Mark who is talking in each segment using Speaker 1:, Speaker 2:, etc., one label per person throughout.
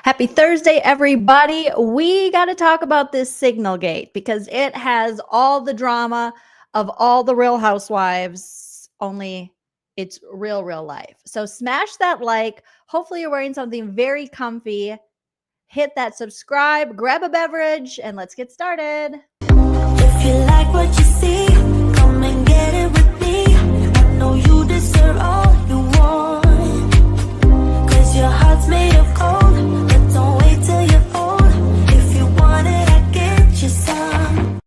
Speaker 1: Happy Thursday, everybody. We got to talk about this signalgate because it has all the drama of all the Real Housewives, only it's real life. So smash that like. Hopefully you're wearing something very comfy. Hit that subscribe, grab a beverage, and let's get started.
Speaker 2: If you like what you see, come and get it with me. I know you deserve all you want, 'cause your heart's made of gold. But don't wait till you're old. If you want it, I get you some.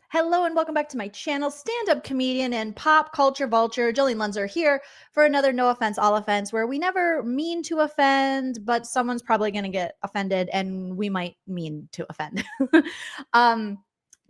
Speaker 1: Hello and welcome back to my channel, stand-up comedian and pop culture vulture, Joleen Lunzer here for another No Offense, All Offense, where we never mean to offend, but someone's probably going to get offended and we might mean to offend.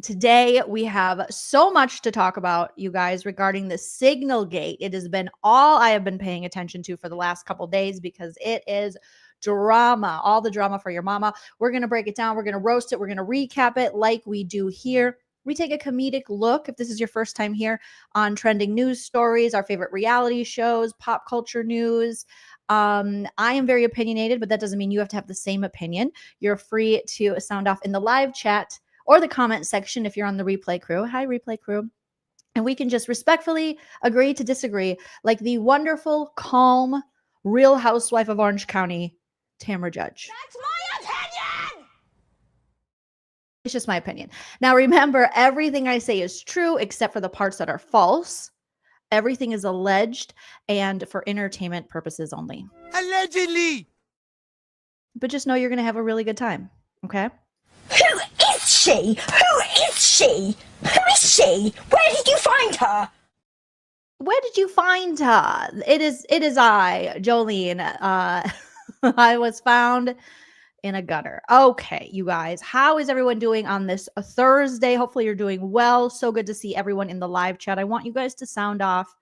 Speaker 1: Today we have so much to talk about, you guys, regarding the signalgate. It has been all I have been paying attention to for the last couple days because it is drama, all the drama for your mama. We're going to break it down. We're going to roast it. We're going to recap it like we do here. We take a comedic look, if this is your first time here, on trending news stories, our favorite reality shows, pop culture news. I am very opinionated, but that doesn't mean you have to have the same opinion. You're free to sound off in the live chat or the comment section if you're on the replay crew. Hi, replay crew. And we can just respectfully agree to disagree, like the wonderful, calm, Real Housewife of Orange County, Tamra Judge.
Speaker 2: That's my opinion!
Speaker 1: It's just my opinion. Now, remember, everything I say is true except for the parts that are false. Everything is alleged and for entertainment purposes only.
Speaker 3: Allegedly.
Speaker 1: But just know you're going to have a really good time. Okay?
Speaker 2: Who is she? Who is she? Who is she? Where did you find her?
Speaker 1: Where did you find her? It is I, Jolene. I was found in a gutter. Okay, you guys, how is everyone doing on this Thursday? Hopefully you're doing well. So good to see everyone in the live chat. I want you guys to sound off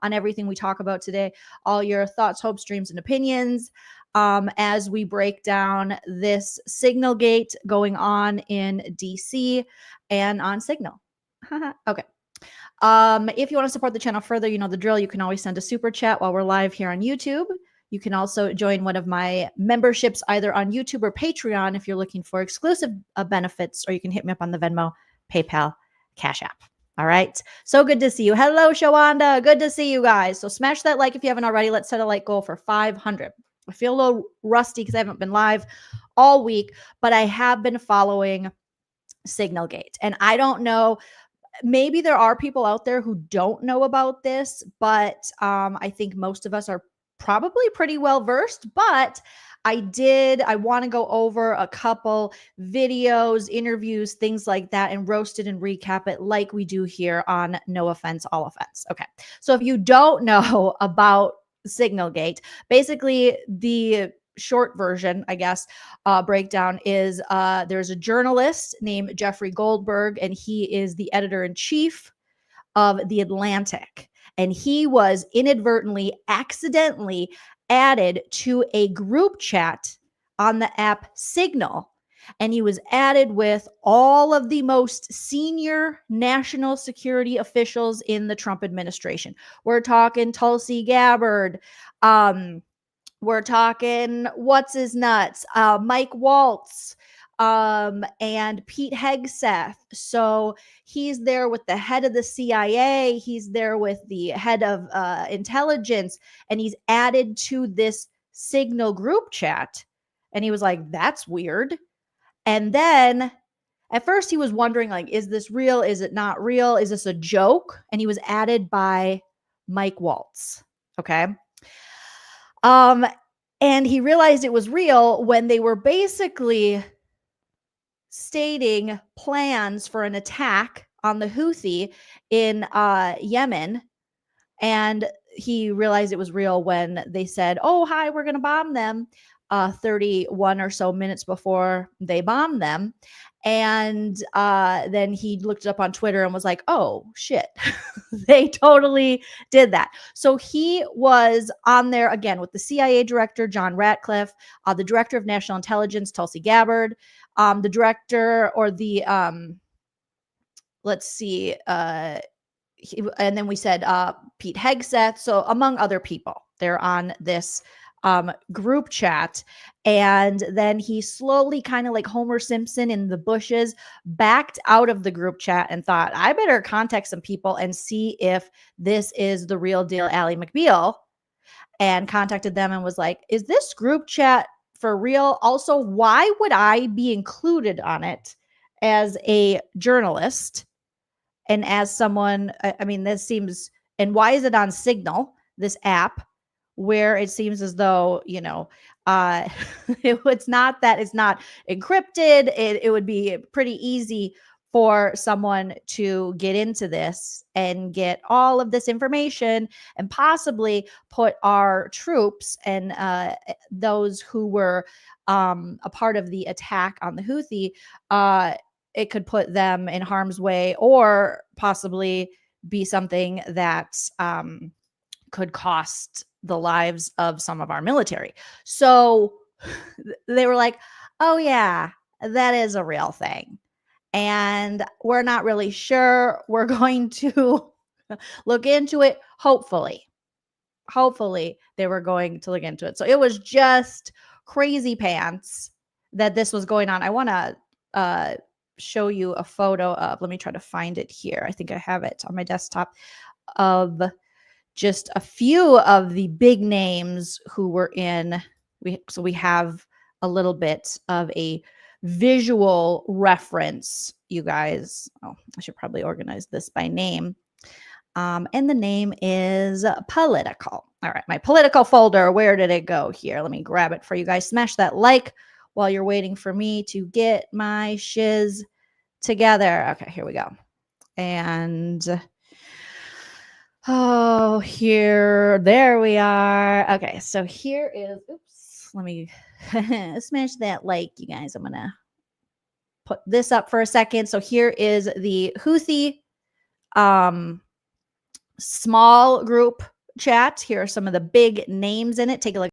Speaker 1: on everything we talk about today, all your thoughts, hopes, dreams, and opinions as we break down this signalgate going on in DC and on Signal. Okay. If you want to support the channel further, you know the drill. You can always send a super chat while we're live here on YouTube. You can also join one of my memberships either on YouTube or Patreon if you're looking for exclusive benefits, or you can hit me up on the Venmo, PayPal, Cash App. All right. So good to see you. Hello, Shawanda. Good to see you guys. So smash that like if you haven't already. Let's set a like goal for 500. I feel a little rusty because I haven't been live all week, but I have been following Signalgate. And I don't know, maybe there are people out there who don't know about this, but I think most of us are probably pretty well versed. But I want to go over a couple videos, interviews, things like that, and roast it and recap it like we do here on No Offense, All Offense. Okay. So if you don't know about Signalgate, basically the short version, I guess, breakdown is there's a journalist named Jeffrey Goldberg, and he is the editor-in-chief of The Atlantic. And he was inadvertently, accidentally added to a group chat on the app Signal. And he was added with all of the most senior national security officials in the Trump administration. We're talking Tulsi Gabbard. We're talking what's his nuts, Mike Waltz, and Pete Hegseth. So he's there with the head of the CIA. He's there with the head of intelligence, and he's added to this Signal group chat. And he was like, that's weird. And then at first he was wondering, like, is this real? Is it not real? Is this a joke? And he was added by Mike Waltz. Okay. And he realized it was real when they were basically stating plans for an attack on the Houthi in Yemen. And he realized it was real when they said, oh, hi, we're going to bomb them 31 or so minutes before they bombed them. And then he looked it up on Twitter and was like, oh, shit, they totally did that. So he was on there again with the CIA director, John Ratcliffe, the director of national intelligence, Tulsi Gabbard, the director or the, let's see, and then we said Pete Hegseth. So among other people, they're on this group chat. And then he slowly, kind of like Homer Simpson in the bushes, backed out of the group chat and thought, I better contact some people and see if this is the real deal, Ally McBeal. And contacted them and was like, is this group chat for real? Also, why would I be included on it as a journalist and as someone? I mean, this seems, and why is it on Signal, this app, where it seems as though, uh, it's not that it's not encrypted. It would be pretty easy for someone to get into this and get all of this information and possibly put our troops and those who were a part of the attack on the Houthi, it could put them in harm's way, or possibly be something that could cost the lives of some of our military. So they were like, oh, yeah, that is a real thing. And we're not really sure. We're going to look into it. Hopefully they were going to look into it. So it was just crazy pants that this was going on. I want to show you a photo of, let me try to find it here. I think I have it on my desktop, of just a few of the big names who were in. So we have a little bit of a visual reference, you guys. Oh, I should probably organize this by name. And the name is political. All right, my political folder. Where did it go here? Let me grab it for you guys. Smash that like while you're waiting for me to get my shiz together. Okay, here we go. And there we are. Okay, so here is, oops, let me smash that like, you guys. I'm gonna put this up for a second. So here is the Houthi small group chat. Here are some of the big names in it. Take a look.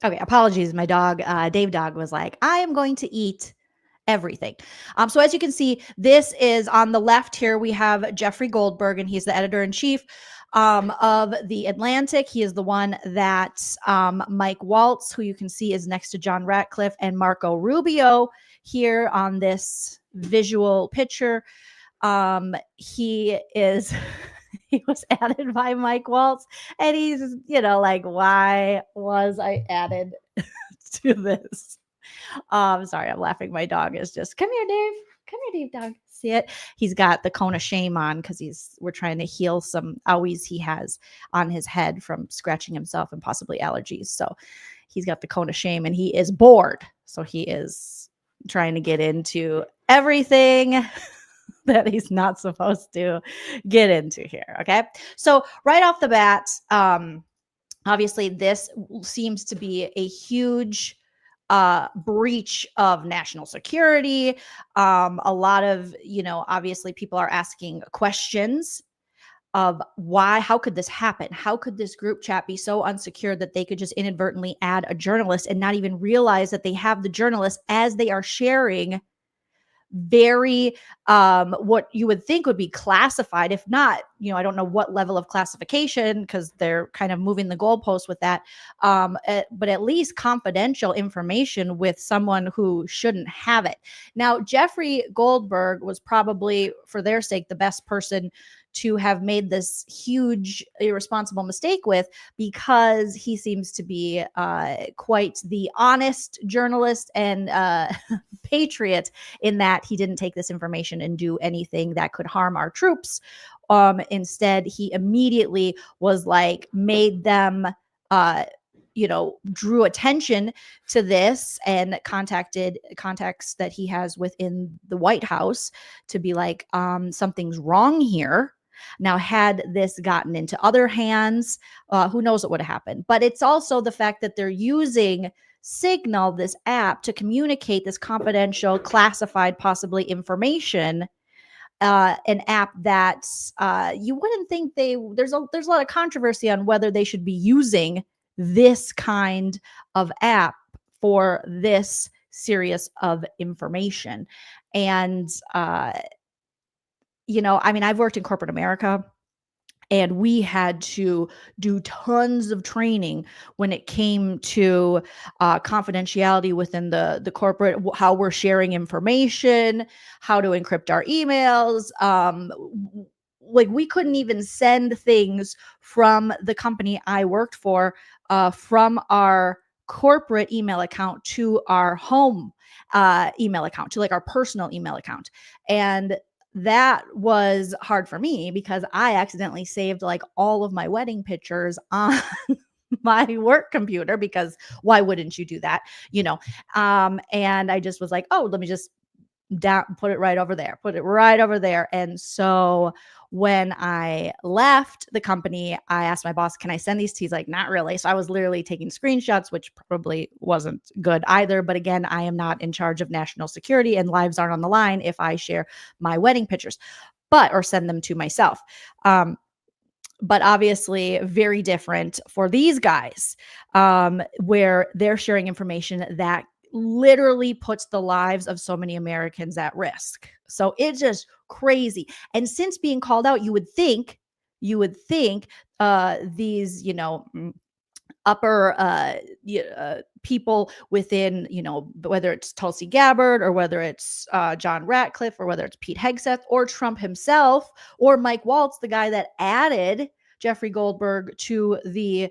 Speaker 1: Okay, apologies. My dog, Dave Dog, was like, I am going to eat everything. So as you can see, this is on the left here. We have Jeffrey Goldberg, and he's the editor-in-chief of The Atlantic. He is the one that Mike Waltz, who you can see is next to John Ratcliffe, and Marco Rubio here on this visual picture. He is... he was added by Mike Waltz, and he's, like, why was I added to this? Sorry, I'm laughing. My dog is just, come here, Dave. Come here, Dave dog. See it? He's got the cone of shame on because we're trying to heal some owies he has on his head from scratching himself and possibly allergies. So he's got the cone of shame and he is bored. So he is trying to get into everything that he's not supposed to get into here. Okay. So right off the bat, obviously this seems to be a huge breach of national security. A lot of, obviously people are asking questions of how could this happen? How could this group chat be so unsecured that they could just inadvertently add a journalist and not even realize that they have the journalist as they are sharing very what you would think would be classified, if not, I don't know what level of classification, because they're kind of moving the goalpost with that, but at least confidential information with someone who shouldn't have it. Now, Jeffrey Goldberg was probably, for their sake, the best person to have made this huge irresponsible mistake with, because he seems to be quite the honest journalist and patriot, in that he didn't take this information and do anything that could harm our troops. Instead, he immediately was like, made them drew attention to this and contacted contacts that he has within the White House to be like, something's wrong here. Now, had this gotten into other hands, who knows what would have happened. But it's also the fact that they're using Signal, this app, to communicate this confidential, classified, possibly information. An app that you wouldn't think there's a lot of controversy on whether they should be using this kind of app for this serious of information. And, I mean, I've worked in corporate America, and we had to do tons of training when it came to confidentiality within the corporate, how we're sharing information, how to encrypt our emails. Like, we couldn't even send things from the company I worked for, from our corporate email account to our home email account, to like our personal email account. And that was hard for me because I accidentally saved like all of my wedding pictures on my work computer, because why wouldn't you do that? And I just was like, oh, let me just put it right over there, put it right over there. And so when I left the company, I asked my boss, can I send these to you? He's like, not really. So I was literally taking screenshots, which probably wasn't good either. But again, I am not in charge of national security, and lives aren't on the line if I share my wedding pictures, or send them to myself. But obviously very different for these guys, where they're sharing information that literally puts the lives of so many Americans at risk. So it's just crazy. And since being called out, you would think these, upper people within, whether it's Tulsi Gabbard, or whether it's John Ratcliffe, or whether it's Pete Hegseth, or Trump himself, or Mike Waltz, the guy that added Jeffrey Goldberg to the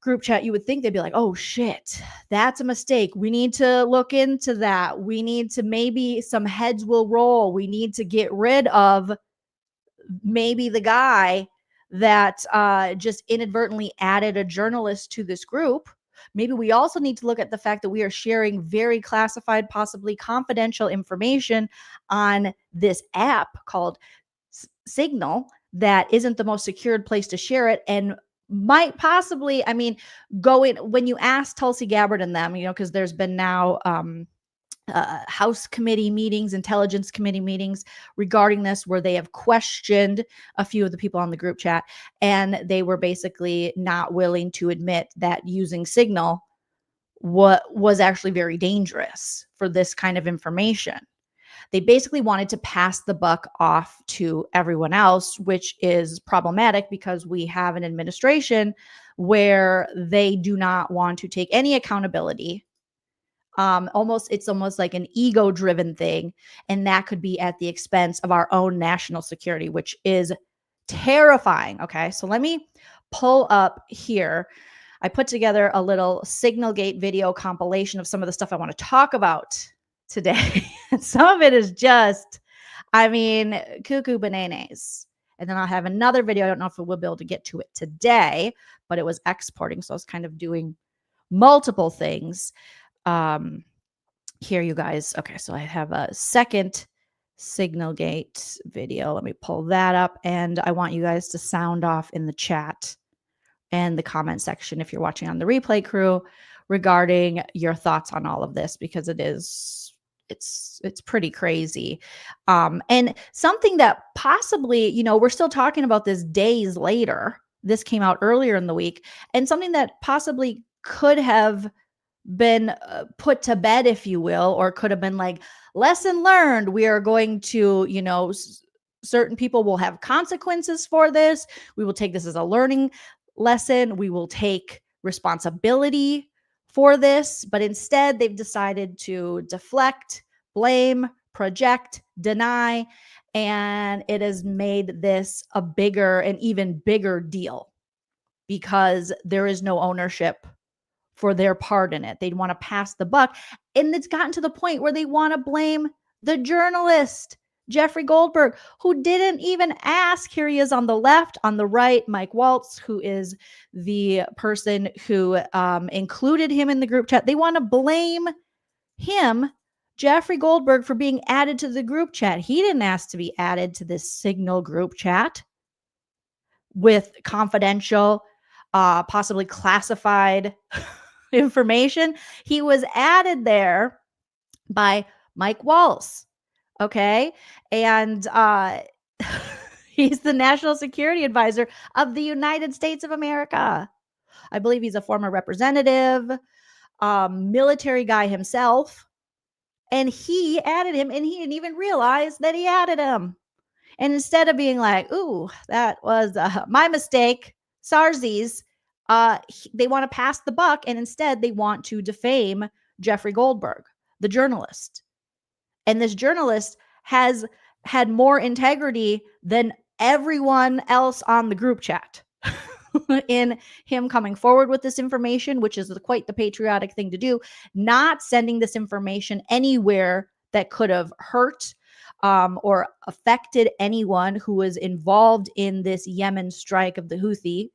Speaker 1: group chat, you would think they'd be like, oh shit, that's a mistake. We need to look into that. We need to, maybe some heads will roll. We need to get rid of maybe the guy that just inadvertently added a journalist to this group. Maybe we also need to look at the fact that we are sharing very classified, possibly confidential information on this app called Signal, that isn't the most secured place to share it, and might possibly, I mean, when you ask Tulsi Gabbard and them, because there's been now House committee meetings, Intelligence Committee meetings regarding this, where they have questioned a few of the people on the group chat, and they were basically not willing to admit that using Signal was actually very dangerous for this kind of information. They basically wanted to pass the buck off to everyone else, which is problematic because we have an administration where they do not want to take any accountability. It's almost like an ego-driven thing, and that could be at the expense of our own national security, which is terrifying. Okay, so let me pull up here. I put together a little Signalgate video compilation of some of the stuff I want to talk about today. Some of it is just, I mean, cuckoo bananas. And then I'll have another video. I don't know if we'll be able to get to it today, but it was exporting, so I was kind of doing multiple things. Here, you guys. Okay, so I have a second Signalgate video. Let me pull that up, and I want you guys to sound off in the chat and the comment section if you're watching on the replay crew regarding your thoughts on all of this, because it's pretty crazy. And something that possibly, we're still talking about this days later. This came out earlier in the week, and something that possibly could have been put to bed, if you will, or could have been like, lesson learned. We are going to, certain people will have consequences for this. We will take this as a learning lesson. We will take responsibility for this. But instead, they've decided to deflect, blame, project, deny, and it has made this an even bigger deal, because there is no ownership for their part in it. They'd want to pass the buck. And it's gotten to the point where they want to blame the journalist, Jeffrey Goldberg, who didn't even ask. Here he is on the left. On the right, Mike Waltz, who is the person who included him in the group chat. They want to blame him, Jeffrey Goldberg, for being added to the group chat. He didn't ask to be added to this Signal group chat with confidential, possibly classified information. He was added there by Mike Waltz. Okay. And he's the national security advisor of the United States of America. I believe he's a former representative, military guy himself. And he added him, and he didn't even realize that he added him. And instead of being like, ooh, that was my mistake, Sarzies, they want to pass the buck. And instead, they want to defame Jeffrey Goldberg, the journalist. And this journalist has had more integrity than everyone else on the group chat in him coming forward with this information, which is quite the patriotic thing to do, not sending this information anywhere that could have hurt or affected anyone who was involved in this Yemen strike of the Houthi.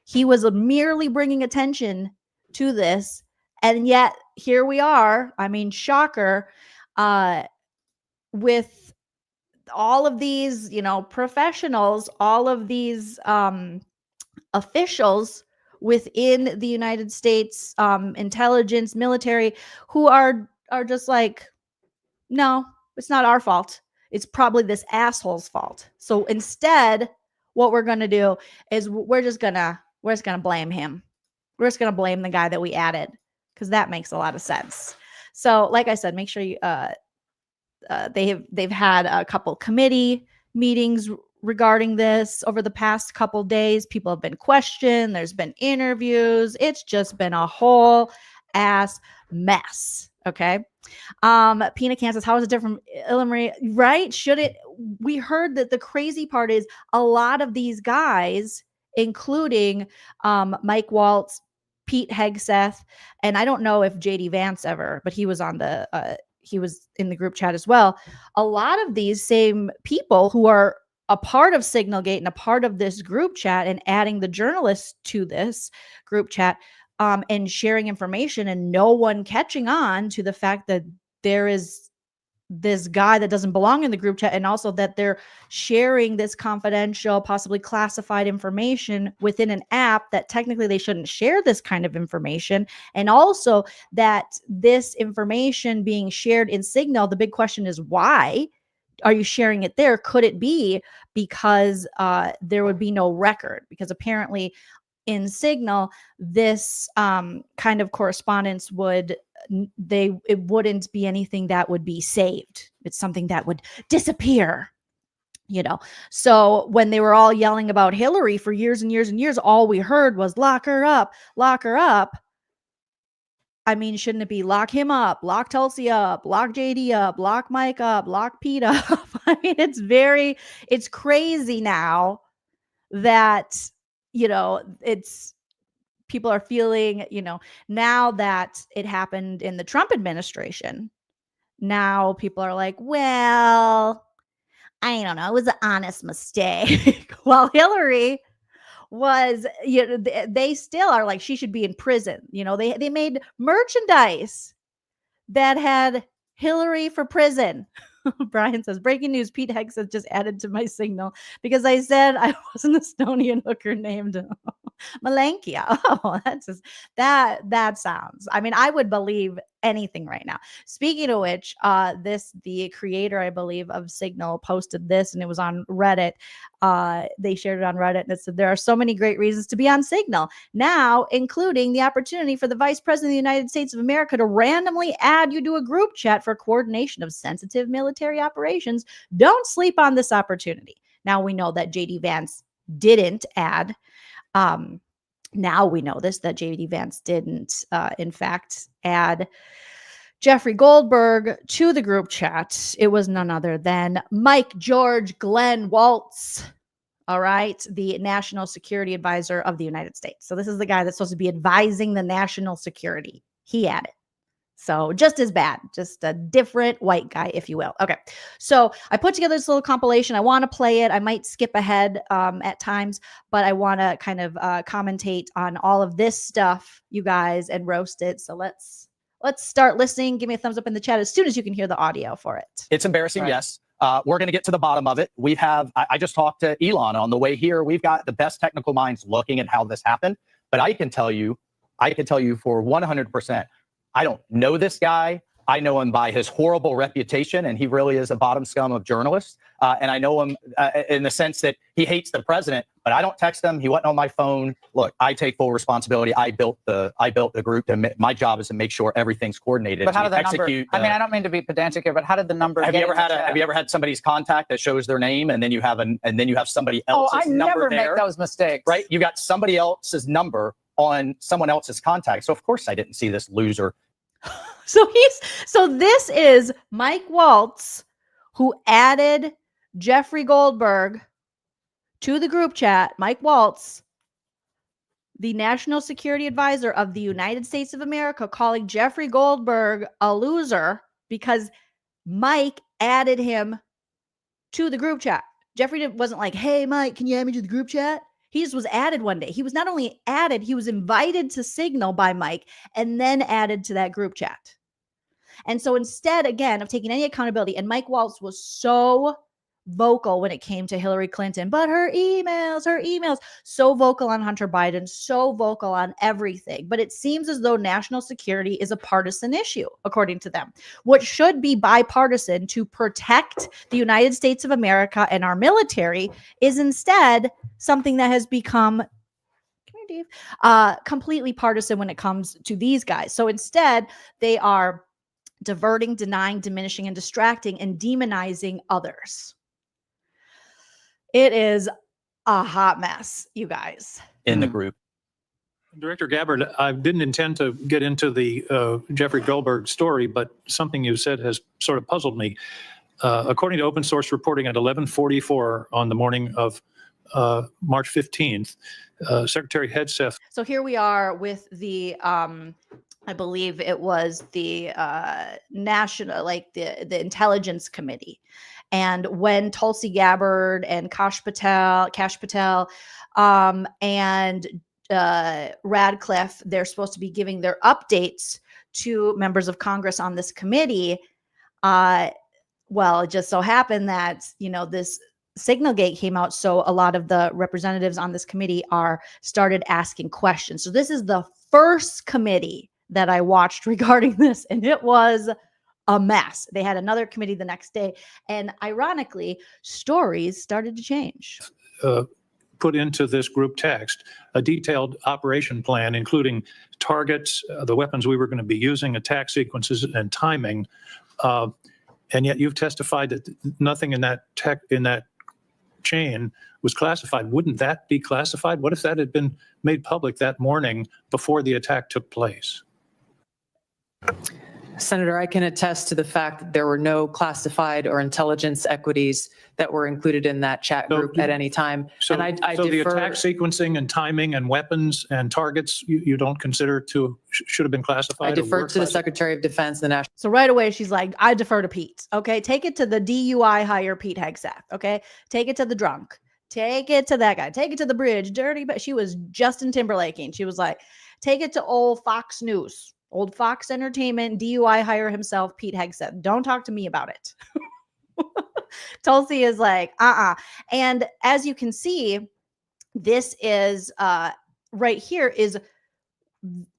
Speaker 1: He was merely bringing attention to this. And yet here we are. I mean, shocker, with all of these, professionals, all of these officials within the United States intelligence, military, who are just like, no, it's not our fault. It's probably this asshole's fault. So instead, what we're going to do is we're just going to blame him. We're just going to blame the guy that we added, because that makes a lot of sense. So like I said, make sure you they've had a couple committee meetings regarding this over the past couple days. People have been questioned. There's been interviews. It's just been a whole ass mess. Okay. Pina Kansas, how is it different from Illinois? Right? Should it? We heard that the crazy part is a lot of these guys, including Mike Waltz, Pete Hegseth, and I don't know if JD Vance ever, but he was on the he was in the group chat as well. A lot of these same people who are a part of Signalgate and a part of this group chat and adding the journalists to this group chat and sharing information, and no one catching on to the fact that there is this guy that doesn't belong in the group chat, and also that they're sharing this confidential, possibly classified information within an app that technically they shouldn't share this kind of information. And also that this information being shared in Signal, the big question is, why are you sharing it there? Could it be because there would be no record? Because apparently in Signal, this kind of correspondence it wouldn't be anything that would be saved. It's something that would disappear, So when they were all yelling about Hillary for years and years and years, all we heard was lock her up, lock her up. I mean, shouldn't it be lock him up, lock Tulsi up, lock JD up, lock Mike up, lock Pete up? I mean, it's crazy now that, it's, people are feeling, now that it happened in the Trump administration, now people are like, well, I don't know, it was an honest mistake. While Hillary was, they still are like, she should be in prison. They made merchandise that had Hillary for prison. Brian says, breaking news, Pete Hegs has just added to my Signal because I said I was an Estonian hooker named Malenkia. Oh, that's just, that sounds, I mean, I would believe anything right now. Speaking of which, the creator, I believe, of Signal posted this, and it was on Reddit. They shared it on Reddit, and it said, there are so many great reasons to be on Signal now, including the opportunity for the Vice President of the United States of America to randomly add you to a group chat for coordination of sensitive military operations. Don't sleep on this opportunity. Now we know that JD Vance didn't add. Now we know this, that JD Vance didn't, in fact, add Jeffrey Goldberg to the group chat. It was none other than Mike George Glenn Waltz. All right. The National Security Advisor of the United States. So this is the guy that's supposed to be advising the national security. He added. So just as bad, just a different white guy, if you will. Okay. So I put together this little compilation. I want to play it. I might skip ahead at times, but I want to kind of commentate on all of this stuff, you guys, and roast it. So let's start listening. Give me a thumbs up in the chat as soon as you can hear the audio for it.
Speaker 3: It's embarrassing. Right. Yes. We're going to get to the bottom of it. I just talked to Elon on the way here. We've got the best technical minds looking at how this happened, but I can tell you for 100%, I don't know this guy. I know him by his horrible reputation, and he really is a bottom scum of journalists. And I know him in the sense that he hates the president, but I don't text him. He wasn't on my phone. Look, I take full responsibility. I built the group. My job is to make sure everything's coordinated.
Speaker 4: But how did the
Speaker 3: execute?
Speaker 4: Number? I mean, I don't mean to be pedantic here, but how did the number?
Speaker 3: Have you ever had somebody's contact that shows their name, and then you have somebody else's number there?
Speaker 4: Oh, I never make those mistakes.
Speaker 3: Right? You got somebody else's number on someone else's contact. So of course I didn't see this loser.
Speaker 1: So this is Mike Waltz, who added Jeffrey Goldberg to the group chat. Mike Waltz, the National Security Advisor of the United States of America, calling Jeffrey Goldberg a loser because Mike added him to the group chat. Jeffrey wasn't like, hey, Mike, can you add me to the group chat? He just was added one day. He was not only added, he was invited to Signal by Mike and then added to that group chat. And so instead, again, of taking any accountability, and Mike Waltz was so vocal when it came to Hillary Clinton, but her emails, so vocal on Hunter Biden, so vocal on everything. But it seems as though national security is a partisan issue, according to them. What should be bipartisan to protect the United States of America and our military is instead something that has become completely partisan when it comes to these guys. So instead, they are diverting, denying, diminishing, and distracting and demonizing others. It is a hot mess, you guys.
Speaker 3: In the group.
Speaker 5: Director Gabbard, I didn't intend to get into the Jeffrey Goldberg story, but something you said has sort of puzzled me. According to open source reporting at 11:44 on the morning of March 15th, Secretary Hegseth.
Speaker 1: So here we are with the I believe it was the national, like the Intelligence Committee. And when Tulsi Gabbard and Kash Patel, and Radcliffe, they're supposed to be giving their updates to members of Congress on this committee. Well, it just so happened that, this signalgate came out. So a lot of the representatives on this committee started asking questions. So this is the first committee that I watched regarding this, and it was a mess. They had another committee the next day, and ironically, stories started to change.
Speaker 5: Put into this group text a detailed operation plan, including targets, the weapons we were going to be using, attack sequences, and timing. And yet you've testified that nothing in that chain was classified. Wouldn't that be classified? What if that had been made public that morning before the attack took place?
Speaker 6: Senator, I can attest to the fact that there were no classified or intelligence equities that were included in that chat group at any time.
Speaker 5: So,
Speaker 6: and I
Speaker 5: the
Speaker 6: defer,
Speaker 5: attack sequencing and timing and weapons and targets you don't consider should have been classified?
Speaker 6: I defer to the Secretary of Defense, the National.
Speaker 1: So right away, she's like, I defer to Pete. Okay, take it to the DUI hire Pete Hegseth. Okay, take it to the drunk. Take it to that guy. Take it to the bridge. Dirty, but she was Justin Timberlaking. She was like, take it to old Fox News. Old Fox Entertainment, DUI hire himself, Pete Hegseth. Don't talk to me about it. Tulsi is like, And as you can see, this is right here is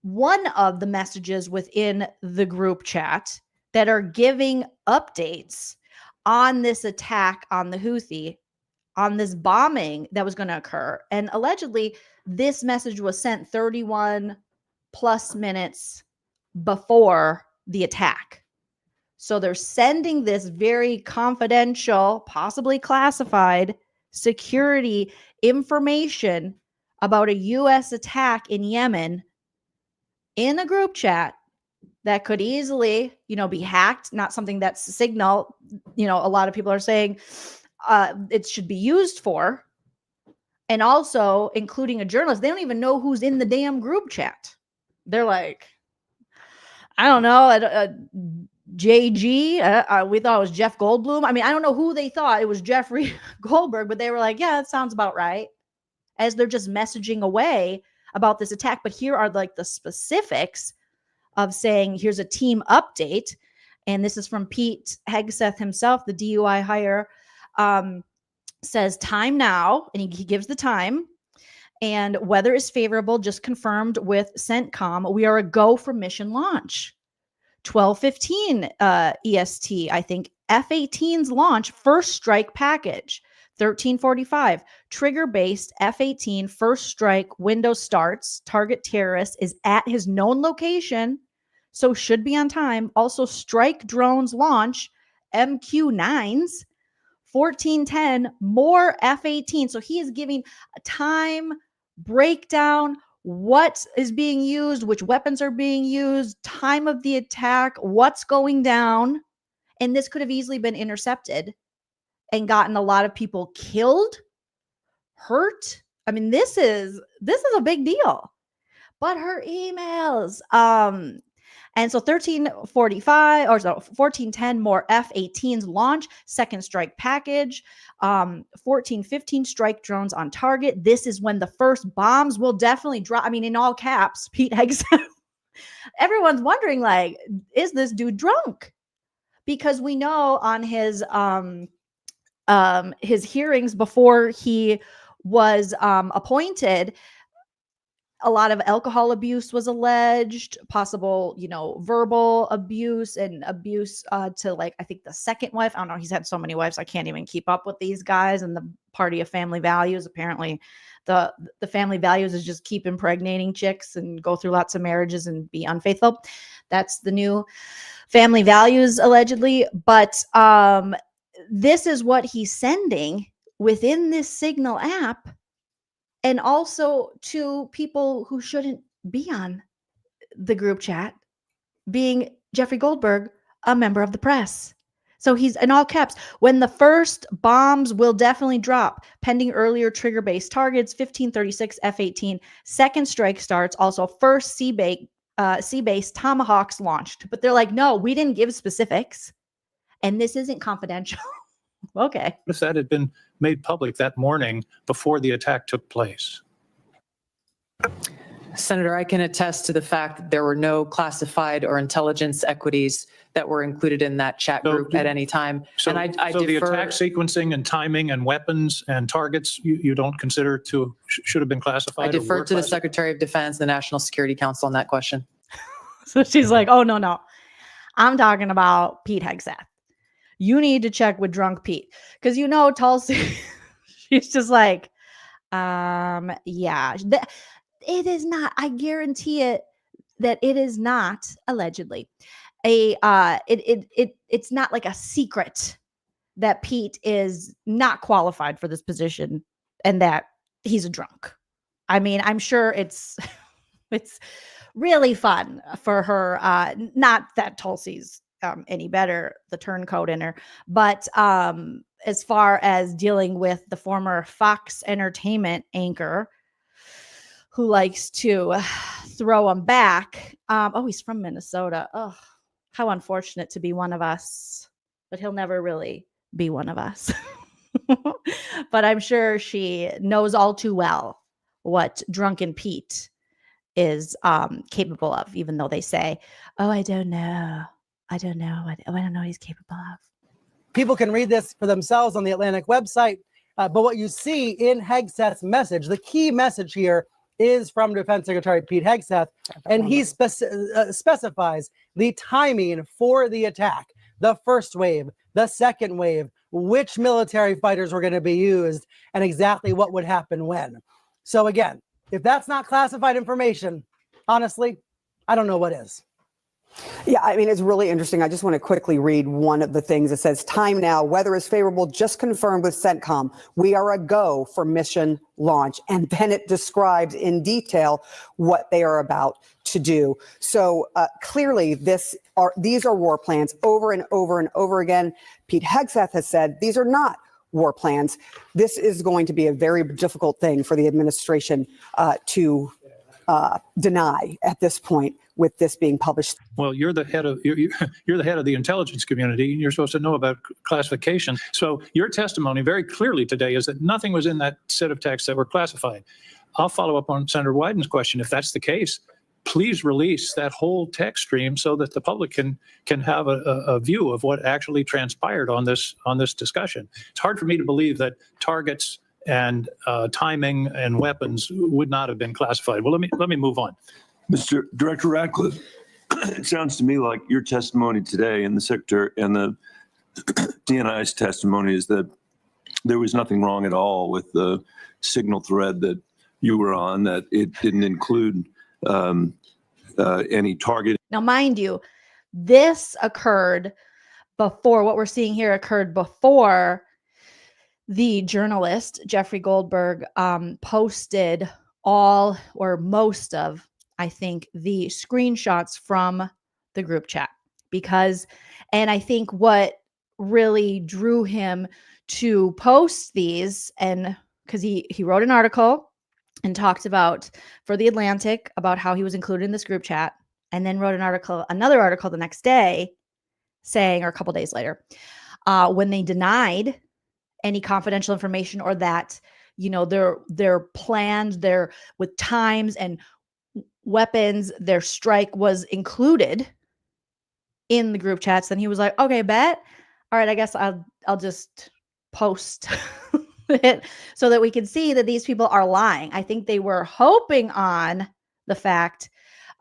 Speaker 1: one of the messages within the group chat that are giving updates on this attack on the Houthi, on this bombing that was going to occur. And allegedly, this message was sent 31 plus minutes before the attack. So they're sending this very confidential, possibly classified security information about a U.S. attack in Yemen in a group chat that could easily, be hacked. Not something that's Signal, a lot of people are saying it should be used for. And also including a journalist. They don't even know who's in the damn group chat. They're like, I don't know, JG. We thought it was Jeff Goldblum. I mean, I don't know who they thought it was, Jeffrey Goldberg, but they were like, yeah, that sounds about right. As they're just messaging away about this attack. But here are like the specifics of saying, here's a team update. And this is from Pete Hegseth himself, the DUI hire, says time now, and he gives the time. And weather is favorable, just confirmed with CENTCOM. We are a go for mission launch. 12:15 EST, I think, F-18's launch first strike package. 13:45, trigger-based F-18 first strike window starts. Target terrorist is at his known location, so should be on time. Also, strike drones launch MQ-9s. 14:10, more F-18. So he is giving a time breakdown, what is being used, which weapons are being used, time of the attack, what's going down. And this could have easily been intercepted and gotten a lot of people killed, hurt. I mean, this is a big deal. But her emails, and so 13:45 or so 14:10, more F-18s launch, second strike package. 14:15, strike drones on target. This is when the first bombs will definitely drop. I mean, in all caps, Pete Hegseth. Everyone's wondering, like, is this dude drunk? Because we know on his hearings before he was appointed, a lot of alcohol abuse was alleged, possible, verbal abuse and abuse to, like, I think the second wife. I don't know. He's had so many wives. I can't even keep up with these guys and the party of family values. Apparently the family values is just keep impregnating chicks and go through lots of marriages and be unfaithful. That's the new family values, allegedly. But this is what he's sending within this Signal app. And also to people who shouldn't be on the group chat, being Jeffrey Goldberg, a member of the press. So he's in all caps. When the first bombs will definitely drop, pending earlier trigger-based targets, 15:36 F-18, second strike starts. Also, first sea-based Tomahawks launched. But they're like, no, we didn't give specifics. And this isn't confidential. Okay.
Speaker 5: If that had been made public that morning before the attack took place.
Speaker 6: Senator, I can attest to the fact that there were no classified or intelligence equities that were included in that chat group at any time.
Speaker 5: So,
Speaker 6: and I
Speaker 5: so the
Speaker 6: defer,
Speaker 5: attack sequencing and timing and weapons and targets you don't consider should have been classified?
Speaker 6: I defer to the Secretary of Defense, the National Security Council on that question.
Speaker 1: So she's like, oh, no. I'm talking about Pete Hegseth. You need to check with drunk Pete. Because Tulsi, she's just like, yeah. It is not, I guarantee it, that it is not allegedly it's not like a secret that Pete is not qualified for this position and that he's a drunk. I mean, I'm sure it's really fun for her. Not that Tulsi's any better, the turncoat in her, but as far as dealing with the former Fox Entertainment anchor who likes to throw him back. He's from Minnesota. Oh, how unfortunate to be one of us, but he'll never really be one of us. But I'm sure she knows all too well what drunken Pete is capable of, even though they say, oh, I don't know. I don't know what he's capable of.
Speaker 7: People can read this for themselves on the Atlantic website. But what you see in Hegseth's message, the key message here is from Defense Secretary Pete Hegseth, and he specifies the timing for the attack, the first wave, the second wave, which military fighters were going to be used, and exactly what would happen when. So again, if that's not classified information, honestly, I don't know what is.
Speaker 8: Yeah, I mean, it's really interesting. I just want to quickly read one of the things. It says, time now, weather is favorable, just confirmed with CENTCOM. We are a go for mission launch. And then it describes in detail what they are about to do. So clearly, these are war plans over and over and over again. Pete Hegseth has said these are not war plans. This is going to be a very difficult thing for the administration to deny at this point, with this being published.
Speaker 5: Well, you're the head of the intelligence community, and you're supposed to know about classification. So your testimony very clearly today is that nothing was in that set of texts that were classified. I'll follow up on Senator Wyden's question. If that's the case, please release that whole text stream so that the public can have a view of what actually transpired on this discussion. It's hard for me to believe that targets and timing and weapons would not have been classified. Well, let me move on.
Speaker 9: Mr. Director Ratcliffe, it sounds to me like your testimony today and the secretary and the CNI's testimony is that there was nothing wrong at all with the signal thread that you were on, that it didn't include any targeting.
Speaker 1: Now, mind you, this occurred before, what we're seeing here occurred before the journalist, Jeffrey Goldberg, posted all or most of, I think, the screenshots from the group chat. And I think what really drew him to post these, and because he wrote an article and talked about, for The Atlantic, about how he was included in this group chat, and then wrote another article the next day saying, or a couple days later, when they denied any confidential information, or that, you know, their plans, their with times and weapons, their strike was included in the group chats, then he was like, okay, bet. All right, I guess I'll just post it so that we can see that these people are lying. I think they were hoping on the fact,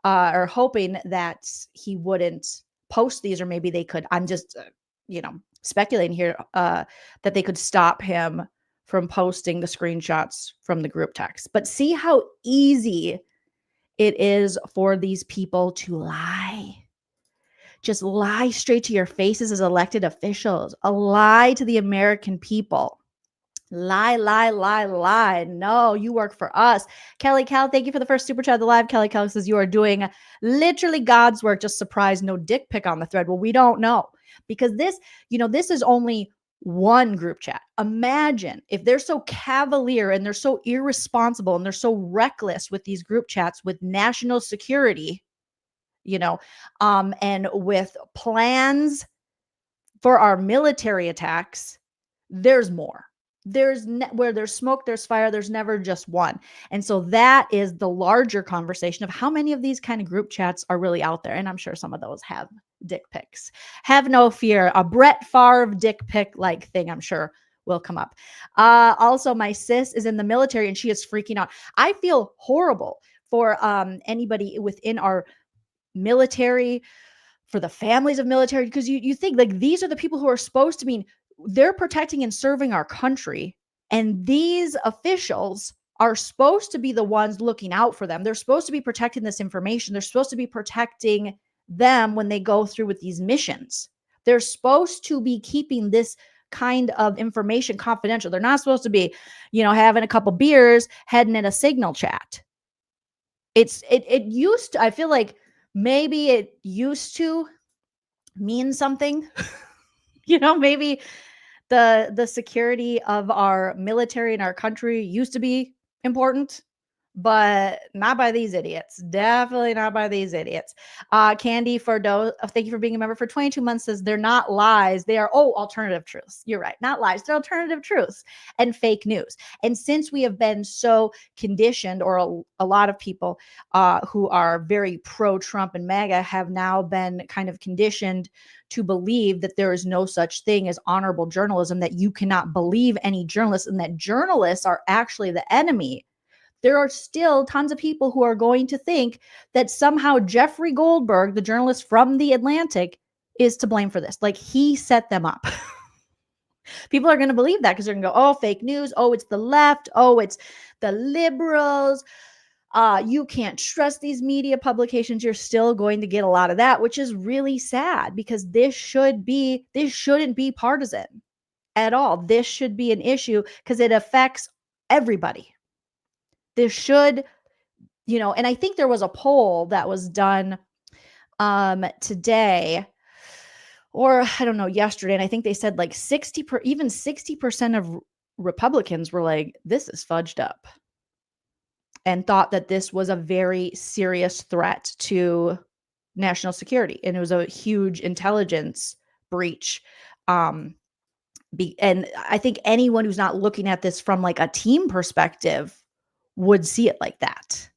Speaker 1: or hoping that he wouldn't post these, or maybe they could, I'm just, speculating here, that they could stop him from posting the screenshots from the group text. But see how easy it is for these people to lie. Just lie straight to your faces as elected officials. A lie to the American people. Lie, lie, lie, lie. No, you work for us. Kelly Cal, thank you for the first super chat of the live. Kelly Cal says you are doing literally God's work. Just surprised no dick pic on the thread. Well, we don't know, because this is only one group chat. Imagine if they're so cavalier and they're so irresponsible and they're so reckless with these group chats with national security, and with plans for our military attacks. There's more. Where there's smoke, there's fire. There's never just one. And so that is the larger conversation of how many of these kind of group chats are really out there. And I'm sure some of those have dick pics. Have no fear. A Brett Favre dick pic like thing, I'm sure, will come up. Also, my sis is in the military and she is freaking out. I feel horrible for anybody within our military, for the families of military, because you think like these are the people who are supposed to they're protecting and serving our country, and these officials are supposed to be the ones looking out for them. They're supposed to be protecting this information. They're supposed to be protecting them when they go through with these missions. They're supposed to be keeping this kind of information confidential. They're not supposed to be, having a couple beers, heading in a signal chat. It used to, I feel like maybe it used to mean something. Maybe the security of our military and our country used to be important, but not by these idiots. Definitely not by these idiots. Candy Fordo, thank you for being a member for 22 months, says they're not lies. They are, alternative truths. You're right. Not lies. They're alternative truths and fake news. And since we have been so conditioned, or a lot of people who are very pro-Trump and MAGA have now been kind of conditioned to believe that there is no such thing as honorable journalism, that you cannot believe any journalist, and that journalists are actually the enemy. There are still tons of people who are going to think that somehow Jeffrey Goldberg, the journalist from The Atlantic, is to blame for this. Like he set them up. People are going to believe that because they're going to go, oh, fake news. Oh, it's the left. Oh, it's the liberals. You can't trust these media publications. You're still going to get a lot of that, which is really sad, because this shouldn't be partisan at all. This should be an issue because it affects everybody. This should, and I think there was a poll that was done today, or I don't know, yesterday. And I think they said like 60% of Republicans were like, this is fudged up, and thought that this was a very serious threat to national security. And it was a huge intelligence breach. And I think anyone who's not looking at this from like a team perspective would see it like that.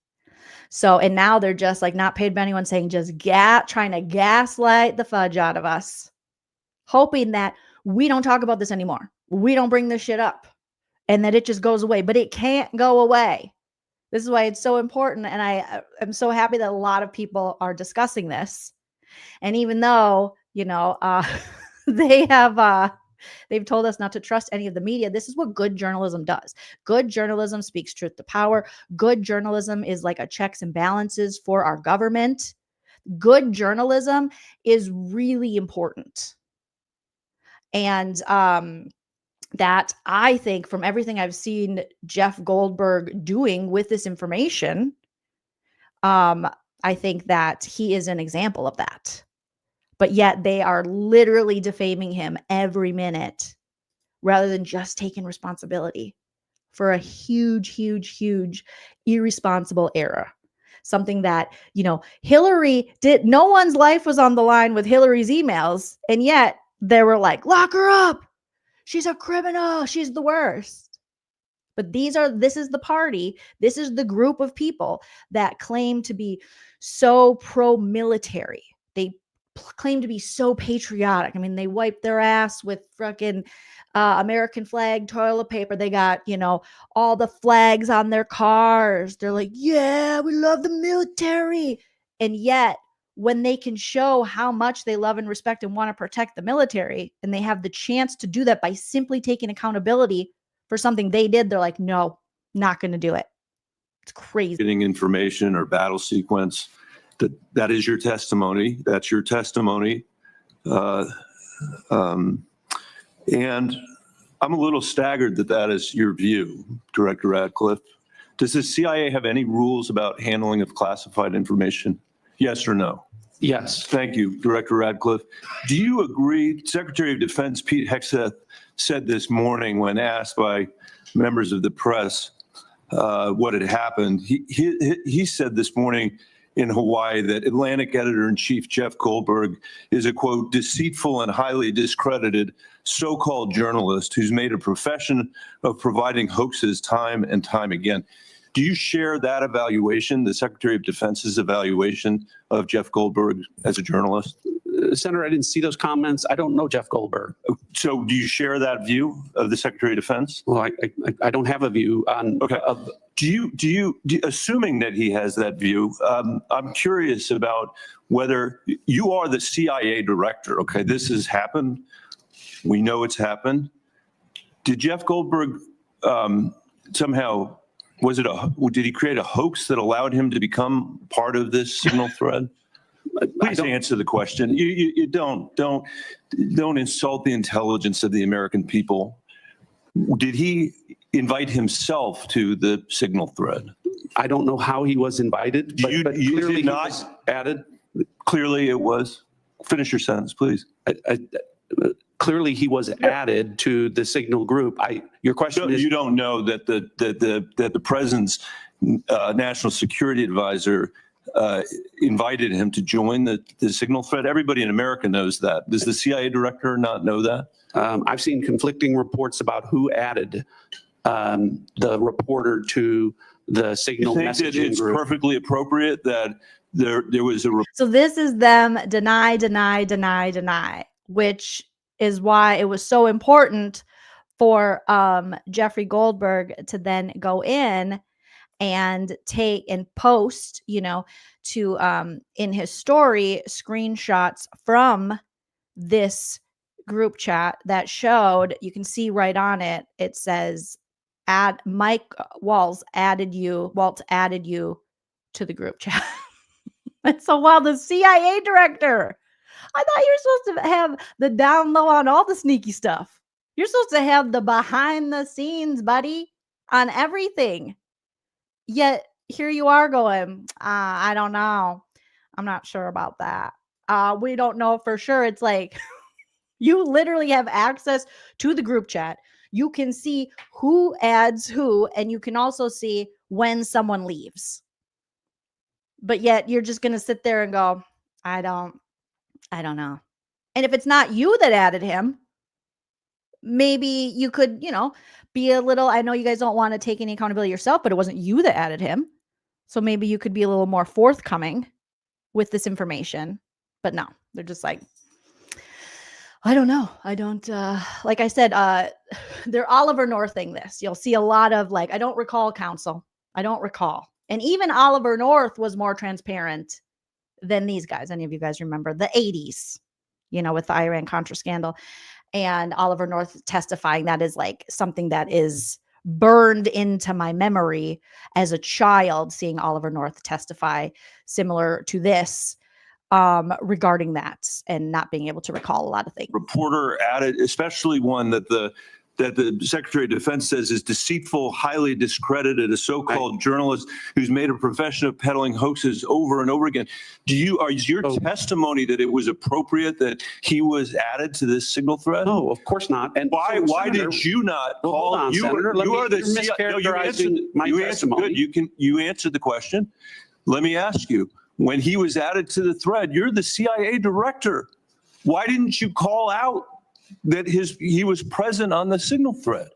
Speaker 1: So, and now they're just like not paid by anyone, saying just trying to gaslight the fudge out of us, hoping that we don't talk about this anymore. We don't bring this shit up, and that it just goes away. But it can't go away. This is why it's so important. And I'm so happy that a lot of people are discussing this. And even though, they have, they've told us not to trust any of the media, this is what good journalism does. Good journalism speaks truth to power. Good journalism is like a checks and balances for our government. Good journalism is really important. And that I think from everything I've seen Jeff Goldberg doing with this information, I think that he is an example of that. But yet they are literally defaming him every minute rather than just taking responsibility for a huge, huge, huge irresponsible error. Something that, Hillary did, no one's life was on the line with Hillary's emails. And yet they were like, lock her up. She's a criminal. She's the worst. But this is the party. This is the group of people that claim to be so pro-military. They claim to be so patriotic. I mean, they wipe their ass with fucking American flag toilet paper. They got, all the flags on their cars. They're like, yeah, we love the military. And yet, when they can show how much they love and respect and want to protect the military, and they have the chance to do that by simply taking accountability for something they did, they're like, no, not going to do it. It's crazy.
Speaker 9: Getting information or battle sequence, that is your testimony. That's your testimony. And I'm a little staggered that is your view, Director Radcliffe. Does the CIA have any rules about handling of classified information? Yes or no?
Speaker 10: Yes.
Speaker 9: Thank you, Director Radcliffe. Do you agree, Secretary of Defense Pete Hegseth said this morning when asked by members of the press what had happened, he said this morning in Hawaii that Atlantic Editor-in-Chief Jeff Goldberg is a, quote, deceitful and highly discredited so-called journalist who's made a profession of providing hoaxes time and time again. Do you share that evaluation, the Secretary of Defense's evaluation of Jeff Goldberg as a journalist?
Speaker 10: Senator, I didn't see those comments. I don't know Jeff Goldberg.
Speaker 9: So do you share that view of the Secretary of Defense?
Speaker 10: Well, I don't have a view on.
Speaker 9: Okay. Do you, assuming that he has that view, I'm curious about whether you are the CIA director. Okay, this has happened. We know it's happened. Did Jeff Goldberg somehow, did he create a hoax that allowed him to become part of this signal thread? Please answer the question. You don't insult the intelligence of the American people. Did he invite himself to the signal thread?
Speaker 10: I don't know how he was invited, but clearly he was added.
Speaker 9: Clearly it was. Finish your sentence, please.
Speaker 10: Clearly he was added to the signal group. Your question is,
Speaker 9: you don't know that the president's national security advisor invited him to join the signal thread? Everybody in America knows that. Does the CIA director not know that?
Speaker 10: I've seen conflicting reports about who added the reporter to the signal
Speaker 9: messaging
Speaker 10: group.
Speaker 9: It's perfectly appropriate that there was a.
Speaker 1: So this is them deny, which is why it was so important for Jeffrey Goldberg to then go in and take and post, to in his story, screenshots from this group chat that showed, you can see right on it, it says, Mike Waltz added you to the group chat. And so while the CIA director, I thought you were supposed to have the down low on all the sneaky stuff. You're supposed to have the behind the scenes, buddy, on everything. Yet here you are going, I don't know. I'm not sure about that. We don't know for sure. It's like you literally have access to the group chat. You can see who adds who, and you can also see when someone leaves. But yet you're just going to sit there and go, I don't know. And if it's not you that added him, maybe you could, be a little, I know you guys don't want to take any accountability yourself, but it wasn't you that added him. So maybe you could be a little more forthcoming with this information. But no, they're just like, I don't know. I don't, like I said, they're Oliver Northing this. You'll see a lot of I don't recall counsel. I don't recall. And even Oliver North was more transparent than these guys. Any of you guys remember the 80s, with the Iran-Contra scandal, and Oliver North testifying? That is like something that is burned into my memory as a child, seeing Oliver North testify similar to this regarding that and not being able to recall a lot of things.
Speaker 9: Reporter added, especially one that the Secretary of Defense says is deceitful, highly discredited, a so-called journalist who's made a profession of peddling hoaxes over and over again. Is your testimony that it was appropriate that he was added to this signal thread?
Speaker 10: No, of course not. And
Speaker 9: why
Speaker 10: Senator,
Speaker 9: did you not
Speaker 10: well,
Speaker 9: call?
Speaker 10: hold on, Senator.
Speaker 9: You are the
Speaker 10: mischaracterizing my testimony.
Speaker 9: Good. You answered the question. Let me ask you. When he was added to the thread, you're the CIA director. Why didn't you call out that he was present on the signal thread?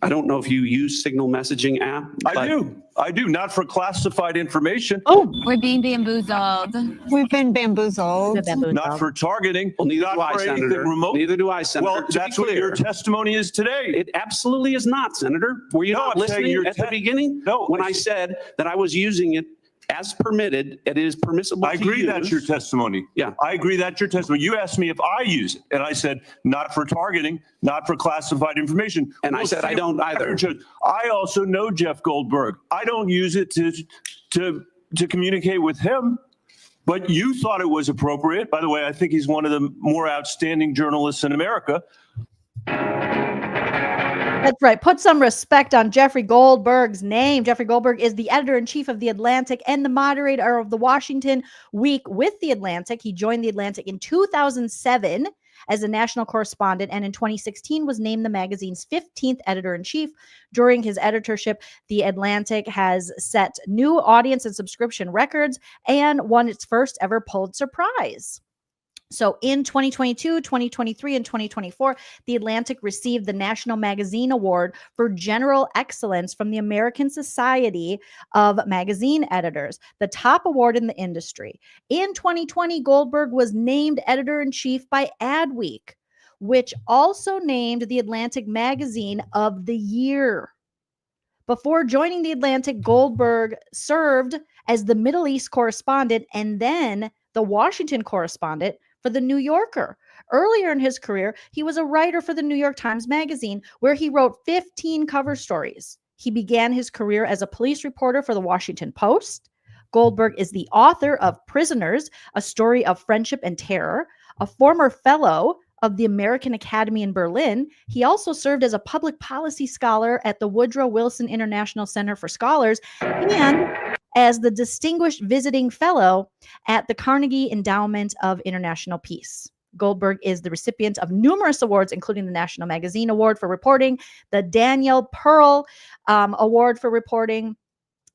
Speaker 10: I don't know if you use signal messaging app.
Speaker 9: I do. Not for classified information.
Speaker 1: Oh,
Speaker 11: we're being bamboozled.
Speaker 12: We've been bamboozled.
Speaker 9: Not for targeting.
Speaker 10: Well, neither
Speaker 9: not
Speaker 10: do I,
Speaker 9: for anything
Speaker 10: Senator.
Speaker 9: remote.
Speaker 10: Neither do I, Senator.
Speaker 9: Well, that's what your testimony is today.
Speaker 10: It absolutely is not, Senator. Were you not listening at the beginning?
Speaker 9: No.
Speaker 10: When I said that I was using it as permitted, it is permissible
Speaker 9: I agree that's your testimony.
Speaker 10: Yeah.
Speaker 9: I agree that's your testimony. You asked me if I use it, and I said not for targeting, not for classified information.
Speaker 10: And I said I don't either.
Speaker 9: I also know Jeff Goldberg. I don't use it to communicate with him, but you thought it was appropriate. By the way, I think he's one of the more outstanding journalists in America.
Speaker 1: That's right. Put some respect on Jeffrey Goldberg's name. Jeffrey Goldberg is the editor-in-chief of The Atlantic and the moderator of the Washington Week with The Atlantic. He joined The Atlantic in 2007 as a national correspondent, and in 2016 was named the magazine's 15th editor-in-chief. During his editorship, The Atlantic has set new audience and subscription records and won its first ever Pulitzer Prize. So in 2022, 2023, and 2024, The Atlantic received the National Magazine Award for General Excellence from the American Society of Magazine Editors, the top award in the industry. In 2020, Goldberg was named editor-in-chief by Adweek, which also named The Atlantic Magazine of the Year. Before joining The Atlantic, Goldberg served as the Middle East correspondent and then the Washington correspondent for The New Yorker. Earlier in his career, he was a writer for the New York Times Magazine, where he wrote 15 cover stories. He began his career as a police reporter for the Washington Post. Goldberg is the author of Prisoners, A Story of Friendship and Terror, a former fellow of the American Academy in Berlin. He also served as a public policy scholar at the Woodrow Wilson International Center for Scholars and as the Distinguished Visiting Fellow at the Carnegie Endowment of International Peace. Goldberg is the recipient of numerous awards, including the National Magazine Award for Reporting, the Daniel Pearl Award for Reporting,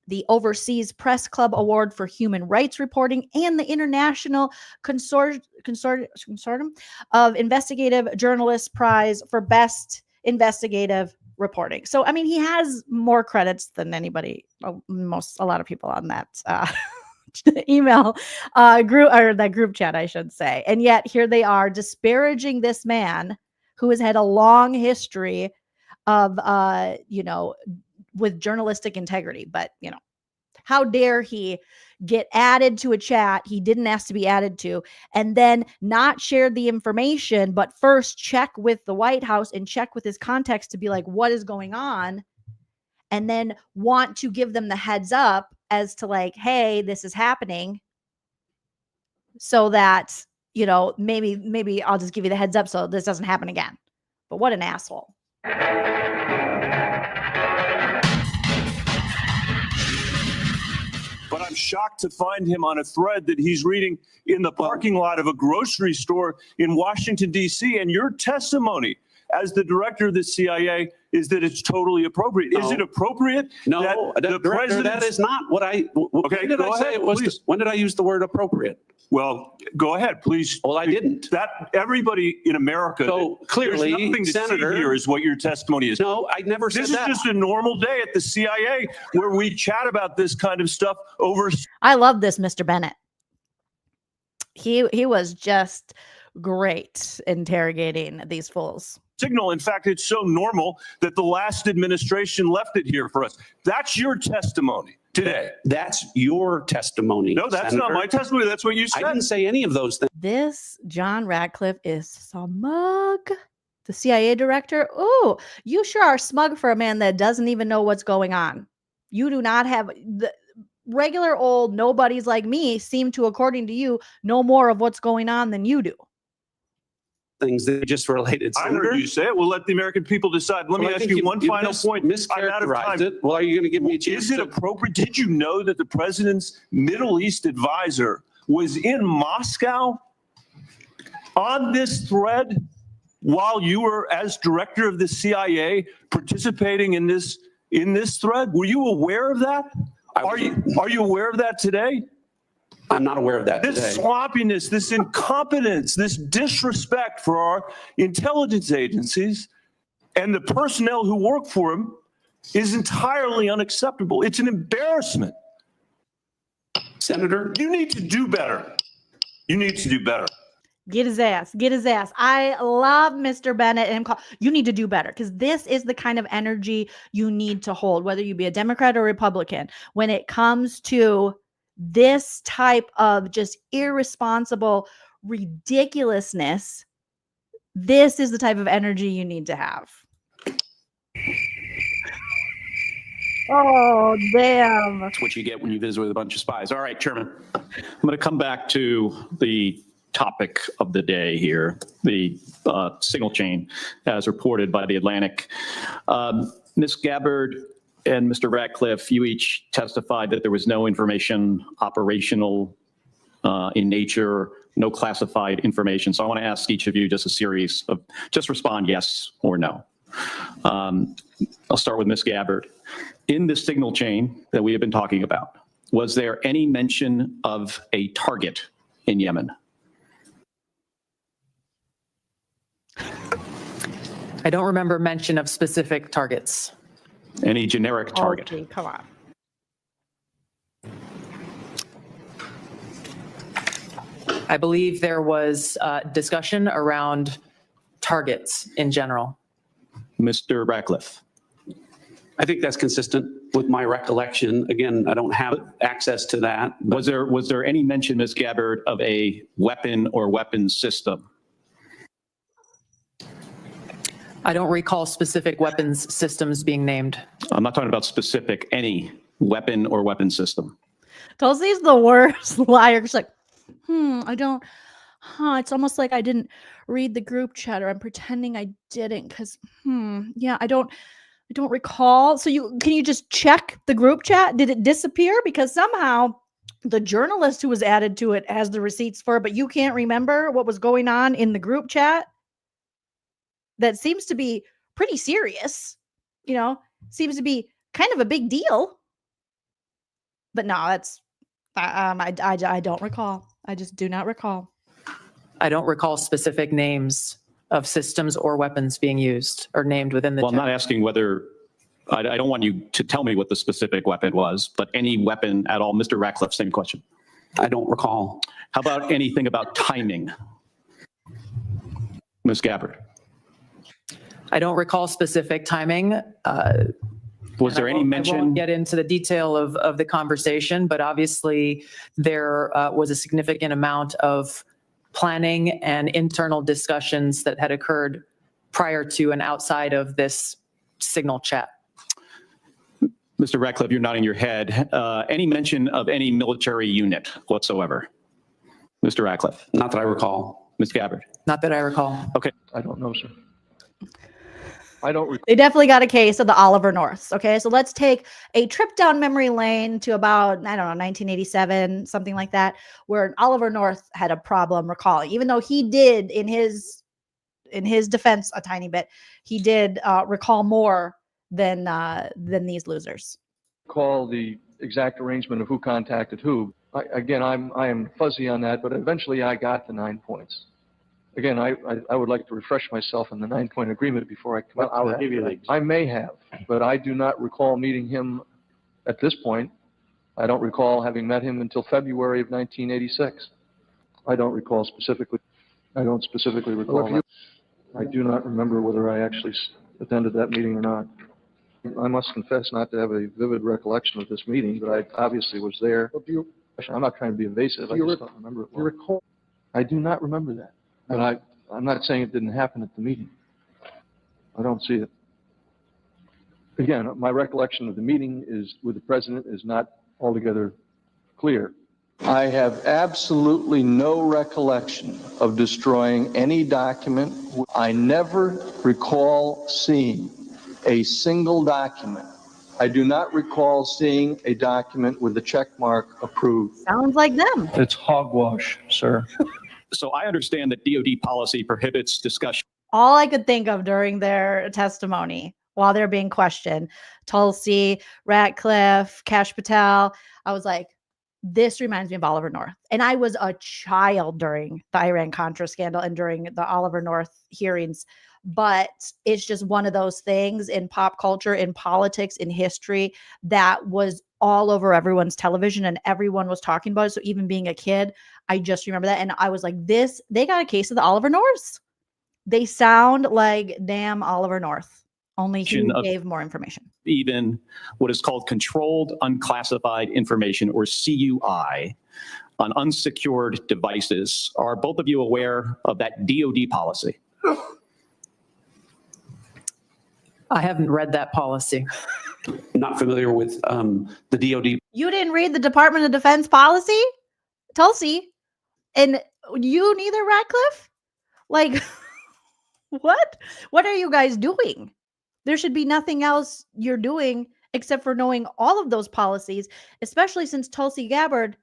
Speaker 1: the Overseas Press Club Award for Human Rights Reporting, and the International Consortium of Investigative Journalists Prize for Best Investigative Reporting. So, I mean, he has more credits than anybody, a lot of people on that email group, or that group chat, I should say. And yet here they are disparaging this man who has had a long history of, with journalistic integrity. But, how dare he get added to a chat he didn't ask to be added to, and then not share the information, but first check with the White House and check with his contacts to be like, what is going on? And then want to give them the heads up as to like, hey, this is happening, so that, maybe I'll just give you the heads up so this doesn't happen again. But what an asshole.
Speaker 9: But I'm shocked to find him on a thread that he's reading in the parking lot of a grocery store in Washington, D.C. And your testimony as the director of the CIA is that it's totally appropriate.
Speaker 10: No.
Speaker 9: Is it appropriate?
Speaker 10: No,
Speaker 9: that the
Speaker 10: Director, that is not what I.
Speaker 9: Okay,
Speaker 10: when did
Speaker 9: go
Speaker 10: I say
Speaker 9: ahead,
Speaker 10: it was?
Speaker 9: please.
Speaker 10: When did I use the word appropriate?
Speaker 9: Well, go ahead, please.
Speaker 10: Well, I didn't.
Speaker 9: That everybody in America.
Speaker 10: So clearly,
Speaker 9: there's nothing to
Speaker 10: Senator,
Speaker 9: see here is what your testimony is.
Speaker 10: No, I never said
Speaker 9: this
Speaker 10: that.
Speaker 9: This is just a normal day at the CIA where we chat about this kind of stuff over.
Speaker 1: I love this, Mr. Bennett. He was just great interrogating these fools.
Speaker 9: signal. In fact, it's so normal that the last administration left it here for us. That's your testimony today.
Speaker 10: That's your testimony.
Speaker 9: No, that's
Speaker 10: Senator.
Speaker 9: not my testimony. That's what you
Speaker 10: I
Speaker 9: said.
Speaker 10: didn't say any of those things.
Speaker 1: This John Ratcliffe is smug. The CIA director. Oh, you sure are smug for a man that doesn't even know what's going on. You do not have the regular old nobodies like me seem to, according to you, know more of what's going on than you do.
Speaker 10: Things that are just related.
Speaker 9: I heard you say it. We'll let the American people decide. Let me ask you one final point. I'm out of time.
Speaker 10: Mischaracterized it. Well, are you going to give me a chance?
Speaker 9: Is it appropriate? Did you know that the president's Middle East advisor was in Moscow on this thread while you were, as director of the CIA, participating in this thread? Were you aware of that? Are you aware of that today?
Speaker 10: I'm not aware of that
Speaker 9: This
Speaker 10: today.
Speaker 9: sloppiness, this incompetence, this disrespect for our intelligence agencies and the personnel who work for them is entirely unacceptable. It's an embarrassment.
Speaker 10: Senator,
Speaker 9: you need to do better. You need to do better.
Speaker 1: Get his ass. Get his ass. I love Mr. Bennett and you need to do better because this is the kind of energy you need to hold, whether you be a Democrat or Republican, when it comes to this type of just irresponsible ridiculousness. This is the type of energy you need to have. Oh, damn.
Speaker 10: that's what you get when you visit with a bunch of spies. All right, Chairman.
Speaker 5: I'm going to come back to the topic of the day here, the signal chain as reported by The Atlantic. Ms. Gabbard and Mr. Ratcliffe, you each testified that there was no information operational in nature, no classified information. So I want to ask each of you just a series of, just respond yes or no. I'll start with Ms. Gabbard. In the signal chain that we have been talking about, was there any mention of a target in Yemen?
Speaker 6: I don't remember mention of specific targets.
Speaker 5: Any generic target?
Speaker 1: Okay, come on.
Speaker 6: I believe there was discussion around targets in general.
Speaker 5: Mr. Ratcliffe.
Speaker 10: I think that's consistent with my recollection. Again, I don't have access to that.
Speaker 5: Was there any mention, Ms. Gabbard, of a weapon or weapons system?
Speaker 6: I don't recall specific weapons systems being named.
Speaker 5: I'm not talking about specific, any weapon or weapon system.
Speaker 1: Tulsi's the worst liar. She's like, I don't, it's almost like I didn't read the group chat or I'm pretending I didn't because, yeah, I don't recall. So can you just check the group chat? Did it disappear? Because somehow the journalist who was added to it has the receipts for it, but you can't remember what was going on in the group chat? That seems to be pretty serious, seems to be kind of a big deal. But no, that's, I don't recall. I just do not recall.
Speaker 6: I don't recall specific names of systems or weapons being used or named within the
Speaker 5: Well, I'm not asking whether, I don't want you to tell me what the specific weapon was, but any weapon at all. Mr. Ratcliffe, same question.
Speaker 10: I don't recall.
Speaker 5: How about anything about timing? Ms. Gabbard.
Speaker 6: I don't recall specific timing.
Speaker 5: Was there any
Speaker 6: I
Speaker 5: mention?
Speaker 6: won't get into the detail of the conversation, but obviously there was a significant amount of planning and internal discussions that had occurred prior to and outside of this signal chat.
Speaker 5: Mr. Ratcliffe, you're nodding your head. Any mention of any military unit whatsoever? Mr. Ratcliffe.
Speaker 10: Not that I recall.
Speaker 5: Ms. Gabbard.
Speaker 6: Not that I recall.
Speaker 5: Okay.
Speaker 11: I don't know, sir. I don't recall.
Speaker 1: They definitely got a case of the Oliver Norths. Okay, so let's take a trip down memory lane to about, 1987, something like that, where Oliver North had a problem recalling, even though he did in his defense a tiny bit, he did recall more than these losers.
Speaker 11: Call the exact arrangement of who contacted who. I am fuzzy on that, but eventually I got the 9 points. Again, I would like to refresh myself on the 9-point agreement before I commit to that. Give you the... I may have, but I do not recall meeting him at this point. I don't recall having met him until February of 1986. I don't recall specifically. I don't specifically recall that. I do not remember whether I actually attended that meeting or not. I must confess not to have a vivid recollection of this meeting, but I obviously was there. I'm not trying to be evasive. I just don't remember it well. I do not remember that. But I'm not saying it didn't happen at the meeting. I don't see it. Again, my recollection of the meeting with the president is not altogether clear. I have absolutely no recollection of destroying any document. I never recall seeing a single document. I do not recall seeing a document with the check mark approved.
Speaker 1: Sounds like them.
Speaker 11: It's hogwash, sir.
Speaker 10: So I understand that DOD policy prohibits discussion.
Speaker 1: All I could think of during their testimony while they're being questioned, Tulsi, Ratcliffe, Kash Patel, I was like, this reminds me of Oliver North. And I was a child during the Iran-Contra scandal and during the Oliver North hearings. But it's just one of those things in pop culture, in politics, in history that was all over everyone's television and everyone was talking about it. So even being a kid, I just remember that. And I was like, they got a case of the Oliver Norths. They sound like damn Oliver North. Only he gave more information.
Speaker 10: Even what is called controlled unclassified information, or CUI, on unsecured devices. Are both of you aware of that DOD policy?
Speaker 6: I haven't read that policy.
Speaker 10: Not familiar with the DOD.
Speaker 1: You didn't read the Department of Defense policy, Tulsi, and you neither, Ratcliffe? Like, what? What are you guys doing? There should be nothing else you're doing except for knowing all of those policies, especially since Tulsi Gabbard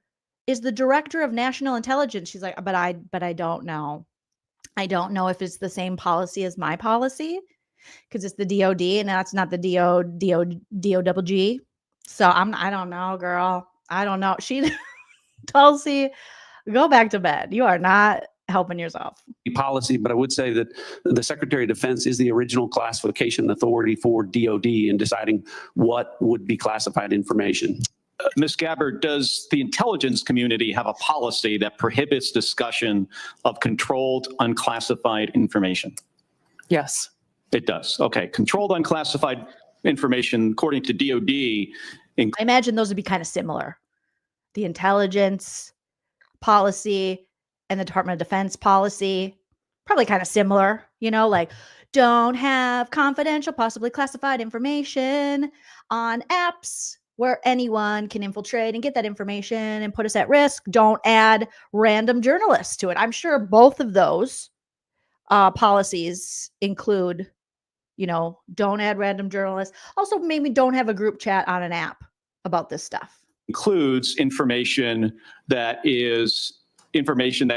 Speaker 1: is the director of national intelligence. She's like, but I don't know. I don't know if it's the same policy as my policy because it's the DOD and that's not the DOG. So I don't know, girl. I don't know. Tulsi, go back to bed. You are not helping yourself.
Speaker 10: Policy, but I would say that the Secretary of Defense is the original classification authority for DOD in deciding what would be classified information. Ms. Gabbard, does the intelligence community have a policy that prohibits discussion of controlled unclassified information?
Speaker 6: Yes.
Speaker 10: It does. Okay. Controlled unclassified information, according to DOD.
Speaker 1: I imagine those would be kind of similar. The intelligence policy and the Department of Defense policy, probably kind of similar, like don't have confidential, possibly classified information on apps where anyone can infiltrate and get that information and put us at risk. Don't add random journalists to it. I'm sure both of those policies include, don't add random journalists. Also, maybe don't have a group chat on an app about this stuff.
Speaker 10: Includes information that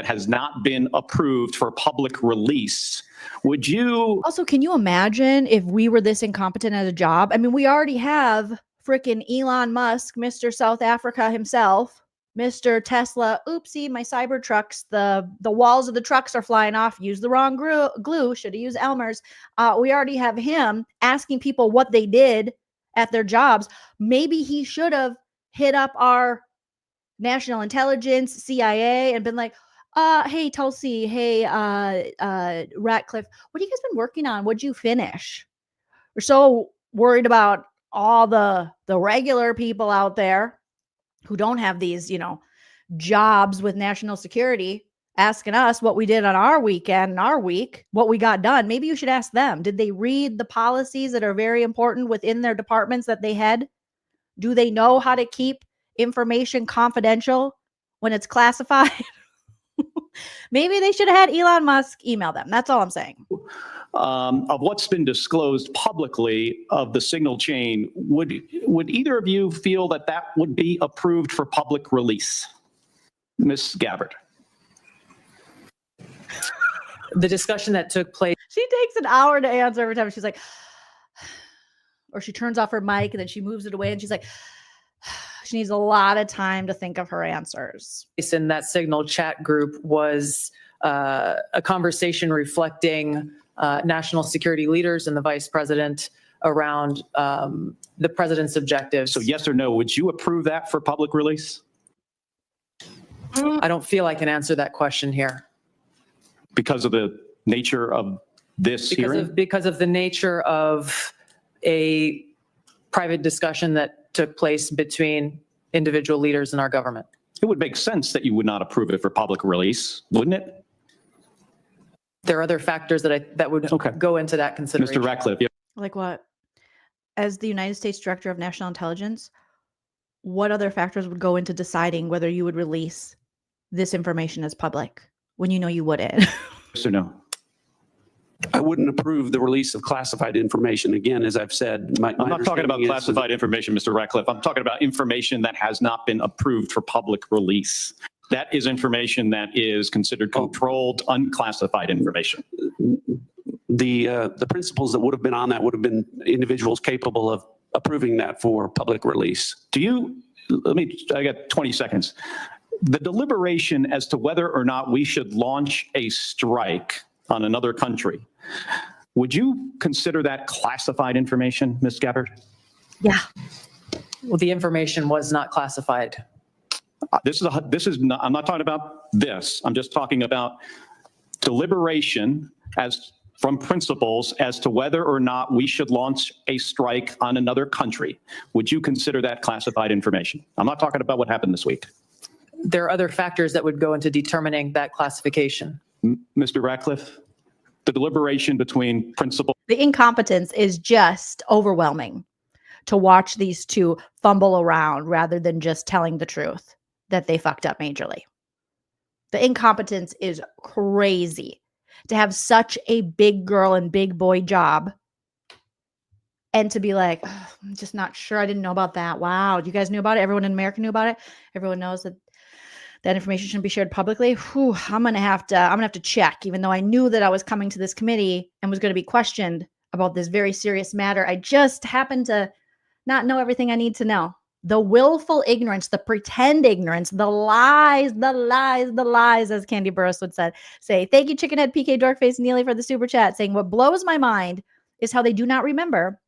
Speaker 10: has not been approved for public release. Would you
Speaker 1: also, can you imagine if we were this incompetent at a job? I mean, we already have frickin' Elon Musk, Mr. South Africa himself, Mr. Tesla. Oopsie, my cyber trucks, the walls of the trucks are flying off. Use the wrong glue. Should have used Elmer's. We already have him asking people what they did at their jobs. Maybe he should have hit up our national intelligence, CIA, and been like, hey, Tulsi, hey, Ratcliffe, what have you guys been working on? What'd you finish? We're so worried about all the regular people out there who don't have these, jobs with national security, asking us what we did on our weekend and our week, what we got done. Maybe you should ask them. Did they read the policies that are very important within their departments that they head? Do they know how to keep information confidential when it's classified? Maybe they should have had Elon Musk email them. That's all I'm saying.
Speaker 10: Of what's been disclosed publicly of the signal chain, would either of you feel that would be approved for public release? Ms. Gabbard.
Speaker 6: The discussion that took place.
Speaker 1: She takes an hour to answer every time. She's like, or she turns off her mic and then she moves it away and she's like, she needs a lot of time to think of her answers.
Speaker 6: In that Signal chat group was a conversation reflecting national security leaders and the vice president around the president's objectives.
Speaker 10: So yes or no, would you approve that for public release?
Speaker 6: I don't feel I can answer that question here.
Speaker 10: Because of the nature of this hearing?
Speaker 6: Because of the nature of a private discussion that took place between individual leaders in our government.
Speaker 10: It would make sense that you would not approve it for public release, wouldn't it?
Speaker 6: There are other factors that would go into that consideration.
Speaker 10: Mr. Ratcliffe, yeah.
Speaker 1: Like what? As the United States Director of National Intelligence, what other factors would go into deciding whether you would release this information as public when you know you wouldn't?
Speaker 10: Yes or no? I wouldn't approve the release of classified information. Again, as I've said, I'm not talking about classified information, Mr. Ratcliffe. I'm talking about information that has not been approved for public release. That is information that is considered controlled, unclassified information. The principals that would have been on that would have been individuals capable of approving that for public release. I got 20 seconds. The deliberation as to whether or not we should launch a strike on another country, would you consider that classified information, Ms. Gabbard?
Speaker 1: Yeah.
Speaker 6: Well, the information was not classified.
Speaker 10: I'm not talking about this. I'm just talking about deliberation from principals as to whether or not we should launch a strike on another country. Would you consider that classified information? I'm not talking about what happened this week.
Speaker 6: There are other factors that would go into determining that classification.
Speaker 10: Mr. Ratcliffe, the deliberation between principal.
Speaker 1: The incompetence is just overwhelming to watch these two fumble around rather than just telling the truth that they fucked up majorly. The incompetence is crazy to have such a big girl and big boy job and to be like, oh, I'm just not sure. I didn't know about that. Wow. You guys knew about it? Everyone in America knew about it? Everyone knows that that information shouldn't be shared publicly. Whew, I'm gonna have to check, even though I knew that I was coming to this committee and was going to be questioned about this very serious matter. I just happened to not know everything I need to know. The willful ignorance, the pretend ignorance, the lies, as Candy Burris would say. Thank you, Chickenhead, PK, Dorkface, Neely for the super chat, saying what blows my mind is how they do not remember.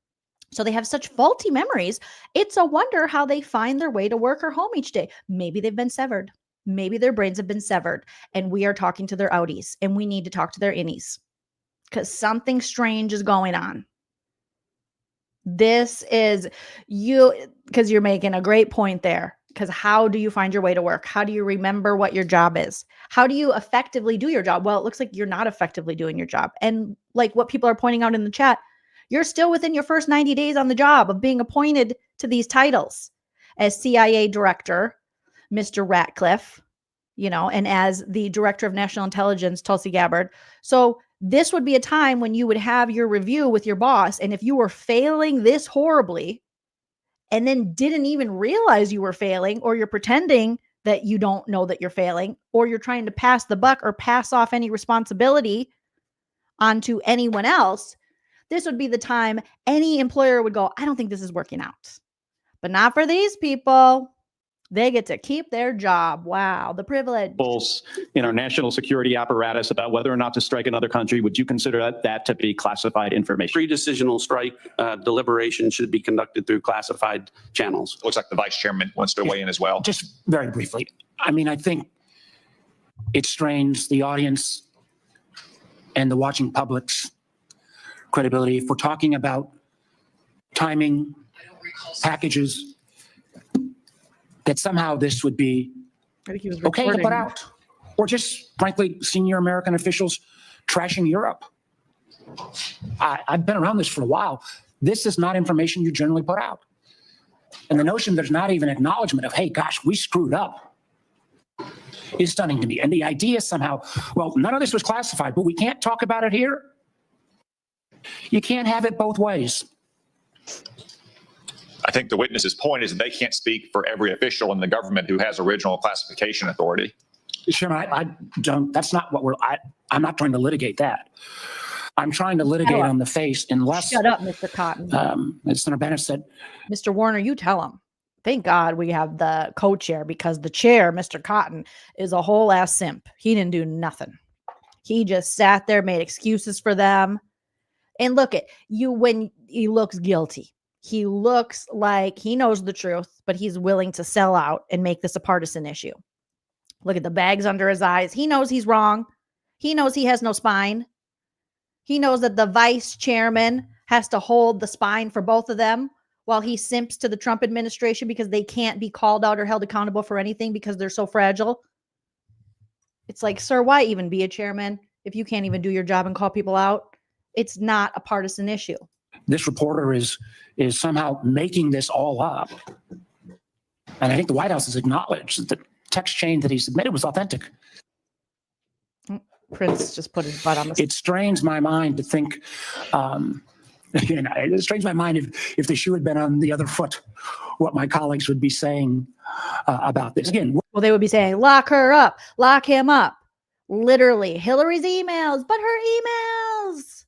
Speaker 1: So they have such faulty memories. It's a wonder how they find their way to work or home each day. Maybe they've been severed. Maybe their brains have been severed and we are talking to their outies and we need to talk to their innies because something strange is going on. This is because you're making a great point there. Because how do you find your way to work? How do you remember what your job is? How do you effectively do your job? Well, it looks like you're not effectively doing your job. And like what people are pointing out in the chat, you're still within your first 90 days on the job of being appointed to these titles as CIA director, Mr. Ratcliffe, and as the Director of National Intelligence, Tulsi Gabbard. So this would be a time when you would have your review with your boss. And if you were failing this horribly and then didn't even realize you were failing, or you're pretending that you don't know that you're failing, or you're trying to pass the buck or pass off any responsibility onto anyone else, this would be the time any employer would go, I don't think this is working out. But not for these people. They get to keep their job. Wow, the privilege.
Speaker 10: In our national security apparatus about whether or not to strike another country, would you consider that to be classified information?
Speaker 13: Pre-decisional strike deliberation should be conducted through classified channels.
Speaker 14: Looks like the vice chairman wants to weigh in as well.
Speaker 15: Just very briefly. I mean, I think it strains the audience and the watching public's credibility. If we're talking about timing, packages, that somehow this would be okay to put out. Or just, frankly, senior American officials trashing Europe. I've been around this for a while. This is not information you generally put out. And the notion there's not even acknowledgement of, hey, gosh, we screwed up is stunning to me. And the idea somehow, well, none of this was classified, but we can't talk about it here. You can't have it both ways.
Speaker 14: I think the witness's point is that they can't speak for every official in the government who has original classification authority.
Speaker 15: Chairman, I don't, that's not what I'm not trying to litigate that. I'm trying to litigate on the face unless.
Speaker 1: Shut up, Mr. Cotton.
Speaker 15: As Senator Bennett said.
Speaker 1: Mr. Warner, you tell him. Thank God we have the co-chair, because the chair, Mr. Cotton, is a whole ass simp. He didn't do nothing. He just sat there, made excuses for them. And look at you when he looks guilty. He looks like he knows the truth, but he's willing to sell out and make this a partisan issue. Look at the bags under his eyes. He knows he's wrong. He knows he has no spine. He knows that the vice chairman has to hold the spine for both of them while he simps to the Trump administration because they can't be called out or held accountable for anything because they're so fragile. It's like, sir, why even be a chairman if you can't even do your job and call people out? It's not a partisan issue.
Speaker 15: This reporter is somehow making this all up. And I think the White House has acknowledged that the text chain that he submitted was authentic.
Speaker 1: Prince just put his butt on the...
Speaker 15: It strains my mind to think, it strains my mind if the shoe had been on the other foot, what my colleagues would be saying about this. Again,
Speaker 1: well, they would be saying, lock her up, lock him up. Literally, Hillary's emails, but her emails.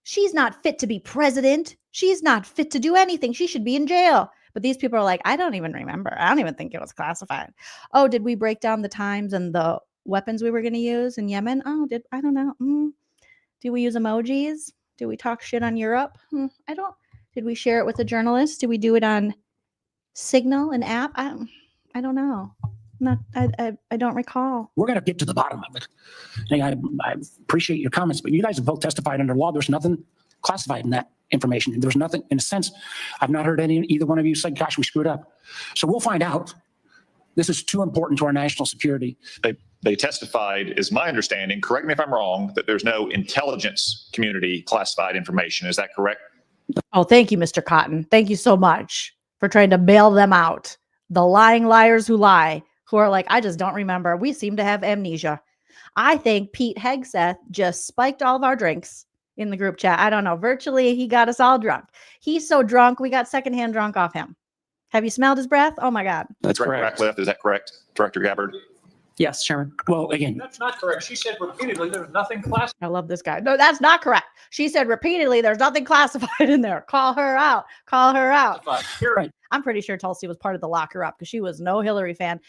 Speaker 1: She's not fit to be president. She's not fit to do anything. She should be in jail. But these people are like, I don't even remember. I don't even think it was classified. Oh, did we break down the times and the weapons we were going to use in Yemen? Oh, I don't know. Did we use emojis? Did we talk shit on Europe? Did we share it with a journalist? Did we do it on Signal, an app? I don't know. I don't recall.
Speaker 15: We're going to get to the bottom of it. I appreciate your comments, but you guys have both testified under law. There's nothing classified in that information. There's nothing, in a sense, I've not heard either one of you say, gosh, we screwed up. So we'll find out. This is too important to our national security.
Speaker 14: They testified, is my understanding, correct me if I'm wrong, that there's no intelligence community classified information. Is that correct?
Speaker 1: Oh, thank you, Mr. Cotton. Thank you so much for trying to bail them out. The lying liars who lie, who are like, I just don't remember. We seem to have amnesia. I think Pete Hegseth just spiked all of our drinks in the group chat. I don't know. Virtually, he got us all drunk. He's so drunk, we got secondhand drunk off him. Have you smelled his breath? Oh, my God.
Speaker 14: That's correct. Ratcliffe, is that correct, Director Gabbard?
Speaker 6: Yes, Chairman.
Speaker 15: Well, again,
Speaker 5: That's not correct. She said repeatedly there's nothing classified.
Speaker 1: I love this guy. No, that's not correct. She said repeatedly, there's nothing classified in there. Call her out. Call her out.
Speaker 5: You're right.
Speaker 1: I'm pretty sure Tulsi was part of the lock her up because she was no Hillary fan.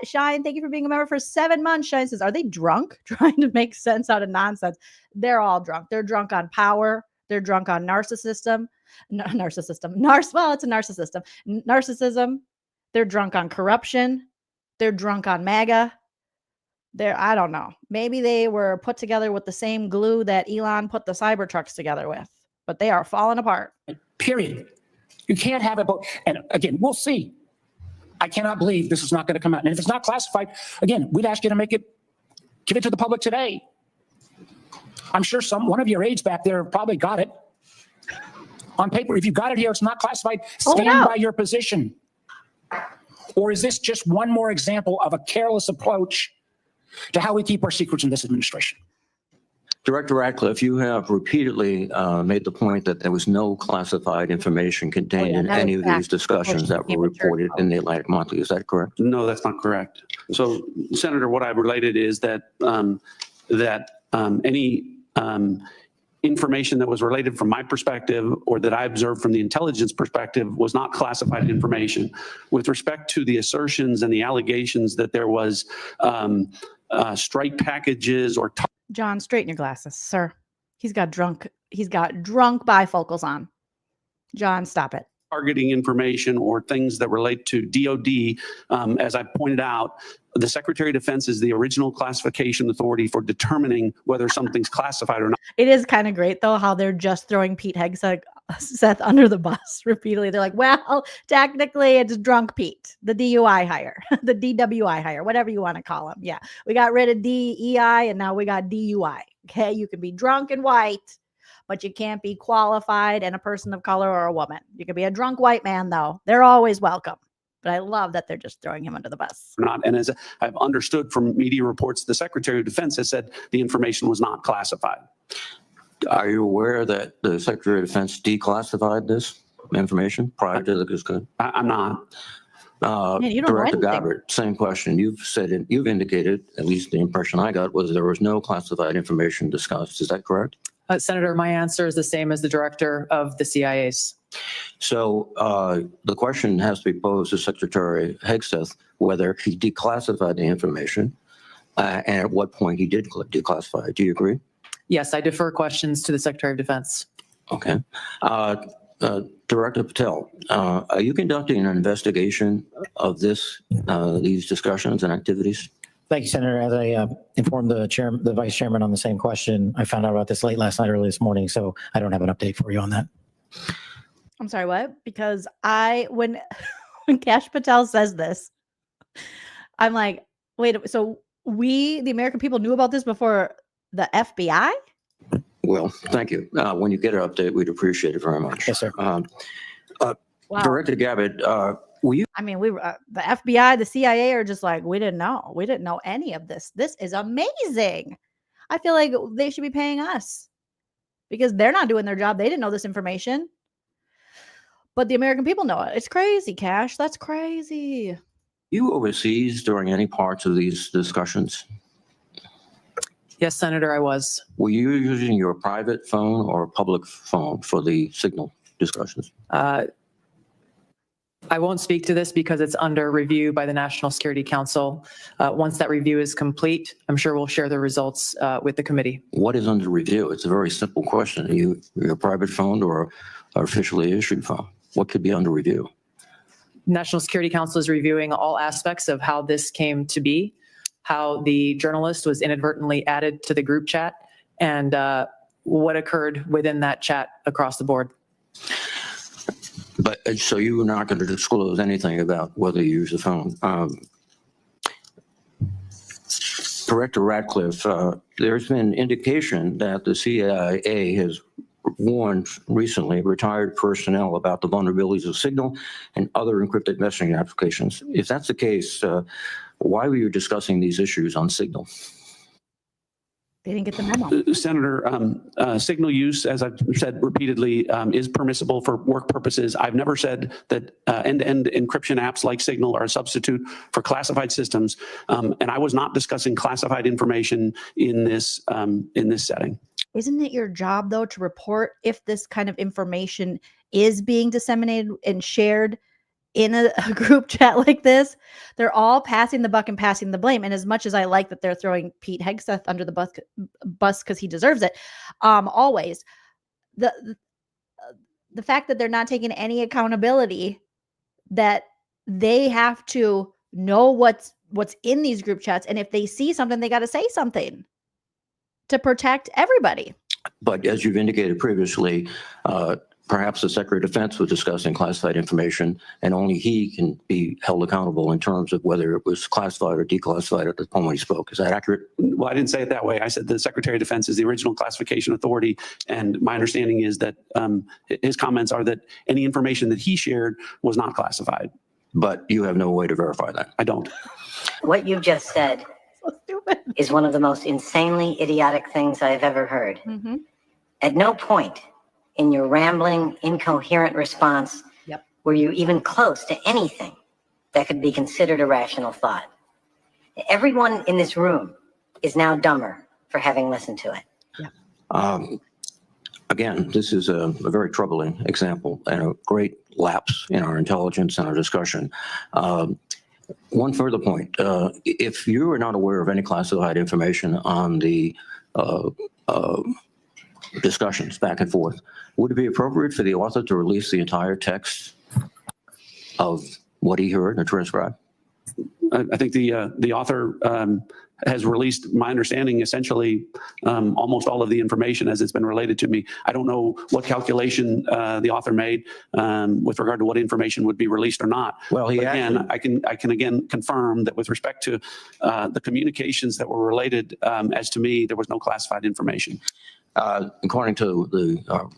Speaker 1: Shine, thank you for being a member for 7 months. Shine says, are they drunk? Trying to make sense out of nonsense. They're all drunk. They're drunk on power. They're drunk on narcissism. Well, it's a narcissism. Narcissism. They're drunk on corruption. They're drunk on MAGA. I don't know. Maybe they were put together with the same glue that Elon put the Cybertrucks together with, but they are falling apart.
Speaker 15: Period. You can't have it both. And again, we'll see. I cannot believe this is not going to come out. And if it's not classified, again, we'd ask you to give it to the public today. I'm sure one of your aides back there probably got it on paper. If you got it here, it's not classified. Stand by your position. Or is this just one more example of a careless approach to how we keep our secrets in this administration?
Speaker 16: Director Ratcliffe, you have repeatedly made the point that there was no classified information contained in any of these discussions that were reported in the Atlantic Monthly. Is that correct?
Speaker 10: No, that's not correct. So, Senator, what I've related is that any information that was related from my perspective or that I observed from the intelligence perspective was not classified information. With respect to the assertions and the allegations that there was strike packages or...
Speaker 1: John, straighten your glasses, sir. He's got drunk bifocals on. John, stop it.
Speaker 10: Targeting information or things that relate to DOD, as I pointed out, the Secretary of Defense is the original classification authority for determining whether something's classified or not.
Speaker 1: It is kind of great, though, how they're just throwing Pete Hegseth under the bus repeatedly. They're like, well, technically it's drunk Pete, the DUI hire, the DWI hire, whatever you want to call him. Yeah, we got rid of DEI and now we got DUI. Okay, you can be drunk and white, but you can't be qualified and a person of color or a woman. You can be a drunk white man, though. They're always welcome. But I love that they're just throwing him under the bus.
Speaker 10: And as I've understood from media reports, the Secretary of Defense has said the information was not classified.
Speaker 16: Are you aware that the Secretary of Defense declassified this information prior to the discussion?
Speaker 10: I'm not.
Speaker 1: Man, you don't know
Speaker 16: Director
Speaker 1: anything.
Speaker 16: Gabbard, same question. You've indicated, at least the impression I got, was there was no classified information discussed. Is that correct?
Speaker 6: Senator, my answer is the same as the director of the CIA's.
Speaker 16: So the question has to be posed to Secretary Hegseth whether he declassified the information and at what point he did declassify it. Do you agree?
Speaker 6: Yes, I defer questions to the Secretary of Defense.
Speaker 16: Okay. Director Patel, are you conducting an investigation of these discussions and activities?
Speaker 15: Thank you, Senator. As I informed the vice chairman on the same question, I found out about this late last night, early this morning, so I don't have an update for you on that.
Speaker 1: I'm sorry, what? Because when Kash Patel says this, I'm like, wait, so the American people knew about this before the FBI?
Speaker 16: Well, thank you. When you get an update, we'd appreciate it very much.
Speaker 15: Yes, sir.
Speaker 1: Wow.
Speaker 16: Director Gabbard, will you?
Speaker 1: I mean, the FBI, the CIA are just like, we didn't know. We didn't know any of this. This is amazing. I feel like they should be paying us because they're not doing their job. They didn't know this information. But the American people know it. It's crazy, Kash. That's crazy.
Speaker 16: You overseas during any parts of these discussions?
Speaker 6: Yes, Senator, I was.
Speaker 16: Were you using your private phone or public phone for the signal discussions?
Speaker 6: I won't speak to this because it's under review by the National Security Council. Once that review is complete, I'm sure we'll share the results with the committee.
Speaker 16: What is under review? It's a very simple question. Are you your private phone or officially issued phone? What could be under review?
Speaker 6: National Security Council is reviewing all aspects of how this came to be, how the journalist was inadvertently added to the group chat, and what occurred within that chat across the board.
Speaker 16: But so you're not going to disclose anything about whether you use the phone. Director Ratcliffe, there's been indication that the CIA has warned recently retired personnel about the vulnerabilities of Signal and other encrypted messaging applications. If that's the case, why were you discussing these issues on Signal?
Speaker 1: They didn't get the memo.
Speaker 10: Senator, signal use, as I've said repeatedly, is permissible for work purposes. I've never said that end-to-end encryption apps like Signal are a substitute for classified systems, and I was not discussing classified information in this setting.
Speaker 1: Isn't it your job, though, to report if this kind of information is being disseminated and shared in a group chat like this? They're all passing the buck and passing the blame. And as much as I like that they're throwing Pete Hegseth under the bus because he deserves it, always the fact that they're not taking any accountability, that they have to know what's in these group chats, and if they see something, they got to say something to protect everybody.
Speaker 16: But as you've indicated previously, perhaps the Secretary of Defense was discussing classified information, and only he can be held accountable in terms of whether it was classified or declassified at the point when he spoke. Is that accurate?
Speaker 10: Well, I didn't say it that way. I said the Secretary of Defense is the original classification authority, and my understanding is that his comments are that any information that he shared was not classified.
Speaker 16: But you have no way to verify that.
Speaker 10: I don't.
Speaker 17: What you just said is one of the most insanely idiotic things I've ever heard.
Speaker 1: Mm-hmm.
Speaker 17: At no point in your rambling, incoherent response were you even close to anything that could be considered a rational thought. Everyone in this room is now dumber for having listened to it.
Speaker 16: Again, this is a very troubling example and a great lapse in our intelligence and our discussion. One further point, if you are not aware of any classified information on the discussions back and forth, would it be appropriate for the author to release the entire text of what he heard and transcribed?
Speaker 10: I think the author has released, my understanding, essentially almost all of the information as it's been related to me. I don't know what calculation the author made with regard to what information would be released or not. Well, I can again confirm that with respect to the communications that were related, as to me, there was no classified information.
Speaker 16: According to the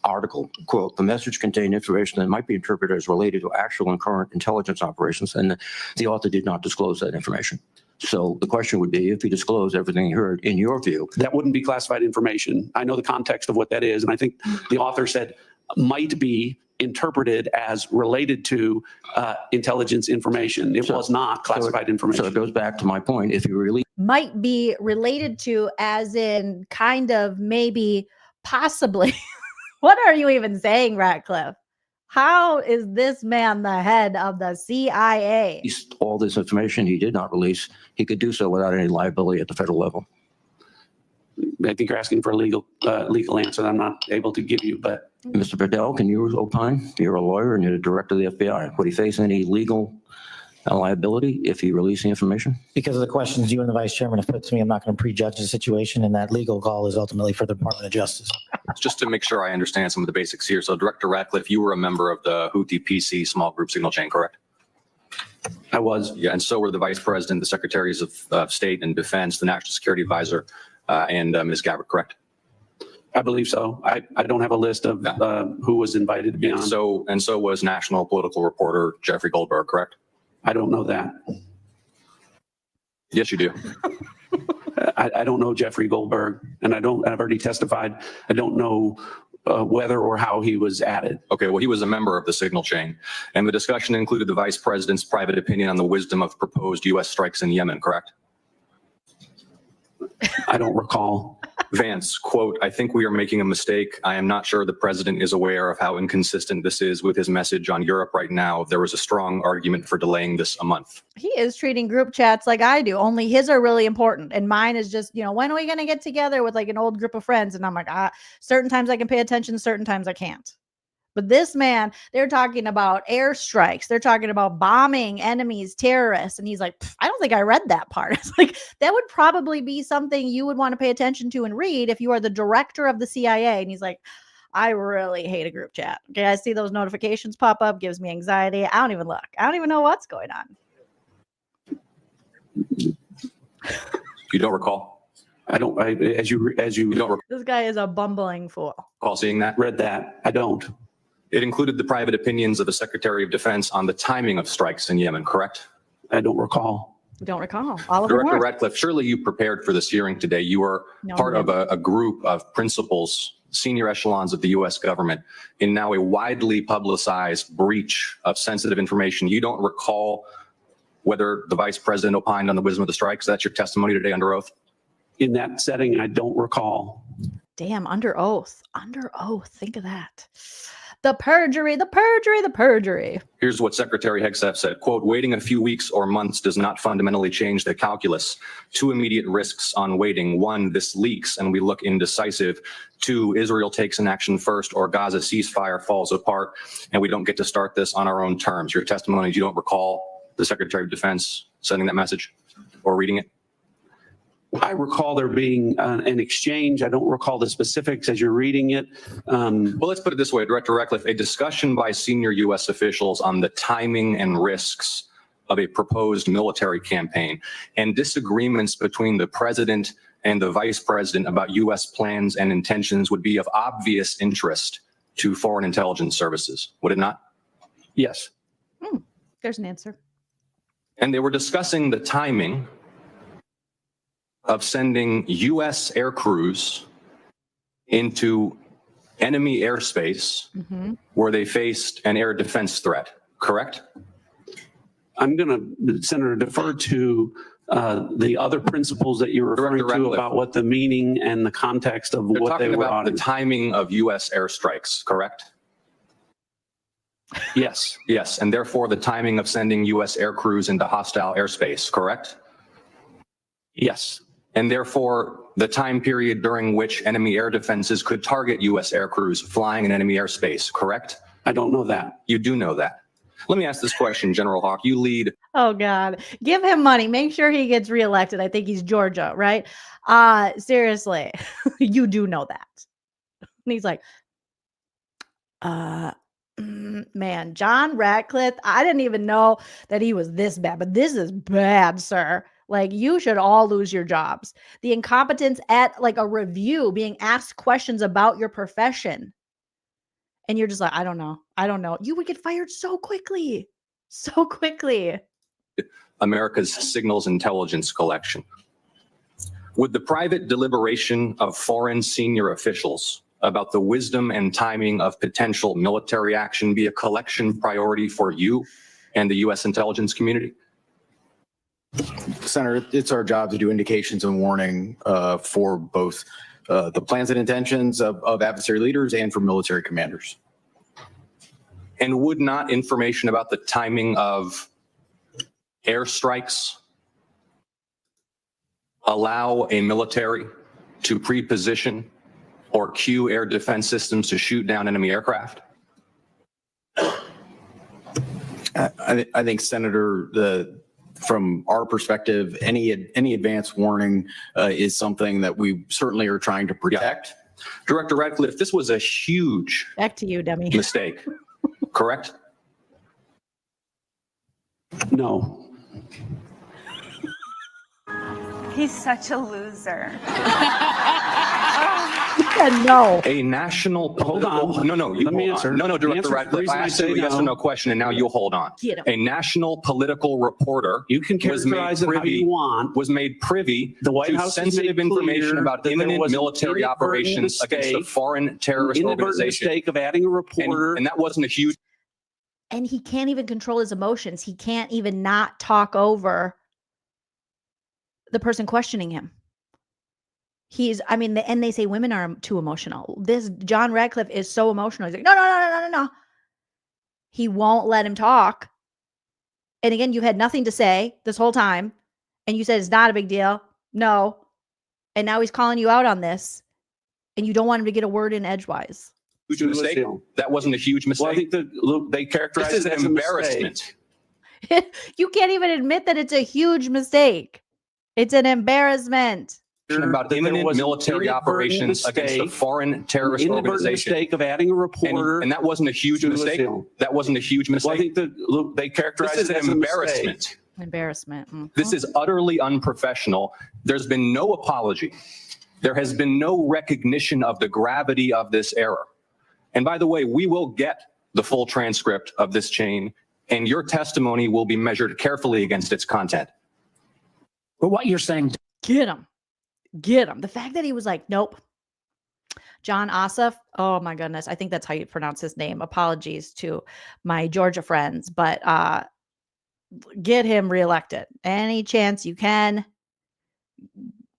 Speaker 16: article, quote, the message contained information that might be interpreted as related to actual and current intelligence operations, and the author did not disclose that information. So the question would be, if he disclosed everything he heard, in your view,
Speaker 10: that wouldn't be classified information. I know the context of what that is, and I think the author said might be interpreted as related to intelligence information. It was not classified information.
Speaker 16: So it goes back to my point. If you really
Speaker 1: Might be related to, as in kind of, maybe, possibly. What are you even saying, Ratcliffe? How is this man the head of the CIA?
Speaker 16: all this information he did not release, he could do so without any liability at the federal level.
Speaker 10: I think you're asking for a legal answer that I'm not able to give you, but.
Speaker 16: Mr. Patel, can you opine? You're a lawyer and you're the director of the FBI. Would he face any legal a liability if he released the information?
Speaker 15: Because of the questions you and the vice chairman have put to me, I'm not going to prejudge the situation, and that legal call is ultimately for the Department of Justice.
Speaker 18: Just to make sure I understand some of the basics here. So Director Ratcliffe, you were a member of the Houthi PC small group signal chain, correct?
Speaker 10: I was.
Speaker 18: Yeah, and so were the Vice President, the Secretaries of State and Defense, the National Security Advisor, and Ms. Gabbard, correct?
Speaker 10: I believe so. I don't have a list of who was invited to be on.
Speaker 18: And so was national political reporter Jeffrey Goldberg, correct?
Speaker 10: I don't know that.
Speaker 18: Yes, you do.
Speaker 10: I don't know Jeffrey Goldberg, and I've already testified. I don't know whether or how he was added.
Speaker 18: Okay, well, he was a member of the signal chain, and the discussion included the Vice President's private opinion on the wisdom of proposed U.S. strikes in Yemen, correct?
Speaker 10: I don't recall.
Speaker 18: Vance, quote, "I think we are making a mistake. I am not sure the president is aware of how inconsistent this is with his message on Europe right now. There was a strong argument for delaying this a month."
Speaker 1: He is treating group chats like I do, only his are really important. And mine is just, when are we going to get together with like an old group of friends? And I'm like, certain times I can pay attention, certain times I can't. But this man, they're talking about airstrikes. They're talking about bombing enemies, terrorists. And he's like, I don't think I read that part. It's like, that would probably be something you would want to pay attention to and read if you are the director of the CIA. And he's like, I really hate a group chat. Okay, I see those notifications pop up, gives me anxiety. I don't even look. I don't even know what's going on.
Speaker 18: You don't recall?
Speaker 10: I don't, as you
Speaker 18: don't recall
Speaker 1: This guy is a bumbling fool.
Speaker 18: seeing that?
Speaker 10: Read that. I don't.
Speaker 18: It included the private opinions of the Secretary of Defense on the timing of strikes in Yemen, correct?
Speaker 10: I don't recall.
Speaker 1: You don't recall. All of them
Speaker 18: Director
Speaker 1: were.
Speaker 18: Ratcliffe, surely you prepared for this hearing today. You are
Speaker 1: No,
Speaker 18: part
Speaker 1: I
Speaker 18: of a group of principals, senior echelons of the U.S. government in now a widely publicized breach of sensitive information. You don't recall whether the Vice President opined on the wisdom of the strikes? That's your testimony today under oath?
Speaker 10: In that setting, I don't recall.
Speaker 1: Damn, under oath. Under oath. Think of that. The perjury, the perjury, the perjury.
Speaker 18: Here's what Secretary Hegseth said, quote, "Waiting a few weeks or months does not fundamentally change the calculus. Two immediate risks on waiting. One, this leaks and we look indecisive. Two, Israel takes an action first or Gaza ceasefire falls apart and we don't get to start this on our own terms." Your testimony, you don't recall the Secretary of Defense sending that message or reading it?
Speaker 10: I recall there being an exchange. I don't recall the specifics as you're reading it.
Speaker 18: Well, let's put it this way, Director Ratcliffe, a discussion by senior U.S. officials on the timing and risks of a proposed military campaign and disagreements between the president and the vice president about U.S. plans and intentions would be of obvious interest to foreign intelligence services, would it not?
Speaker 10: Yes.
Speaker 1: There's an answer.
Speaker 18: And they were discussing the timing of sending U.S. air crews into enemy airspace where they faced an air defense threat, correct?
Speaker 10: I'm going to, Senator, defer to the other principles that you're referring to about what the meaning and the context of
Speaker 18: They're
Speaker 10: what they
Speaker 18: talking
Speaker 10: were
Speaker 18: about the
Speaker 10: auditing.
Speaker 18: timing of U.S. airstrikes, correct?
Speaker 10: Yes.
Speaker 18: Yes, and therefore the timing of sending U.S. air crews into hostile airspace, correct?
Speaker 10: Yes.
Speaker 18: And therefore the time period during which enemy air defenses could target U.S. air crews flying in enemy airspace, correct?
Speaker 10: I don't know that.
Speaker 18: You do know that. Let me ask this question, General Hawk. You lead.
Speaker 1: Oh God, give him money. Make sure he gets reelected. I think he's Georgia, right? Seriously, you do know that. And he's like, man, John Ratcliffe, I didn't even know that he was this bad, but this is bad, sir. Like, you should all lose your jobs. The incompetence at like a review, being asked questions about your profession. And you're just like, I don't know. I don't know. You would get fired so quickly. So quickly.
Speaker 18: America's signals intelligence collection. Would the private deliberation of foreign senior officials about the wisdom and timing of potential military action be a collection priority for you and the U.S. intelligence community?
Speaker 19: Senator, it's our job to do indications and warning for both the plans and intentions of adversary leaders and for military commanders.
Speaker 18: And would not information about the timing of airstrikes allow a military to pre-position or cue air defense systems to shoot down enemy aircraft?
Speaker 19: I think, Senator, from our perspective, any advance warning is something that we certainly are trying to protect.
Speaker 18: Director Radcliffe, this was a huge
Speaker 1: Back to you, Demi.
Speaker 18: mistake, correct?
Speaker 13: No.
Speaker 12: He's such a loser.
Speaker 1: No.
Speaker 18: A national.
Speaker 13: Hold on.
Speaker 18: No, you
Speaker 13: Let me
Speaker 18: hold on.
Speaker 13: answer.
Speaker 18: No, Director
Speaker 13: Answer.
Speaker 18: Radcliffe.
Speaker 13: Reason
Speaker 18: I
Speaker 13: I
Speaker 18: asked you
Speaker 13: say
Speaker 18: a yes or
Speaker 13: no.
Speaker 18: no question, and now you hold on.
Speaker 1: Get him.
Speaker 18: A national political reporter
Speaker 13: You can
Speaker 18: was made
Speaker 13: characterize it how
Speaker 18: privy-
Speaker 13: you want.
Speaker 18: was made privy
Speaker 13: The White
Speaker 18: to
Speaker 13: House has
Speaker 18: sensitive
Speaker 13: made
Speaker 18: information
Speaker 13: clear
Speaker 18: about
Speaker 13: that there
Speaker 18: imminent
Speaker 13: was an
Speaker 18: military
Speaker 13: inadvertent
Speaker 18: operations against a
Speaker 13: mistake,
Speaker 18: foreign terrorist
Speaker 13: inadvertent
Speaker 18: organization.
Speaker 13: mistake of adding a reporter.
Speaker 18: And that wasn't a huge.
Speaker 1: And he can't even control his emotions. He can't even not talk over the person questioning him. And they say women are too emotional. This John Radcliffe is so emotional. He's like, no. He won't let him talk. And again, you had nothing to say this whole time. And you said it's not a big deal. No. And now he's calling you out on this. And you don't want him to get a word in edgewise.
Speaker 18: Huge mistake. That wasn't a huge mistake.
Speaker 13: Well, I think they characterize
Speaker 18: This is
Speaker 13: it
Speaker 18: an
Speaker 13: as a
Speaker 18: embarrassment.
Speaker 13: mistake.
Speaker 1: You can't even admit that it's a huge mistake. It's an embarrassment.
Speaker 18: About
Speaker 13: That there
Speaker 18: imminent
Speaker 13: was an
Speaker 18: military
Speaker 13: inadvertent
Speaker 18: operations against a
Speaker 13: mistake,
Speaker 18: foreign terrorist
Speaker 13: inadvertent
Speaker 18: organization.
Speaker 13: mistake of adding a reporter.
Speaker 18: And that wasn't a huge
Speaker 13: to a
Speaker 18: mistake.
Speaker 13: film.
Speaker 18: That wasn't a huge
Speaker 13: Well, I
Speaker 18: mistake.
Speaker 13: think they characterize
Speaker 18: This is
Speaker 13: it as
Speaker 18: an
Speaker 13: a mistake.
Speaker 18: embarrassment.
Speaker 1: Embarrassment. Mhm.
Speaker 18: This is utterly unprofessional. There's been no apology. There has been no recognition of the gravity of this error. And by the way, we will get the full transcript of this chain, and your testimony will be measured carefully against its content.
Speaker 15: But what you're saying,
Speaker 1: Get him. Get him. The fact that he was like, nope. John Ossoff. Oh my goodness. I think that's how you pronounce his name. Apologies to my Georgia friends, but get him reelected. Any chance you can,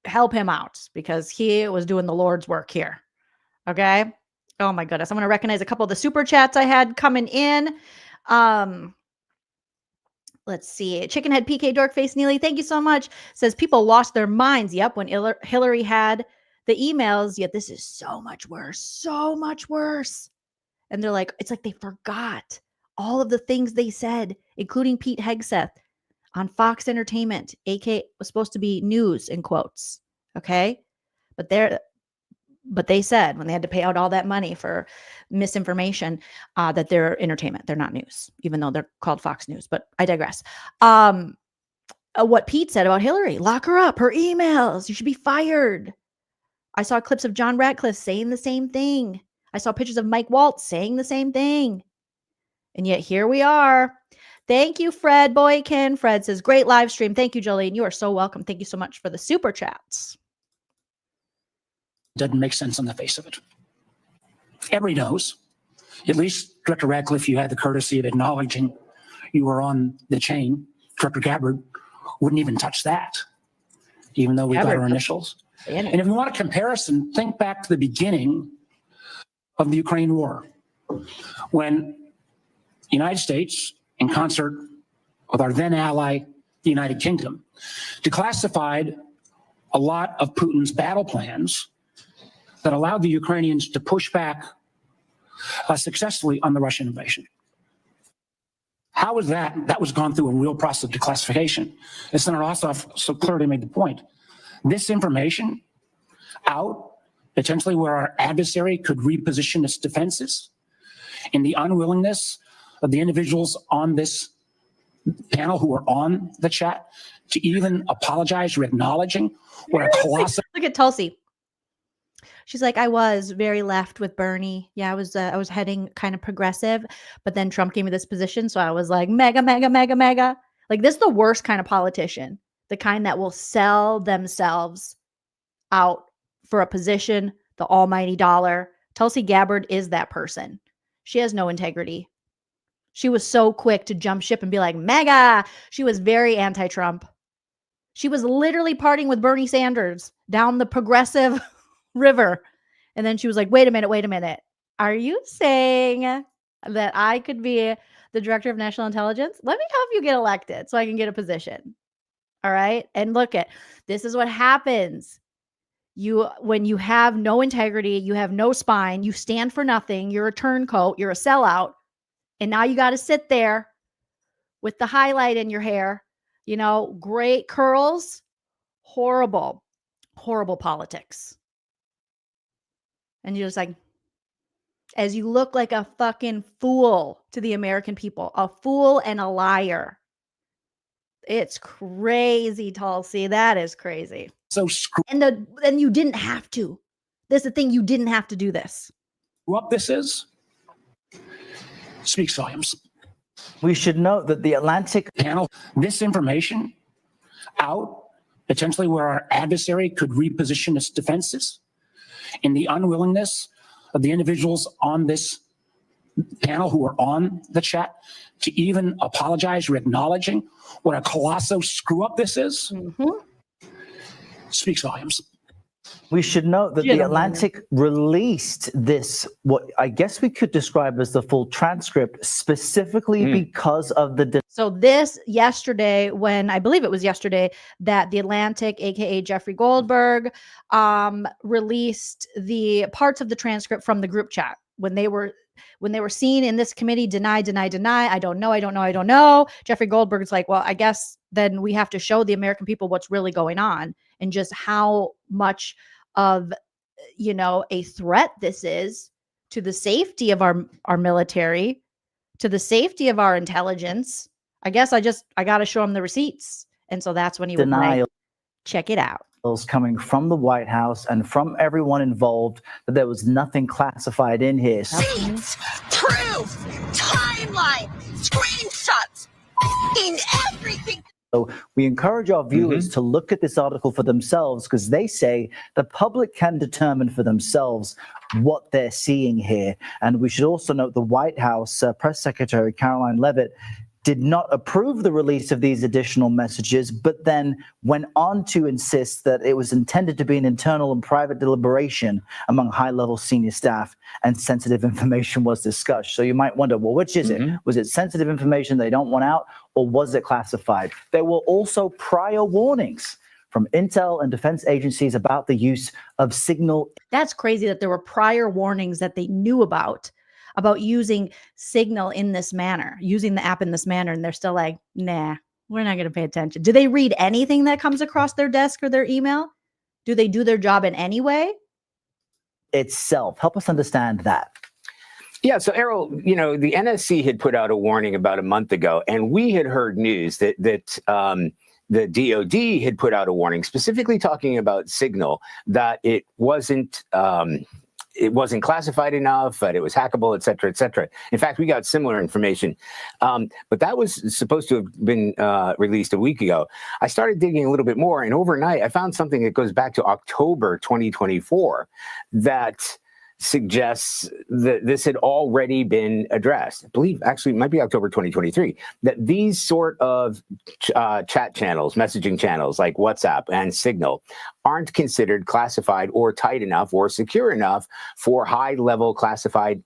Speaker 1: help him out because he was doing the Lord's work here. Okay. Oh my goodness. I'm going to recognize a couple of the super chats I had coming in. Let's see. Chickenhead PK Dorkface Neely, thank you so much. Says people lost their minds. Yep, when Hillary had the emails. Yet this is so much worse. So much worse. And they're like, it's like they forgot all of the things they said, including Pete Hegseth on Fox Entertainment. AK was supposed to be news in quotes. Okay. But they said when they had to pay out all that money for misinformation, that they're entertainment. They're not news, even though they're called Fox News. But I digress. What Pete said about Hillary, lock her up, her emails, you should be fired. I saw clips of John Ratcliffe saying the same thing. I saw pictures of Mike Waltz saying the same thing. And yet here we are. Thank you, Fred Boykin. Fred says, great live stream. Thank you, Jolene. You are so welcome. Thank you so much for the super chats.
Speaker 15: doesn't make sense on the face of it. Everybody knows. At least, Director Radcliffe, you had the courtesy of acknowledging you were on the chain. Director Gabbard wouldn't even touch that, even though we got our initials. And if you want a comparison, think back to the beginning of the Ukraine war, when the United States, in concert with our then ally, the United Kingdom, declassified a lot of Putin's battle plans that allowed the Ukrainians to push back successfully on the Russian invasion. How was that? That was gone through a real process of declassification. As Senator Ossoff so clearly made the point, this information out, potentially where our adversary could reposition its defenses, in the unwillingness of the individuals on this panel who were on the chat to even apologize for acknowledging what a colossal.
Speaker 1: Look at Tulsi. She's like, I was very left with Bernie. Yeah, I was heading kind of progressive, but then Trump gave me this position. So I was like, mega, mega, mega, mega. Like, this is the worst kind of politician, the kind that will sell themselves out for a position, the almighty dollar. Tulsi Gabbard is that person. She has no integrity. She was so quick to jump ship and be like, mega. She was very anti-Trump. She was literally partying with Bernie Sanders down the progressive river. And then she was like, wait a minute. Are you saying that I could be the director of national intelligence? Let me help you get elected so I can get a position. All right. And look this is what happens. When you have no integrity, you have no spine, you stand for nothing, you're a turncoat, you're a sellout. And now you got to sit there with the highlight in your hair, you know, great curls, horrible, horrible politics. And you're just like, as you look like a fucking fool to the American people, a fool and a liar. It's crazy, Tulsi. That is crazy.
Speaker 15: So
Speaker 1: and you didn't have to. This is the thing, you didn't have to do this.
Speaker 15: what this is speaks volumes.
Speaker 20: We should note that the Atlantic
Speaker 15: panel, this information out potentially where our adversary could reposition its defenses in the unwillingness of the individuals on this panel who are on the chat to even apologize or acknowledging what a colossal screw up this is speaks volumes.
Speaker 20: We should note that the Atlantic released this, what I guess we could describe as the full transcript, specifically because of the.
Speaker 1: So this yesterday, when I believe it was yesterday, that the Atlantic, aka Jeffrey Goldberg, released the parts of the transcript from the group chat when they were seen in this committee, deny. I don't know. Jeffrey Goldberg's like, well, I guess then we have to show the American people what's really going on and just how much of, you know, a threat this is to the safety of our military, to the safety of our intelligence. I guess I got to show him the receipts. And so that's when he was like, check it out.
Speaker 20: Coming from the White House and from everyone involved that there was nothing classified in here.
Speaker 2: Receipts, proof, timeline, screenshots, in everything.
Speaker 20: So we encourage our viewers to look at this article for themselves, because they say the public can determine for themselves what they're seeing here. And we should also note the White House Press Secretary Caroline Leavitt did not approve the release of these additional messages, but then went on to insist that it was intended to be an internal and private deliberation among high-level senior staff, and sensitive information was discussed. So you might wonder, well, which is it? Was it sensitive information they don't want out, or was it classified? There were also prior warnings from intel and defense agencies about the use of signal.
Speaker 1: That's crazy that there were prior warnings that they knew about using Signal in this manner, using the app in this manner, and they're still like, nah, we're not going to pay attention. Do they read anything that comes across their desk or their email? Do they do their job in any way?
Speaker 20: Itself. Help us understand that.
Speaker 21: Yeah, so Errol, you know, the NSC had put out a warning about a month ago, and we had heard news that the DOD had put out a warning specifically talking about Signal, that it wasn't classified enough, that it was hackable, et cetera, et cetera. In fact, we got similar information, but that was supposed to have been released a week ago. I started digging a little bit more, and overnight I found something that goes back to October 2024 that suggests that this had already been addressed. I believe actually it might be October 2023, that these sort of chat channels, messaging channels like WhatsApp and Signal aren't considered classified or tight enough or secure enough for high-level classified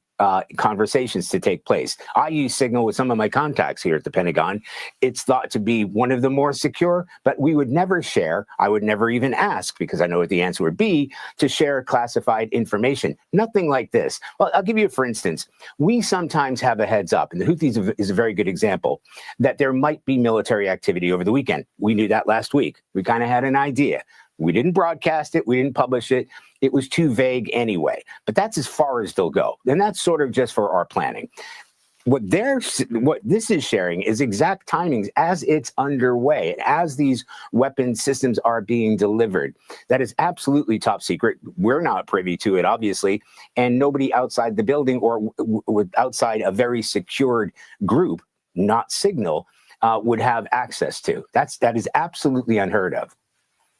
Speaker 21: conversations to take place. I use Signal with some of my contacts here at the Pentagon. It's thought to be one of the more secure, but we would never share. I would never even ask, because I know what the answer would be, to share classified information. Nothing like this. Well, I'll give you, for instance, we sometimes have a heads up, and the Houthis is a very good example, that there might be military activity over the weekend. We knew that last week. We kind of had an idea. We didn't broadcast it. We didn't publish it. It was too vague anyway. But that's as far as they'll go. And that's sort of just for our planning. What this is sharing is exact timings as it's underway, as these weapon systems are being delivered. That is absolutely top secret. We're not privy to it, obviously, and nobody outside the building or outside a very secured group, not Signal, would have access to. That is absolutely unheard of.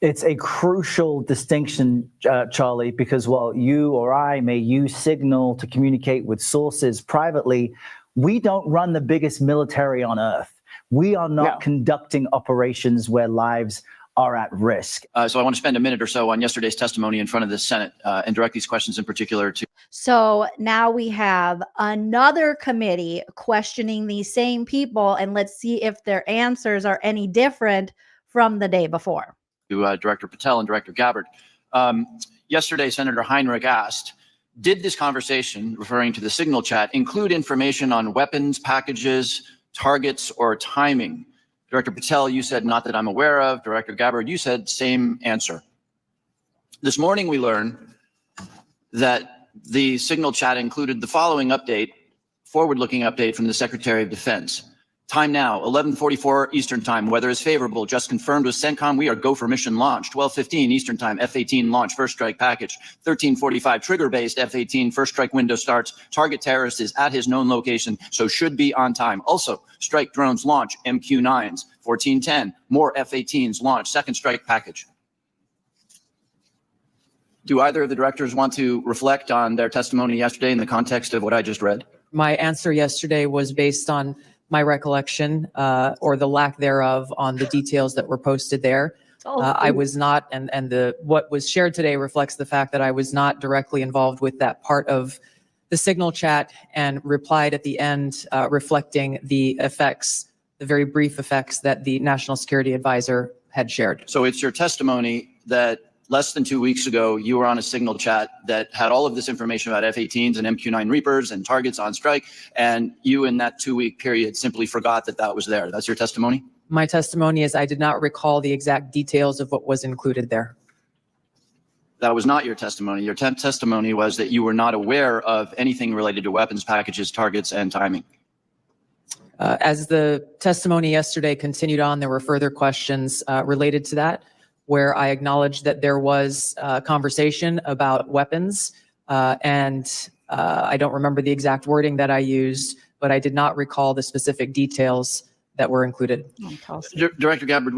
Speaker 20: It's a crucial distinction, Charlie, because while you or I may use Signal to communicate with sources privately, we don't run the biggest military on earth. We are not conducting operations where lives are at risk.
Speaker 22: So I want to spend a minute or so on yesterday's testimony in front of the Senate and direct these questions in particular to.
Speaker 1: So now we have another committee questioning these same people, and let's see if their answers are any different from the day before.
Speaker 22: To Director Patel and Director Gabbard. Yesterday, Senator Heinrich asked, did this conversation, referring to the Signal chat, include information on weapons packages targets, or timing? Director Patel, you said not that I'm aware of. Director Gabbard, you said same answer. This morning we learned that the signal chat included the following update, forward-looking update from the Secretary of Defense. Time now, 11:44 Eastern Time. Weather is favorable. Just confirmed with CENTCOM. We are go for mission launch. 12:15 Eastern Time. F-18 launch. First strike package. 13:45 trigger-based F-18. First strike window starts. Target terrorist is at his known location, so should be on time. Also, strike drones launch. MQ-9s. 14:10. More F-18s launch. Second strike package. Do either of the directors want to reflect on their testimony yesterday in the context of what I just read?
Speaker 6: My answer yesterday was based on my recollection or the lack thereof on the details that were posted there. I was not, and what was shared today reflects the fact that I was not directly involved with that part of the signal chat and replied at the end reflecting the effects, the very brief effects that the National Security Advisor had shared.
Speaker 22: So it's your testimony that less than 2 weeks ago, you were on a signal chat that had all of this information about F-18s and MQ-9 Reapers and targets on strike, and you in that 2-week period simply forgot that that was there. That's your testimony?
Speaker 6: My testimony is I did not recall the exact details of what was included there.
Speaker 22: That was not your testimony. Your testimony was that you were not aware of anything related to weapons packages, targets, and timing.
Speaker 6: As the testimony yesterday continued on, there were further questions related to that, where I acknowledged that there was a conversation about weapons, and I don't remember the exact wording that I used, but I did not recall the specific details that were included.
Speaker 22: Director Gabbard,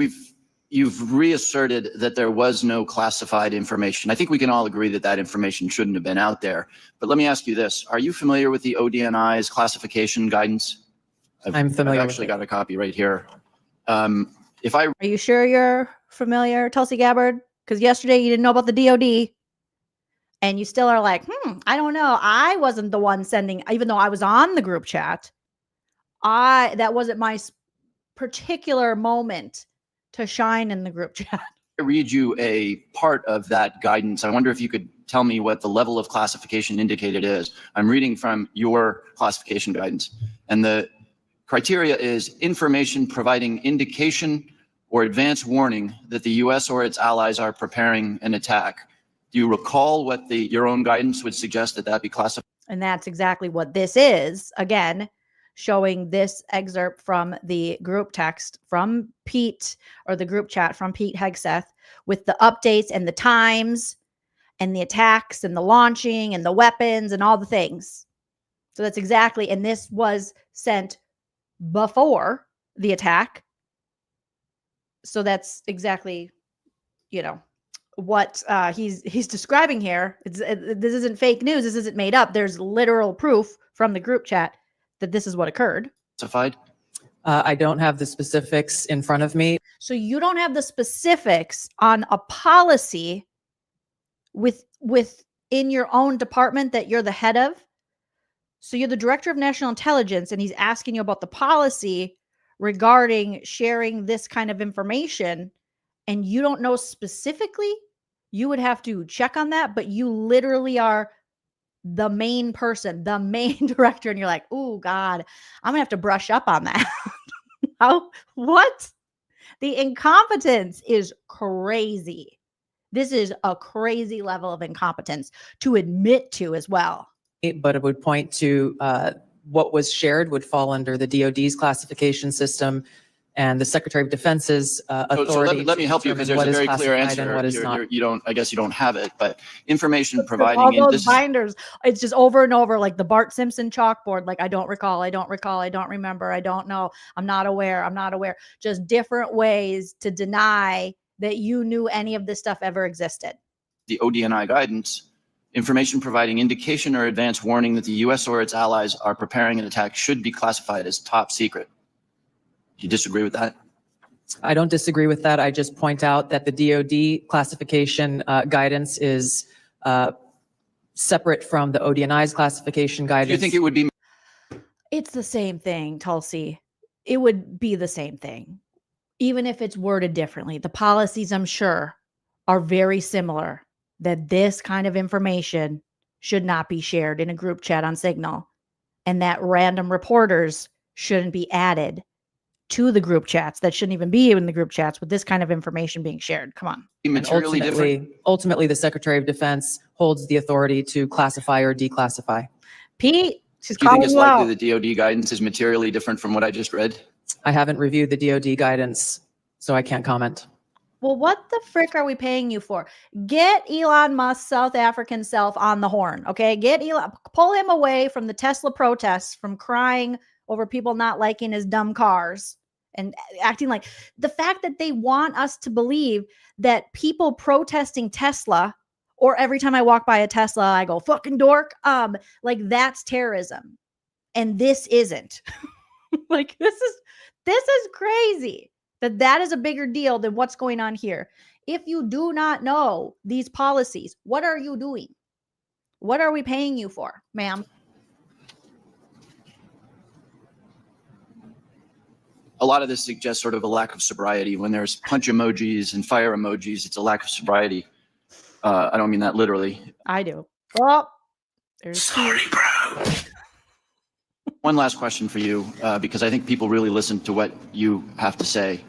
Speaker 22: you've reasserted that there was no classified information. I think we can all agree that that information shouldn't have been out there. But let me ask you this. Are you familiar with the ODNI's classification guidance?
Speaker 6: I'm familiar
Speaker 22: I've actually got a copy right here.
Speaker 1: Are you sure you're familiar, Tulsi Gabbard? Because yesterday you didn't know about the DOD, and you still are like, I don't know. I wasn't the one sending, even though I was on the group chat. That wasn't my particular moment to shine in the group chat.
Speaker 22: I read you a part of that guidance. I wonder if you could tell me what the level of classification indicated is. I'm reading from your classification guidance, and the criteria is information providing indication or advance warning that the U.S. or its allies are preparing an attack. Do you recall what your own guidance would suggest that be classified?
Speaker 1: And that's exactly what this is. Again, showing this excerpt from the group text from Pete, or the group chat from Pete Hegseth, with the updates and the times and the attacks and the launching and the weapons and all the things. So that's exactly, and this was sent before the attack. So that's exactly, what he's describing here. This isn't fake news. This isn't made up. There's literal proof from the group chat that this is what occurred.
Speaker 22: Classified?
Speaker 6: I don't have the specifics in front of me.
Speaker 1: So you don't have the specifics on a policy within your own department that you're the head of. So you're the director of national intelligence, and he's asking you about the policy regarding sharing this kind of information, and you don't know specifically. You would have to check on that, but you literally are the main person, the main director, and you're like, oh God, I'm gonna have to brush up on that. What? The incompetence is crazy. This is a crazy level of incompetence to admit to as well.
Speaker 6: But it would point to what was shared would fall under the DOD's classification system and the Secretary of Defense's authority.
Speaker 22: So let me help you, because there's a very clear answer. You don't, I guess you don't have it, but information providing
Speaker 1: all those binders, it's just over and over, like the Bart Simpson chalkboard. Like, I don't recall, I don't remember, I don't know, I'm not aware. Just different ways to deny that you knew any of this stuff ever existed.
Speaker 22: The ODNI guidance, information providing indication or advance warning that the U.S. or its allies are preparing an attack should be classified as top secret. Do you disagree with that?
Speaker 6: I don't disagree with that. I just point out that the DOD classification guidance is separate from the ODNI's classification guidance.
Speaker 22: Do you think it would be?
Speaker 1: It's the same thing, Tulsi. It would be the same thing, even if it's worded differently. The policies, I'm sure, are very similar, that this kind of information should not be shared in a group chat on Signal, and that random reporters shouldn't be added to the group chats, that shouldn't even be in the group chats with this kind of information being shared. Come on.
Speaker 6: And ultimately, the Secretary of Defense holds the authority to classify or declassify.
Speaker 1: Pete, she's
Speaker 22: Do you think
Speaker 1: calling
Speaker 22: it's
Speaker 1: you out.
Speaker 22: likely the DOD guidance is materially different from what I just read?
Speaker 6: I haven't reviewed the DoD guidance, so I can't comment.
Speaker 1: Well, what the frick are we paying you for? Get Elon Musk's South African self on the horn, okay? Pull him away from the Tesla protests, from crying over people not liking his dumb cars and acting like the fact that they want us to believe that people protesting Tesla, or every time I walk by a Tesla, I go, fucking dork. Like that's terrorism. And this isn't. Like this is crazy that is a bigger deal than what's going on here. If you do not know these policies, what are you doing? What are we paying you for, ma'am?
Speaker 22: A lot of this suggests sort of a lack of sobriety. When there's punch emojis and fire emojis, it's a lack of sobriety. I don't mean that literally.
Speaker 1: I do. Well, sorry,
Speaker 22: bro. One last question for you, because I think people really listen to what you have to say.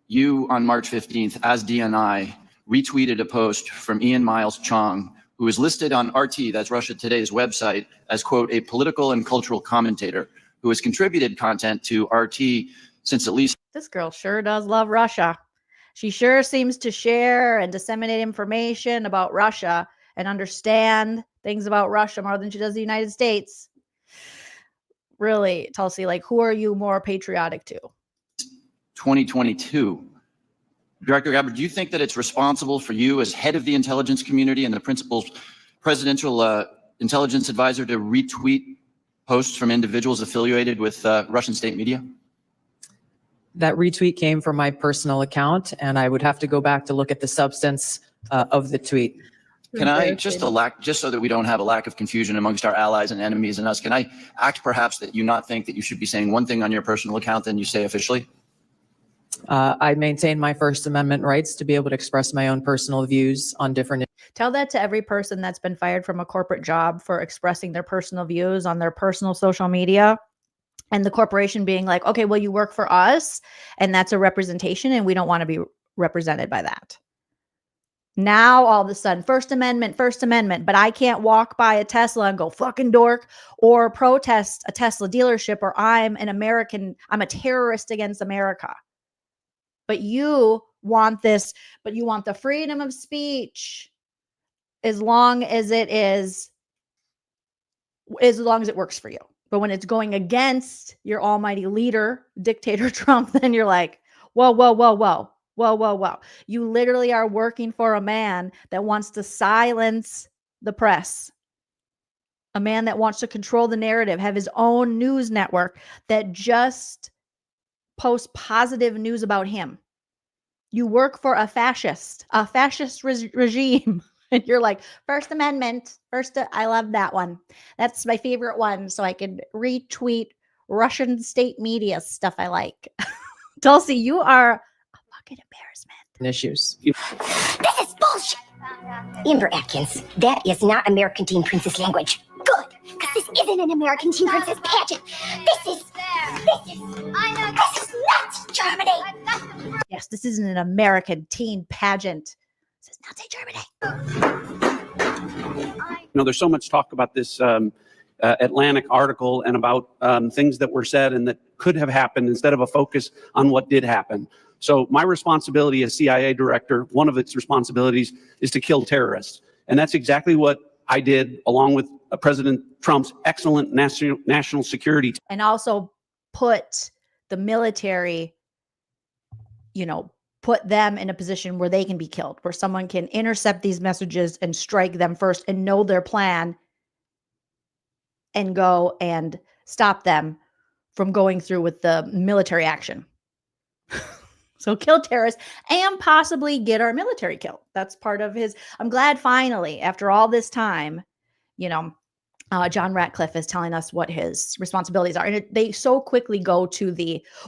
Speaker 22: You, on March 15th, as DNI, retweeted a post from Ian Miles Chong, who is listed on RT, that's Russia Today's website, as, quote, a political and cultural commentator who has contributed content to RT since at least...
Speaker 1: This girl sure does love Russia. She sure seems to share and disseminate information about Russia and understand things about Russia more than she does the United States. Really, Tulsi, like, who are you more patriotic to?
Speaker 22: 2022. Director Gabbard, do you think that it's responsible for you as head of the intelligence community and the principal presidential intelligence advisor to retweet posts from individuals affiliated with Russian state media?
Speaker 6: That retweet came from my personal account, and I would have to go back to look at the substance of the tweet.
Speaker 22: Can I, just so that we don't have a lack of confusion amongst our allies and enemies and us, can I act perhaps that you not think that you should be saying one thing on your personal account than you say officially?
Speaker 6: I maintain my First Amendment rights to be able to express my own personal views on different.
Speaker 1: Tell that to every person that's been fired from a corporate job for expressing their personal views on their personal social media. And the corporation being like, okay, well, you work for us and that's a representation and we don't want to be represented by that. Now, all of a sudden, First Amendment, but I can't walk by a Tesla and go fucking dork or protest a Tesla dealership, or I'm an American, I'm a terrorist against America. But you want this, but you want the freedom of speech as long as it is, as long as it works for you. But when it's going against your almighty leader, dictator Trump, then you're like, whoa, whoa, whoa, whoa. Whoa, whoa, whoa. You literally are working for a man that wants to silence the press. A man that wants to control the narrative, have his own news network that just posts positive news about him. You work for a fascist regime. And you're like, First Amendment, I love that one. That's my favorite one. So I can retweet Russian state media stuff I like. Tulsi, you are embarrassment.
Speaker 6: Issues.
Speaker 3: This is bullshit. Amber Atkins, that is not American Teen Princess language. Good, because this isn't an American Teen Princess pageant. This is not Germany.
Speaker 1: Yes, this isn't an American teen pageant. This is Nazi Germany.
Speaker 10: You know, there's so much talk about this Atlantic article and about things that were said and that could have happened instead of a focus on what did happen. So my responsibility as CIA director, one of its responsibilities is to kill terrorists. And that's exactly what I did along with President Trump's excellent national security.
Speaker 1: And also put the military, put them in a position where they can be killed, where someone can intercept these messages and strike them first and know their plan and go and stop them from going through with the military action. So kill terrorists and possibly get our military killed. That's part of his. I'm glad finally, after all this time, John Ratcliffe is telling us what his responsibilities are. And they so quickly go to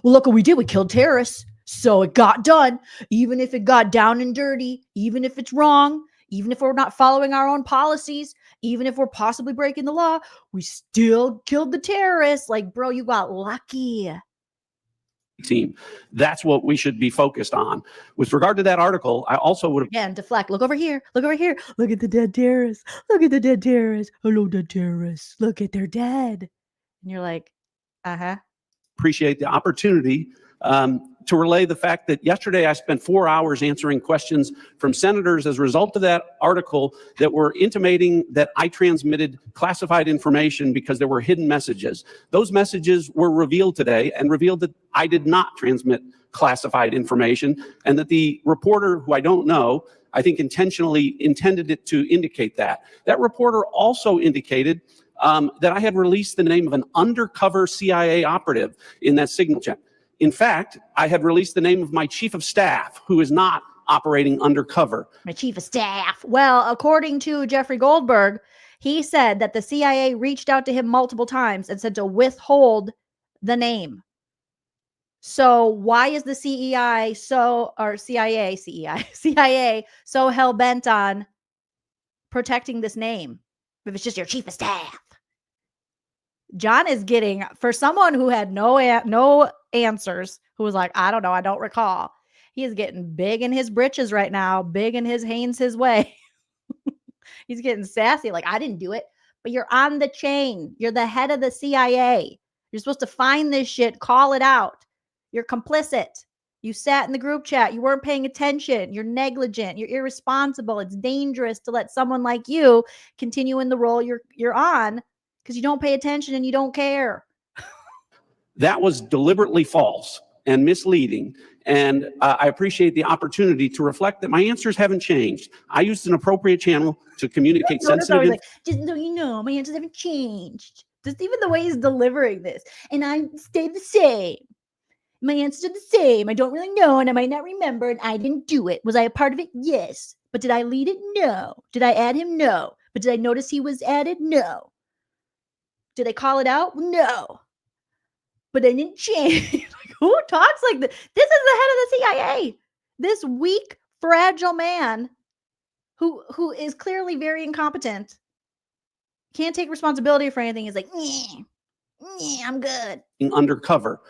Speaker 1: well, look what we did. We killed terrorists. So it got done. Even if it got down and dirty, even if it's wrong, even if we're not following our own policies, Even if we're possibly breaking the law, we still killed the terrorists. Like, bro, you got lucky.
Speaker 10: Team. That's what we should be focused on. With regard to that article, I also would have
Speaker 1: Again, deflect. Look over here. Look over here. Look at the dead terrorists. Look at the dead terrorists. Hello, dead terrorists. Look at they're dead. And you're like,
Speaker 10: appreciate the opportunity to relay the fact that yesterday I spent 4 hours answering questions from senators as a result of that article that were intimating that I transmitted classified information because there were hidden messages. Those messages were revealed today and revealed that I did not transmit classified information, and that the reporter, who I don't know, I think intentionally intended it to indicate that. That reporter also indicated that I had released the name of an undercover CIA operative in that signal check. In fact, I had released the name of my chief of staff, who is not operating undercover.
Speaker 1: my chief of staff. Well, according to Jeffrey Goldberg, he said that the CIA reached out to him multiple times and said to withhold the name. So why is the CIA so hell bent on protecting this name if it's just your chief of staff? John is getting, for someone who had no answers, who was like, I don't know, I don't recall. He is getting big in his britches right now, big in his Haynes his way. He's getting sassy, like, I didn't do it. But you're on the chain. You're the head of the CIA. You're supposed to find this shit, call it out. You're complicit. You sat in the group chat. You weren't paying attention. You're negligent. You're irresponsible. It's dangerous to let someone like you continue in the role you're on, because you don't pay attention and you don't care.
Speaker 10: That was deliberately false and misleading. And I appreciate the opportunity to reflect that my answers haven't changed. I used an appropriate channel to communicate sensitive.
Speaker 1: Like, just so you know, my answers haven't changed. Just even the way he's delivering this. And I stayed the same. My answers are the same. I don't really know, and I might not remember, and I didn't do it. Was I a part of it? Yes. But did I lead it? No. Did I add him? No. But did I notice he was added? No. Did I call it out? No. But I didn't change. Like, who talks like this? This is the head of the CIA. This weak, fragile man who is clearly very incompetent, can't take responsibility for anything. He's like, I'm good.
Speaker 10: Undercover.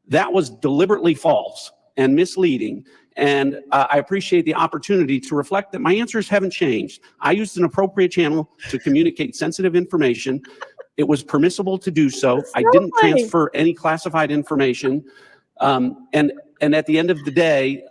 Speaker 10: That was deliberately false and misleading. And I appreciate the opportunity to reflect that my answers haven't changed. I used an appropriate channel to communicate sensitive information. It was permissible to do so. I didn't transfer any classified information. And at the end of the day,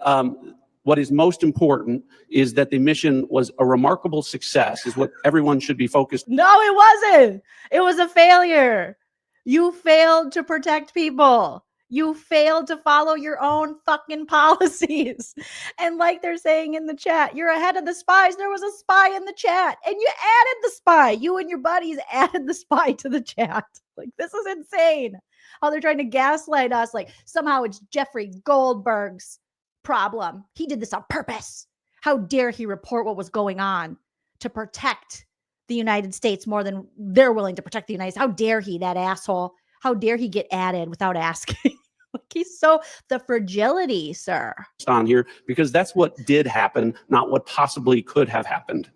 Speaker 10: what is most important is that the mission was a remarkable success, is what everyone should be focused on.
Speaker 1: No, it wasn't. It was a failure. You failed to protect people. You failed to follow your own fucking policies. And like they're saying in the chat, you're ahead of the spies. There was a spy in the chat and you added the spy. You and your buddies added the spy to the chat. Like, this is insane. How they're trying to gaslight us. Like, somehow it's Jeffrey Goldberg's problem. He did this on purpose. How dare he report what was going on to protect the United States more than they're willing to protect the United States. How dare he, that asshole? How dare he get added without asking? Like, he's so, the fragility, sir.
Speaker 10: On here, because that's what did happen, not what possibly could have happened.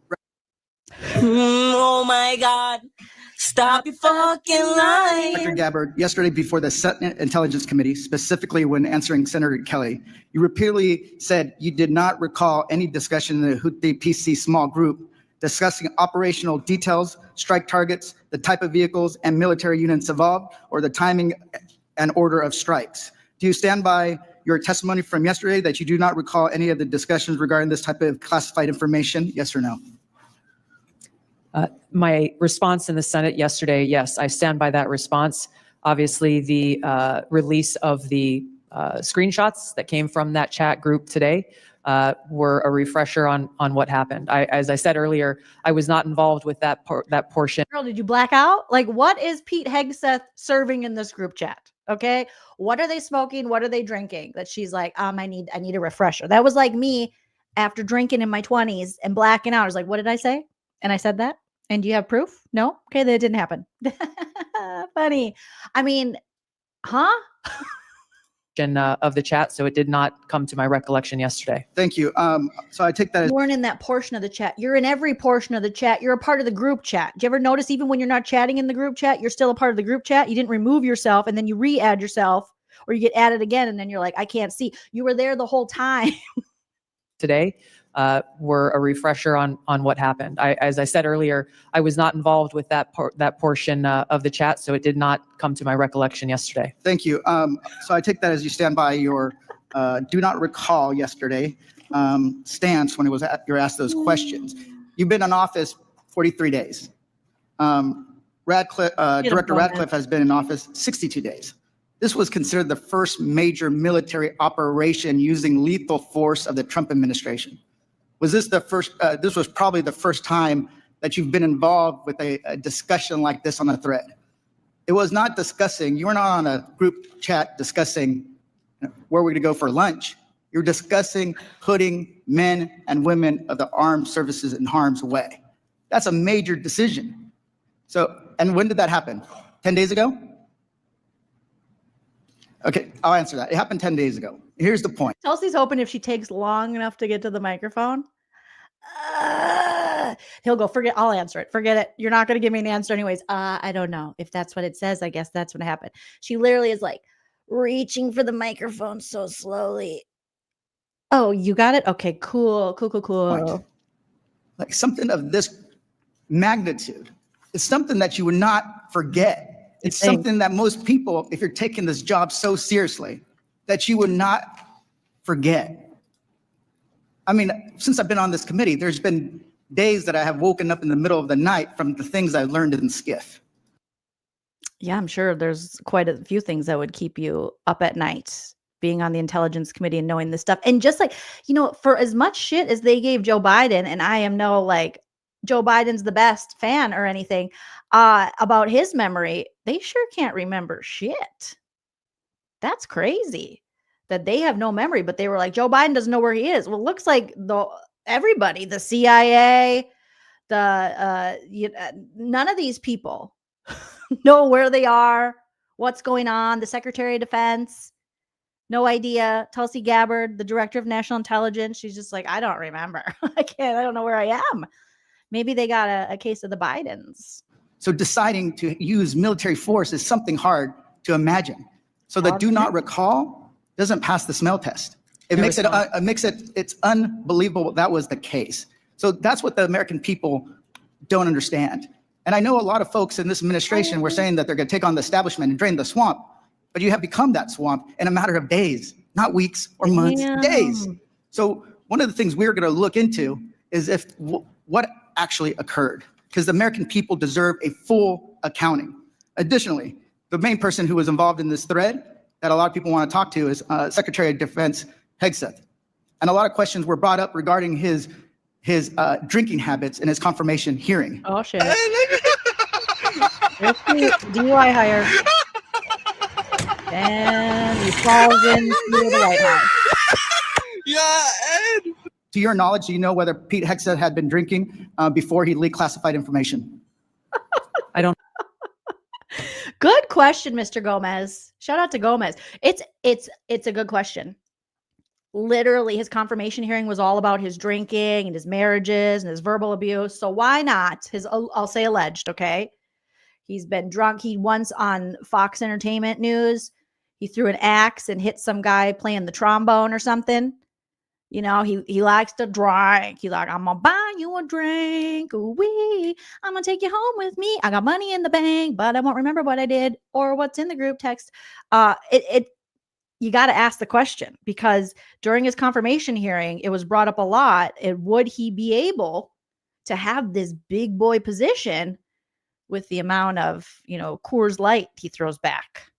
Speaker 2: Oh my God. Stop your fucking lying.
Speaker 4: Dr. Gabbard, yesterday before the Senate Intelligence Committee, specifically when answering Senator Kelly, you repeatedly said you did not recall any discussion in the Houthi PC small group discussing operational details, strike targets, the type of vehicles and military units involved, or the timing and order of strikes. Do you stand by your testimony from yesterday that you do not recall any of the discussions regarding this type of classified information? Yes or no?
Speaker 6: My response in the Senate yesterday, yes, I stand by that response. Obviously, the release of the screenshots that came from that chat group today were a refresher on what happened. As I said earlier, I was not involved with that portion.
Speaker 1: Girl, did you black out? Like, what is Pete Hegseth serving in this group chat? Okay, what are they smoking? What are they drinking? That she's like, I need a refresher. That was like me after drinking in my 20s and blacking out. I was like, what did I say? And I said that. And do you have proof? No? Okay, that didn't happen. Funny. I mean, huh?
Speaker 6: Of the chat, so it did not come to my recollection yesterday.
Speaker 4: Thank you. So I take that as
Speaker 1: You weren't in that portion of the chat. You're in every portion of the chat. You're a part of the group chat. Do you ever notice even when you're not chatting in the group chat, you're still a part of the group chat? You didn't remove yourself and then you re-add yourself, or you get added again and then you're like, I can't see. You were there the whole time.
Speaker 6: Today were a refresher on what happened. As I said earlier, I was not involved with that portion of the chat, so it did not come to my recollection yesterday.
Speaker 4: Thank you. So I take that as you stand by your do not recall yesterday stance when you're asked those questions. You've been in office 43 days. Director Radcliffe has been in office 62 days. This was considered the first major military operation using lethal force of the Trump administration. Was this the first? This was probably the first time that you've been involved with a discussion like this on a thread. It was not discussing, you were not on a group chat discussing where we're going to go for lunch. You're discussing putting men and women of the armed services in harm's way. That's a major decision. So, and when did that happen? 10 days ago? Okay, I'll answer that. It happened 10 days ago. Here's the point.
Speaker 1: Chelsea's hoping if she takes long enough to get to the microphone, he'll go, forget, I'll answer it. Forget it. You're not going to give me an answer anyways. I don't know. If that's what it says, I guess that's what happened. She literally is like reaching for the microphone so slowly. Oh, you got it? Okay, cool.
Speaker 4: Point. Like something of this magnitude is something that you would not forget. It's something that most people, if you're taking this job so seriously, that you would not forget. I mean, since I've been on this committee, there's been days that I have woken up in the middle of the night from the things I learned in SCIF.
Speaker 1: Yeah, I'm sure there's quite a few things that would keep you up at night, being on the Intelligence Committee and knowing this stuff. And just like, you know, for as much shit as they gave Joe Biden, and I am no like Joe Biden's the best fan or anything, about his memory, they sure can't remember shit. That's crazy that they have no memory, but they were like, Joe Biden doesn't know where he is. Well, it looks like everybody, the CIA, none of these people know where they are, what's going on. The Secretary of Defense, no idea. Tulsi Gabbard, the Director of National Intelligence, she's just like, I don't remember. I don't know where I am. Maybe they got a case of the Bidens.
Speaker 4: So deciding to use military force is something hard to imagine. So the do not recall doesn't pass the smell test. It's unbelievable that was the case. So that's what the American people don't understand. And I know a lot of folks in this administration were saying that they're going to take on the establishment and drain the swamp, but you have become that swamp in a matter of days, not weeks or months, days. So one of the things we're going to look into is what actually occurred, because the American people deserve a full accounting. Additionally, the main person who was involved in this thread that a lot of people want to talk to is Secretary of Defense Hegseth. And a lot of questions were brought up regarding his drinking habits in his confirmation hearing.
Speaker 1: Oh, shit. DUI hire. And he falls into the White House.
Speaker 4: Yeah, Ed. To your knowledge, do you know whether Pete Hegseth had been drinking before he leaked classified information?
Speaker 6: I don't.
Speaker 1: Good question, Mr. Gomez. Shout out to Gomez. It's a good question. Literally, his confirmation hearing was all about his drinking and his marriages and his verbal abuse. So why not I'll say alleged, okay? He's been drunk. He once on Fox Entertainment News, he threw an axe and hit some guy playing the trombone or something. You know, he likes to drink. He's like, I'm going to buy you a drink. Ooh-wee. I'm going to take you home with me. I got money in the bank, but I won't remember what I did or what's in the group text. You got to ask the question, because during his confirmation hearing, it was brought up a lot. Would he be able to have this big boy position with the amount of, Coors Light he throws back?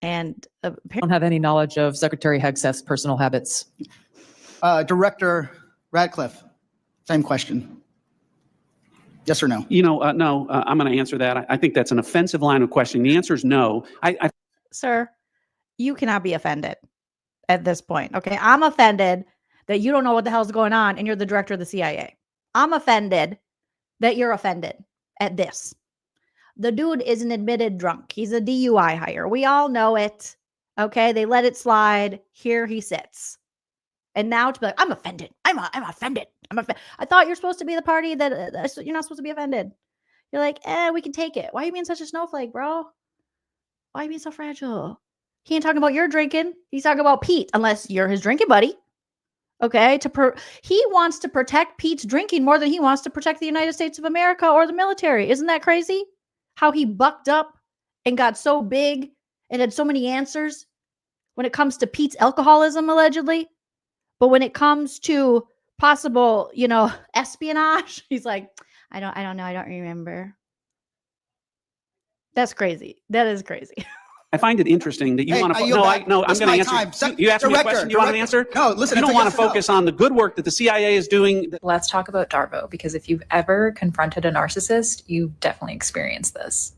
Speaker 1: And
Speaker 6: I don't have any knowledge of Secretary Hegseth's personal habits.
Speaker 4: Director Radcliffe, same question. Yes or no?
Speaker 10: No, I'm going to answer that. I think that's an offensive line of questioning. The answer is no.
Speaker 1: Sir, you cannot be offended at this point. Okay. I'm offended that you don't know what the hell's going on and you're the director of the CIA. I'm offended that you're offended at this. The dude is an admitted drunk. He's a DUI hire. We all know it. Okay, they let it slide. Here he sits. And now to be like, I'm offended. I'm offended. I thought you're supposed to be the party that you're not supposed to be offended. You're like, we can take it. Why are you being such a snowflake, bro? Why are you being so fragile? He ain't talking about your drinking. He's talking about Pete, unless you're his drinking buddy. Okay, he wants to protect Pete's drinking more than he wants to protect the United States of America or the military. Isn't that crazy? How he bucked up and got so big and had so many answers when it comes to Pete's alcoholism, allegedly. But when it comes to possible, espionage, he's like, I don't know. I don't remember. That's crazy. That is crazy.
Speaker 10: I find it interesting that you want to. I'm going to answer. You asked me a question. Do you want an answer?
Speaker 4: No, listen.
Speaker 10: You don't want to focus on the good work that the CIA is doing.
Speaker 7: Let's talk about Darvo, because if you've ever confronted a narcissist, you've definitely experienced this.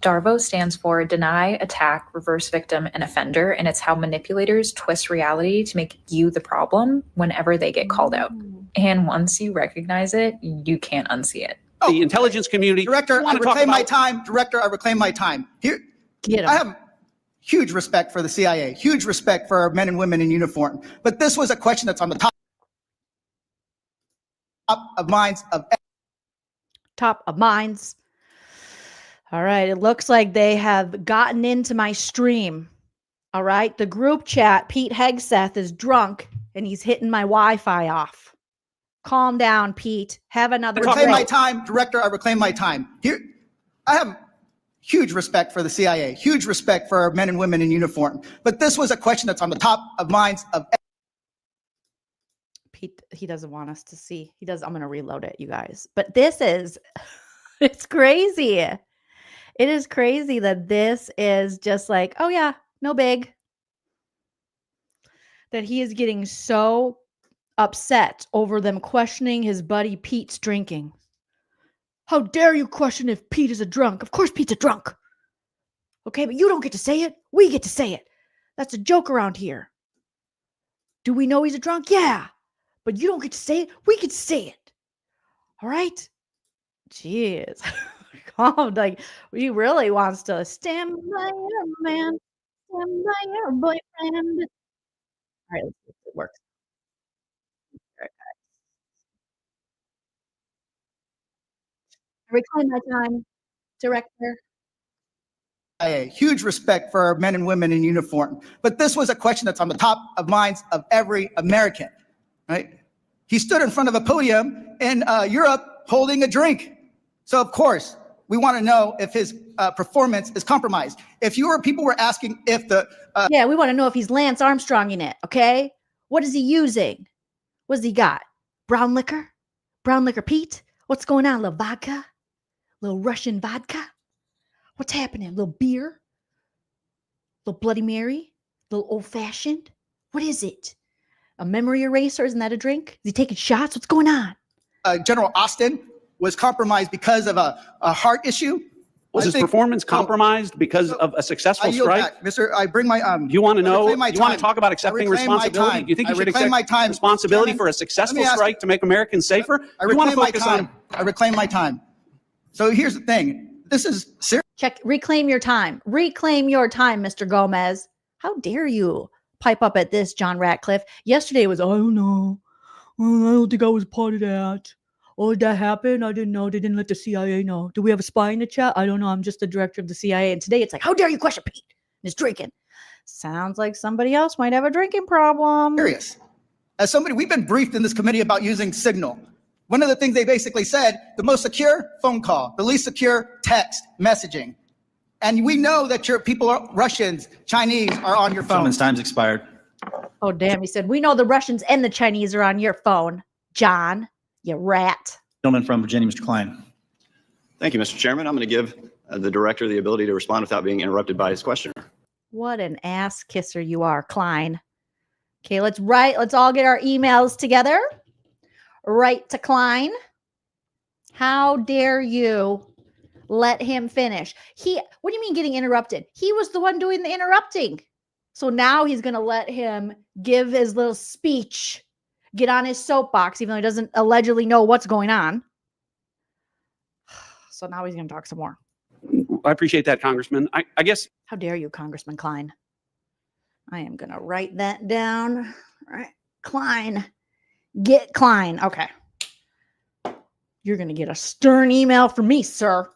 Speaker 7: Darvo stands for deny, attack, reverse victim, and offender, and it's how manipulators twist reality to make you the problem whenever they get called out. And once you recognize it, you can't unsee it.
Speaker 10: The intelligence community.
Speaker 4: Director, I reclaim my time. Director, I reclaim my time. Here, I have huge respect for the CIA, huge respect for our men and women in uniform. But this was a question that's on the top of minds of
Speaker 1: top of minds. All right. It looks like they have gotten into my stream. All right. The group chat, Pete Hegseth is drunk and he's hitting my Wi-Fi off. Calm down, Pete. Have another
Speaker 4: reclaim my time. Director, I reclaim my time. Here, I have huge respect for the CIA, huge respect for our men and women in uniform. But this was a question that's on the top of minds of
Speaker 1: Pete. He doesn't want us to see. He does. I'm going to reload it, you guys. But this is, it's crazy. It is crazy that this is just like, oh yeah, no big. That he is getting so upset over them questioning his buddy Pete's drinking. How dare you question if Pete is a drunk? Of course Pete's a drunk. Okay, but you don't get to say it. We get to say it. That's a joke around here. Do we know he's a drunk? Yeah. But you don't get to say it. We get to say it. All right? Jeez. Like, he really wants to stand by your man. Stand by your boyfriend. All right, let's see if it works. All right, guys. Reclaim my time, director.
Speaker 4: Huge respect for our men and women in uniform. But this was a question that's on the top of minds of every American, right? He stood in front of a podium in Europe holding a drink. So of course, we want to know if his performance is compromised. If people were asking if the...
Speaker 1: yeah, we want to know if he's Lance Armstrong in it, okay? What is he using? What does he got? Brown liquor? Brown liquor Pete? What's going on? A little vodka? A little Russian vodka? What's happening? A little beer? A little Bloody Mary? A little old-fashioned? What is it? A memory eraser? Isn't that a drink? Is he taking shots? What's going on?
Speaker 4: General Austin was compromised because of a heart issue.
Speaker 10: Was his performance compromised because of a successful strike?
Speaker 4: Mr. I bring my
Speaker 10: you want to know? You want to talk about accepting responsibility? You think you should accept responsibility for a successful strike to make Americans safer? You want to focus on?
Speaker 4: I reclaim my time. So here's the thing. This is serious.
Speaker 1: Reclaim your time. Reclaim your time, Mr. Gomez. How dare you pipe up at this, John Ratcliffe? Yesterday was, I don't know. I don't think I was part of that. Oh, did that happen? I didn't know. They didn't let the CIA know. Do we have a spy in the chat? I don't know. I'm just the director of the CIA. And today it's like, how dare you question Pete? And he's drinking. Sounds like somebody else might have a drinking problem.
Speaker 4: Serious. As somebody, we've been briefed in this committee about using Signal. One of the things they basically said, the most secure phone call, the least secure text messaging. And we know that your people are Russians, Chinese are on your phone.
Speaker 8: Gentleman's time's expired.
Speaker 1: Oh, damn. He said, we know the Russians and the Chinese are on your phone, John. You rat.
Speaker 8: Gentleman from Virginia, Mr. Klein.
Speaker 23: Thank you, Mr. Chairman. I'm going to give the director the ability to respond without being interrupted by his questioner.
Speaker 1: What an ass kisser you are, Klein. Okay, let's all get our emails together. Write to Klein. How dare you let him finish? What do you mean getting interrupted? He was the one doing the interrupting. So now he's going to let him give his little speech. Get on his soapbox, even though he doesn't allegedly know what's going on. So now he's going to talk some more.
Speaker 10: I appreciate that, Congressman. I guess.
Speaker 1: How dare you, Congressman Klein? I am going to write that down. All right. Klein. Get Klein. Okay. You're going to get a stern email from me, sir.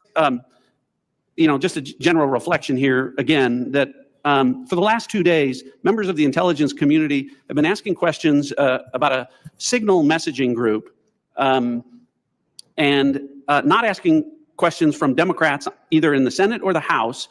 Speaker 10: Just a general reflection here again that for the last 2 days, members of the intelligence community have been asking questions about a signal messaging group and not asking questions from Democrats either in the Senate or the House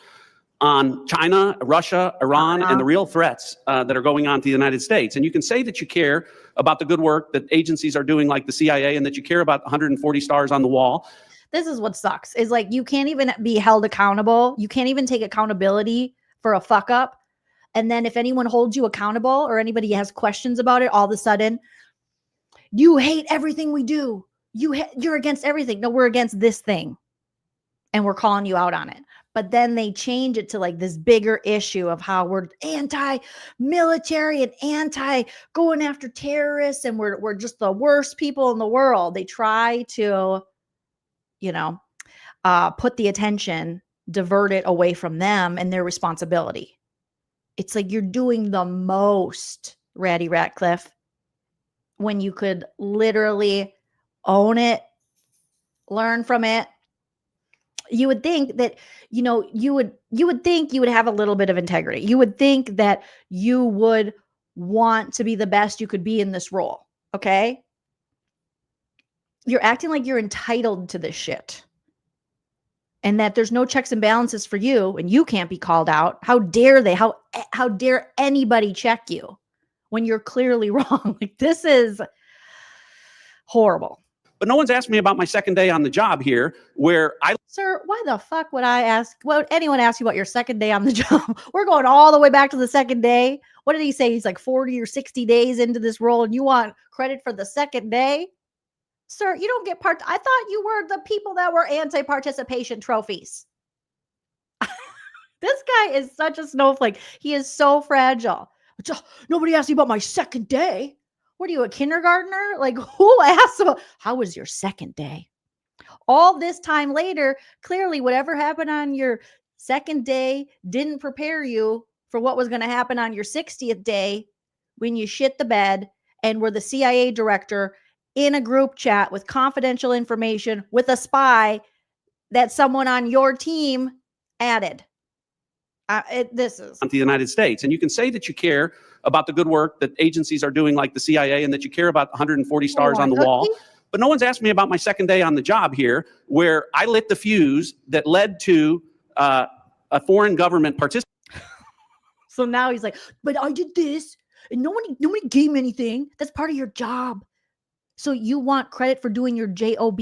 Speaker 10: on China, Russia, Iran, and the real threats that are going on to the United States. And you can say that you care about the good work that agencies are doing like the CIA and that you care about 140 stars on the wall.
Speaker 1: This is what sucks is like you can't even be held accountable. You can't even take accountability for a fuck up. And then if anyone holds you accountable or anybody has questions about it, all of a sudden, you hate everything we do. You're against everything. No, we're against this thing. And we're calling you out on it. But then they change it to like this bigger issue of how we're anti-military and anti-going after terrorists and we're just the worst people in the world. They try to, put the attention, divert it away from them and their responsibility. It's like you're doing the most, Ratty Ratcliffe, when you could literally own it, learn from it. You would think that, you would think you would have a little bit of integrity. You would think that you would want to be the best you could be in this role. Okay. You're acting like you're entitled to this shit and that there's no checks and balances for you and you can't be called out. How dare they? How dare anybody check you when you're clearly wrong? Like this is horrible.
Speaker 10: But no one's asked me about my second day on the job here where
Speaker 1: Sir, why the fuck would anyone ask you about your second day on the job? We're going all the way back to the second day. What did he say? He's like 40 or 60 days into this role and you want credit for the second day? Sir, you don't get I thought you were the people that were anti-participation trophies. This guy is such a snowflake. He is so fragile. Nobody asked you about my second day. What are you, a kindergartner? Like, who asked about how was your second day? All this time later, clearly whatever happened on your second day didn't prepare you for what was going to happen on your 60th day when you shit the bed and were the CIA director in a group chat with confidential information with a spy that someone on your team added. This is
Speaker 10: to the United States. And you can say that you care about the good work that agencies are doing like the CIA and that you care about 140 stars on the wall. But no one's asked me about my second day on the job here where I lit the fuse that led to a foreign government participation.
Speaker 1: So now he's like, but I did this and nobody gave me anything. That's part of your job. So you want credit for doing your job?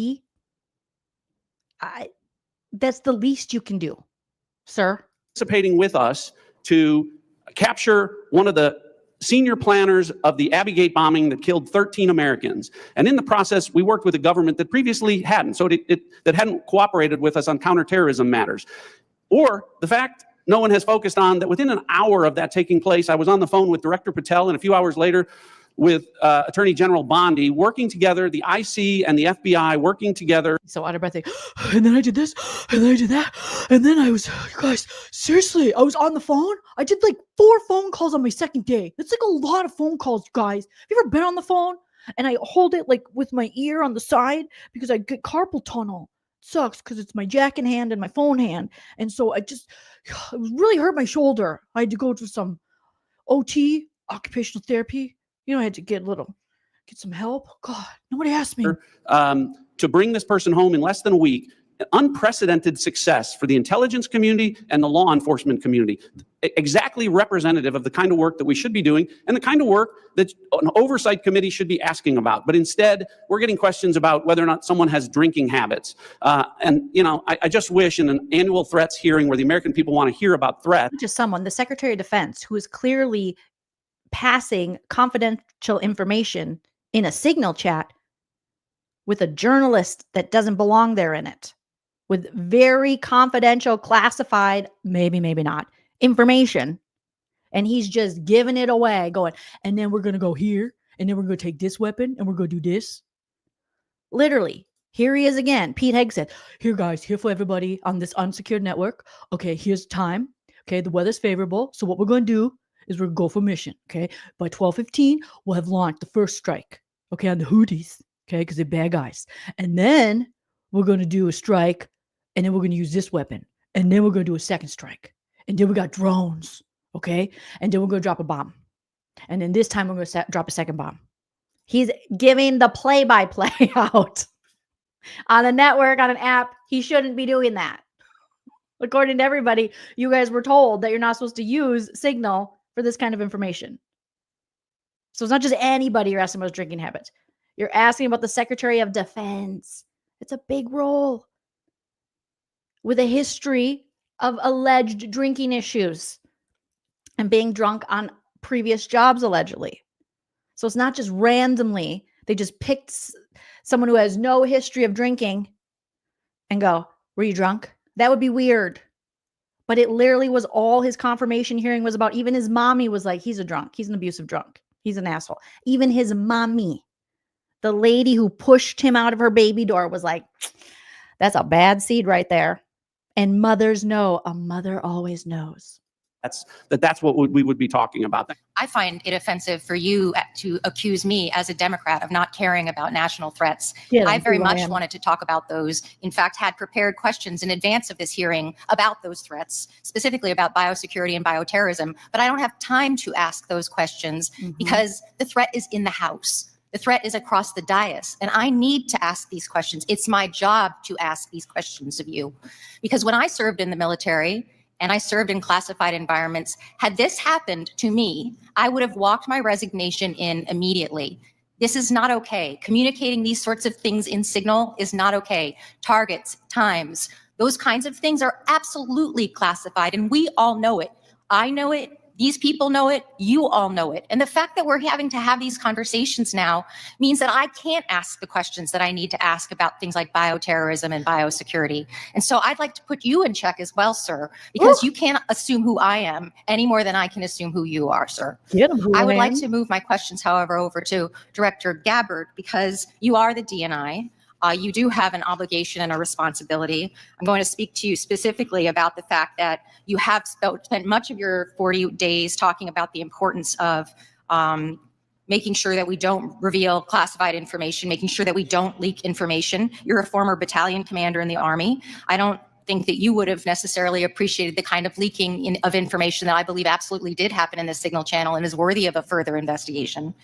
Speaker 1: That's the least you can do, sir.
Speaker 10: Participating with us to capture one of the senior planners of the Abbey bombing that killed 13 Americans. And in the process, we worked with a government that previously hadn't, that hadn't cooperated with us on counterterrorism matters. Or the fact no one has focused on that within an hour of that taking place, I was on the phone with Director Patel and a few hours later with Attorney General Bondi working together, the IC and the FBI working together.
Speaker 1: So out of breath, and then I did this, and then I did that, and then you guys, seriously, I was on the phone. I did like 4 phone calls on my second day. That's like a lot of phone calls, guys. Have you ever been on the phone? And I hold it like with my ear on the side because I get carpal tunnel. It sucks because it's my jack in hand and my phone hand. And so it really hurt my shoulder. I had to go to some OT, occupational therapy. I had to get some help. God, nobody asked me.
Speaker 10: To bring this person home in less than a week, unprecedented success for the intelligence community and the law enforcement community. Exactly representative of the kind of work that we should be doing and the kind of work that an oversight committee should be asking about. But instead, we're getting questions about whether or not someone has drinking habits. I just wish in an annual threats hearing where the American people want to hear about threats.
Speaker 1: Just someone, the Secretary of Defense, who is clearly passing confidential information in a signal chat with a journalist that doesn't belong there in it, with very confidential, classified, maybe not, information. And he's just giving it away, going, and then we're going to go here, and then we're going to take this weapon, and we're going to do this. Literally, here he is again. Pete Hegseth, here guys, here for everybody on this unsecured network. Okay, here's time. Okay, the weather's favorable. So what we're going to do is we're going to go for mission, okay? By 12:15, we'll have launched the first strike, okay, on the Houthis, okay, because they're bad guys. And then we're going to do a strike, and then we're going to use this weapon. And then we're going to do a second strike. And then we got drones, okay? And then we're going to drop a bomb. And then this time we're going to drop a second bomb. He's giving the play-by-play out on a network, on an app. He shouldn't be doing that. According to everybody, you guys were told that you're not supposed to use Signal for this kind of information. So it's not just anybody you're asking about his drinking habits. You're asking about the Secretary of Defense. It's a big role with a history of alleged drinking issues and being drunk on previous jobs, allegedly. So it's not just randomly. They just picked someone who has no history of drinking and go, were you drunk? That would be weird. But it literally was all his confirmation hearing was about. Even his mommy was like, he's a drunk. He's an abusive drunk. He's an asshole. Even his mommy, the lady who pushed him out of her baby door, was like, that's a bad seed right there. And mothers know. A mother always knows.
Speaker 13: That's what we would be talking about.
Speaker 3: I find it offensive for you to accuse me as a Democrat of not caring about national threats. I very much wanted to talk about those. In fact, had prepared questions in advance of this hearing about those threats, specifically about biosecurity and bioterrorism. But I don't have time to ask those questions because the threat is in the House. The threat is across the dais, and I need to ask these questions. It's my job to ask these questions of you. Because when I served in the military, and I served in classified environments, had this happened to me, I would have walked my resignation in immediately. This is not okay. Communicating these sorts of things in Signal is not okay. Targets, times, those kinds of things are absolutely classified, and we all know it. I know it. These people know it. You all know it. And the fact that we're having to have these conversations now means that I can't ask the questions that I need to ask about things like bioterrorism and biosecurity. And so I'd like to put you in check as well, sir, because you can't assume who I am any more than I can assume who you are, sir. I would like to move my questions, however, over to Director Gabbard, because you are the DNI. You do have an obligation and a responsibility. I'm going to speak to you specifically about the fact that you have spent much of your 40 days talking about the importance of making sure that we don't reveal classified information, making sure that we don't leak information. You're a former battalion commander in the Army. I don't think that you would have necessarily appreciated the kind of leaking of information that I believe absolutely did happen in the Signal channel and is worthy of a further investigation.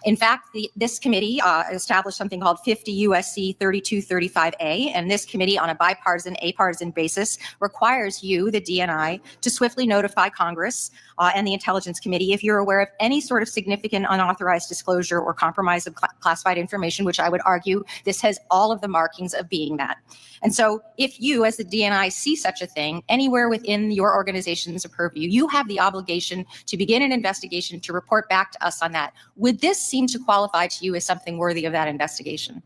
Speaker 3: In fact, this committee established something called 50 U.S.C. 3235A, and this committee on a bipartisan, apartisan basis requires you, the DNI, to swiftly notify Congress and the Intelligence Committee if you're aware of any sort of significant unauthorized disclosure or compromise of classified information, which I would argue this has all of the markings of being that. And so if you, as the DNI, see such a thing anywhere within your organization's purview, you have the obligation to begin an investigation to report back to us on that. Would this seem to qualify to you as something worthy of that investigation?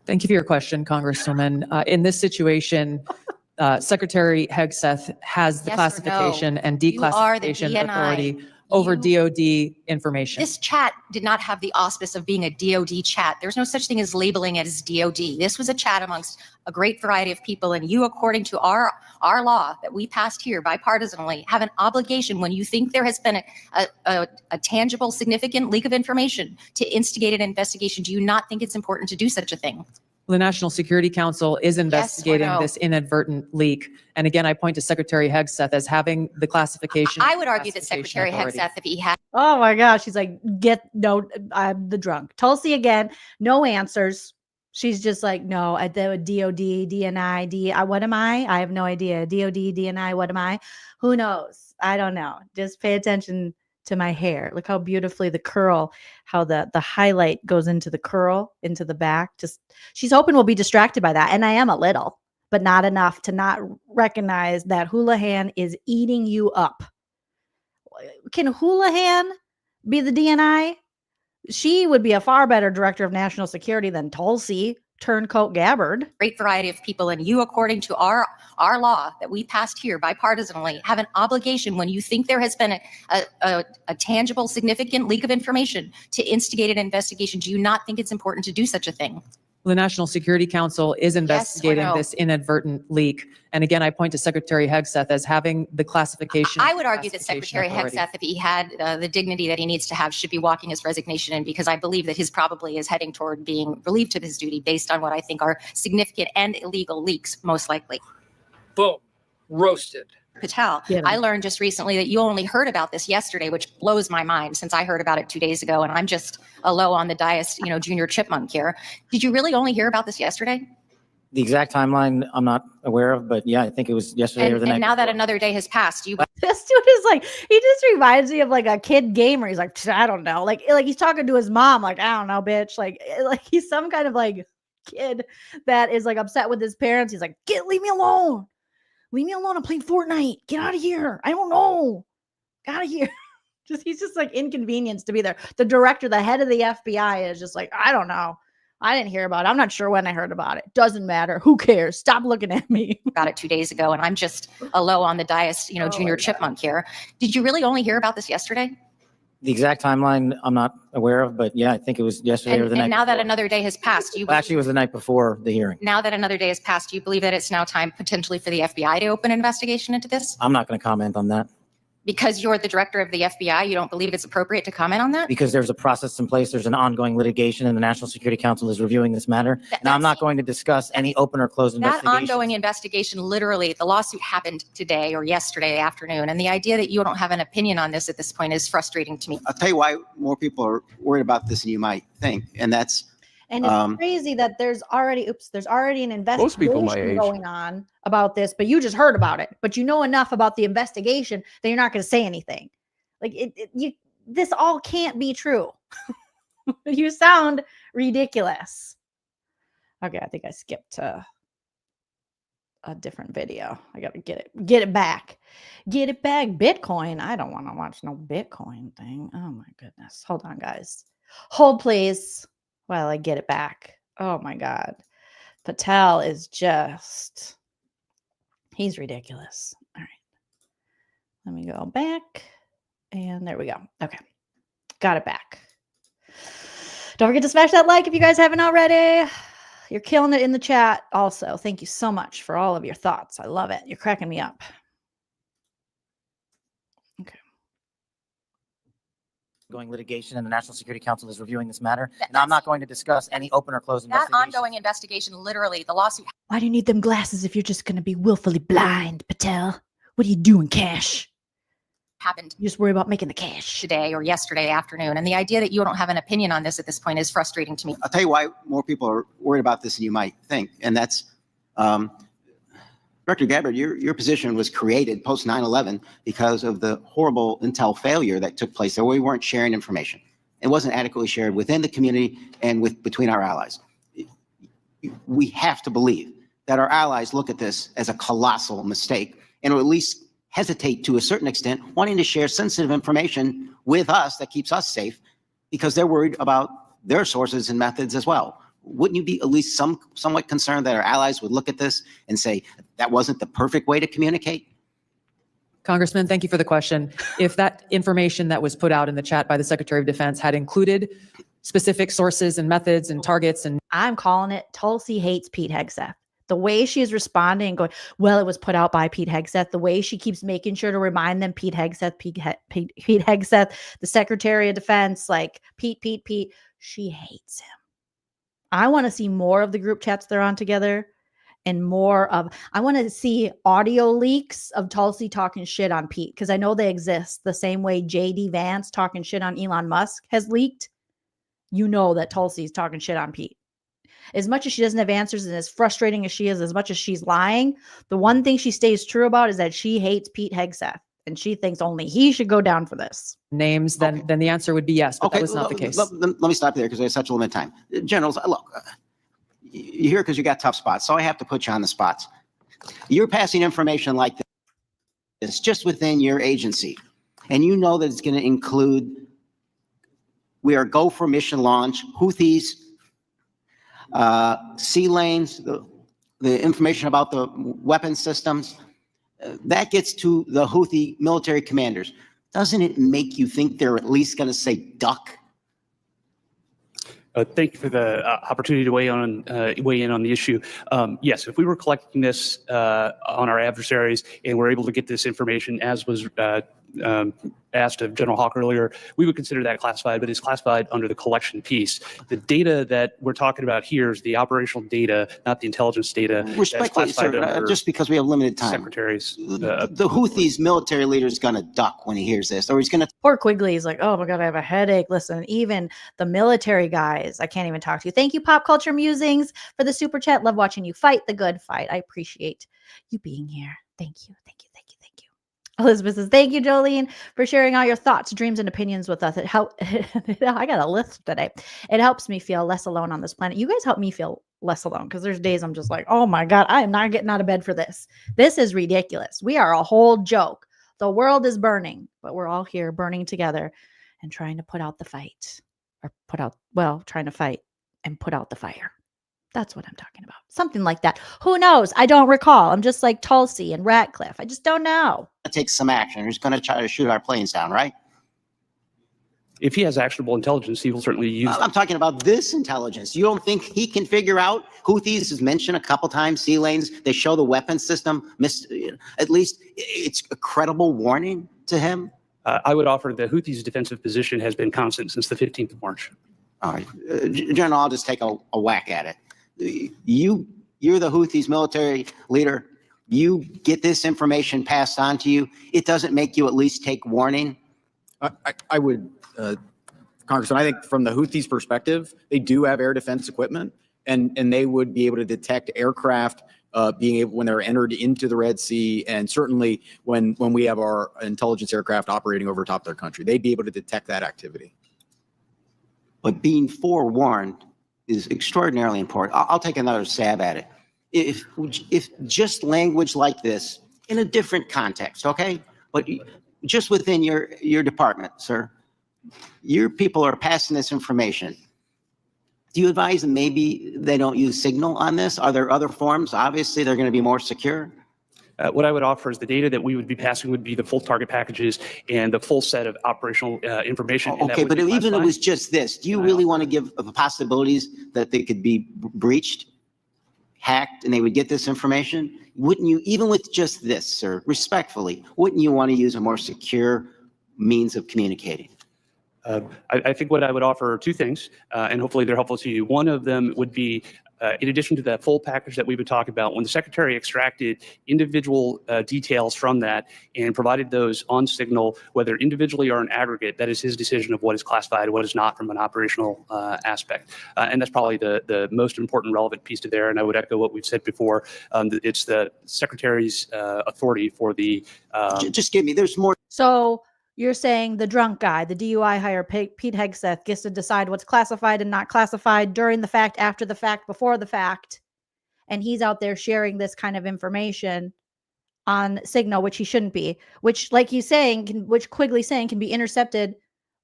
Speaker 6: Thank you for your question, Congresswoman. In this situation, Secretary Hegseth has the classification and declassification authority over DOD information.
Speaker 3: This chat did not have the auspice of being a DOD chat. There's no such thing as labeling it as DOD. This was a chat amongst a great variety of people, and you, according to our law that we passed here bipartisanly, have an obligation when you think there has been a tangible, significant leak of information to instigate an investigation. Do you not think it's important to do such a thing?
Speaker 6: The National Security Council is investigating this inadvertent leak. And again, I point to Secretary Hegseth as having the classification.
Speaker 3: I would argue that Secretary Hegseth, if he had.
Speaker 1: Oh my gosh. She's like, I'm the drunk. Tulsi again, no answers. She's just like, no, at the DOD, DNI, what am I? I have no idea. DOD, DNI, what am I? Who knows? I don't know. Just pay attention to my hair. Look how beautifully the curl, how the highlight goes into the curl, into the back. Just, she's hoping we'll be distracted by that. And I am a little, but not enough to not recognize that Houlihan is eating you up. Can Houlihan be the DNI? She would be a far better director of national security than Tulsi Turncoat Gabbard.
Speaker 3: Great variety of people, and you, according to our law that we passed here bipartisanly, have an obligation when you think there has been a tangible, significant leak of information to instigate an investigation. Do you not think it's important to do such a thing?
Speaker 6: The National Security Council is investigating
Speaker 3: no?
Speaker 6: this inadvertent leak. And again, I point to Secretary Hegseth as having the classification.
Speaker 3: I would argue that
Speaker 6: classification
Speaker 3: Secretary
Speaker 6: authority.
Speaker 3: Hegseth, if he had the dignity that he needs to have, should be walking his resignation in, because I believe that his probably is heading toward being relieved of his duty based on what I think are significant and illegal leaks, most likely.
Speaker 9: Boom. Roasted.
Speaker 3: Patel, I learned just recently that you only heard about this yesterday, which blows my mind since I heard about it 2 days ago, and I'm just a low on the dais, junior chipmunk here. Did you really only hear about this yesterday?
Speaker 11: The exact timeline I'm not aware of, but yeah, I think it was yesterday or the night.
Speaker 3: And now that another day has passed,
Speaker 1: This dude is like, he just reminds me of like a kid gamer. He's like, I don't know. Like he's talking to his mom, like, I don't know, bitch. Like he's some kind of like kid that is like upset with his parents. He's like, leave me alone. Leave me alone. I'm playing Fortnite. Get out of here. I don't know. Get out of here. He's just like inconvenienced to be there. The director, the head of the FBI is just like, I don't know. I didn't hear about it. I'm not sure when I heard about it. Doesn't matter. Who cares? Stop looking at me.
Speaker 3: About it 2 days ago, and I'm just a low on the dais, junior chipmunk here. Did you really only hear about this yesterday?
Speaker 11: The exact timeline I'm not aware of, but yeah, I think it was yesterday or the night.
Speaker 3: And now
Speaker 11: before.
Speaker 3: that another day has passed,
Speaker 11: Actually, it was the night before the hearing.
Speaker 3: Now that another day has passed, do you believe that it's now time potentially for the FBI to open an investigation into this?
Speaker 11: I'm not going to comment on that.
Speaker 3: Because you're the director of the FBI, you don't believe it's appropriate to comment on that?
Speaker 11: Because there's a process in place, there's an ongoing litigation, and the National Security Council is reviewing this matter. And I'm not going to discuss any open or closed
Speaker 3: That
Speaker 11: investigation.
Speaker 3: ongoing investigation, literally, the lawsuit happened today or yesterday afternoon. And the idea that you don't have an opinion on this at this point is frustrating to me.
Speaker 14: I'll tell you why more people are worried about this than you might think. And that's
Speaker 1: And it's crazy that there's already an investigation going on about this, but you just heard about it. But you know enough about the investigation that you're not going to say anything. Like this all can't be true. You sound ridiculous. Okay, I think I skipped to a different video. I got to get it back. Get it back. Bitcoin. I don't want to watch no Bitcoin thing. Oh my goodness. Hold on, guys. Hold, please. While I get it back. Oh my God. Patel is he's ridiculous. All right. Let me go back. And there we go. Okay. Got it back. Don't forget to smash that like if you guys haven't already. You're killing it in the chat also. Thank you so much for all of your thoughts. I love it. You're cracking me up.
Speaker 11: Ongoing litigation, and the National Security Council is reviewing this matter. And I'm not going to discuss any open or closed
Speaker 3: That
Speaker 11: investigation.
Speaker 3: ongoing investigation, literally, the lawsuit.
Speaker 1: Why do you need them glasses if you're just going to be willfully blind, Patel? What are you doing, Cash?
Speaker 3: Happened.
Speaker 1: You just worry about making the cash.
Speaker 3: Today or yesterday afternoon. And the idea that you don't have an opinion on this at this point is frustrating to me.
Speaker 14: I'll tell you why more people are worried about this than you might think. And that's Director Gabbard, your position was created post 9/11 because of the horrible intel failure that took place. So we weren't sharing information. It wasn't adequately shared within the community and between our allies. We have to believe that our allies look at this as a colossal mistake and will at least hesitate to a certain extent, wanting to share sensitive information with us that keeps us safe because they're worried about their sources and methods as well. Wouldn't you be at least somewhat concerned that our allies would look at this and say that wasn't the perfect way to communicate?
Speaker 6: Congressman, thank you for the question. If that information that was put out in the chat by the Secretary of Defense had included specific sources and methods and targets, and
Speaker 1: I'm calling it Tulsi hates Pete Hegseth. The way she is responding and going, well, it was put out by Pete Hegseth. The way she keeps making sure to remind them Pete Hegseth, Pete Hegseth, the Secretary of Defense, like Pete. She hates him. I want to see more of the group chats they're on together and I want to see audio leaks of Tulsi talking shit on Pete because I know they exist the same way JD Vance talking shit on Elon Musk has leaked. You know that Tulsi's talking shit on Pete. As much as she doesn't have answers and as frustrating as she is, as much as she's lying, the one thing she stays true about is that she hates Pete Hegseth and she thinks only he should go down for this.
Speaker 6: names, then the answer would be yes, but that was not the case.
Speaker 14: Let me stop there because I have such a limited time. Generals, look, you're here because you got tough spots, so I have to put you on the spots. You're passing information like this just within your agency, and you know that it's going to include we are go for mission launch, Houthis, sea lanes, the information about the weapon systems. That gets to the Houthi military commanders. Doesn't it make you think they're at least going to say duck?
Speaker 5: Thank you for the opportunity to weigh in on the issue. Yes, if we were collecting this on our adversaries and we're able to get this information, as was asked of General Hawk earlier, we would consider that classified, but it's classified under the collection piece. The data that we're talking about here is the operational data, not the intelligence data.
Speaker 14: Respectfully, sir, just because we have limited time.
Speaker 5: Secretaries.
Speaker 14: The Houthis military leader is going to duck when he hears this, or he's going to.
Speaker 1: Poor Quigley is like, oh my God, I have a headache. Listen, even the military guys, I can't even talk to you. Thank you, Pop Culture Musings, for the super chat. Love watching you fight the good fight. I appreciate you being here. Thank you. Thank you. Thank you. Thank you. Elizabeth says, thank you, Jolene, for sharing all your thoughts, dreams, and opinions with us. I got a list today. It helps me feel less alone on this planet. You guys help me feel less alone, because there's days I'm just like, oh my God, I am not getting out of bed for this. This is ridiculous. We are a whole joke. The world is burning, but we're all here burning together and trying to put out the fight, or trying to fight and put out the fire. That's what I'm talking about. Something like that. Who knows? I don't recall. I'm just like Tulsi and Ratcliffe. I just don't know.
Speaker 14: Take some action. He's going to try to shoot our planes down, right?
Speaker 5: If he has actionable intelligence, he will certainly use it.
Speaker 14: I'm talking about this intelligence. You don't think he can figure out? Houthis is mentioned a couple times, sea lanes. They show the weapon system. At least it's a credible warning to him.
Speaker 5: I would offer the Houthis' defensive position has been constant since the 15th of March.
Speaker 14: All right. General, I'll just take a whack at it. You're the Houthis military leader. You get this information passed on to you. It doesn't make you at least take warning.
Speaker 19: I would, Congressman, I think from the Houthis' perspective, they do have air defense equipment, and they would be able to detect aircraft being able when they're entered into the Red Sea, and certainly when we have our intelligence aircraft operating over top their country, they'd be able to detect that activity.
Speaker 14: But being forewarned is extraordinarily important. I'll take another stab at it. If just language like this in a different context, okay? But just within your department, sir, your people are passing this information. Do you advise them maybe they don't use Signal on this? Are there other forms? Obviously, they're going to be more secure.
Speaker 5: What I would offer is the data that we would be passing would be the full target packages and the full set of operational information.
Speaker 14: Okay, but even if it was just this, do you really want to give the possibilities that they could be breached, hacked, and they would get this information? Wouldn't you, even with just this, sir, respectfully, wouldn't you want to use a more secure means of communicating?
Speaker 5: I think what I would offer are two things, and hopefully they're helpful to you. One of them would be, in addition to that full package that we would talk about, when the Secretary extracted individual details from that and provided those on Signal, whether individually or in aggregate, that is his decision of what is classified, what is not from an operational aspect. And that's probably the most important relevant piece to there. And I would echo what we've said before. It's the Secretary's authority for the...
Speaker 14: Just give me, there's more.
Speaker 1: So you're saying the drunk guy, the DUI hire, Pete Hegseth, gets to decide what's classified and not classified during the fact, after the fact, before the fact. And he's out there sharing this kind of information on Signal, which he shouldn't be, which, like he's saying, which Quigley's saying can be intercepted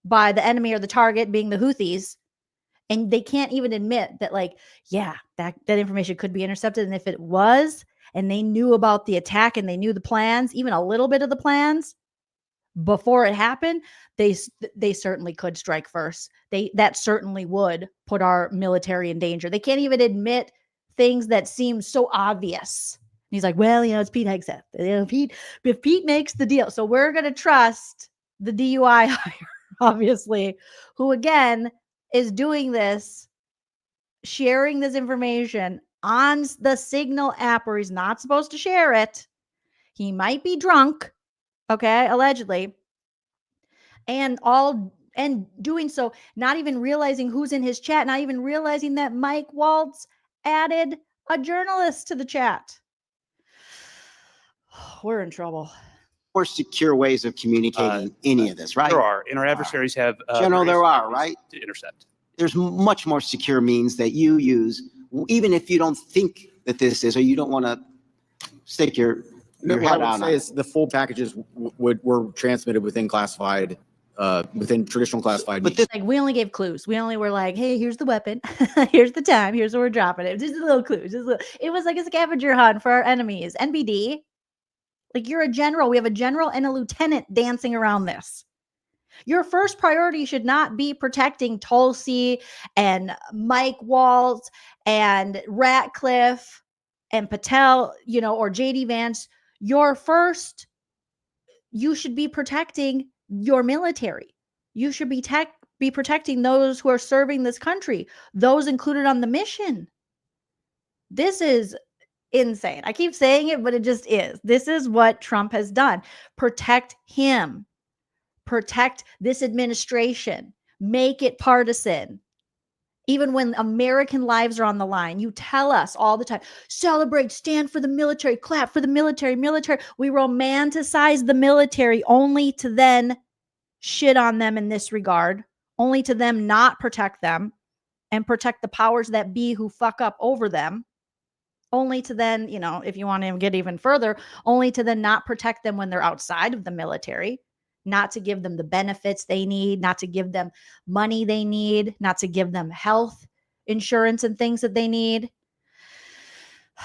Speaker 1: by the enemy or the target being the Houthis. And they can't even admit that, like, yeah, that information could be intercepted. And if it was, and they knew about the attack and they knew the plans, even a little bit of the plans, before it happened, they certainly could strike first. That certainly would put our military in danger. They can't even admit things that seem so obvious. And he's like, well, it's Pete Hegseth. If Pete makes the deal, so we're going to trust the DUI hire, obviously, who again is doing this, sharing this information on the Signal app where he's not supposed to share it. He might be drunk. Okay, allegedly. And doing so, not even realizing who's in his chat, not even realizing that Mike Waltz added a journalist to the chat. We're in trouble.
Speaker 14: More secure ways of communicating any of this, right?
Speaker 5: There are, and our adversaries have...
Speaker 14: General, there are, right?
Speaker 5: To intercept.
Speaker 14: There's much more secure means that you use, even if you don't think that this is, or you don't want to stick your
Speaker 19: What I would say is the full packages were transmitted within classified, within traditional classified.
Speaker 1: But like, we only gave clues. We only were like, hey, here's the weapon. Here's the time. Here's where we're dropping it. Just a little clue. It was like a scavenger hunt for our enemies. NBD, like, you're a general. We have a general and a lieutenant dancing around this. Your first priority should not be protecting Tulsi and Mike Waltz and Ratcliffe and Patel, or JD Vance. You should be protecting your military. You should be protecting those who are serving this country, those included on the mission. This is insane. I keep saying it, but it just is. This is what Trump has done. Protect him. Protect this administration. Make it partisan. Even when American lives are on the line, you tell us all the time, celebrate, stand for the military, clap for the military. We romanticize the military only to then shit on them in this regard, only to them not protect them and protect the powers that be who fuck up over them. Only to then, if you want to get even further, only to then not protect them when they're outside of the military, not to give them the benefits they need, not to give them money they need, not to give them health insurance and things that they need.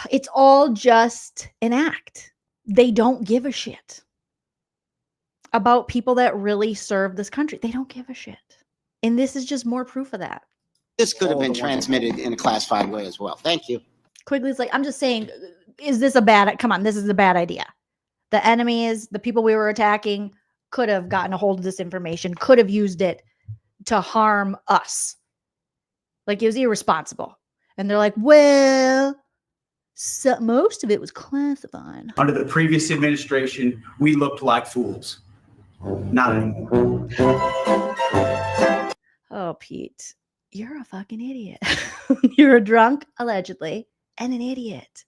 Speaker 1: It's all just an act. They don't give a shit about people that really serve this country. They don't give a shit. And this is just more proof of that.
Speaker 14: This could have been transmitted in a classified way as well. Thank you.
Speaker 1: Quigley's like, I'm just saying, is this a bad, come on, this is a bad idea. The enemies, the people we were attacking could have gotten a hold of this information, could have used it to harm us. Like, it was irresponsible. And they're like, well, most of it was classified.
Speaker 8: Under the previous administration, we looked like fools. Not anymore.
Speaker 1: Oh, Pete, you're a fucking idiot. You're a drunk, allegedly, and an idiot.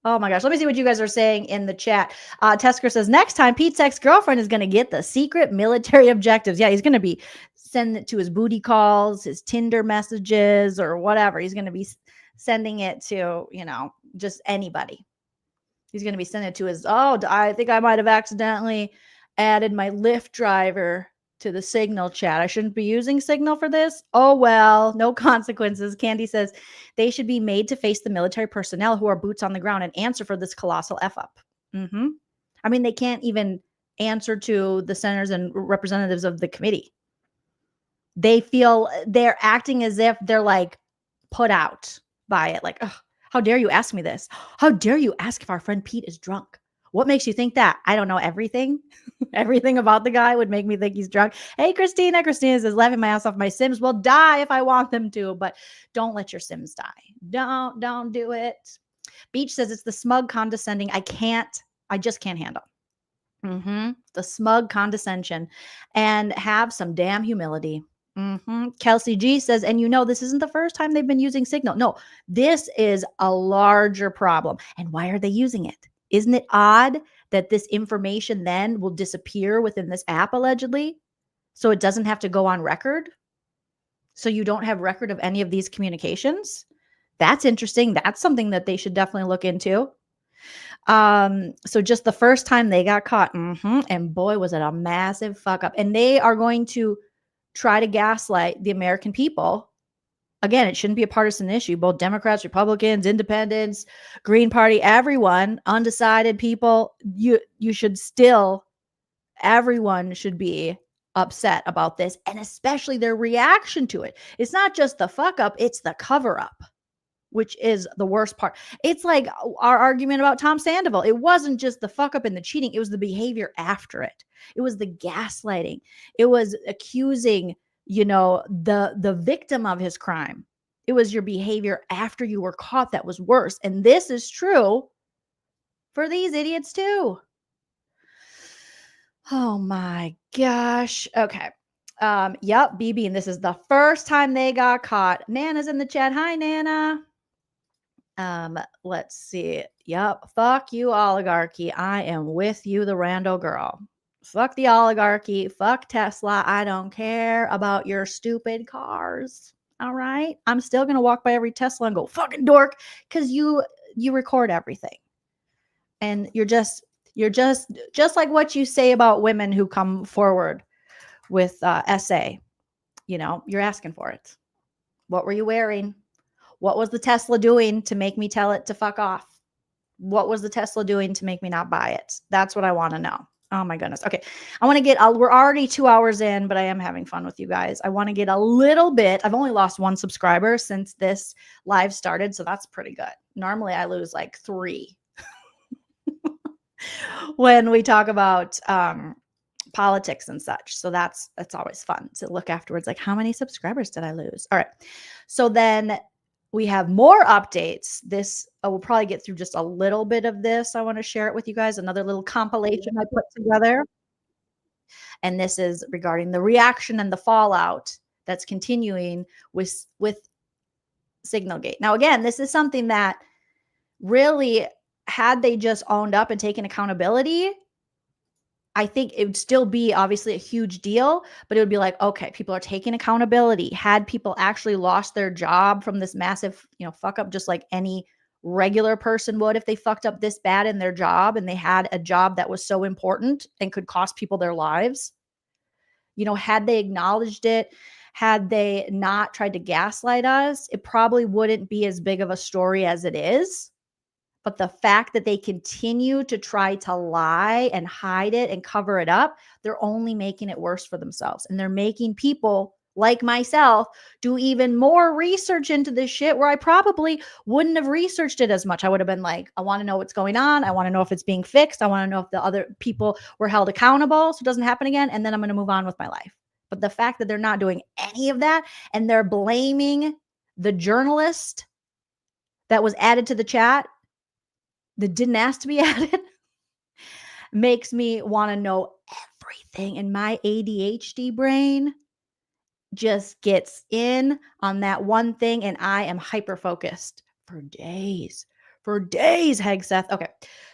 Speaker 1: Oh my gosh. Let me see what you guys are saying in the chat. Tesker says, next time Pete's ex-girlfriend is going to get the secret military objectives. Yeah, he's going to be sending it to his booty calls, his Tinder messages, or whatever. He's going to be sending it to, just anybody. He's going to be sending it to his, I think I might have accidentally added my Lyft driver to the Signal chat. I shouldn't be using Signal for this. Oh, well, no consequences. Candy says they should be made to face the military personnel who are boots on the ground and answer for this colossal F-up. I mean, they can't even answer to the senators and representatives of the committee. They feel they're acting as if they're like put out by it. Like, oh, how dare you ask me this? How dare you ask if our friend Pete is drunk? What makes you think that? I don't know everything. Everything about the guy would make me think he's drunk. Hey, Christina. Christina says, laughing my ass off. My Sims will die if I want them to, but don't let your Sims die. Don't do it. Beach says it's the smug condescending. I just can't handle. The smug condescension, and have some damn humility. Kelsey G says, and this isn't the first time they've been using Signal. No, this is a larger problem. And why are they using it? Isn't it odd that this information then will disappear within this app allegedly? So it doesn't have to go on record? So you don't have record of any of these communications? That's interesting. That's something that they should definitely look into. So just the first time they got caught, and boy, was it a massive fuck up. And they are going to try to gaslight the American people. Again, it shouldn't be a partisan issue. Both Democrats, Republicans, Independents, Green Party, everyone, undecided people, you should still, everyone should be upset about this, and especially their reaction to it. It's not just the fuck up, it's the cover up, which is the worst part. It's like our argument about Tom Sandoval. It wasn't just the fuck up and the cheating. It was the behavior after it. It was the gaslighting. It was accusing the victim of his crime. It was your behavior after you were caught that was worse. And this is true for these idiots too. Oh my gosh. Okay. Yep, BB, and this is the first time they got caught. Nana's in the chat. Hi, Nana. Let's see. Yep. Fuck you, oligarchy. I am with you, the rando girl. Fuck the oligarchy. Fuck Tesla. I don't care about your stupid cars. All right. I'm still going to walk by every Tesla and go, fucking dork, because you record everything. And you're just like what you say about women who come forward with essay. You're asking for it. What were you wearing? What was the Tesla doing to make me tell it to fuck off? What was the Tesla doing to make me not buy it? That's what I want to know. Oh my goodness. Okay. I want to get, we're already 2 hours in, but I am having fun with you guys. I want to get a little bit. I've only lost 1 subscriber since this live started. So that's pretty good. Normally I lose like 3 when we talk about politics and such. So that's always fun to look afterwards. Like, how many subscribers did I lose? All right. So then we have more updates. This, we'll probably get through just a little bit of this. I want to share it with you guys. Another little compilation I put together. And this is regarding the reaction and the fallout that's continuing with Signalgate. Now, again, this is something that really, had they just owned up and taken accountability, I think it would still be obviously a huge deal, but it would be like, okay, people are taking accountability. Had people actually lost their job from this massive, fuck up, just like any regular person would if they fucked up this bad in their job and they had a job that was so important and could cost people their lives. Had they acknowledged it, had they not tried to gaslight us, it probably wouldn't be as big of a story as it is. But the fact that they continue to try to lie and hide it and cover it up, they're only making it worse for themselves. And they're making people like myself do even more research into this shit where I probably wouldn't have researched it as much. I would have been like, I want to know what's going on. I want to know if it's being fixed. I want to know if the other people were held accountable so it doesn't happen again. And then I'm going to move on with my life. But the fact that they're not doing any of that and they're blaming the journalist that was added to the chat that didn't ask to be added makes me want to know everything. And my ADHD brain just gets in on that one thing. And I am hyper-focused for days. Hegseth. Okay.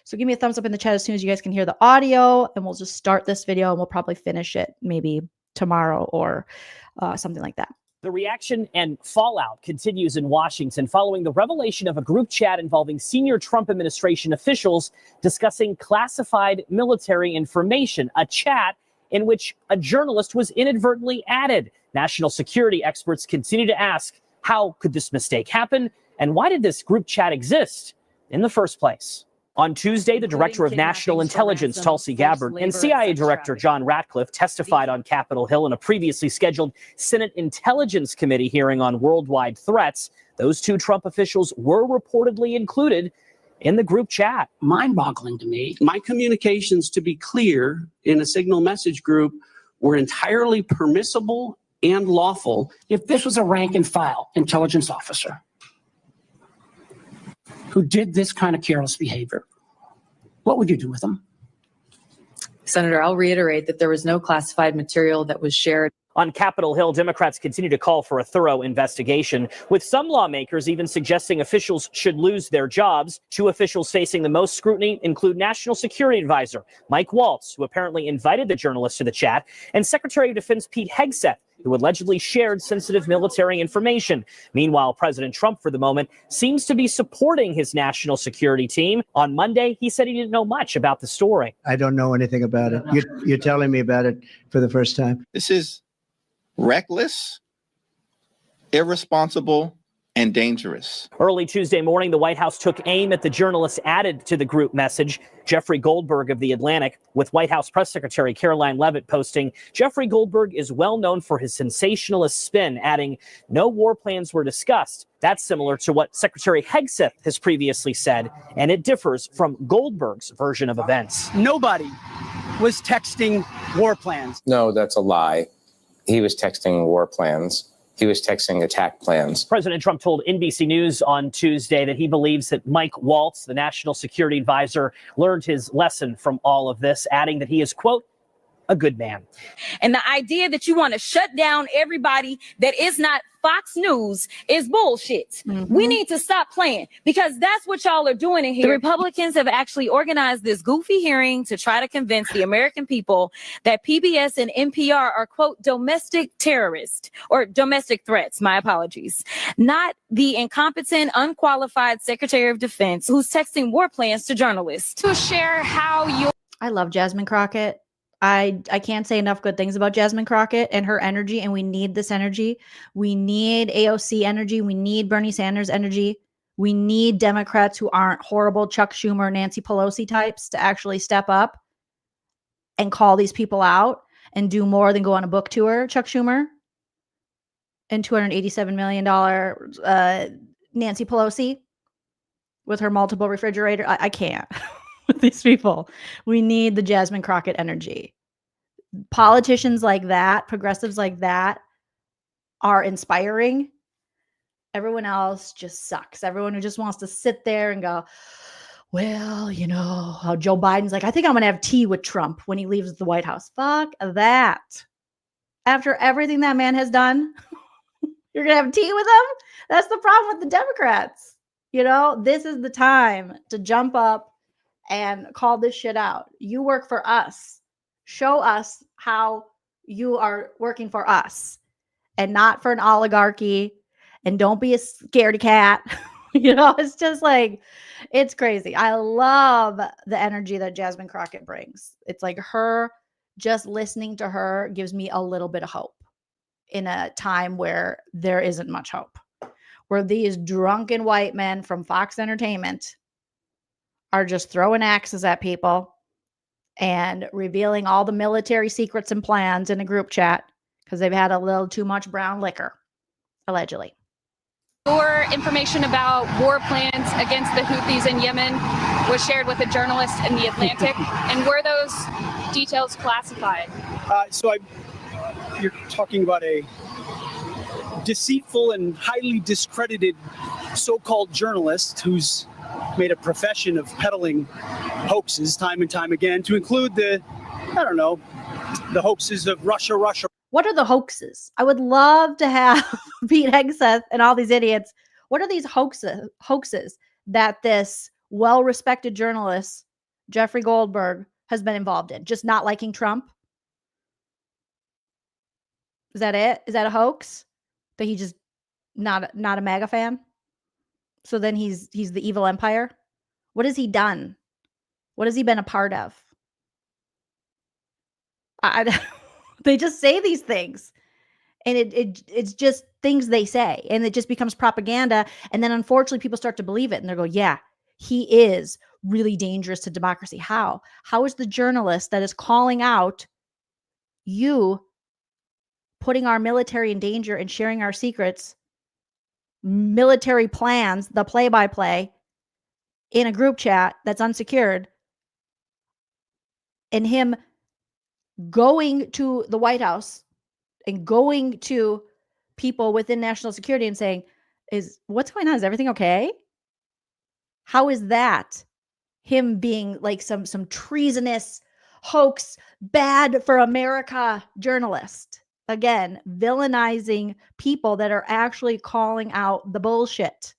Speaker 1: So give me a thumbs up in the chat as soon as you guys can hear the audio. And we'll just start this video and we'll probably finish it maybe tomorrow or something like that.
Speaker 12: The reaction and fallout continues in Washington following the revelation of a group chat involving senior Trump administration officials discussing classified military information, a chat in which a journalist was inadvertently added. National security experts continue to ask, how could this mistake happen? And why did this group chat exist in the first place? On Tuesday, the Director of National Intelligence, Tulsi Gabbard, and CIA Director John Ratcliffe testified on Capitol Hill in a previously scheduled Senate Intelligence Committee hearing on worldwide threats. Those 2 Trump officials were reportedly included in the group chat.
Speaker 15: Mind-boggling to me.
Speaker 21: My communications, to be clear, in a signal message group were entirely permissible and lawful.
Speaker 15: If this was a rank and file intelligence officer who did this kind of careless behavior, what would you do with them?
Speaker 6: Senator, I'll reiterate that there was no classified material that was shared.
Speaker 12: On Capitol Hill, Democrats continue to call for a thorough investigation, with some lawmakers even suggesting officials should lose their jobs. 2 officials facing the most scrutiny include National Security Advisor Mike Waltz, who apparently invited the journalist to the chat, and Secretary of Defense Pete Hegseth, who allegedly shared sensitive military information. Meanwhile, President Trump, for the moment, seems to be supporting his national security team. On Monday, he said he didn't know much about the story.
Speaker 16: I don't know anything about it. You're telling me about it for the first time.
Speaker 17: This is reckless, irresponsible, and dangerous.
Speaker 12: Early Tuesday morning, the White House took aim at the journalists added to the group message. Jeffrey Goldberg of The Atlantic, with White House Press Secretary Caroline Leavitt posting, Jeffrey Goldberg is well known for his sensationalist spin, adding, no war plans were discussed. That's similar to what Secretary Hegseth has previously said, and it differs from Goldberg's version of events.
Speaker 24: Nobody was texting war plans.
Speaker 25: No, that's a lie. He was texting war plans. He was texting attack plans.
Speaker 12: President Trump told NBC News on Tuesday that he believes that Mike Waltz, the national security advisor, learned his lesson from all of this, adding that he is, quote, a good man.
Speaker 26: And the idea that you want to shut down everybody that is not Fox News is bullshit. We need to stop playing because that's what y'all are doing in here. The Republicans have actually organized this goofy hearing to try to convince the American people that PBS and NPR are, quote, domestic terrorists or domestic threats. My apologies. Not the incompetent, unqualified Secretary of Defense who's texting war plans to journalists. To share how you...
Speaker 1: I love Jasmine Crockett. I can't say enough good things about Jasmine Crockett and her energy, and we need this energy. We need AOC energy. We need Bernie Sanders energy. We need Democrats who aren't horrible Chuck Schumer, Nancy Pelosi types to actually step up and call these people out and do more than go on a book tour, Chuck Schumer, and $287 million Nancy Pelosi with her multiple refrigerator. I can't with these people. We need the Jasmine Crockett energy. Politicians like that, progressives like that are inspiring. Everyone else just sucks. Everyone who just wants to sit there and go, well, you know, how Joe Biden's like, I think I'm going to have tea with Trump when he leaves the White House. Fuck that. After everything that man has done, you're going to have tea with him? That's the problem with the Democrats. You know, this is the time to jump up and call this shit out. You work for us. Show us how you are working for us and not for an oligarchy. And don't be a scaredy cat. You know, it's just like, it's crazy. I love the energy that Jasmine Crockett brings. It's like her, just listening to her gives me a little bit of hope in a time where there isn't much hope, where these drunken white men from Fox Entertainment are just throwing axes at people and revealing all the military secrets and plans in a group chat because they've had a little too much brown liquor, allegedly.
Speaker 2: Your information about war plans against the Houthis in Yemen was shared with a journalist in The Atlantic. And were those details classified?
Speaker 24: You're talking about a deceitful and highly discredited so-called journalist who's made a profession of peddling hoaxes time and time again, to include the hoaxes of Russia.
Speaker 1: What are the hoaxes? I would love to have Pete Hegseth and all these idiots. What are these hoaxes that this well-respected journalist, Jeffrey Goldberg, has been involved in? Just not liking Trump? Is that it? Is that a hoax? That he just not a MAGA fan? So then he's the evil empire? What has he done? What has he been a part of? They just say these things, and it's just things they say, and it just becomes propaganda. And then unfortunately people start to believe it, and they go, yeah, he is really dangerous to democracy. How is the journalist that is calling out you putting our military in danger and sharing our secrets, military plans, the play-by-play in a group chat that's unsecured, and him going to the White House and going to people within national security and saying, what's going on? Is everything okay? How is that him being like some treasonous hoax, bad for America journalist? Again, villainizing people that are actually calling out the bullshit.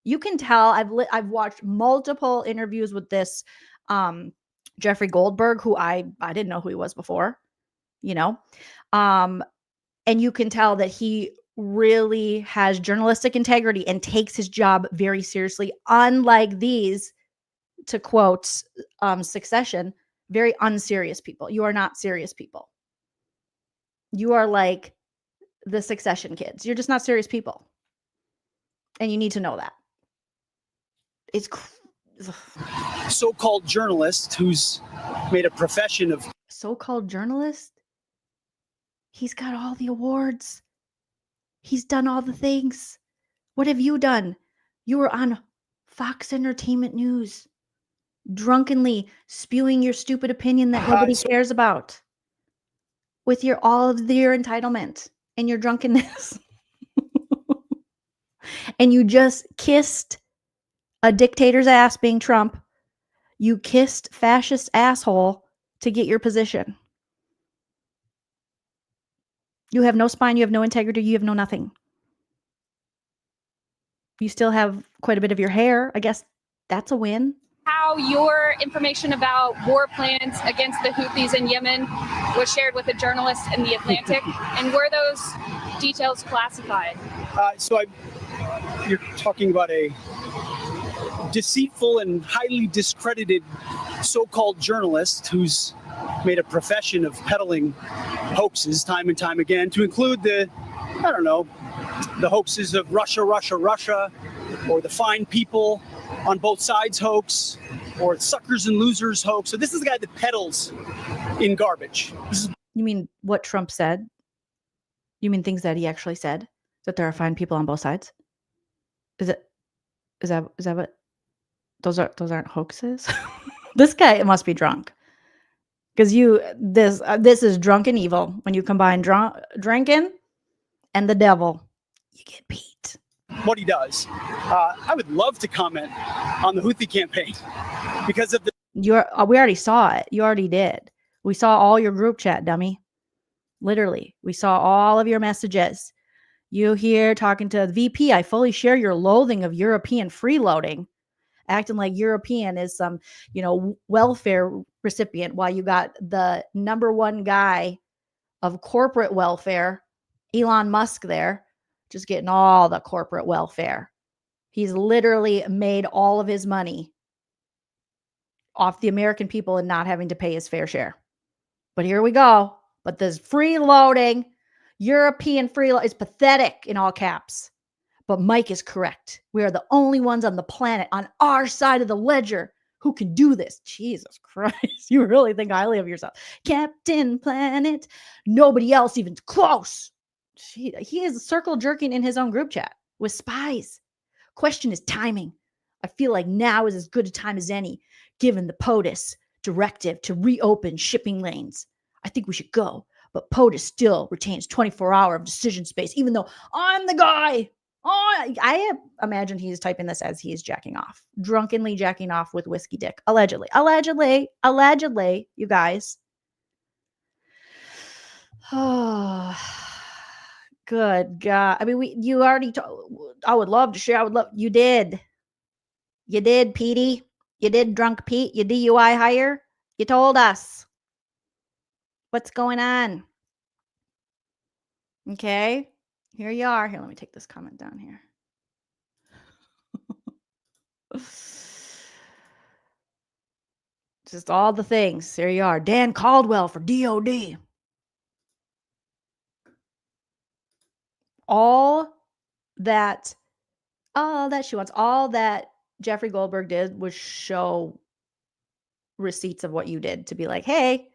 Speaker 1: You can tell. I've watched multiple interviews with this Jeffrey Goldberg, who I didn't know who he was before, you know, and you can tell that he really has journalistic integrity and takes his job very seriously. Unlike these, to quote Succession, very unserious people. You are not serious people. You are like the Succession kids. You're just not serious people. And you need to know that. It's
Speaker 24: So-called journalist who's made a profession of...
Speaker 1: So-called journalist? He's got all the awards. He's done all the things. What have you done? You were on Fox Entertainment News, drunkenly spewing your stupid opinion that nobody cares about, with all of your entitlement and your drunkenness. And you just kissed a dictator's ass, being Trump. You kissed fascist asshole to get your position. You have no spine. You have no integrity. You have no nothing. You still have quite a bit of your hair. I guess that's a win.
Speaker 2: How your information about war plans against the Houthis in Yemen was shared with a journalist in The Atlantic. And were those details classified?
Speaker 24: You're talking about a deceitful and highly discredited so-called journalist who's made a profession of peddling hoaxes time and time again, to include the hoaxes of Russia, or the fine people on both sides hoax, or suckers and losers hoax. So this is the guy that peddles in garbage.
Speaker 1: You mean what Trump said? You mean things that he actually said? That there are fine people on both sides? Is that what those aren't hoaxes? This guy must be drunk. Because this is drunken evil. When you combine drinking and the devil, you get Pete.
Speaker 24: What he does. I would love to comment on the Houthi campaign because of the.
Speaker 1: We already saw it. You already did. We saw all your group chat, dummy. Literally, we saw all of your messages. You here talking to the VP. I fully share your loathing of European freeloading, acting like European is some, welfare recipient, while you got the number one guy of corporate welfare, Elon Musk, there, just getting all the corporate welfare. He's literally made all of his money off the American people and not having to pay his fair share. But here we go. But this freeloading, European freeload is pathetic in all caps. But Mike is correct. We are the only ones on the planet on our side of the ledger who can do this. Jesus Christ. You really think highly of yourself. Captain Planet. Nobody else even close. He is circle jerking in his own group chat with spies. Question is timing. I feel like now is as good a time as any, given the POTUS directive to reopen shipping lanes. I think we should go. But POTUS still retains 24-hour of decision space, even though I'm the guy. Oh, I imagine he's typing this as he's jacking off, drunkenly jacking off with whiskey dick. Allegedly, you guys. Oh, good God. I mean, you already, I would love to share. You did, Petey. You did, Drunk Pete. You DUI hire. You told us. What's going on? Okay. Here you are. Here, let me take this comment down here. Just all the things. There you are. Dan Caldwell for DOD. All that she wants. All that Jeffrey Goldberg did was show receipts of what you did to be like, hey,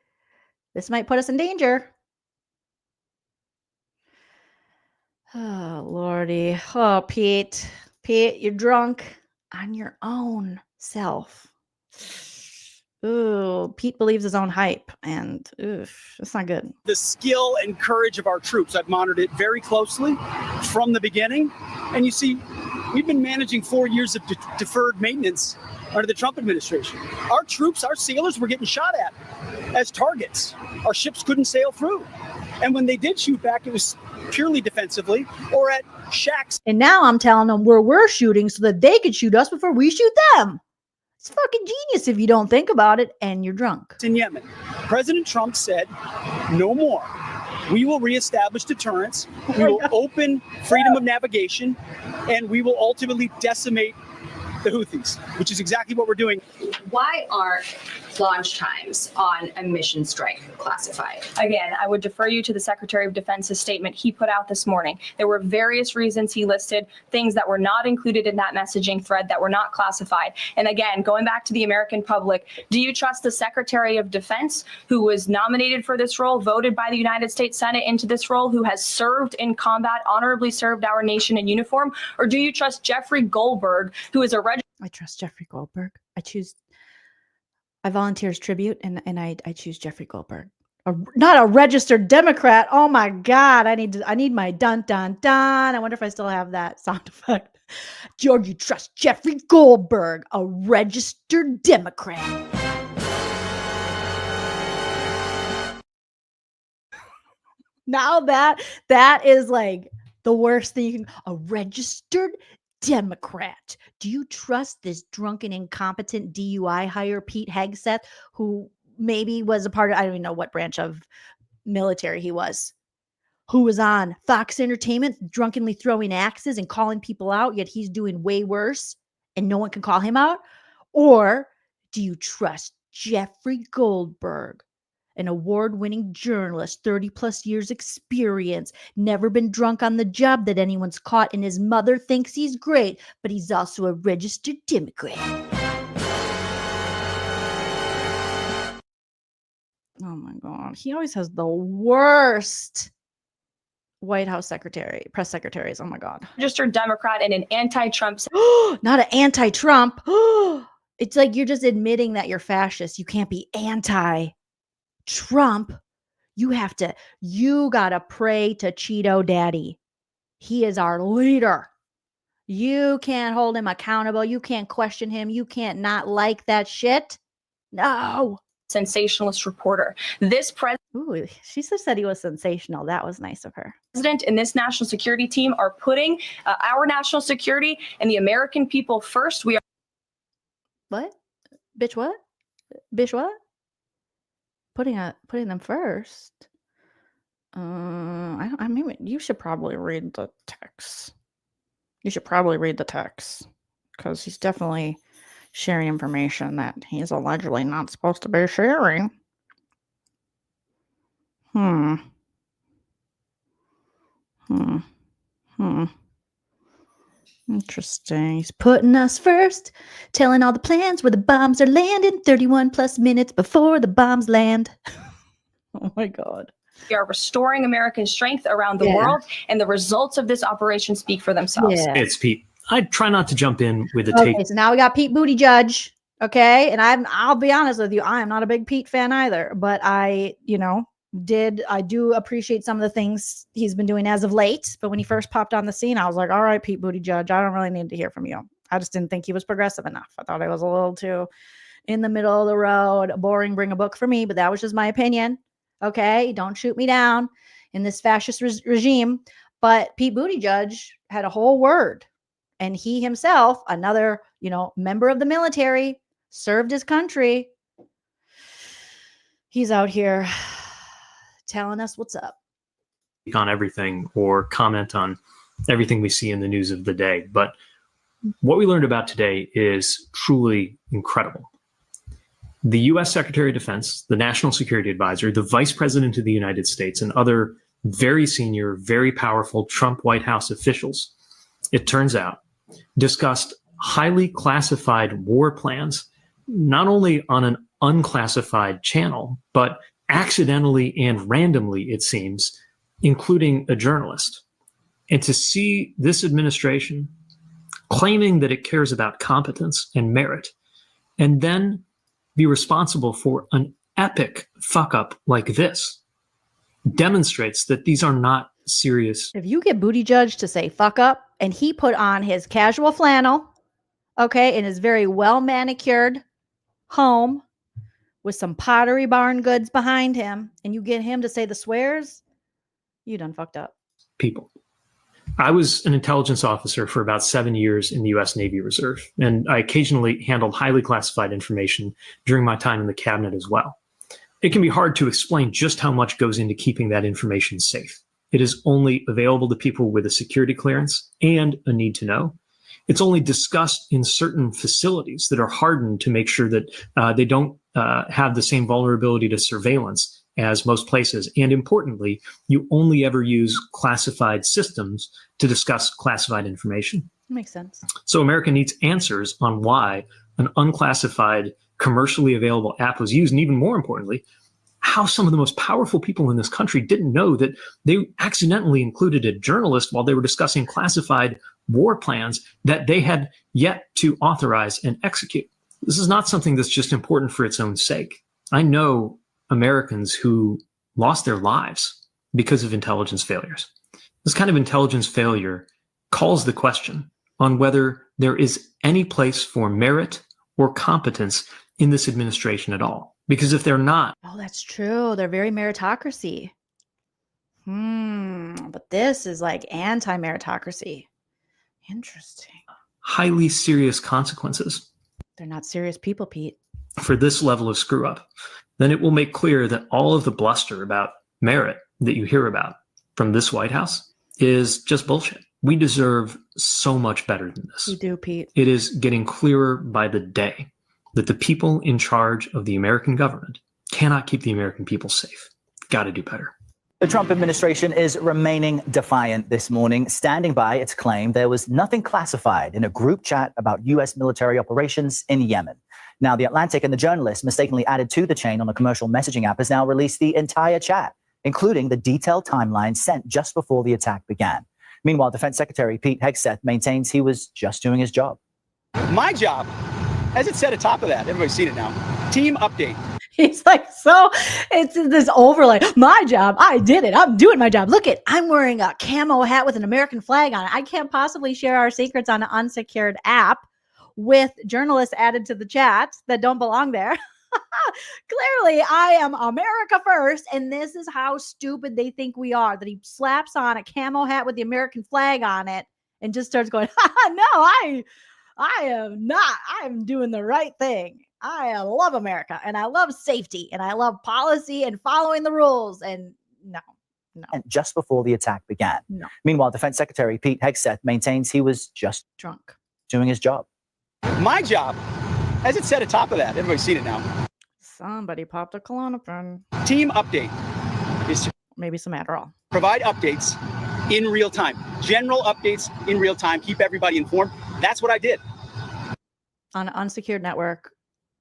Speaker 1: this might put us in danger. Oh, Lordy. Oh, Pete, you're drunk on your own self. Ooh, Pete believes his own hype, and that's not good.
Speaker 24: The skill and courage of our troops. I've monitored it very closely from the beginning. And you see, we've been managing 4 years of deferred maintenance under the Trump administration. Our troops, our sailors were getting shot at as targets. Our ships couldn't sail through. And when they did shoot back, it was purely defensively or at shacks.
Speaker 1: And now I'm telling them where we're shooting so that they could shoot us before we shoot them. It's fucking genius if you don't think about it, and you're drunk.
Speaker 24: In Yemen, President Trump said, no more. We will reestablish deterrence. We will open freedom of navigation, and we will ultimately decimate the Houthis, which is exactly what we're doing.
Speaker 4: Why aren't launch times on a mission strike classified?
Speaker 2: Again, I would defer you to the Secretary of Defense's statement he put out this morning. There were various reasons he listed, things that were not included in that messaging thread that were not classified. And again, going back to the American public, do you trust the Secretary of Defense, who was nominated for this role, voted by the United States Senate into this role, who has served in combat, honorably served our nation in uniform? Or do you trust Jeffrey Goldberg, who is a
Speaker 1: I trust Jeffrey Goldberg. I volunteer as tribute, and I choose Jeffrey Goldberg. Not a registered Democrat. Oh my God. I need my dun dun dun. I wonder if I still have that sound effect. George, you trust Jeffrey Goldberg, a registered Democrat. Now that is like the worst thing you can, a registered Democrat. Do you trust this drunken, incompetent DUI hire, Pete Hegseth, who maybe was a part of, I don't even know what branch of military he was, who was on Fox Entertainment drunkenly throwing axes and calling people out, yet he's doing way worse and no one can call him out? Or do you trust Jeffrey Goldberg, an award-winning journalist, 30 plus years experience, never been drunk on the job that anyone's caught, and his mother thinks he's great, but he's also a registered Democrat? Oh my God. He always has the worst White House press secretaries. Oh my God.
Speaker 2: Registered Democrat and an anti-Trump.
Speaker 1: Not an anti-Trump. It's like you're just admitting that you're fascist. You can't be anti-Trump. You gotta pray to Cheeto Daddy. He is our leader. You can't hold him accountable. You can't question him. You can't not like that shit. No.
Speaker 2: Sensationalist reporter. This
Speaker 1: Ooh, she just said he was sensational. That was nice of her.
Speaker 2: president and this national security team are putting our national security and the American people first. We are.
Speaker 1: What? Bitch, what? Bitch, what? Putting them first. I mean, you should probably read the text. You should probably read the text because he's definitely sharing information that he's allegedly not supposed to be sharing. Interesting. He's putting us first, telling all the plans where the bombs are landing 31 plus minutes before the bombs land. Oh my God.
Speaker 2: We are restoring American strength around the world, and the results of this operation speak for themselves.
Speaker 7: It's Pete. I try not to jump in with a
Speaker 1: Okay,
Speaker 7: take.
Speaker 1: so now we got Pete Buttigieg. Okay, and I'll be honest with you, I am not a big Pete fan either, but I do appreciate some of the things he's been doing as of late. But when he first popped on the scene, I was like, all right, Pete Buttigieg, I don't really need to hear from you. I just didn't think he was progressive enough. I thought it was a little too in the middle of the road, boring, bring a book for me, but that was just my opinion. Okay, don't shoot me down in this fascist regime. But Pete Buttigieg had a whole word, and he himself, another, member of the military, served his country. He's out here telling us what's up.
Speaker 7: On everything or comment on everything we see in the news of the day. But what we learned about today is truly incredible. The U.S. Secretary of Defense, the National Security Advisor, the Vice President of the United States, and other very senior, very powerful Trump White House officials, it turns out, discussed highly classified war plans, not only on an unclassified channel, but accidentally and randomly, it seems, including a journalist. And to see this administration claiming that it cares about competence and merit, and then be responsible for an epic fuck up like this, demonstrates that these are not serious.
Speaker 1: If you get Buttigieg to say fuck up, and he put on his casual flannel, okay, in his very well manicured home with some Pottery Barn goods behind him, and you get him to say the swears, you done fucked up.
Speaker 7: People. I was an intelligence officer for about 7 years in the U.S. Navy Reserve, and I occasionally handled highly classified information during my time in the cabinet as well. It can be hard to explain just how much goes into keeping that information safe. It is only available to people with a security clearance and a need to know. It's only discussed in certain facilities that are hardened to make sure that they don't have the same vulnerability to surveillance as most places. And importantly, you only ever use classified systems to discuss classified information.
Speaker 1: Makes sense.
Speaker 7: So America needs answers on why an unclassified, commercially available app was used, and even more importantly, how some of the most powerful people in this country didn't know that they accidentally included a journalist while they were discussing classified war plans that they had yet to authorize and execute. This is not something that's just important for its own sake. I know Americans who lost their lives because of intelligence failures. This kind of intelligence failure calls the question on whether there is any place for merit or competence in this administration at all. Because if they're not.
Speaker 1: Oh, that's true. They're very meritocracy. But this is like anti-meritocracy. Interesting.
Speaker 7: Highly serious consequences.
Speaker 1: They're not serious people, Pete.
Speaker 7: For this level of screw up, then it will make clear that all of the bluster about merit that you hear about from this White House is just bullshit. We deserve so much better than this.
Speaker 1: We do, Pete.
Speaker 7: It is getting clearer by the day that the people in charge of the American government cannot keep the American people safe. Got to do better.
Speaker 10: The Trump administration is remaining defiant this morning, standing by its claim there was nothing classified in a group chat about U.S. military operations in Yemen. Now, The Atlantic and the journalist mistakenly added to the chain on a commercial messaging app has now released the entire chat, including the detailed timeline sent just before the attack began. Meanwhile, Defense Secretary Pete Hegseth maintains he was just doing his job.
Speaker 24: My job, as it said atop of that, everybody's seen it now. Team update.
Speaker 1: He's like, so it's this overlay. My job, I did it. I'm doing my job. Look it, I'm wearing a camo hat with an American flag on it. I can't possibly share our secrets on an unsecured app with journalists added to the chat that don't belong there. Clearly, I am America first, and this is how stupid they think we are, that he slaps on a camo hat with the American flag on it and just starts going, no, I am not. I'm doing the right thing. I love America, and I love safety, and I love policy and following the rules. And no.
Speaker 10: And just before the attack began.
Speaker 1: No.
Speaker 10: Meanwhile, Defense Secretary Pete Hegseth maintains he was just
Speaker 1: drunk,
Speaker 10: doing his job.
Speaker 24: My job, as it said atop of that, everybody's seen it now.
Speaker 1: Somebody popped a Klonopin.
Speaker 24: Team update is to
Speaker 1: maybe some Adderall.
Speaker 24: Provide updates in real time, general updates in real time, keep everybody informed. That's what I did.
Speaker 1: On an unsecured network,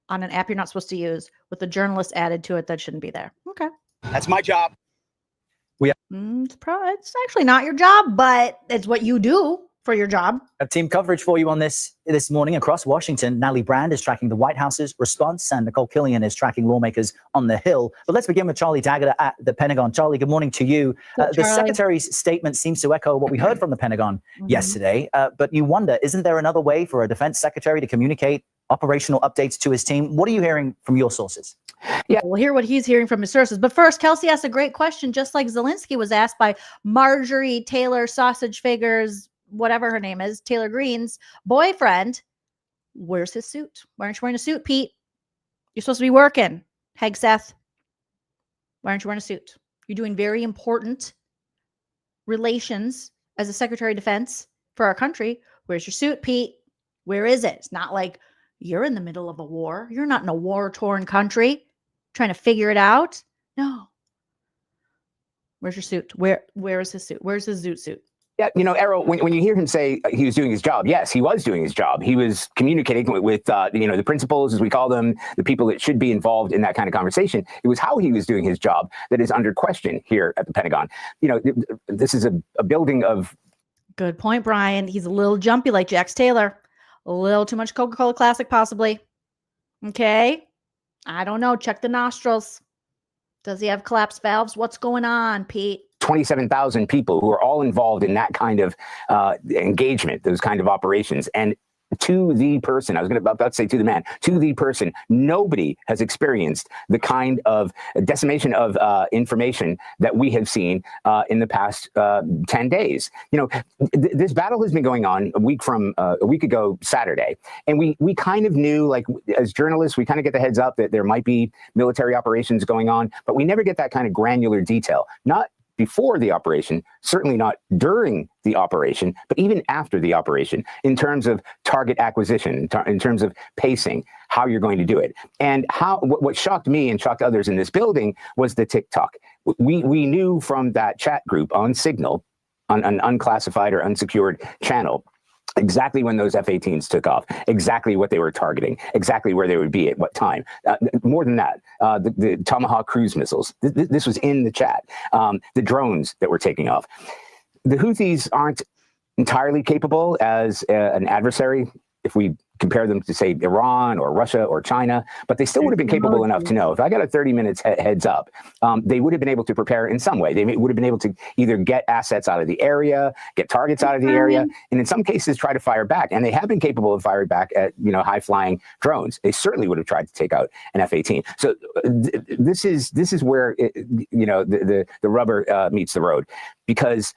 Speaker 1: on an app you're not supposed to use, with a journalist added to it that shouldn't be there. Okay.
Speaker 24: That's my job.
Speaker 1: It's actually not your job, but it's what you do for your job.
Speaker 10: A team coverage for you on this morning across Washington. Natalie Brand is tracking the White House's response, and Nicole Killian is tracking lawmakers on the Hill. But let's begin with Charlie Daggett at the Pentagon. Charlie, good morning to you. The Secretary's statement seems to echo what we heard from the Pentagon yesterday, but you wonder, isn't there another way for a defense secretary to communicate operational updates to his team? What are you hearing from your sources?
Speaker 1: Yeah, we'll hear what he's hearing from his sources. But first, Kelsey asked a great question, just like Zelensky was asked by Marjorie Taylor Sausage Figures, whatever her name is, Taylor Greene's boyfriend. Where's his suit? Why aren't you wearing a suit, Pete? You're supposed to be working. Hegseth, why aren't you wearing a suit? You're doing very important relations as a Secretary of Defense for our country. Where's your suit, Pete? Where is it? It's not like you're in the middle of a war. You're not in a war-torn country trying to figure it out. No. Where's your suit? Where is his suit? Where's his zoot suit?
Speaker 21: Yeah, Errol, when you hear him say he was doing his job, yes, he was doing his job. He was communicating with the principals, as we call them, the people that should be involved in that kind of conversation. It was how he was doing his job that is under question here at the Pentagon. This is a building of...
Speaker 1: Good point, Brian. He's a little jumpy like Jax Taylor. A little too much Coca-Cola Classic, possibly. Okay. I don't know. Check the nostrils. Does he have collapsed valves? What's going on, Pete?
Speaker 21: 27,000 people who are all involved in that kind of engagement, those kind of operations. And to the person, I was about to say to the man, to the person, nobody has experienced the kind of decimation of information that we have seen in the past 10 days. This battle has been going on a week ago Saturday. And we kind of knew, like, as journalists, we kind of get the heads up that there might be military operations going on, but we never get that kind of granular detail. Not before the operation, certainly not during the operation, but even after the operation, in terms of target acquisition, in terms of pacing, how you're going to do it. And what shocked me and shocked others in this building was the TikTok. We knew from that chat group on Signal, on an unclassified or unsecured channel, exactly when those F-18s took off, exactly what they were targeting, exactly where they would be at what time. More than that, the Tomahawk cruise missiles, this was in the chat, the drones that were taking off. The Houthis aren't entirely capable as an adversary, if we compare them to, say, Iran or Russia or China, but they still would have been capable enough to know. If I got a 30 minutes heads up, they would have been able to prepare in some way. They would have been able to either get assets out of the area, get targets out of the area, and in some cases try to fire back. And they have been capable of firing back at high-flying drones. They certainly would have tried to take out an F-18. So this is where the rubber meets the road, because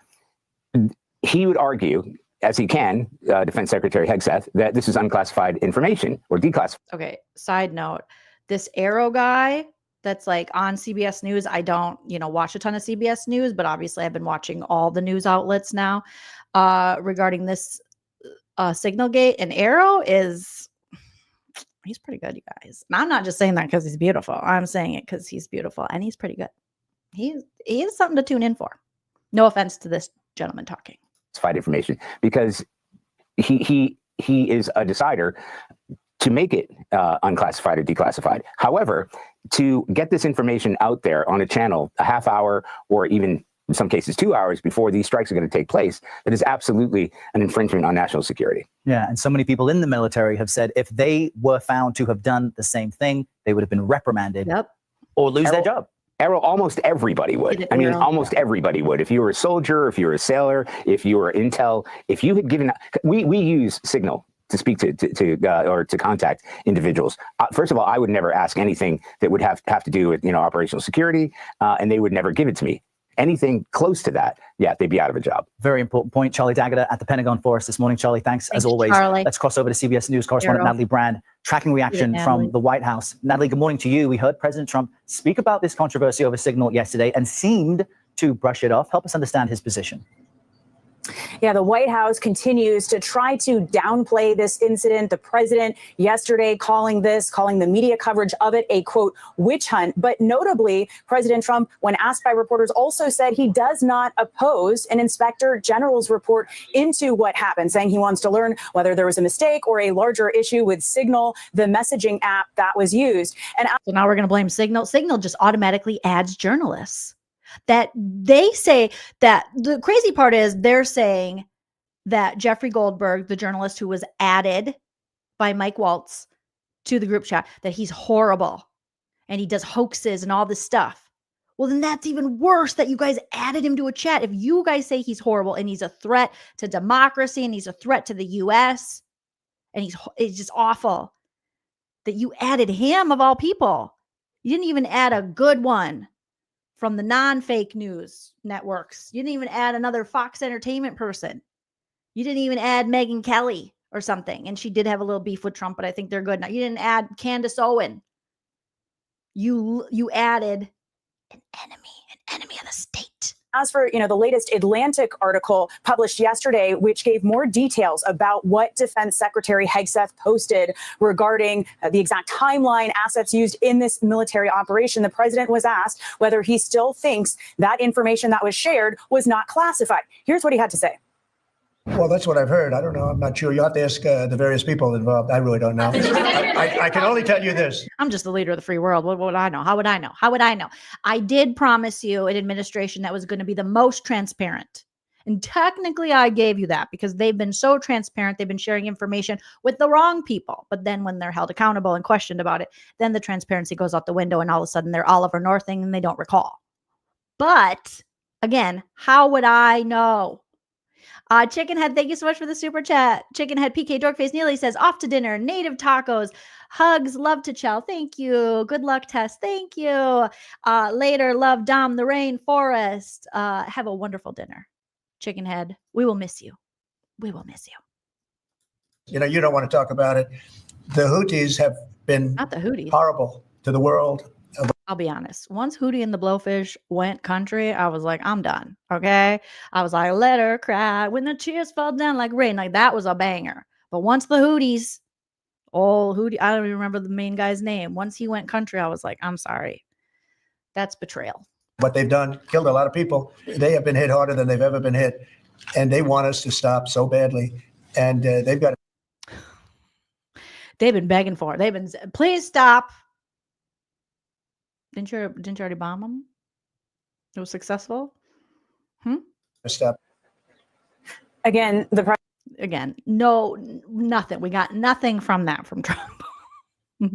Speaker 21: he would argue, as he can, Defense Secretary Hegseth, that this is unclassified information or declassified.
Speaker 1: Okay, side note, this Arrow guy that's like on CBS News, I don't, watch a ton of CBS News, but obviously I've been watching all the news outlets now regarding this signalgate, and Arrow he's pretty good, you guys. And I'm not just saying that because he's beautiful. I'm saying it because he's beautiful, and he's pretty good. he is something to tune in for. No offense to this gentleman talking.
Speaker 21: Classified information, because he is a decider to make it unclassified or declassified. However, to get this information out there on a channel a half hour or even in some cases 2 hours before these strikes are going to take place, that is absolutely an infringement on national security.
Speaker 10: Yeah, and so many people in the military have said if they were found to have done the same thing, they would have been reprimanded or lose their job.
Speaker 21: Errol, almost everybody would. I mean, almost everybody would. If you were a soldier, if you were a sailor, if you were intel, if you had given, we use Signal to speak or to contact individuals. First of all, I would never ask anything that would have to do with, operational security, and they would never give it to me. Anything close to that, yeah, they'd be out of a job.
Speaker 10: Very important point. Charlie D'Agata at the Pentagon for us this morning. Charlie, thanks as always.
Speaker 1: Charlie.
Speaker 10: Let's cross over to CBS News correspondent Natalie Brand, tracking reaction from the White House. Natalie, good morning to you. We heard President Trump speak about this controversy over Signal yesterday and seemed to brush it off. Help us understand his position.
Speaker 9: Yeah, the White House continues to try to downplay this incident. The president yesterday calling the media coverage of it a, quote, witch hunt. But notably, President Trump, when asked by reporters, also said he does not oppose an inspector general's report into what happened, saying he wants to learn whether there was a mistake or a larger issue with Signal, the messaging app that was used. And
Speaker 1: so now we're going to blame Signal. Signal just automatically adds journalists. That they say that the crazy part is they're saying that Jeffrey Goldberg, the journalist who was added by Mike Waltz to the group chat, that he's horrible and he does hoaxes and all this stuff. Well, then that's even worse that you guys added him to a chat. If you guys say he's horrible and he's a threat to democracy and he's a threat to the U.S. and he's just awful, that you added him of all people. You didn't even add a good one from the non-fake news networks. You didn't even add another Fox Entertainment person. You didn't even add Megyn Kelly or something. And she did have a little beef with Trump, but I think they're good now. You didn't add Candace Owen. You added an enemy of the state.
Speaker 9: As for, the latest Atlantic article published yesterday, which gave more details about what Defense Secretary Hegseth posted regarding the exact timeline, assets used in this military operation, the president was asked whether he still thinks that information that was shared was not classified. Here's what he had to say.
Speaker 13: Well, that's what I've heard. I don't know. I'm not sure. You'll have to ask the various people involved. I really don't know. I can only tell you this.
Speaker 1: I'm just the leader of the free world. What would I know? How would I know? How would I know? I did promise you an administration that was going to be the most transparent. And technically, I gave you that because they've been so transparent. They've been sharing information with the wrong people. But then when they're held accountable and questioned about it, then the transparency goes out the window and all of a sudden they're Oliver Northing and they don't recall. But again, how would I know? Chickenhead, thank you so much for the super chat. Chickenhead PK Dorkface Neely says, off to dinner, native tacos, hugs, love to Chell. Thank you. Good luck, Tess. Thank you. Later, love Dom, the rainforest. Have a wonderful dinner. Chickenhead, we will miss you. We will miss you.
Speaker 13: You don't want to talk about it. The Houthis have been
Speaker 1: not the Houthis.
Speaker 13: Horrible to the world.
Speaker 1: I'll be honest. Once Hootie and the Blowfish went country, I was like, I'm done. Okay. I was like, let her cry when the tears fall down like rain. Like that was a banger. But once the Houthis, Hootie, I don't even remember the main guy's name. Once he went country, I was like, I'm sorry. That's betrayal.
Speaker 13: What they've done, killed a lot of people. They have been hit harder than they've ever been hit. And they want us to stop so badly. And they've
Speaker 1: been begging for it. They've been, please stop. Didn't you already bomb them? It was successful?
Speaker 13: Stop.
Speaker 9: Again,
Speaker 1: no, nothing. We got nothing from that from Trump.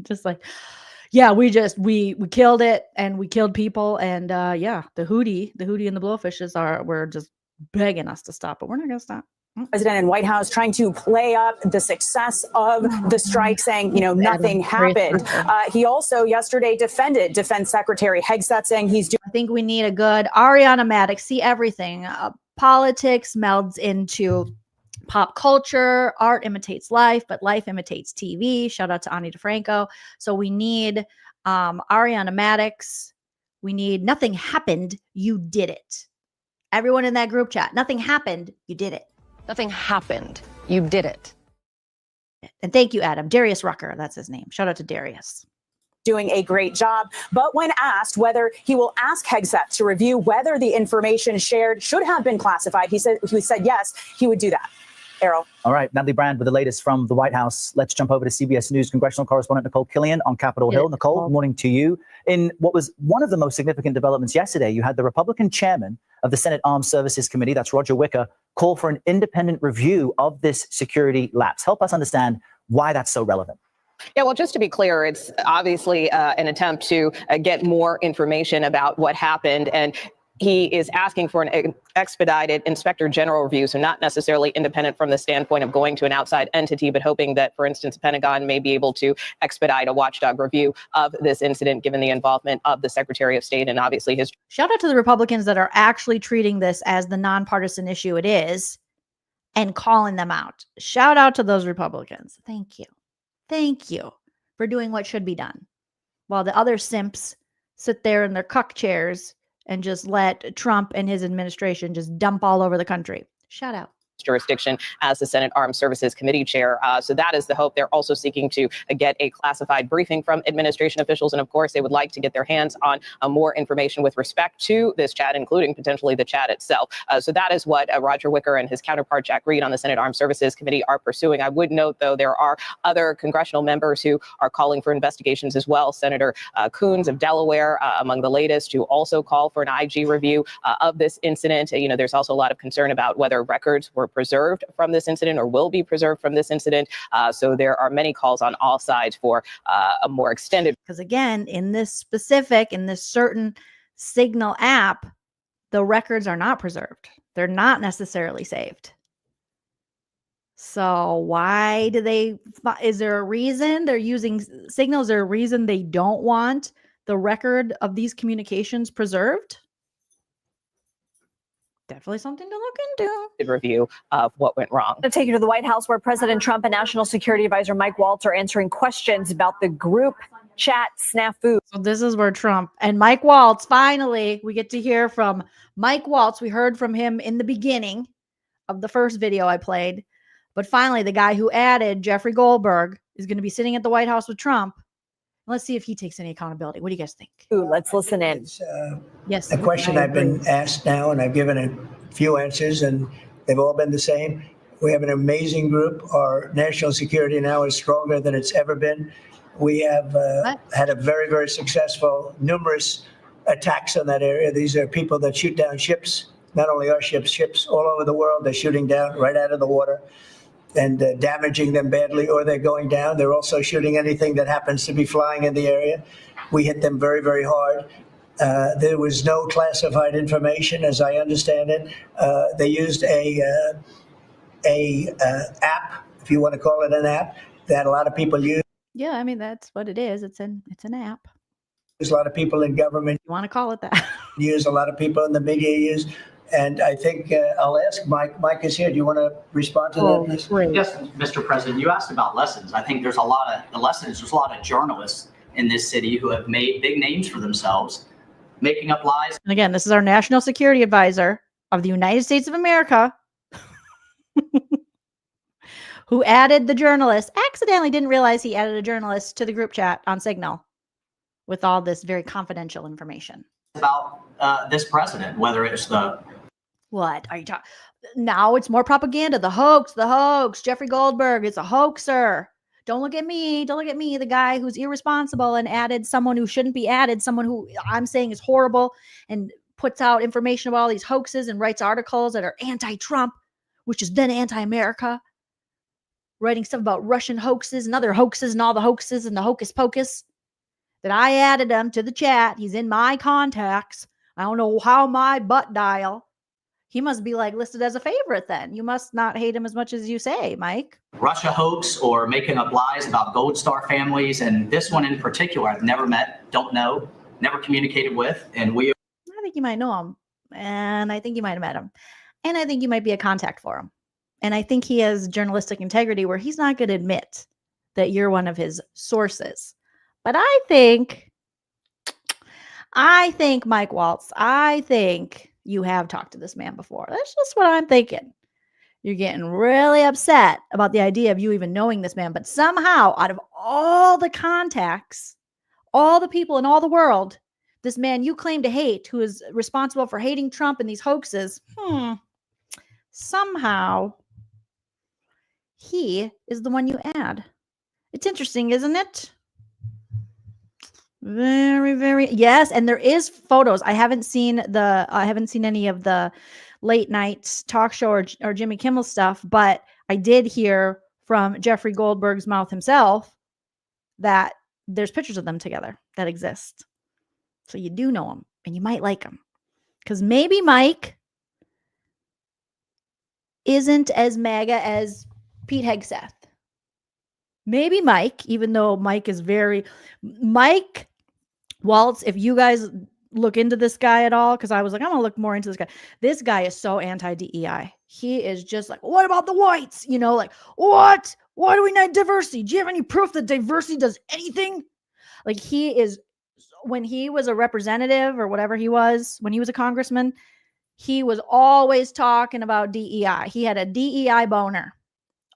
Speaker 1: Just like, yeah, we killed it and we killed people. And yeah, the Houthi and the Blowfishes were just begging us to stop, but we're not going to stop.
Speaker 9: President and White House trying to play up the success of the strike, saying, nothing happened. He also yesterday defended Defense Secretary Hegseth, saying he's doing.
Speaker 1: I think we need a good Ariana Maddox. See everything. Politics melds into pop culture. Art imitates life, but life imitates TV. Shout out to Ani DeFranco. So we need Ariana Maddox. We need nothing happened. You did it. Everyone in that group chat. Nothing happened. You did it.
Speaker 18: Nothing happened. You did it.
Speaker 1: And thank you, Adam. Darius Rucker, that's his name. Shout out to Darius.
Speaker 9: doing a great job. But when asked whether he will ask Hegseth to review whether the information shared should have been classified, he said yes, he would do that. Errol.
Speaker 10: All right, Natalie Brand with the latest from the White House. Let's jump over to CBS News congressional correspondent Nicole Killian on Capitol Hill. Nicole, good morning to you. In what was one of the most significant developments yesterday, you had the Republican chairman of the Senate Armed Services Committee, that's Roger Wicker, call for an independent review of this security lapse. Help us understand why that's so relevant.
Speaker 3: Yeah, well, just to be clear, it's obviously an attempt to get more information about what happened. And he is asking for an expedited inspector general review, so not necessarily independent from the standpoint of going to an outside entity, but hoping that, for instance, the Pentagon may be able to expedite a watchdog review of this incident, given the involvement of the Secretary of State and obviously his.
Speaker 1: Shout out to the Republicans that are actually treating this as the nonpartisan issue it is and calling them out. Shout out to those Republicans. Thank you. Thank you for doing what should be done, while the other simps sit there in their cuck chairs and just let Trump and his administration just dump all over the country. Shout out.
Speaker 3: Jurisdiction as the Senate Armed Services Committee chair. So that is the hope. They're also seeking to get a classified briefing from administration officials. And of course, they would like to get their hands on more information with respect to this chat, including potentially the chat itself. So that is what Roger Wicker and his counterpart, Jack Reed, on the Senate Armed Services Committee are pursuing. I would note, though, there are other congressional members who are calling for investigations as well. Senator Coons of Delaware, among the latest, who also call for an IG review of this incident. You know, there's also a lot of concern about whether records were preserved from this incident or will be preserved from this incident. So there are many calls on all sides for a more extended.
Speaker 1: Because again, in this certain Signal app, the records are not preserved. They're not necessarily saved. So why do they, is there a reason they're using Signal? Is there a reason they don't want the record of these communications preserved? Definitely something to look into.
Speaker 3: Review of what went wrong.
Speaker 11: To take you to the White House, where President Trump and National Security Advisor Mike Waltz are answering questions about the group chat snafu.
Speaker 1: So this is where Trump and Mike Waltz, finally, we get to hear from Mike Waltz. We heard from him in the beginning of the first video I played. But finally, the guy who added Jeffrey Goldberg is going to be sitting at the White House with Trump. Let's see if he takes any accountability. What do you guys think?
Speaker 11: Ooh, let's listen in.
Speaker 1: Yes.
Speaker 13: A question I've been asked now, and I've given a few answers, and they've all been the same. We have an amazing group. Our national security now is stronger than it's ever been. We have had a very, very successful, numerous attacks on that area. These are people that shoot down ships, not only our ships, ships all over the world. They're shooting down right out of the water and damaging them badly, or they're going down. They're also shooting anything that happens to be flying in the area. We hit them very, very hard. There was no classified information, as I understand it. They used a app, if you want to call it an app, that a lot of people use.
Speaker 1: Yeah, I mean, that's what it is. It's an app.
Speaker 13: There's a lot of people in government.
Speaker 1: You want to call it that?
Speaker 13: Use a lot of people in the media use. And I think I'll ask Mike. Mike is here. Do you want to respond to that, please?
Speaker 18: Yes, Mr. President, you asked about lessons. I think there's a lot of journalists in this city who have made big names for themselves, making up lies.
Speaker 1: And again, this is our national security advisor of the United States of America who added the journalist, accidentally didn't realize he added a journalist to the group chat on Signal with all this very confidential information.
Speaker 18: About this president, whether it's the...
Speaker 1: What are you talking? Now it's more propaganda. The hoax. Jeffrey Goldberg is a hoaxer. Don't look at me. Don't look at me. The guy who's irresponsible and added someone who shouldn't be added, someone who I'm saying is horrible and puts out information about all these hoaxes and writes articles that are anti-Trump, which is then anti-America. Writing stuff about Russian hoaxes and other hoaxes and all the hoaxes and the hocus pocus. That I added him to the chat. He's in my contacts. I don't know how my butt dial. He must be like listed as a favorite then. You must not hate him as much as you say, Mike.
Speaker 18: Russia hoax or making up lies about Gold Star families. And this one in particular, I've never met, don't know, never communicated with. And I
Speaker 1: think you might know him. And I think you might have met him. And I think you might be a contact for him. And I think he has journalistic integrity where he's not going to admit that you're one of his sources. But I think, Mike Waltz, I think you have talked to this man before. That's just what I'm thinking. You're getting really upset about the idea of you even knowing this man. But somehow, out of all the contacts, all the people in all the world, this man you claim to hate, who is responsible for hating Trump and these hoaxes, somehow he is the one you add. It's interesting, isn't it? Very, very, yes. And there is photos. I haven't seen any of the late night talk show or Jimmy Kimmel stuff, but I did hear from Jeffrey Goldberg's mouth himself that there's pictures of them together that exist. So you do know them and you might like them, because maybe Mike isn't as MAGA as Pete Hegseth. Maybe Mike, even though Mike Waltz, if you guys look into this guy at all, because I was like, I'm going to look more into this guy. This guy is so anti-DEI. He is just like, what about the whites? You know, like, what? Why do we need diversity? Do you have any proof that diversity does anything? Like, he is, when he was a representative or whatever he was, when he was a congressman, he was always talking about DEI. He had a DEI boner,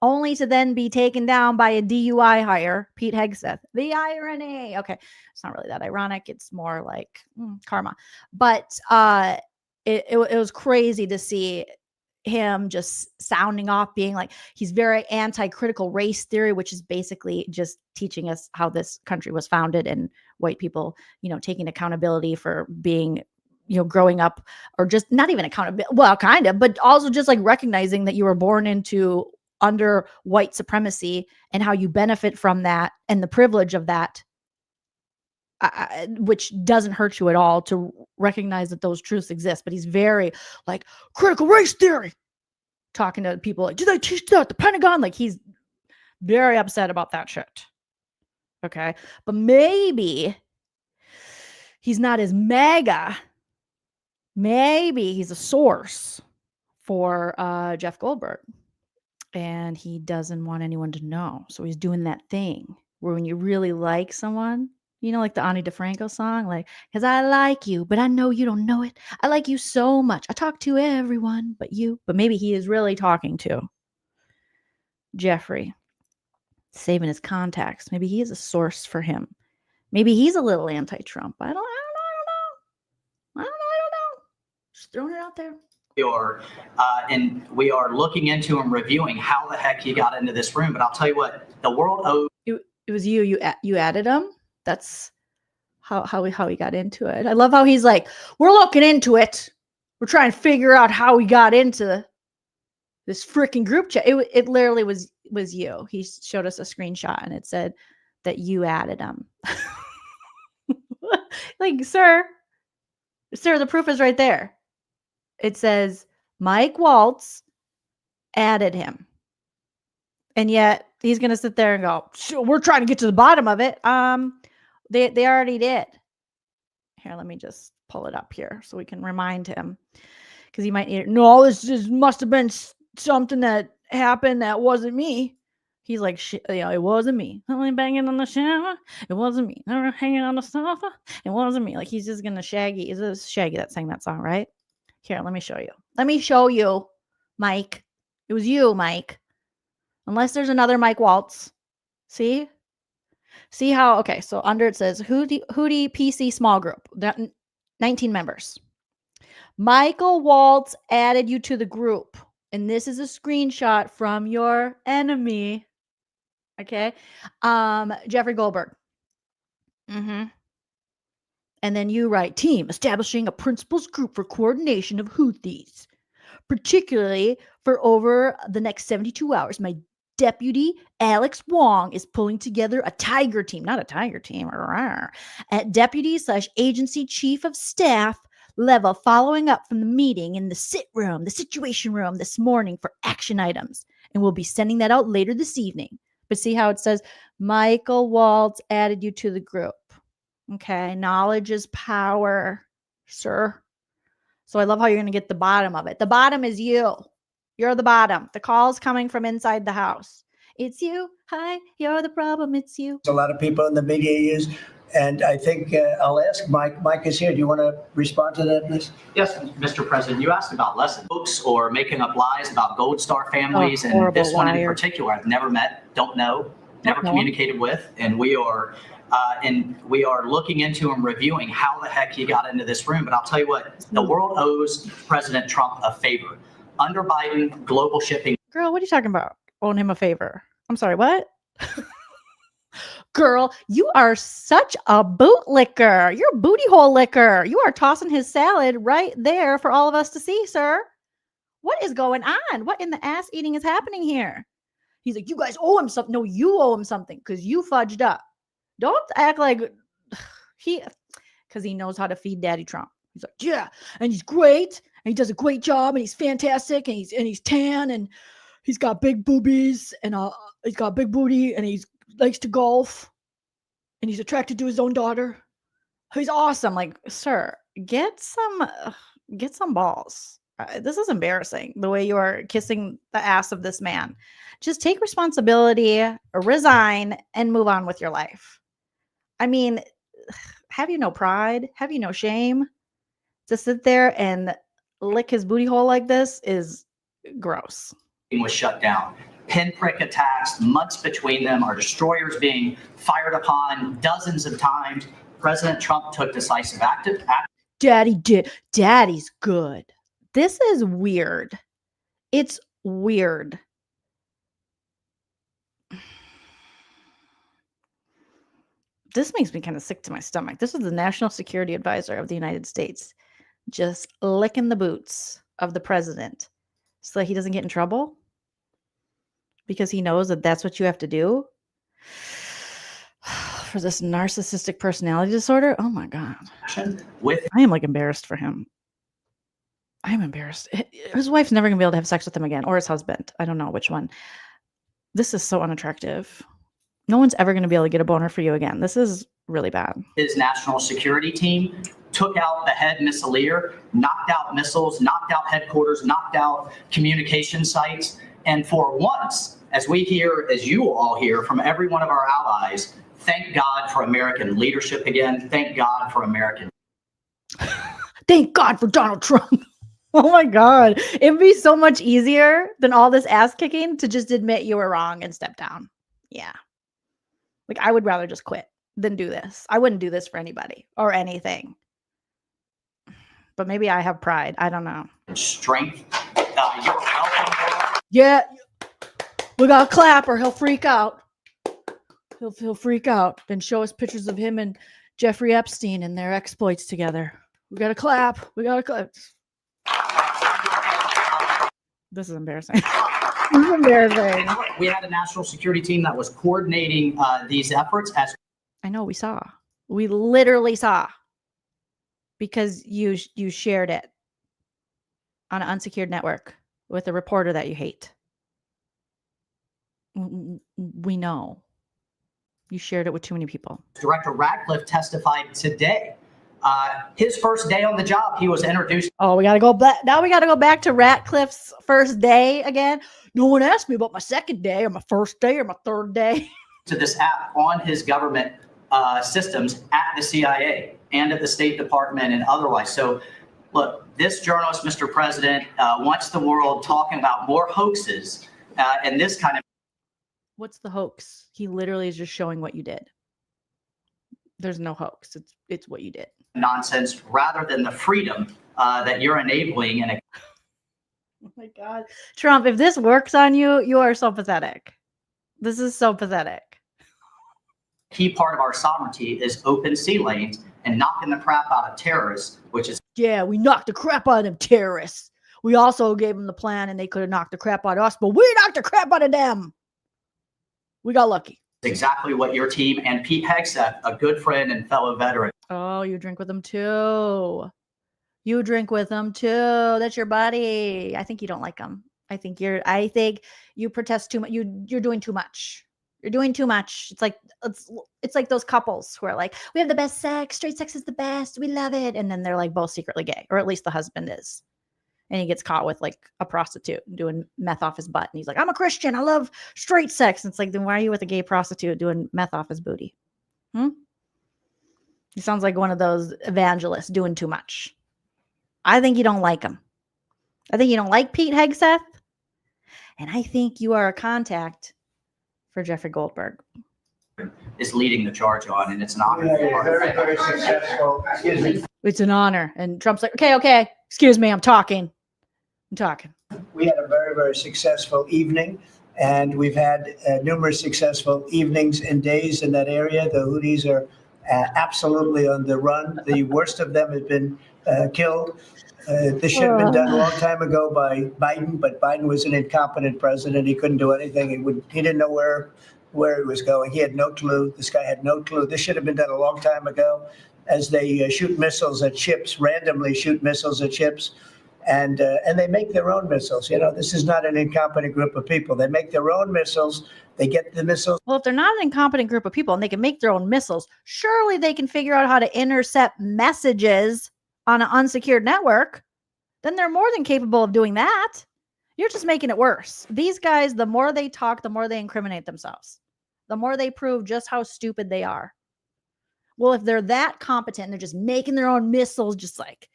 Speaker 1: only to then be taken down by a DUI hire, Pete Hegseth. The irony. Okay, it's not really that ironic. It's more like karma. But it was crazy to see him just sounding off, being like, he's very anti-critical race theory, which is basically just teaching us how this country was founded and white people, you know, taking accountability for being, you know, growing up, or just not even accountability. Well, kind of, but also just like recognizing that you were born into under white supremacy and how you benefit from that and the privilege of that, which doesn't hurt you at all to recognize that those truths exist. But he's very like critical race theory, talking to people like, did they teach that at the Pentagon? Like, he's very upset about that shit. Okay. But maybe he's not as MAGA. Maybe he's a source for Jeff Goldberg. And he doesn't want anyone to know. So he's doing that thing where when you really like someone, you know, like the Ani DeFranco song, like, because I like you, but I know you don't know it. I like you so much. I talk to everyone but you. But maybe he is really talking to Jeffrey, saving his contacts. Maybe he is a source for him. Maybe he's a little anti-Trump. I don't know. Just throwing it out there.
Speaker 18: And we are looking into and reviewing how the heck he got into this room. But I'll tell you what, the world owes.
Speaker 1: It was you added him. That's how he got into it. I love how he's like, we're looking into it. We're trying to figure out how we got into this freaking group chat. It literally was you. He showed us a screenshot and it said that you added him. Like, sir, the proof is right there. It says Mike Waltz added him. And yet he's going to sit there and go, we're trying to get to the bottom of it. They already did. Here, let me just pull it up here so we can remind him, because he might need it. No, this just must have been something that happened that wasn't me. He's like, it wasn't me. Only banging on the shower. It wasn't me. Never hanging on the sofa. It wasn't me. Like, he's just going to Shaggy. Is it Shaggy that sang that song, right? Here, let me show you. Let me show you, Mike. It was you, Mike. Unless there's another Mike Waltz. See? See how, okay, so under it says Hootie PC small group, 19 members. Michael Waltz added you to the group. And this is a screenshot from your enemy. Okay. Jeffrey Goldberg. And then you write, team establishing a principals group for coordination of Houthis, particularly for over the next 72 hours. My deputy, Alex Wong, is pulling together a tiger team, not a tiger team, at deputy/agency chief of staff level, following up from the meeting in the situation room this morning for action items. And we'll be sending that out later this evening. But see how it says Michael Waltz added you to the group. Okay, knowledge is power, sir. So I love how you're going to get the bottom of it. The bottom is you. You're the bottom. The call's coming from inside the house. It's you. Hi, you're the problem. It's you.
Speaker 13: A lot of people in the media use, and I think I'll ask Mike. Mike is here. Do you want to respond to that, please?
Speaker 18: Yes, Mr. President, you asked about lesson books or making up lies about Gold Star families. And this one in particular, I've never met, don't know, never communicated with. And we are And we are looking into and reviewing how the heck he got into this room. But I'll tell you what, the world owes President Trump a favor. Under Biden, global shipping.
Speaker 1: Girl, what are you talking about? Owing him a favor. I'm sorry, what? Girl, you are such a bootlicker. You're a booty hole licker. You are tossing his salad right there for all of us to see, sir. What is going on? What in the ass eating is happening here? He's like, you guys owe him something. No, you owe him something because you fudged up. Don't act like because he knows how to feed Daddy Trump. He's like, yeah, and he's great, and he does a great job, and he's fantastic, and he's tan, and he's got big boobies, and he's got big booty, and he likes to golf, and he's attracted to his own daughter. He's awesome. Like, sir, get some balls. This is embarrassing. The way you are kissing the ass of this man. Just take responsibility, resign, and move on with your life. I mean, have you no pride? Have you no shame? To sit there and lick his booty hole like this is gross.
Speaker 18: Was shut down. Pinprick attacks, months between them, our destroyers being fired upon dozens of times. President Trump took decisive action.
Speaker 1: Daddy did. Daddy's good. This is weird. It's weird. This makes me kind of sick to my stomach. This is the National Security Advisor of the United States just licking the boots of the president so that he doesn't get in trouble because he knows that that's what you have to do for this narcissistic personality disorder. Oh my God. I am like embarrassed for him. I am embarrassed. His wife's never going to be able to have sex with him again, or his husband. I don't know which one. This is so unattractive. No one's ever going to be able to get a boner for you again. This is really bad.
Speaker 18: His national security team took out the head missileer, knocked out missiles, knocked out headquarters, knocked out communication sites. And for once, as we hear, as you all hear from every one of our allies, thank God for American leadership again. Thank God for American.
Speaker 1: Thank God for Donald Trump. Oh my God. It'd be so much easier than all this ass kicking to just admit you were wrong and step down. Yeah. Like, I would rather just quit than do this. I wouldn't do this for anybody or anything. But maybe I have pride. I don't know.
Speaker 18: Strength. You're welcome.
Speaker 1: Yeah. We got to clap or he'll freak out. He'll freak out and show us pictures of him and Jeffrey Epstein and their exploits together. We got to clap. We got to clap. This is embarrassing. This is embarrassing.
Speaker 18: We had a national security team that was coordinating these efforts. As
Speaker 1: I know, we saw. We literally saw. Because you shared it on an unsecured network with a reporter that you hate. We know. You shared it with too many people.
Speaker 18: Director Ratcliffe testified today. His first day on the job, he was introduced.
Speaker 1: Oh, we got to go back. Now we got to go back to Ratcliffe's first day again. No one asked me about my second day or my first day or my third day.
Speaker 18: To this app on his government systems at the CIA and at the State Department and otherwise. So look, this journalist, Mr. President, wants the world talking about more hoaxes and this kind of.
Speaker 1: What's the hoax? He literally is just showing what you did. There's no hoax. It's what you did.
Speaker 18: Nonsense rather than the freedom that you're enabling. And
Speaker 1: oh my God. Trump, if this works on you, you are so pathetic. This is so pathetic.
Speaker 18: Key part of our sovereignty is open sea lanes and knocking the crap out of terrorists, which is.
Speaker 1: Yeah, we knocked the crap out of them terrorists. We also gave them the plan and they could have knocked the crap out of us, but we knocked the crap out of them. We got lucky.
Speaker 18: Exactly what your team and Pete Hegseth, a good friend and fellow veteran.
Speaker 1: Oh, you drink with them too. You drink with them too. That's your buddy. I think you don't like them. I think you protest too much. You're doing too much. You're doing too much. It's like those couples who are like, we have the best sex. Straight sex is the best. We love it. And then they're like both secretly gay, or at least the husband is. And he gets caught with like a prostitute doing meth off his butt. And he's like, I'm a Christian. I love straight sex. And it's like, then why are you with a gay prostitute doing meth off his booty? He sounds like one of those evangelists doing too much. I think you don't like him. I think you don't like Pete Hegseth. And I think you are a contact for Jeffrey Goldberg.
Speaker 18: is leading the charge on, and it's an honor to be part of it.
Speaker 13: Very successful. Excuse me.
Speaker 1: It's an honor. And Trump's like, okay, excuse me, I'm talking.
Speaker 13: We had a very, very successful evening, and we've had numerous successful evenings and days in that area. The Houthis are absolutely on the run. The worst of them has been killed. This should have been done a long time ago by Biden, but Biden was an incompetent president. He couldn't do anything. He didn't know where he was going. He had no clue. This guy had no clue. This should have been done a long time ago, as they shoot missiles at ships, randomly shoot missiles at ships. And they make their own missiles. You know, this is not an incompetent group of people. They make their own missiles. They get the missiles.
Speaker 1: Well, if they're not an incompetent group of people and they can make their own missiles, surely they can figure out how to intercept messages on an unsecured network. Then they're more than capable of doing that. You're just making it worse. These guys, the more they talk, the more they incriminate themselves. The more they prove just how stupid they are. Well, if they're that competent and they're just making their own missiles, just like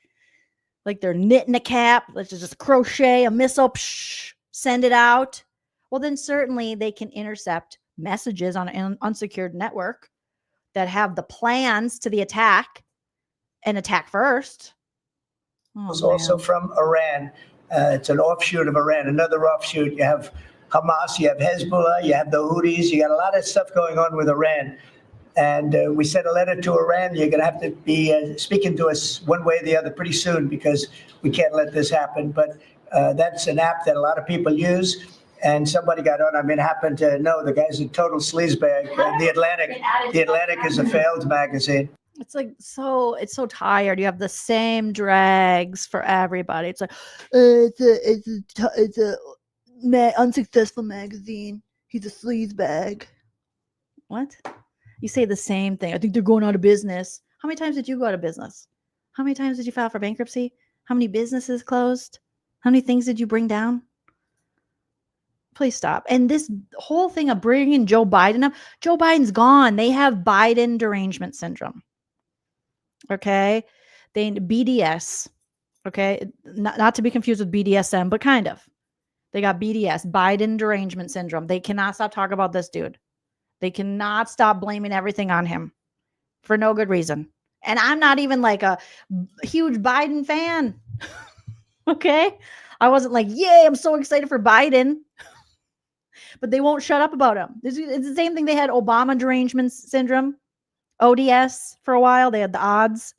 Speaker 1: they're knitting a cap, let's just crochet a missile, send it out. Well, then certainly they can intercept messages on an unsecured network that have the plans to the attack and attack first.
Speaker 13: It's also from Iran. It's an offshoot of Iran. Another offshoot. You have Hamas, you have Hezbollah, you have the Houthis. You got a lot of stuff going on with Iran. And we sent a letter to Iran. You're going to have to be speaking to us one way or the other pretty soon, because we can't let this happen. But that's an app that a lot of people use. And somebody got on. I mean, happened to know the guy's a total sleazebag. The Atlantic is a failed magazine.
Speaker 1: It's like it's so tired. You have the same drags for everybody. It's like it's a unsuccessful magazine. He's a sleazebag. What? You say the same thing. I think they're going out of business. How many times did you go out of business? How many times did you file for bankruptcy? How many businesses closed? How many things did you bring down? Please stop. And this whole thing of bringing Joe Biden up, Joe Biden's gone. They have Biden derangement syndrome. Okay? BDS. Okay? Not to be confused with BDSM, but kind of. They got BDS, Biden derangement syndrome. They cannot stop talking about this dude. They cannot stop blaming everything on him for no good reason. And I'm not even like a huge Biden fan. Okay? I wasn't like, yay, I'm so excited for Biden. But they won't shut up about him. It's the same thing. They had Obama derangement syndrome, ODS for a while. They had the odds.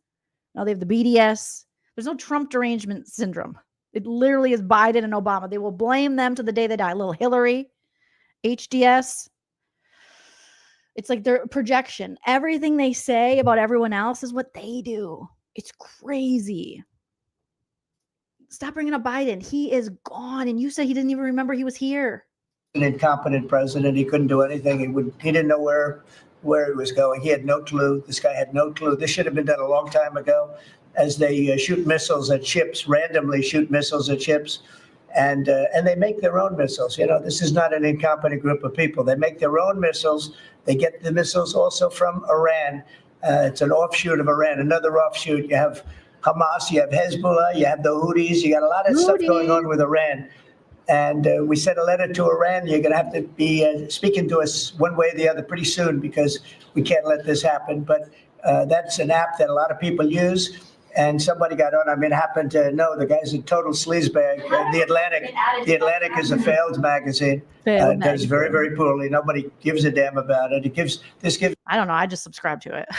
Speaker 1: Now they have the BDS. There's no Trump derangement syndrome. It literally is Biden and Obama. They will blame them to the day they die. Little Hillary, HDS. It's like their projection. Everything they say about everyone else is what they do. It's crazy. Stop bringing up Biden. He is gone. And you said he didn't even remember he was here.
Speaker 13: An incompetent president. He couldn't do anything. He didn't know where he was going. He had no clue. This guy had no clue. This should have been done a long time ago, as they shoot missiles at ships, randomly shoot missiles at ships. And they make their own missiles. You know, this is not an incompetent group of people. They make their own missiles. They get the missiles also from Iran. It's an offshoot of Iran. Another offshoot. You have Hamas, you have Hezbollah, you have the Houthis. You got a lot of stuff going on with Iran. And we sent a letter to Iran. You're going to have to be speaking to us one way or the other pretty soon, because we can't let this happen. But that's an app that a lot of people use. And somebody got on. I mean, happened to know the guy's a total sleazebag. The Atlantic is a failed magazine. It does very, very poorly. Nobody gives a damn about it. I
Speaker 1: don't know. I just subscribe to it.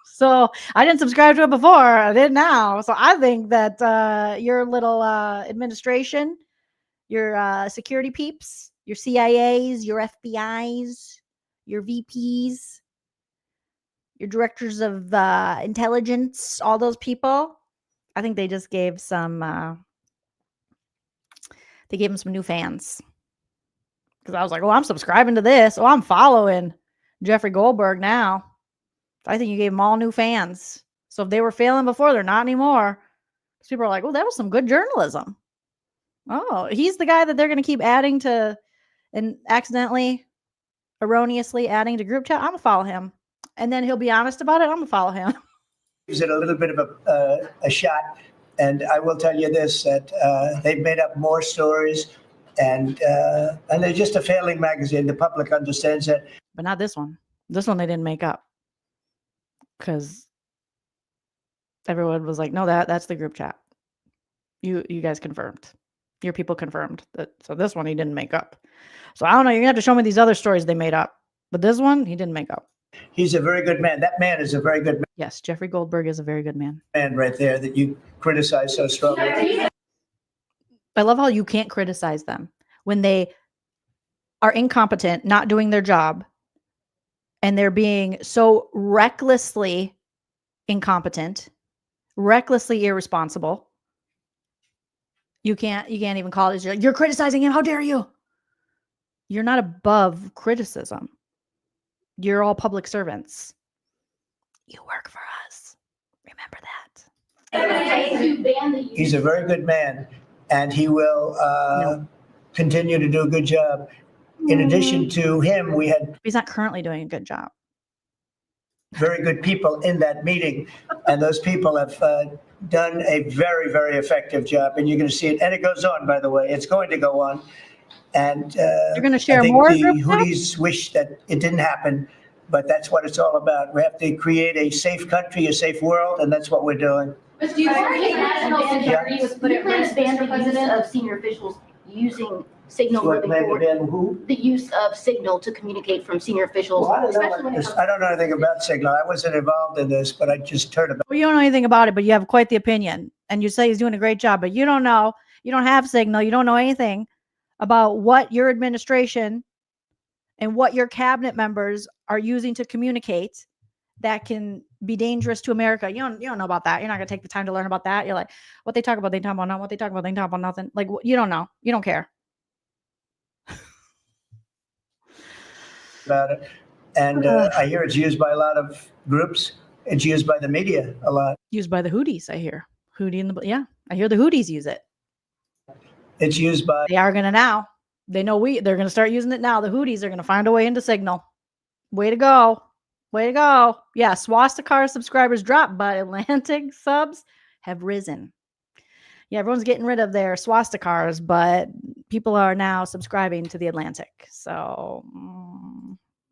Speaker 1: So I didn't subscribe to it before. I did now. So I think that your little administration, your security peeps, your CIAs, your FBIs, your VPs, your directors of intelligence, all those people, I think they just gave some, they gave them some new fans. Because I was like, oh, I'm subscribing to this. Oh, I'm following Jeffrey Goldberg now. I think you gave them all new fans. So if they were failing before, they're not anymore. People are like, oh, that was some good journalism. Oh, he's the guy that they're going to keep adding to and accidentally, erroneously adding to group chat. I'm going to follow him. And then he'll be honest about it. I'm going to follow him.
Speaker 13: Gives it a little bit of a shot. And I will tell you this, that they've made up more stories. And they're just a failing magazine. The public understands that.
Speaker 1: But not this one. This one they didn't make up because everyone was like, no, that's the group chat. You guys confirmed. Your people confirmed that. So this one he didn't make up. So I don't know. You're gonna have to show me these other stories they made up. But this one he didn't make up.
Speaker 13: He's a very good man. That man is a very good
Speaker 1: Yes, Jeffrey Goldberg is a very good man.
Speaker 13: man right there that you criticize so strongly.
Speaker 1: I love how you can't criticize them when they are incompetent, not doing their job, and they're being so recklessly incompetent, recklessly irresponsible. You can't even call it. You're criticizing him. How dare you? You're not above criticism. You're all public servants. You work for us. Remember that.
Speaker 13: He's a very good man, and he will continue to do a good job. In addition to him, we had
Speaker 1: He's not currently doing a good job.
Speaker 13: very good people in that meeting, and those people have done a very, very effective job. And you're going to see it, and it goes on. By the way, it's going to go on. And
Speaker 1: you're going to share
Speaker 13: I think
Speaker 1: more.
Speaker 13: The Houthis wish that it didn't happen, but that's what it's all about. We have to create a safe country, a safe world, and that's what we're doing.
Speaker 5: But do you think national security was put at risk, Mr. President, of senior officials using signal moving forward? The use of signal to communicate from senior officials.
Speaker 13: Well, I don't know anything about signal. I wasn't involved in this, but I just heard about it.
Speaker 1: Well, you don't know anything about it, but you have quite the opinion, and you say he's doing a great job, but you don't know. You don't have signal. You don't know anything about what your administration and what your cabinet members are using to communicate that can be dangerous to America. You don't know about that. You're not going to take the time to learn about that. You're like, what they talk about, they talk about not what they talk about, they talk about nothing. Like, you don't know. You don't care.
Speaker 13: About it. And I hear it's used by a lot of groups. It's used by the media a lot.
Speaker 1: Used by the Houthis, I hear. Houthi in the, yeah, I hear the Houthis use it.
Speaker 13: It's used by.
Speaker 1: They are going to now. They know they're going to start using it now. The Houthis are going to find a way into Signal. Way to go. Way to go. Yeah, Swastika subscribers dropped, but Atlantic subs have risen. Yeah, everyone's getting rid of their swastikas, but people are now subscribing to the Atlantic. So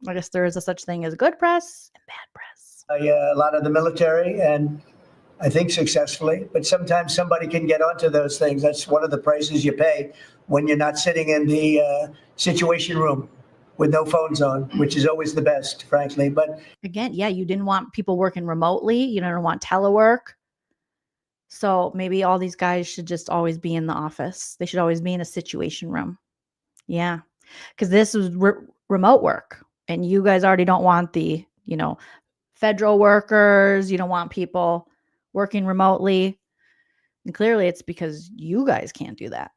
Speaker 1: I guess there is a such thing as good press and bad press.
Speaker 13: A lot of the military, and I think successfully, but sometimes somebody can get onto those things. That's one of the prices you pay when you're not sitting in the situation room with no phones on, which is always the best, frankly. But
Speaker 1: again, yeah, you didn't want people working remotely. You didn't want telework. So maybe all these guys should just always be in the office. They should always be in a situation room. Yeah, because this was remote work, and you guys already don't want the, federal workers. You don't want people working remotely. And clearly it's because you guys can't do that.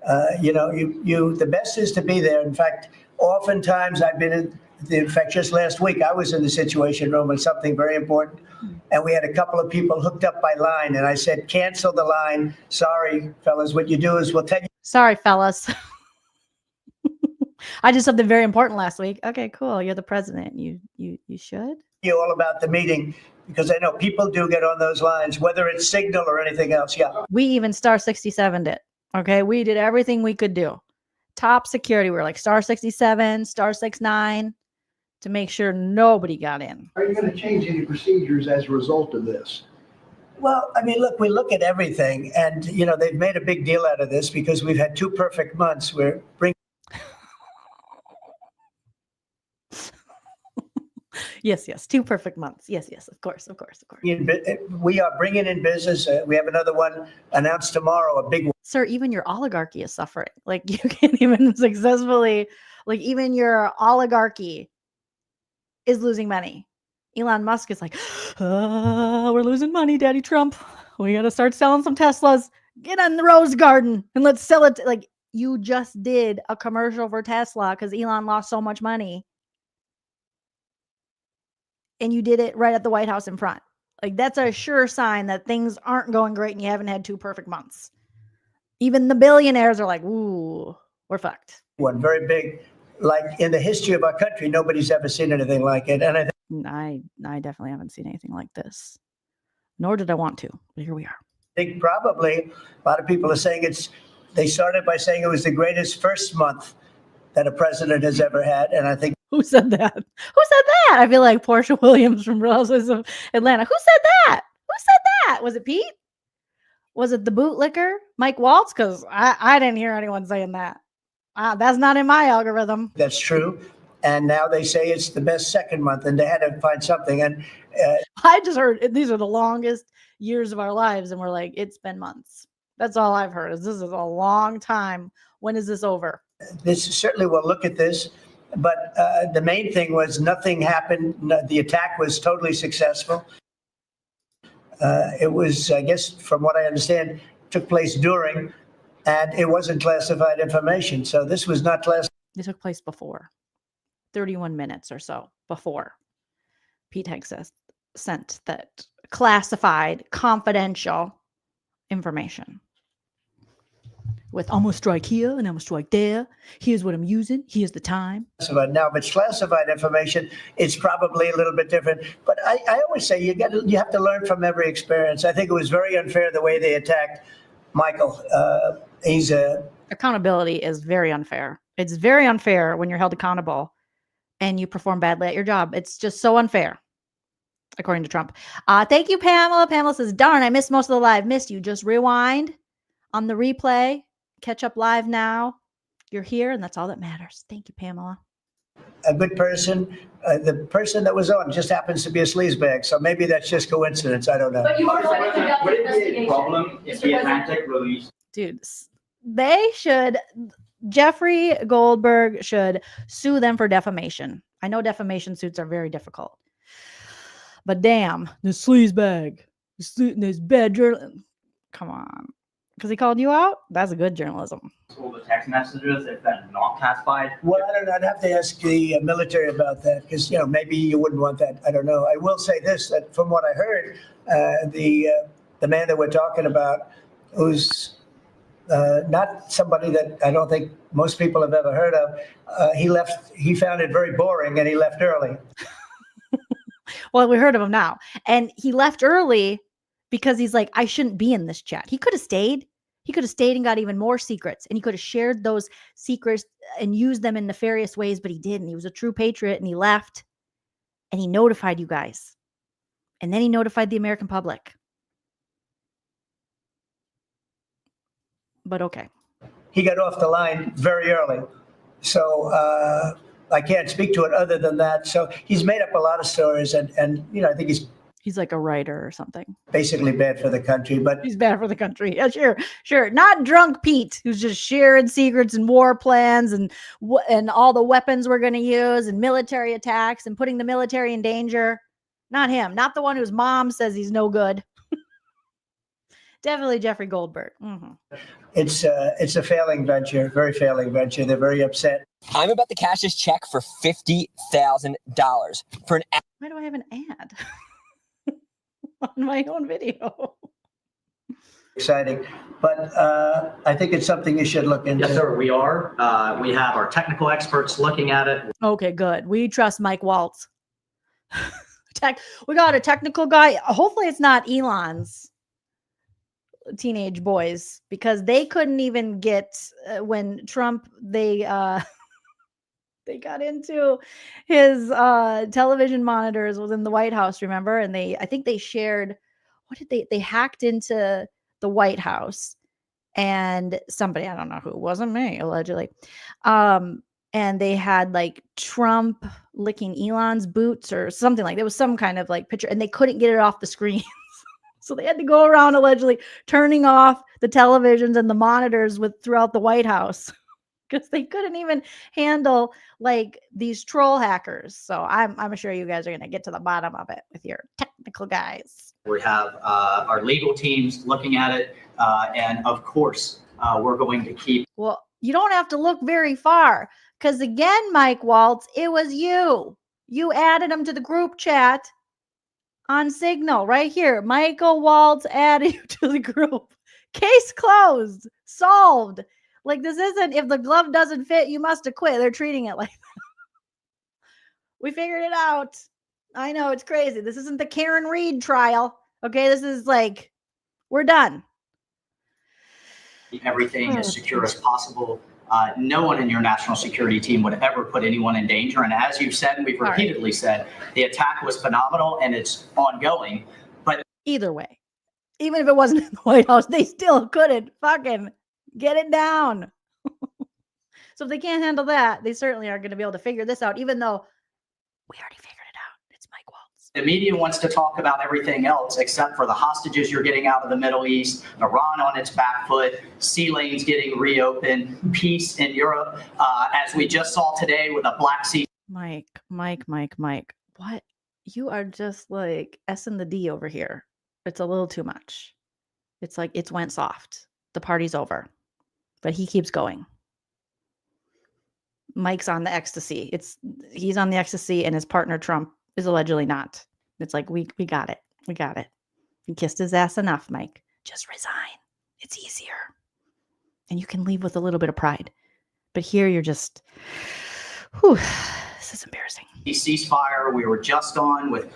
Speaker 13: The best is to be there. In fact, oftentimes I've been in fact, just last week, I was in the situation room with something very important. And we had a couple of people hooked up by line. And I said, cancel the line. Sorry, fellas. What you do is we'll tell you.
Speaker 1: Sorry, fellas. I did something very important last week. Okay, cool. You're the president. You should.
Speaker 13: All about the meeting, because I know people do get on those lines, whether it's Signal or anything else. Yeah.
Speaker 1: We even star 67'd it. Okay. We did everything we could do. Top security. We were like star 67, star 69 to make sure nobody got in.
Speaker 16: Are you going to change any procedures as a result of this?
Speaker 13: Well, I mean, look, we look at everything, and, they've made a big deal out of this because we've had 2 perfect months. We're bringing.
Speaker 1: Yes. 2 perfect months. Yes. Of course.
Speaker 13: We are bringing in business. We have another one announced tomorrow, a big one.
Speaker 1: Sir, even your oligarchy is suffering. Like, you can't even successfully, like, even your oligarchy is losing money. Elon Musk is like, we're losing money, Daddy Trump. We got to start selling some Teslas. Get on the Rose Garden and let's sell it. Like, you just did a commercial for Tesla because Elon lost so much money. And you did it right at the White House in front. Like, that's a sure sign that things aren't going great and you haven't had 2 perfect months. Even the billionaires are like, ooh, we're fucked.
Speaker 13: One very big, like in the history of our country, nobody's ever seen anything like it. And
Speaker 1: I definitely haven't seen anything like this. Nor did I want to, but here we are.
Speaker 13: I think probably a lot of people are saying they started by saying it was the greatest first month that a president has ever had. And I think
Speaker 1: Who said that? Who said that? I feel like Portia Williams from Real Housewives of Atlanta. Who said that? Who said that? Was it Pete? Was it the bootlicker, Mike Waltz? Because I didn't hear anyone saying that. That's not in my algorithm.
Speaker 13: That's true. And now they say it's the best second month, and they had to find something. And
Speaker 1: I just heard these are the longest years of our lives, and we're like, it's been months. That's all I've heard. Is this is a long time. When is this over?
Speaker 13: this certainly will look at this. But the main thing was nothing happened. The attack was totally successful. It was, I guess, from what I understand, took place during, and it wasn't classified information. So this was not classified.
Speaker 1: It took place before, 31 minutes or so before Pete Hegseth sent that classified, confidential information. With I'm gonna strike here and I'm gonna strike there. Here's what I'm using. Here's the time.
Speaker 13: Now, if it's classified information, it's probably a little bit different. But I always say you have to learn from every experience. I think it was very unfair the way they attacked Michael.
Speaker 1: Accountability is very unfair. It's very unfair when you're held accountable and you perform badly at your job. It's just so unfair, according to Trump. Thank you, Pamela. Pamela says, darn, I missed most of the live. Missed you. Just rewind on the replay. Catch up live now. You're here, and that's all that matters. Thank you, Pamela.
Speaker 13: A good person. The person that was on just happens to be a sleazebag, so maybe that's just coincidence. I don't know.
Speaker 5: But you are going to conduct
Speaker 18: Would
Speaker 5: an
Speaker 18: it be a
Speaker 5: investigation.
Speaker 18: problem if the Atlantic released?
Speaker 1: Dude, they should, Jeffrey Goldberg should sue them for defamation. I know defamation suits are very difficult, but damn, the sleazebag, this bad journal. Come on. Because he called you out? That's a good journalism.
Speaker 18: All the text messages, if they're not classified?
Speaker 13: Well, I don't know. I'd have to ask the military about that because, maybe you wouldn't want that. I don't know. I will say this, that from what I heard, the man that we're talking about, who's not somebody that I don't think most people have ever heard of, he found it very boring and he left early.
Speaker 1: Well, we heard of him now. And he left early because he's like, I shouldn't be in this chat. He could have stayed. He could have stayed and got even more secrets. And he could have shared those secrets and used them in nefarious ways, but he didn't. He was a true patriot and he left. And he notified you guys. And then he notified the American public. But okay.
Speaker 13: He got off the line very early. So I can't speak to it other than that. So he's made up a lot of stories. And I think he's
Speaker 1: like a writer or something.
Speaker 13: Basically bad for the country, but
Speaker 1: he's bad for the country. Yeah, sure. Not drunk Pete, who's just sharing secrets and war plans and all the weapons we're going to use and military attacks and putting the military in danger. Not him. Not the one whose mom says he's no good. Definitely Jeffrey Goldberg. Mm-hmm.
Speaker 13: It's a failing venture, very failing venture. They're very upset.
Speaker 8: I'm about to cash this check for $50,000 for an.
Speaker 1: Why do I have an ad on my own video?
Speaker 13: Exciting, but I think it's something you should look into.
Speaker 18: Yes, sir. We are. We have our technical experts looking at it.
Speaker 1: Okay, good. We trust Mike Waltz. We got a technical guy. Hopefully, it's not Elon's teenage boys, because they couldn't even get when Trump they got into his television monitors within the White House, remember? And I think they shared, they hacked into the White House, and somebody, I don't know who, it wasn't me, allegedly, and they had like Trump licking Elon's boots or something, like there was some kind of like picture, and they couldn't get it off the screen. So they had to go around allegedly turning off the televisions and the monitors throughout the White House because they couldn't even handle like these troll hackers. So I'm sure you guys are going to get to the bottom of it with your technical guys.
Speaker 18: We have our legal teams looking at it. And of course, we're going to keep.
Speaker 1: Well, you don't have to look very far because again, Mike Waltz, it was you. You added them to the group chat. On Signal, right here. Michael Waltz added you to the group. Case closed. Solved. Like, this isn't, if the glove doesn't fit, you must have quit. They're treating it like that. We figured it out. I know, it's crazy. This isn't the Karen Reed trial. Okay, this is like, we're done.
Speaker 18: Everything as secure as possible. No one in your national security team would ever put anyone in danger. And as you've said, and we've repeatedly said, the attack was phenomenal and it's ongoing. But
Speaker 1: either way, even if it wasn't in the White House, they still couldn't fucking get it down. So if they can't handle that, they certainly aren't going to be able to figure this out, even though we already figured it out. It's Mike Waltz.
Speaker 18: the media wants to talk about everything else except for the hostages you're getting out of the Middle East, Iran on its back foot, sea lanes getting reopened, peace in Europe, as we just saw today with a Black Sea.
Speaker 1: Mike. What? You are just like S and the D over here. It's a little too much. It's like it's went soft. The party's over. But he keeps going. Mike's on the ecstasy. He's on the ecstasy and his partner Trump is allegedly not. It's like we got it. We got it. You kissed his ass enough, Mike. Just resign. It's easier. And you can leave with a little bit of pride. But here you're just this is embarrassing.
Speaker 18: Ceasefire. We were just on with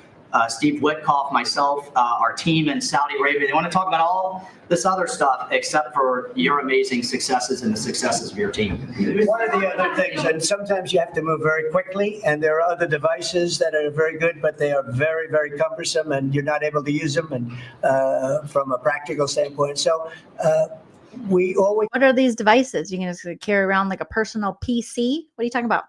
Speaker 18: Steve Witkoff, myself, our team in Saudi Arabia. They want to talk about all this other stuff except for your amazing successes and the successes of your team.
Speaker 13: One of the other things, and sometimes you have to move very quickly, and there are other devices that are very good, but they are very, very cumbersome, and you're not able to use them and from a practical standpoint. So we always...
Speaker 1: What are these devices? You can just carry around like a personal PC? What are you talking about?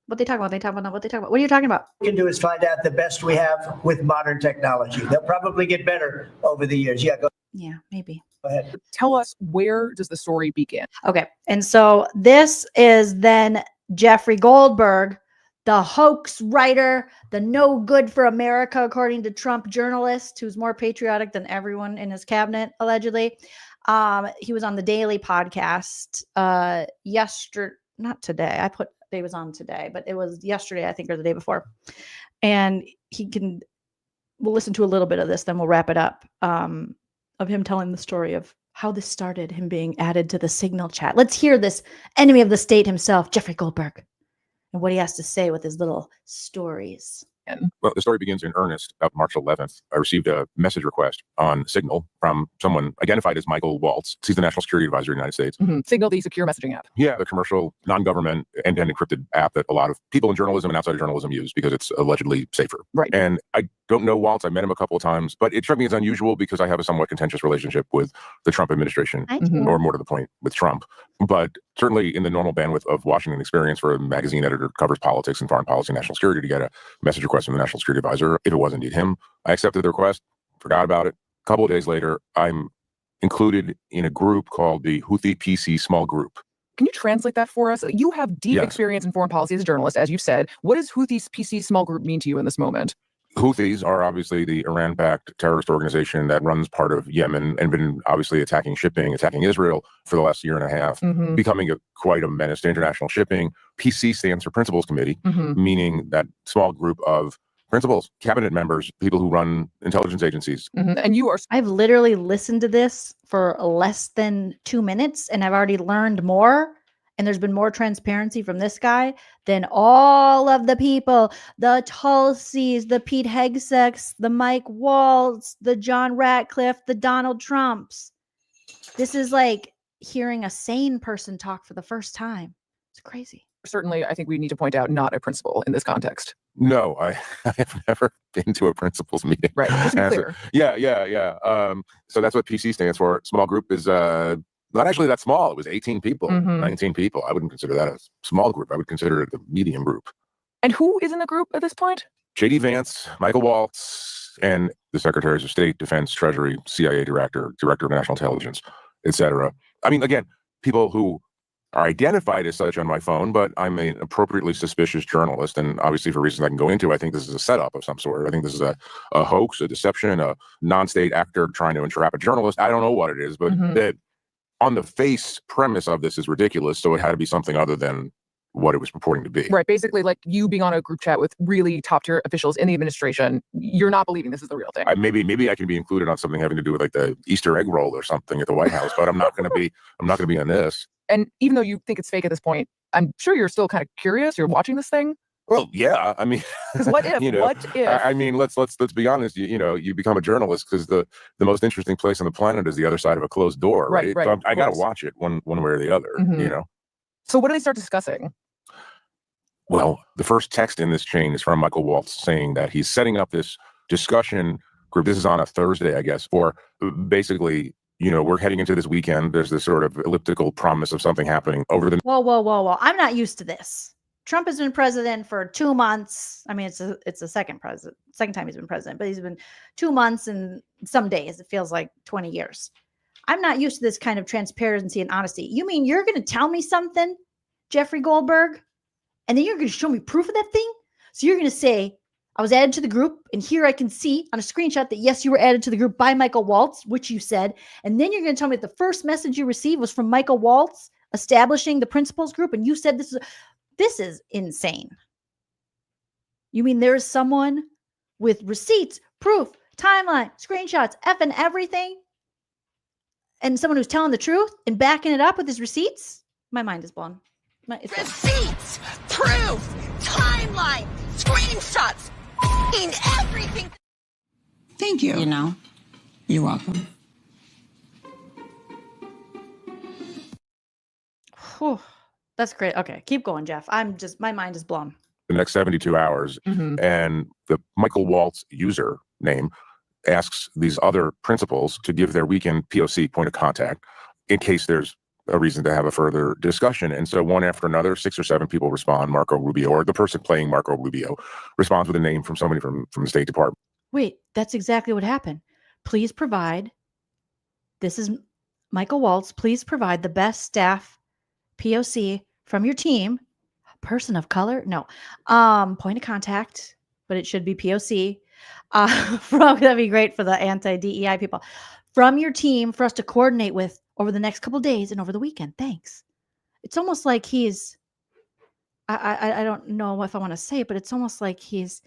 Speaker 1: What they talk about? What are you talking about?
Speaker 13: What we can do is find out the best we have with modern technology. They'll probably get better over the years.
Speaker 1: Yeah, maybe.
Speaker 13: Go ahead.
Speaker 14: Tell us, where does the story begin?
Speaker 1: Okay. And so this is then Jeffrey Goldberg, the hoax writer, the no good for America, according to Trump journalist, who's more patriotic than everyone in his cabinet, allegedly. He was on the Daily podcast yesterday, not today. They was on today, but it was yesterday, I think, or the day before. And we'll listen to a little bit of this, then we'll wrap it up, of him telling the story of how this started, him being added to the Signal chat. Let's hear this enemy of the state himself, Jeffrey Goldberg, and what he has to say with his little stories.
Speaker 15: Well, the story begins in earnest about March 11th. I received a message request on Signal from someone identified as Michael Waltz. He's the National Security Advisor of the United States.
Speaker 14: Signal, the secure messaging app.
Speaker 15: Yeah, the commercial, non-government, end-to-end encrypted app that a lot of people in journalism and outside of journalism use because it's allegedly safer.
Speaker 14: Right.
Speaker 15: And I don't know Waltz. I met him a couple of times, but it struck me as unusual because I have a somewhat contentious relationship with the Trump administration, or more to the point, with Trump. But certainly in the normal bandwidth of Washington experience for a magazine editor who covers politics and foreign policy and national security, to get a message request from the National Security Advisor, if it was indeed him, I accepted the request, forgot about it. A couple of days later, I'm included in a group called the Houthi PC Small Group.
Speaker 14: Can you translate that for us? You have deep experience in foreign policy as a journalist, as you've said. What does Houthis PC Small Group mean to you in this moment?
Speaker 15: Houthis are obviously the Iran-backed terrorist organization that runs part of Yemen and been obviously attacking shipping, attacking Israel for the last year and a half, becoming quite a menace to international shipping. PC stands for Principals Committee, meaning that small group of principals, cabinet members, people who run intelligence agencies.
Speaker 14: And you are...
Speaker 1: I've literally listened to this for less than 2 minutes, and I've already learned more. And there's been more transparency from this guy than all of the people, the Tulsies, the Pete Hegseths, the Mike Waltz, the John Ratcliffe, the Donald Trumps. This is like hearing a sane person talk for the first time. It's crazy.
Speaker 14: Certainly, I think we need to point out, not a principal in this context.
Speaker 15: No, I have never been to a principals meeting.
Speaker 14: Right, just to be clear.
Speaker 15: Yeah. So that's what PC stands for. Small group is not actually that small. It was 18 people, 19 people. I wouldn't consider that a small group. I would consider it a medium group.
Speaker 14: And who is in the group at this point?
Speaker 15: J.D. Vance, Michael Waltz, and the Secretaries of State, Defense, Treasury, CIA Director of National Intelligence, etc. I mean, again, people who are identified as such on my phone, but I'm an appropriately suspicious journalist. And obviously for reasons I can go into, I think this is a setup of some sort. I think this is a hoax, a deception, a non-state actor trying to entrap a journalist. I don't know what it is, but that on the face premise of this is ridiculous. So it had to be something other than what it was purporting to be.
Speaker 14: Right. Basically, like you being on a group chat with really top tier officials in the administration, you're not believing this is the real thing.
Speaker 15: Maybe I can be included on something having to do with like the Easter egg roll or something at the White House, but I'm not going to be on this.
Speaker 14: And even though you think it's fake at this point, I'm sure you're still kind of curious. You're watching this thing.
Speaker 15: Well, yeah. I mean,
Speaker 14: what if? What if?
Speaker 15: I mean, let's be honest. You become a journalist because the most interesting place on the planet is the other side of a closed door, right? So I got to watch it one way or the other.
Speaker 14: So what do they start discussing?
Speaker 15: Well, the first text in this chain is from Michael Waltz saying that he's setting up this discussion group. This is on a Thursday, I guess, for basically, we're heading into this weekend. There's this sort of elliptical promise of something happening over the.
Speaker 1: Whoa. I'm not used to this. Trump has been president for 2 months. I mean, it's the second time he's been president, but he's been 2 months and some days. It feels like 20 years. I'm not used to this kind of transparency and honesty. You mean you're going to tell me something, Jeffrey Goldberg, and then you're going to show me proof of that thing? So you're going to say, I was added to the group, and here I can see on a screenshot that, yes, you were added to the group by Michael Waltz, which you said. And then you're going to tell me that the first message you received was from Michael Waltz establishing the principals group, and you said this is insane. You mean there is someone with receipts, proof, timeline, screenshots, effing everything, and someone who's telling the truth and backing it up with his receipts? My mind is blown.
Speaker 6: Receipts, proof, timeline, screenshots, everything.
Speaker 17: Thank you. You're welcome.
Speaker 1: Whew, that's great. Okay, keep going, Jeff. My mind is blown.
Speaker 15: The next 72 hours, and the Michael Waltz user name asks these other principals to give their weekend POC, point of contact, in case there's a reason to have a further discussion. And so one after another, 6 or 7 people respond. Marco Rubio, or the person playing Marco Rubio, responds with a name from somebody from the State Department.
Speaker 1: Wait, that's exactly what happened. Please provide, this is Michael Waltz, please provide the best staff POC from your team. Person of color? No. Point of contact, but it should be POC. That'd be great for the anti-DEI people. From your team for us to coordinate with over the next couple of days and over the weekend. Thanks. It's almost like he's, I don't know if I want to say it, but it's almost like he's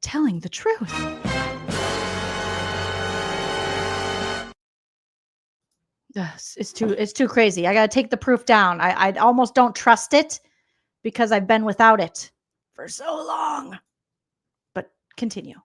Speaker 1: telling the truth. It's too crazy. I got to take the proof down. I almost don't trust it because I've been without it for so long. But continue,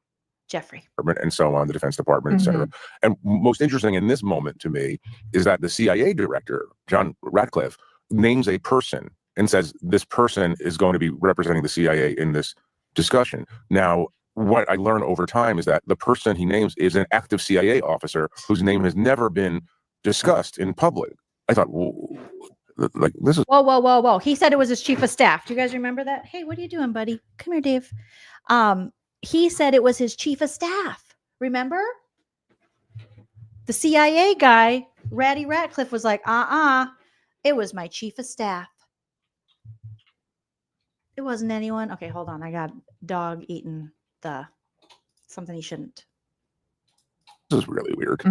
Speaker 1: Jeffrey.
Speaker 15: And so on, the Defense Department, et cetera. And most interesting in this moment to me is that the CIA director, John Ratcliffe, names a person and says this person is going to be representing the CIA in this discussion. Now, what I learned over time is that the person he names is an active CIA officer whose name has never been discussed in public. I thought, like, this is...
Speaker 1: Whoa. He said it was his chief of staff. Do you guys remember that? Hey, what are you doing, buddy? Come here, Dave. He said it was his chief of staff. Remember? The CIA guy, Ratty Ratcliffe, was like, it was my chief of staff. It wasn't anyone. Okay, hold on. I got dog eating something he shouldn't.
Speaker 15: This is really weird.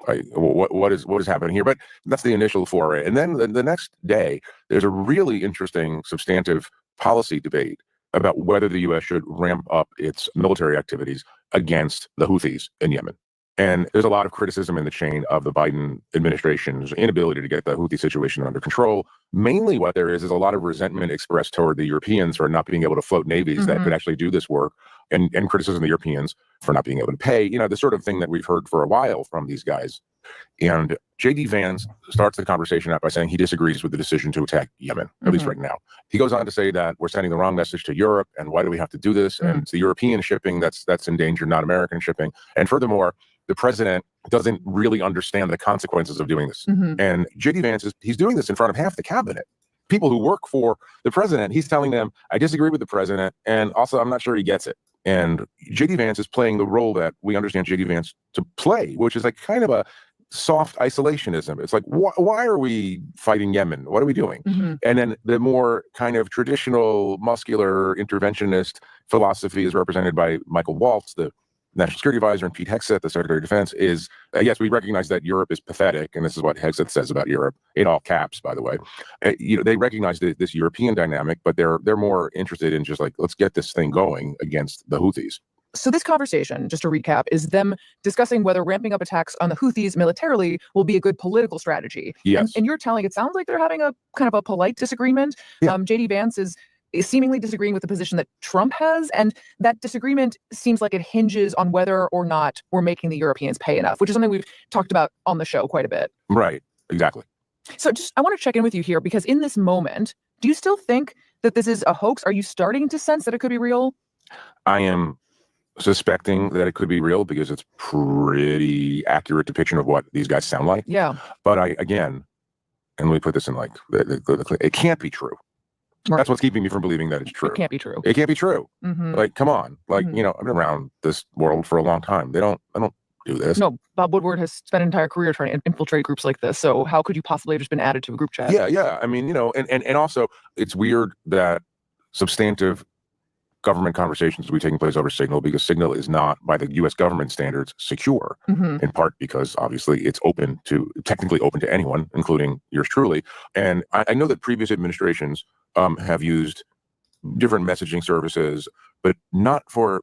Speaker 15: What is happening here? But that's the initial foray. And then the next day, there's a really interesting substantive policy debate about whether the U.S. should ramp up its military activities against the Houthis in Yemen. And there's a lot of criticism in the chain of the Biden administration's inability to get the Houthi situation under control. Mainly what there is a lot of resentment expressed toward the Europeans for not being able to float navies that could actually do this work, and criticism of the Europeans for not being able to pay, the sort of thing that we've heard for a while from these guys. And J.D. Vance starts the conversation out by saying he disagrees with the decision to attack Yemen, at least right now. He goes on to say that we're sending the wrong message to Europe, and why do we have to do this? And it's the European shipping that's in danger, not American shipping. And furthermore, the president doesn't really understand the consequences of doing this. And J.D. Vance he's doing this in front of half the cabinet. People who work for the president, he's telling them, I disagree with the president, and also I'm not sure he gets it. And J.D. Vance is playing the role that we understand J.D. Vance to play, which is like kind of a soft isolationism. It's like, why are we fighting Yemen? What are we doing? And then the more kind of traditional, muscular, interventionist philosophy is represented by Michael Waltz, the National Security Advisor, and Pete Hegseth, the Secretary of Defense, is, yes, we recognize that Europe is pathetic, and this is what Hegseth says about Europe, in all caps, by the way. They recognize this European dynamic, but they're more interested in just like, let's get this thing going against the Houthis.
Speaker 14: So this conversation, just to recap, is them discussing whether ramping up attacks on the Houthis militarily will be a good political strategy.
Speaker 15: Yes.
Speaker 14: And you're telling, it sounds like they're having a kind of a polite disagreement. Yeah. J.D. Vance is seemingly disagreeing with the position that Trump has, and that disagreement seems like it hinges on whether or not we're making the Europeans pay enough, which is something we've talked about on the show quite a bit.
Speaker 15: Right, exactly.
Speaker 14: So I want to check in with you here, because in this moment, Do you still think that this is a hoax? Are you starting to sense that it could be real?
Speaker 15: I am suspecting that it could be real because it's pretty accurate depiction of what these guys sound like.
Speaker 14: Yeah.
Speaker 15: But and let me put this in like, it can't be true.
Speaker 14: Right.
Speaker 15: That's what's keeping me from believing that it's true.
Speaker 14: It can't be true.
Speaker 15: It can't be true.
Speaker 14: Mhm.
Speaker 15: Like, come on. Like,
Speaker 14: Mhm.
Speaker 15: you know, I've been around this world for a long time. I don't do this.
Speaker 14: No, Bob Woodward has spent an entire career trying to infiltrate groups like this. So how could you possibly have just been added to a group chat?
Speaker 15: Yeah. I mean, you know, and also it's weird that substantive government conversations will be taking place over Signal because Signal is not, by the U.S. government standards, secure.
Speaker 14: Mhm.
Speaker 15: In part because obviously it's technically open to anyone, including yours truly. And I know that previous administrations have used different messaging services, but not for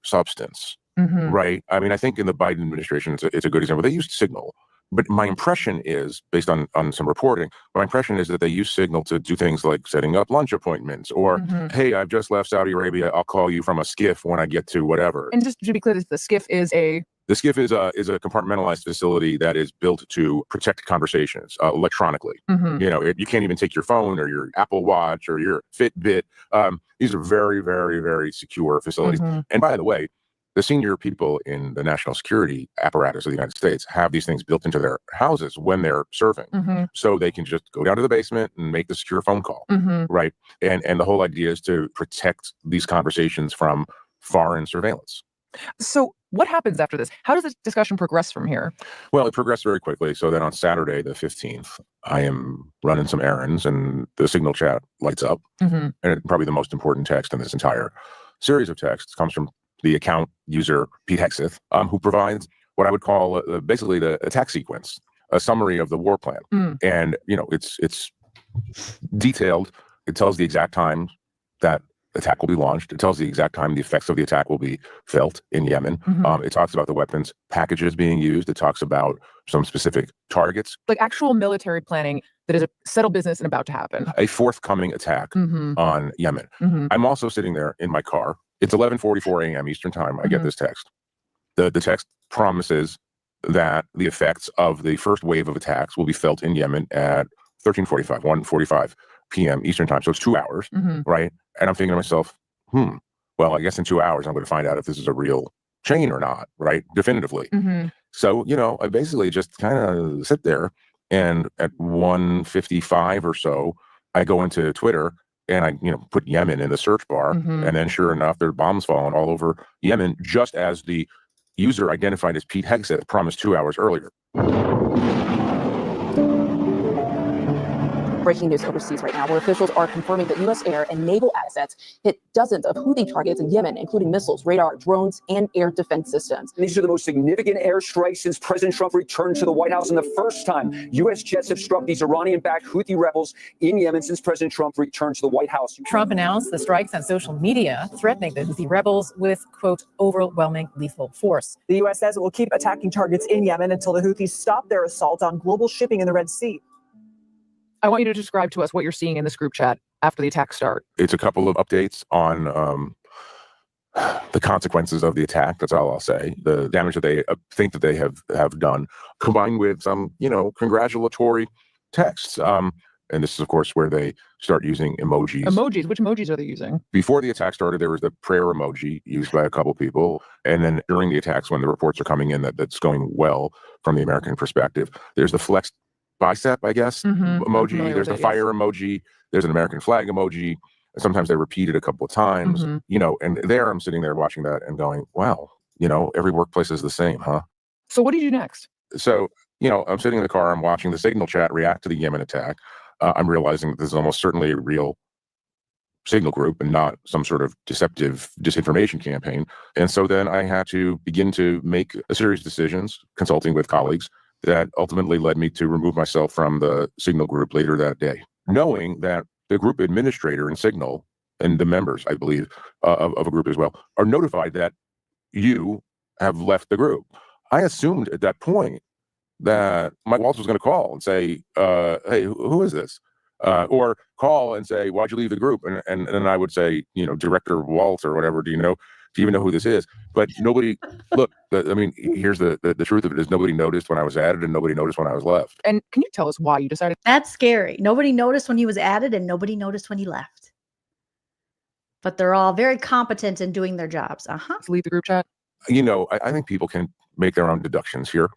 Speaker 15: substance,
Speaker 14: Mhm.
Speaker 15: right? I mean, I think in the Biden administration, it's a good example. They used Signal. But my impression is, based on some reporting, my impression is that they use Signal to do things like setting up lunch appointments or,
Speaker 14: Mhm.
Speaker 15: hey, I've just left Saudi Arabia. I'll call you from a skiff when I get to whatever.
Speaker 14: And just to be clear, the skiff is a...
Speaker 15: The skiff is a compartmentalized facility that is built to protect conversations electronically.
Speaker 14: Mhm.
Speaker 15: You know, you can't even take your phone or your Apple Watch or your Fitbit. These are very, very, very secure facilities.
Speaker 14: Mhm.
Speaker 15: And by the way, the senior people in the national security apparatus of the United States have these things built into their houses when they're serving.
Speaker 14: Mhm.
Speaker 15: So they can just go down to the basement and make the secure phone call,
Speaker 14: Mhm.
Speaker 15: right? And the whole idea is to protect these conversations from foreign surveillance.
Speaker 14: So what happens after this? How does this discussion progress from here?
Speaker 15: Well, it progressed very quickly. So then on Saturday, the 15th, I am running some errands and the Signal chat lights up.
Speaker 14: Mhm.
Speaker 15: And probably the most important text in this entire series of texts comes from the account user Pete Hegseth, who provides what I would call basically the attack sequence, a summary of the war plan.
Speaker 14: Mm.
Speaker 15: And, you know, it's detailed. It tells the exact time that attack will be launched. It tells the exact time the effects of the attack will be felt in Yemen.
Speaker 14: Mhm.
Speaker 15: It talks about the weapons packages being used. It talks about some specific targets,
Speaker 14: Like actual military planning that is a settled business and about to happen.
Speaker 15: a forthcoming attack
Speaker 14: Mhm.
Speaker 15: on Yemen.
Speaker 14: Mhm.
Speaker 15: I'm also sitting there in my car. It's 11:44 a.m. Eastern time. I get
Speaker 14: Mhm.
Speaker 15: this text. The text promises that the effects of the first wave of attacks will be felt in Yemen at 1:45 p.m. Eastern time. So it's 2 hours,
Speaker 14: Mhm.
Speaker 15: right? And I'm thinking to myself, well, I guess in 2 hours, I'm going to find out if this is a real chain or not, right? Definitively.
Speaker 14: Mhm.
Speaker 15: So, you know, I basically just kind of sit there and at 1:55 or so, I go into Twitter and I, you know, put Yemen in the search bar.
Speaker 14: Mhm.
Speaker 15: And then sure enough, there are bombs falling all over Yemen, just as the user identified as Pete Hegseth promised 2 hours earlier.
Speaker 12: Breaking news overseas right now, where officials are confirming that U.S. air and naval assets hit dozens of Houthi targets in Yemen, including missiles, radar, drones, and air defense systems.
Speaker 19: These are the most significant airstrikes since President Trump returned to the White House, and the first time U.S. jets have struck these Iranian-backed Houthi rebels in Yemen since President Trump returned to the White House.
Speaker 20: Trump announced the strikes on social media, threatening the Houthi rebels with, quote, overwhelming lethal force.
Speaker 9: The U.S. says it will keep attacking targets in Yemen until the Houthis stop their assault on global shipping in the Red Sea.
Speaker 14: I want you to describe to us what you're seeing in this group chat after the attacks start.
Speaker 15: It's a couple of updates on the consequences of the attack. That's all I'll say. The damage that they think that they have done, combined with some, you know, congratulatory texts. And this is, of course, where they start using emojis.
Speaker 14: Emojis? Which emojis are they using?
Speaker 15: Before the attack started, there was the prayer emoji used by a couple people. And then during the attacks, when the reports are coming in that's going well from the American perspective, there's the flexed bicep, I guess, emoji. There's the fire emoji. There's an American flag emoji. Sometimes they repeat it a couple of times, you know, and there I'm sitting there watching that and going, wow, you know, every workplace is the same, huh?
Speaker 14: So what do you do next?
Speaker 15: So, you know, I'm sitting in the car, I'm watching the Signal chat react to the Yemen attack. I'm realizing that this is almost certainly a real Signal group and not some sort of deceptive disinformation campaign. And so then I had to begin to make a series of decisions, consulting with colleagues, that ultimately led me to remove myself from the Signal group later that day, knowing that the group administrator in Signal and the members, I believe, of a group as well, are notified that you have left the group. I assumed at that point that Mike Waltz was going to call and say, hey, who is this? Or call and say, why'd you leave the group? And then I would say, you know, Director Waltz or whatever, do you know to even know who this is. But nobody, look, I mean, here's the truth of it is nobody noticed when I was added and nobody noticed when I was left.
Speaker 14: And can you tell us why you decided?
Speaker 1: That's scary. Nobody noticed when he was added and nobody noticed when he left. But they're all very competent in doing their jobs.
Speaker 14: Let's leave the group chat.
Speaker 15: You know, I think people can make their own deductions here,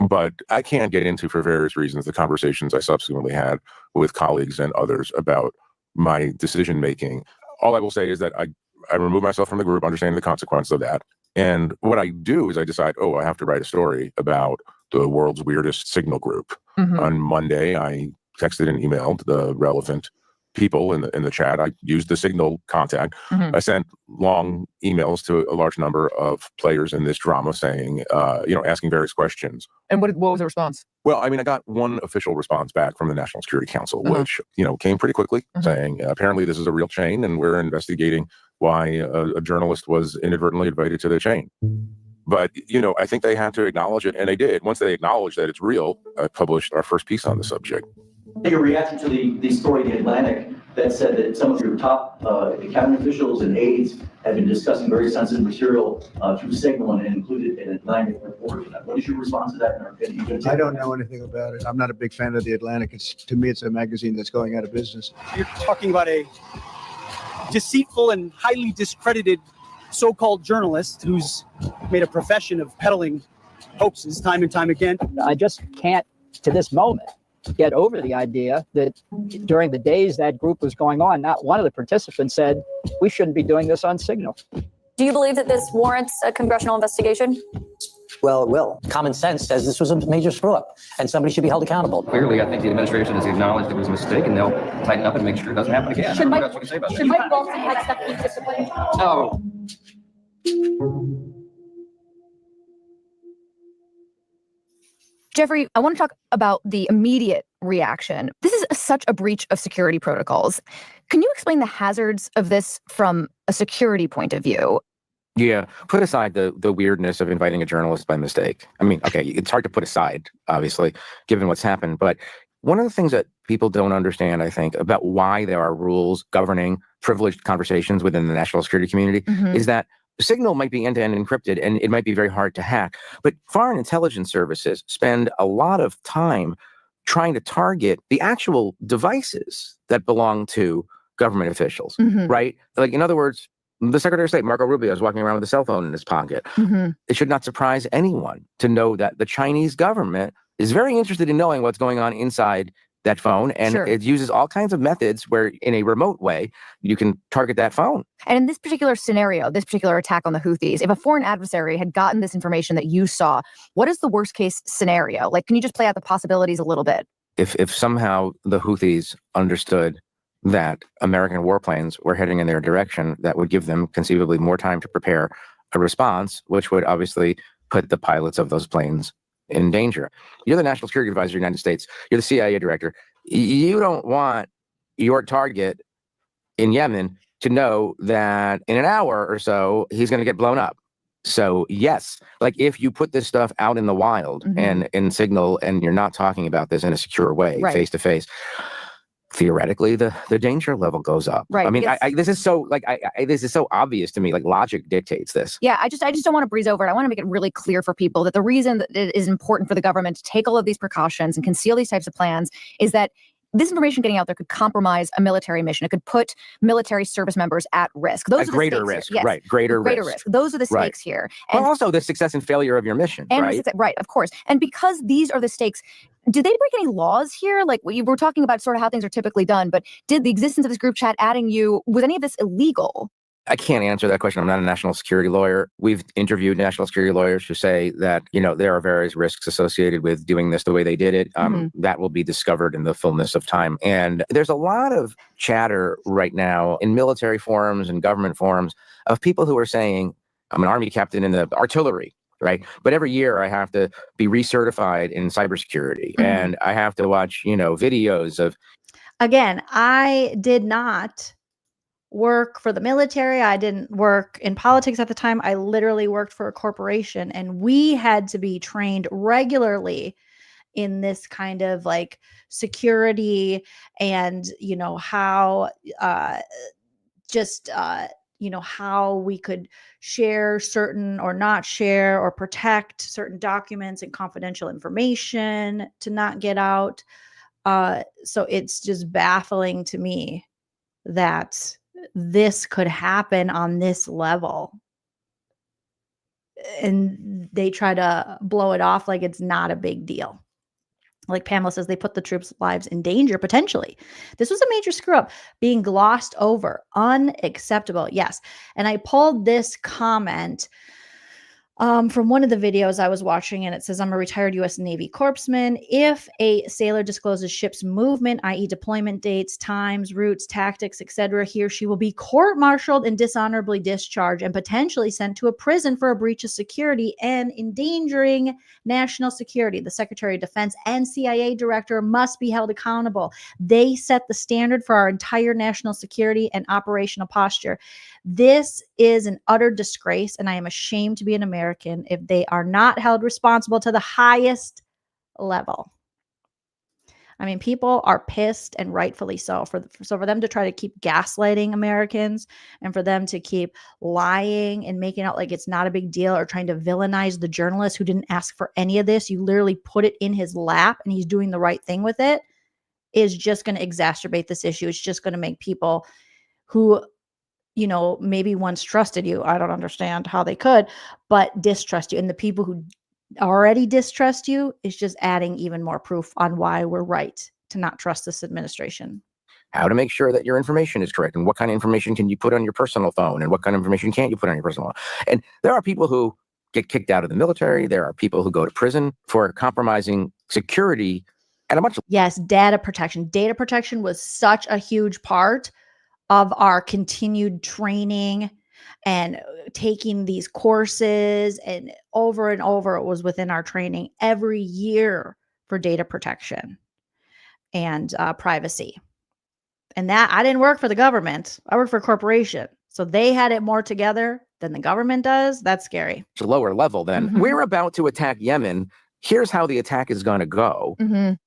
Speaker 15: but I can't get into, for various reasons, the conversations I subsequently had with colleagues and others about my decision making. All I will say is that I remove myself from the group, understanding the consequence of that. And what I do is I decide, I have to write a story about the world's weirdest signal group. On Monday, I texted and emailed the relevant people in the chat. I used the Signal contact. I sent long emails to a large number of players in this drama saying, asking various questions.
Speaker 14: And what was the response?
Speaker 15: Well, I mean, I got one official response back from the National Security Council, which, came pretty quickly, saying, apparently this is a real chain and we're investigating why a journalist was inadvertently invited to the chain. But, I think they had to acknowledge it, and they did. Once they acknowledged that it's real, I published our first piece on the subject.
Speaker 2: Your reaction to the story in the Atlantic that said that some of your top cabinet officials and aides have been discussing very sensitive material through Signal and included an Atlantic report. What is your response to that?
Speaker 16: I don't know anything about it. I'm not a big fan of the Atlantic. To me, it's a magazine that's going out of business.
Speaker 24: You're talking about a deceitful and highly discredited so-called journalist who's made a profession of peddling hoaxes time and time again.
Speaker 4: I just can't, to this moment, get over the idea that during the days that group was going on, not one of the participants said, we shouldn't be doing this on Signal.
Speaker 11: Do you believe that this warrants a congressional investigation?
Speaker 22: Well, it will. Common sense says this was a major screw-up, and somebody should be held accountable.
Speaker 23: Clearly, I think the administration has acknowledged it was a mistake, and they'll tighten up and make sure it doesn't happen again.
Speaker 5: Should
Speaker 23: What
Speaker 5: Mike,
Speaker 23: else we can say about
Speaker 5: should
Speaker 23: that?
Speaker 5: Mike Walton head step be disciplined?
Speaker 23: No.
Speaker 11: Jeffrey, I want to talk about the immediate reaction. This is such a breach of security protocols. Can you explain the hazards of this from a security point of view?
Speaker 21: Yeah, put aside the weirdness of inviting a journalist by mistake. I mean, okay, it's hard to put aside, obviously, given what's happened. But one of the things that people don't understand, I think, about why there are rules governing privileged conversations within the national security community is that Signal might be end-to-end encrypted and it might be very hard to hack. But foreign intelligence services spend a lot of time trying to target the actual devices that belong to government officials, right? Like, in other words, the Secretary of State, Marco Rubio, is walking around with a cell phone in his pocket. It should not surprise anyone to know that the Chinese government is very interested in knowing what's going on inside that phone. And it uses all kinds of methods where, in a remote way, you can target that phone.
Speaker 11: And in this particular scenario, this particular attack on the Houthis, if a foreign adversary had gotten this information that you saw, what is the worst case scenario? Like, can you just play out the possibilities a little bit?
Speaker 21: If somehow the Houthis understood that American warplanes were heading in their direction, that would give them conceivably more time to prepare a response, which would obviously put the pilots of those planes in danger. You're the National Security Advisor of the United States. You're the CIA director. You don't want your target in Yemen to know that in an hour or so, he's going to get blown up. So yes, like if you put this stuff out in the wild and in Signal, and you're not talking about this in a secure way, face to face, theoretically, the danger level goes up.
Speaker 11: Right.
Speaker 21: I mean,
Speaker 11: Yes.
Speaker 21: this is so this is so obvious to me. Like, logic dictates this.
Speaker 11: Yeah, I just don't want to breeze over it. I want to make it really clear for people that the reason that it is important for the government to take all of these precautions and conceal these types of plans is that this information getting out there could compromise a military mission. It could put military service members at risk. Those are the
Speaker 21: greater
Speaker 11: stakes
Speaker 21: risk,
Speaker 11: here. Yes.
Speaker 21: right? Greater risk.
Speaker 11: Those are the stakes here.
Speaker 21: But also the success and failure of your mission, right?
Speaker 11: Right, of course. And because these are the stakes, did they break any laws here? Like, we were talking about sort of how things are typically done, but did the existence of this group chat adding you, was any of this illegal?
Speaker 21: I can't answer that question. I'm not a national security lawyer. We've interviewed national security lawyers who say that, there are various risks associated with doing this the way they did it. That will be discovered in the fullness of time. And there's a lot of chatter right now in military forums and government forums of people who are saying, I'm an Army captain in the artillery, right? But every year I have to be recertified in cybersecurity and I have to watch, videos of.
Speaker 1: Again, I did not work for the military. I didn't work in politics at the time. I literally worked for a corporation, and we had to be trained regularly in this kind of like security and, how how we could share certain or not share or protect certain documents and confidential information to not get out. So it's just baffling to me that this could happen on this level. And they try to blow it off like it's not a big deal. Like Pamela says, they put the troops' lives in danger, potentially. This was a major screw up being glossed over. Unacceptable. Yes. And I pulled this comment from one of the videos I was watching, and it says, I'm a retired U.S. Navy corpsman. If a sailor discloses ship's movement, i.e. deployment dates, times, routes, tactics, etc., he or she will be court-martialed and dishonorably discharged and potentially sent to a prison for a breach of security and endangering national security. The Secretary of Defense and CIA director must be held accountable. They set the standard for our entire national security and operational posture. This is an utter disgrace, and I am ashamed to be an American if they are not held responsible to the highest level. I mean, people are pissed, and rightfully so. For them to try to keep gaslighting Americans and for them to keep lying and making out like it's not a big deal or trying to villainize the journalist who didn't ask for any of this, you literally put it in his lap and he's doing the right thing with it, is just going to exacerbate this issue. It's just going to make people who maybe once trusted you, I don't understand how they could, but distrust you. And the people who already distrust you is just adding even more proof on why we're right to not trust this administration.
Speaker 3: How to make sure that your information is correct and what kind of information can you put on your personal phone and what kind of information can't you put on your personal phone. And there are people who get kicked out of the military. There are people who go to prison for compromising security at a much.
Speaker 1: Yes, data protection. Data protection was such a huge part of our continued training and taking these courses, and over it was within our training every year for data protection and privacy. And that I didn't work for the government. I worked for a corporation. So they had it more together than the government does. That's scary.
Speaker 3: Lower level than we're about to attack Yemen. Here's how the attack is going to go.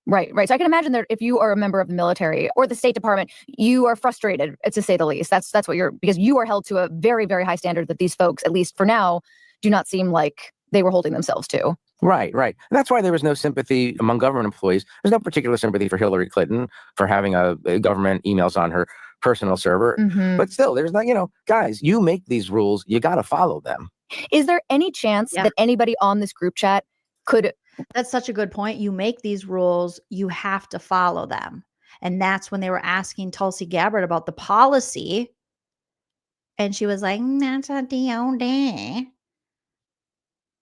Speaker 11: Right. So I can imagine that if you are a member of the military or the State Department, you are frustrated, to say the least. That's what because you are held to a very, very high standard that these folks, at least for now, do not seem like they were holding themselves to.
Speaker 3: Right. And that's why there was no sympathy among government employees. There's no particular sympathy for Hillary Clinton for having a government emails on her personal server. But still, there's not, guys, you make these rules, you got to follow them.
Speaker 11: Is there any chance that anybody on this group chat could...
Speaker 1: That's such a good point. You make these rules, you have to follow them. And that's when they were asking Tulsi Gabbard about the policy. And she was like, that's a DOD.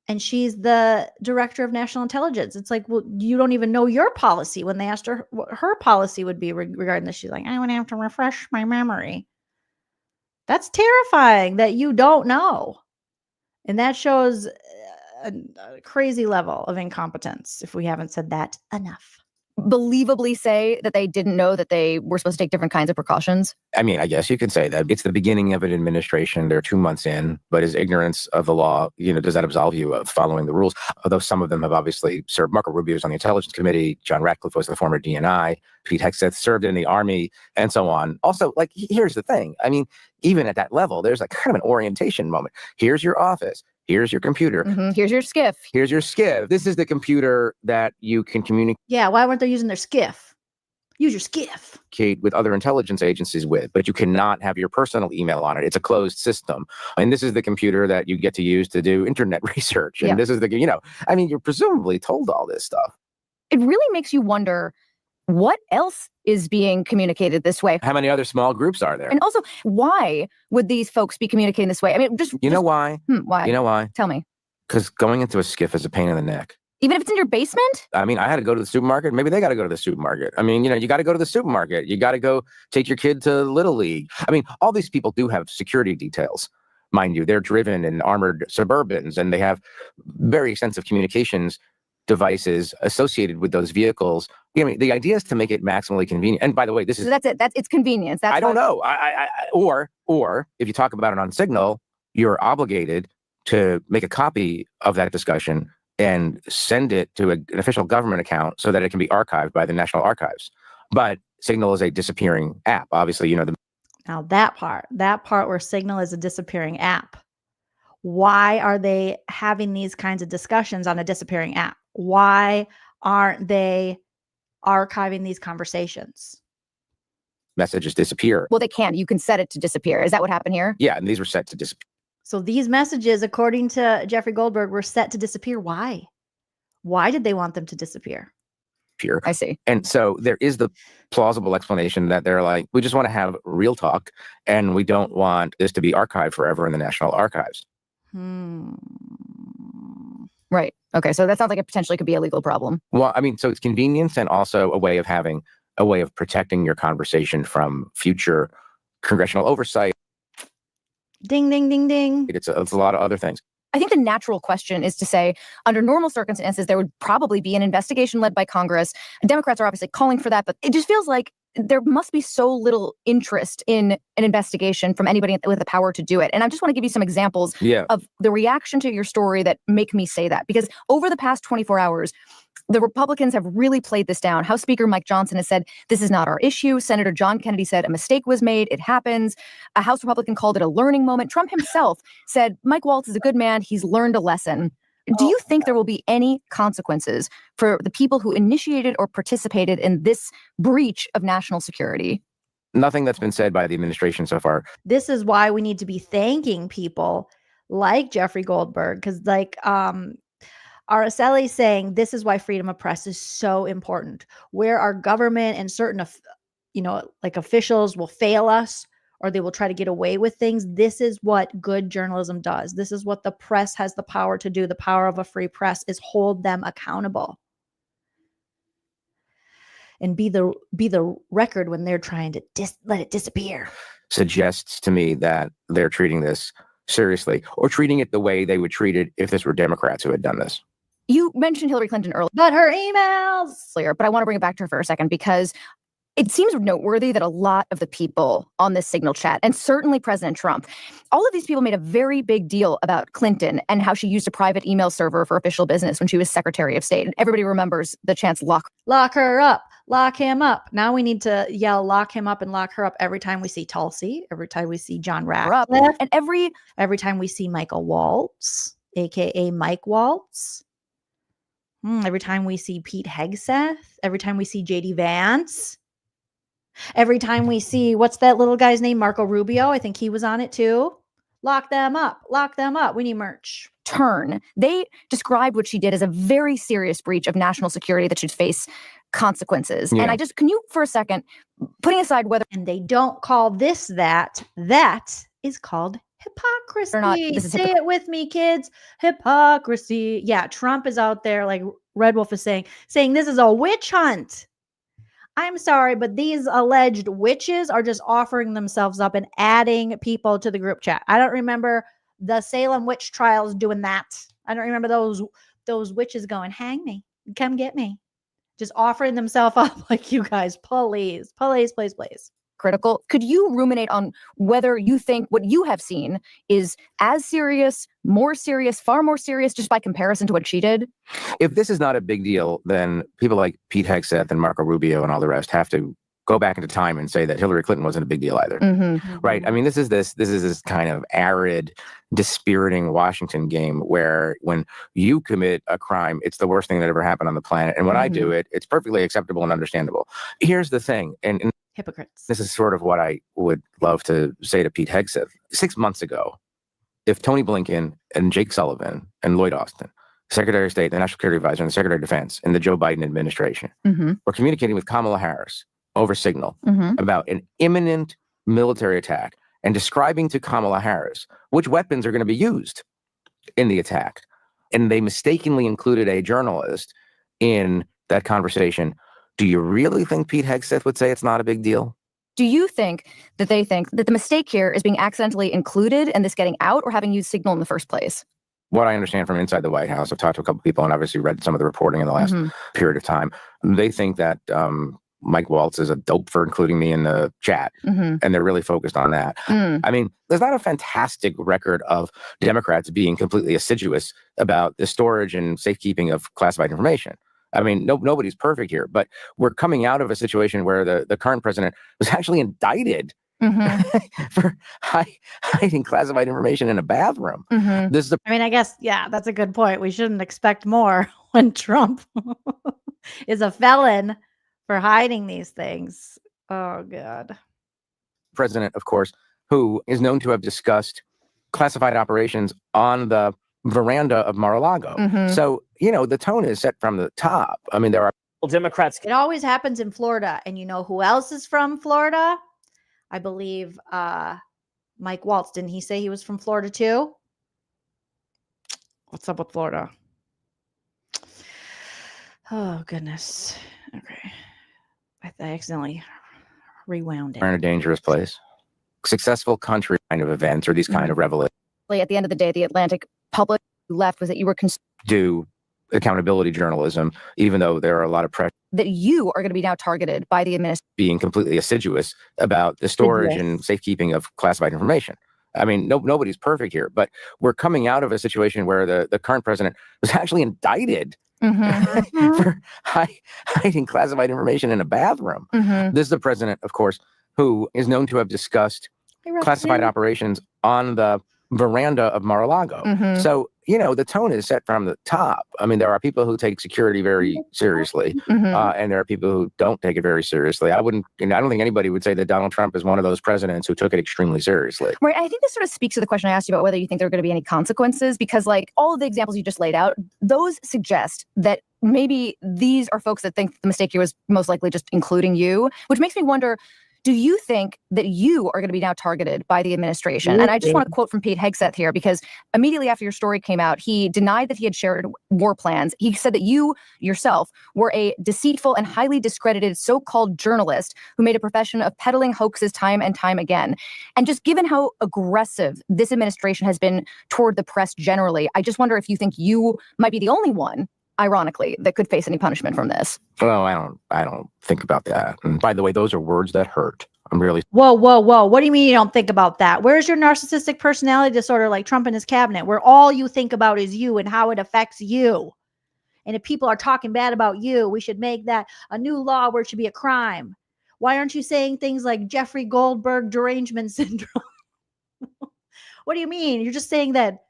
Speaker 1: And she's the director of national intelligence. It's like, well, you don't even know your policy. When they asked her what her policy would be regarding this, she's like, I would have to refresh my memory. That's terrifying that you don't know. And that shows a crazy level of incompetence, if we haven't said that enough.
Speaker 11: Believably say that they didn't know that they were supposed to take different kinds of precautions?
Speaker 3: I mean, I guess you could say that it's the beginning of an administration. They're 2 months in, but is ignorance of the law, does that absolve you of following the rules? Although some of them have obviously served. Marco Rubio was on the Intelligence Committee. John Ratcliffe was the former DNI. Pete Hegseth served in the Army, and so on. Also, here's the thing. I mean, even at that level, there's kind of an orientation moment. Here's your office. Here's your computer.
Speaker 11: Here's your skiff.
Speaker 3: Here's your skiff. This is the computer that you can communicate.
Speaker 1: Yeah, why weren't they using their skiff? Use your skiff.
Speaker 3: With other intelligence agencies with, but you cannot have your personal email on it. It's a closed system. And this is the computer that you get to use to do internet research. And this is the, you're presumably told all this stuff.
Speaker 11: It really makes you wonder what else is being communicated this way.
Speaker 3: How many other small groups are there?
Speaker 11: And also, why would these folks be communicating this way? I mean,
Speaker 3: why?
Speaker 11: Why?
Speaker 3: You know why?
Speaker 11: Tell me.
Speaker 3: Because going into a skiff is a pain in the neck.
Speaker 11: Even if it's in your basement?
Speaker 3: I mean, I had to go to the supermarket. Maybe they got to go to the supermarket. I mean, you got to go to the supermarket. You got to go take your kid to Little League. I mean, all these people do have security details. Mind you, they're driven in armored Suburbans, and they have very extensive communications devices associated with those vehicles. I mean, the idea is to make it maximally convenient. And by the way, this is...
Speaker 11: So that's it. It's convenience.
Speaker 3: I don't know. Or if you talk about it on Signal, you're obligated to make a copy of that discussion and send it to an official government account so that it can be archived by the National Archives. But Signal is a disappearing app. Obviously,
Speaker 1: Now that part where Signal is a disappearing app. Why are they having these kinds of discussions on a disappearing app? Why aren't they archiving these conversations?
Speaker 3: Messages disappear.
Speaker 11: Well, they can. You can set it to disappear. Is that what happened here?
Speaker 3: Yeah, and these were set to disappear.
Speaker 1: So these messages, according to Jeffrey Goldberg, were set to disappear. Why? Why did they want them to disappear?
Speaker 11: I see.
Speaker 3: And so there is the plausible explanation that they're like, we just want to have real talk and we don't want this to be archived forever in the National Archives.
Speaker 11: Right. Okay. So that sounds like it potentially could be a legal problem.
Speaker 3: Well, I mean, so it's convenience and also a way of protecting your conversation from future congressional oversight.
Speaker 1: Ding, ding, ding, ding.
Speaker 3: It's a lot of other things.
Speaker 11: I think the natural question is to say, under normal circumstances, there would probably be an investigation led by Congress. Democrats are obviously calling for that, but it just feels like there must be so little interest in an investigation from anybody with the power to do it. And I just want to give you some examples of the reaction to your story that make me say that. Because over the past 24 hours, the Republicans have really played this down. House Speaker Mike Johnson has said, this is not our issue. Senator John Kennedy said a mistake was made. It happens. A House Republican called it a learning moment. Trump himself said, Mike Waltz is a good man. He's learned a lesson. Do you think there will be any consequences for the people who initiated or participated in this breach of national security?
Speaker 3: Nothing that's been said by the administration so far.
Speaker 1: This is why we need to be thanking people like Jeffrey Goldberg, because Araceli saying this is why freedom of press is so important, where our government and certain, officials will fail us or they will try to get away with things. This is what good journalism does. This is what the press has the power to do. The power of a free press is hold them accountable and be the record when they're trying to let it disappear.
Speaker 3: Suggests to me that they're treating this seriously or treating it the way they would treat it if this were Democrats who had done this.
Speaker 11: You mentioned Hillary Clinton earlier,
Speaker 1: but her emails,
Speaker 11: but I want to bring it back to her for a second because it seems noteworthy that a lot of the people on this Signal chat, and certainly President Trump, all of these people made a very big deal about Clinton and how she used a private email server for official business when she was Secretary of State. And everybody remembers the chants, lock
Speaker 1: her up, lock him up. Now we need to yell, lock him up and lock her up every time we see Tulsi, every time we see John Ratcliffe,
Speaker 11: and every
Speaker 1: time we see Michael Waltz, aka Mike Waltz. Every time we see Pete Hegseth, every time we see JD Vance. Every time we see, what's that little guy's name? Marco Rubio. I think he was on it too. Lock them up. Lock them up. We need merch.
Speaker 11: They described what she did as a very serious breach of national security that should face consequences.
Speaker 3: Yeah.
Speaker 11: And can you for a second, putting aside whether.
Speaker 1: And they don't call this that is called hypocrisy.
Speaker 11: Or not, this is
Speaker 1: Say it with me, kids. Hypocrisy. Yeah, Trump is out there, like Red Wolf is saying this is a witch hunt. I'm sorry, but these alleged witches are just offering themselves up and adding people to the group chat. I don't remember the Salem witch trials doing that. I don't remember those witches going, hang me, come get me. Just offering themselves up like, you guys, please.
Speaker 11: Critical. Could you ruminate on whether you think what you have seen is as serious, more serious, far more serious, just by comparison to what she did?
Speaker 3: If this is not a big deal, then people like Pete Hegseth and Marco Rubio and all the rest have to go back into time and say that Hillary Clinton wasn't a big deal either.
Speaker 11: Mm-hmm.
Speaker 3: Right? I mean, this is this kind of arid, dispiriting Washington game where when you commit a crime, it's the worst thing that ever happened on the planet. And when I do it, it's perfectly acceptable and understandable. Here's the thing, and
Speaker 1: hypocrites.
Speaker 3: This is sort of what I would love to say to Pete Hegseth. 6 months ago, if Tony Blinken and Jake Sullivan and Lloyd Austin, Secretary of State, the National Security Advisor, and the Secretary of Defense in the Joe Biden administration were communicating with Kamala Harris over Signal about an imminent military attack and describing to Kamala Harris which weapons are going to be used in the attack. And they mistakenly included a journalist in that conversation. Do you really think Pete Hegseth would say it's not a big deal?
Speaker 11: Do you think that they think that the mistake here is being accidentally included and this getting out, or having used Signal in the first place?
Speaker 3: What I understand from inside the White House, I've talked to a couple people and obviously read some of the reporting in the last period of time. They think that Mike Waltz is a dope for including me in the chat, and they're really focused on that. I mean, there's not a fantastic record of Democrats being completely assiduous about the storage and safekeeping of classified information. I mean, nobody's perfect here, but we're coming out of a situation where the current president was actually indicted for hiding classified information in a bathroom. This is
Speaker 1: I mean, I guess, yeah, that's a good point. We shouldn't expect more when Trump is a felon for hiding these things. Oh, God.
Speaker 3: president, of course, who is known to have discussed classified operations on the veranda of Mar-a-Lago. So, the tone is set from the top. I mean, there are
Speaker 1: Democrats. It always happens in Florida. And you know who else is from Florida? I believe Mike Waltz. Didn't he say he was from Florida too? What's up with Florida? Oh, goodness. Okay. I accidentally rewound it.
Speaker 3: in a dangerous place. Successful country kind of events or these kind of revelations
Speaker 11: At the end of the day, the Atlantic public left was that you were
Speaker 3: do accountability journalism, even though there are a lot of pressure
Speaker 11: that you are going to be now targeted by the administration.
Speaker 3: being completely assiduous about the storage and safekeeping of classified information. I mean, nobody's perfect here, but we're coming out of a situation where the current president was actually indicted for hiding classified information in a bathroom. This is the president, of course, who is known to have discussed classified operations on the veranda of Mar-a-Lago. So, the tone is set from the top. I mean, there are people who take security very seriously, and there are people who don't take it very seriously. I don't think anybody would say that Donald Trump is one of those presidents who took it extremely seriously.
Speaker 11: Right. I think this sort of speaks to the question I asked you about whether you think there are going to be any consequences, because all of the examples you just laid out, those suggest that maybe these are folks that think the mistake here was most likely just including you, which makes me wonder, do you think that you are going to be now targeted by the administration? And I just want to quote from Pete Hegseth here, because immediately after your story came out, he denied that he had shared war plans. He said that you yourself were a deceitful and highly discredited so-called journalist who made a profession of peddling hoaxes time and time again. And just given how aggressive this administration has been toward the press generally, I just wonder if you think you might be the only one, ironically, that could face any punishment from this.
Speaker 3: Well, I don't think about that. And by the way, those are words that hurt. I'm really
Speaker 1: Whoa. What do you mean you don't think about that? Where's your narcissistic personality disorder like Trump and his cabinet, where all you think about is you and how it affects you? And if people are talking bad about you, we should make that a new law where it should be a crime. Why aren't you saying things like Jeffrey Goldberg derangement syndrome? What do you mean? You're just saying that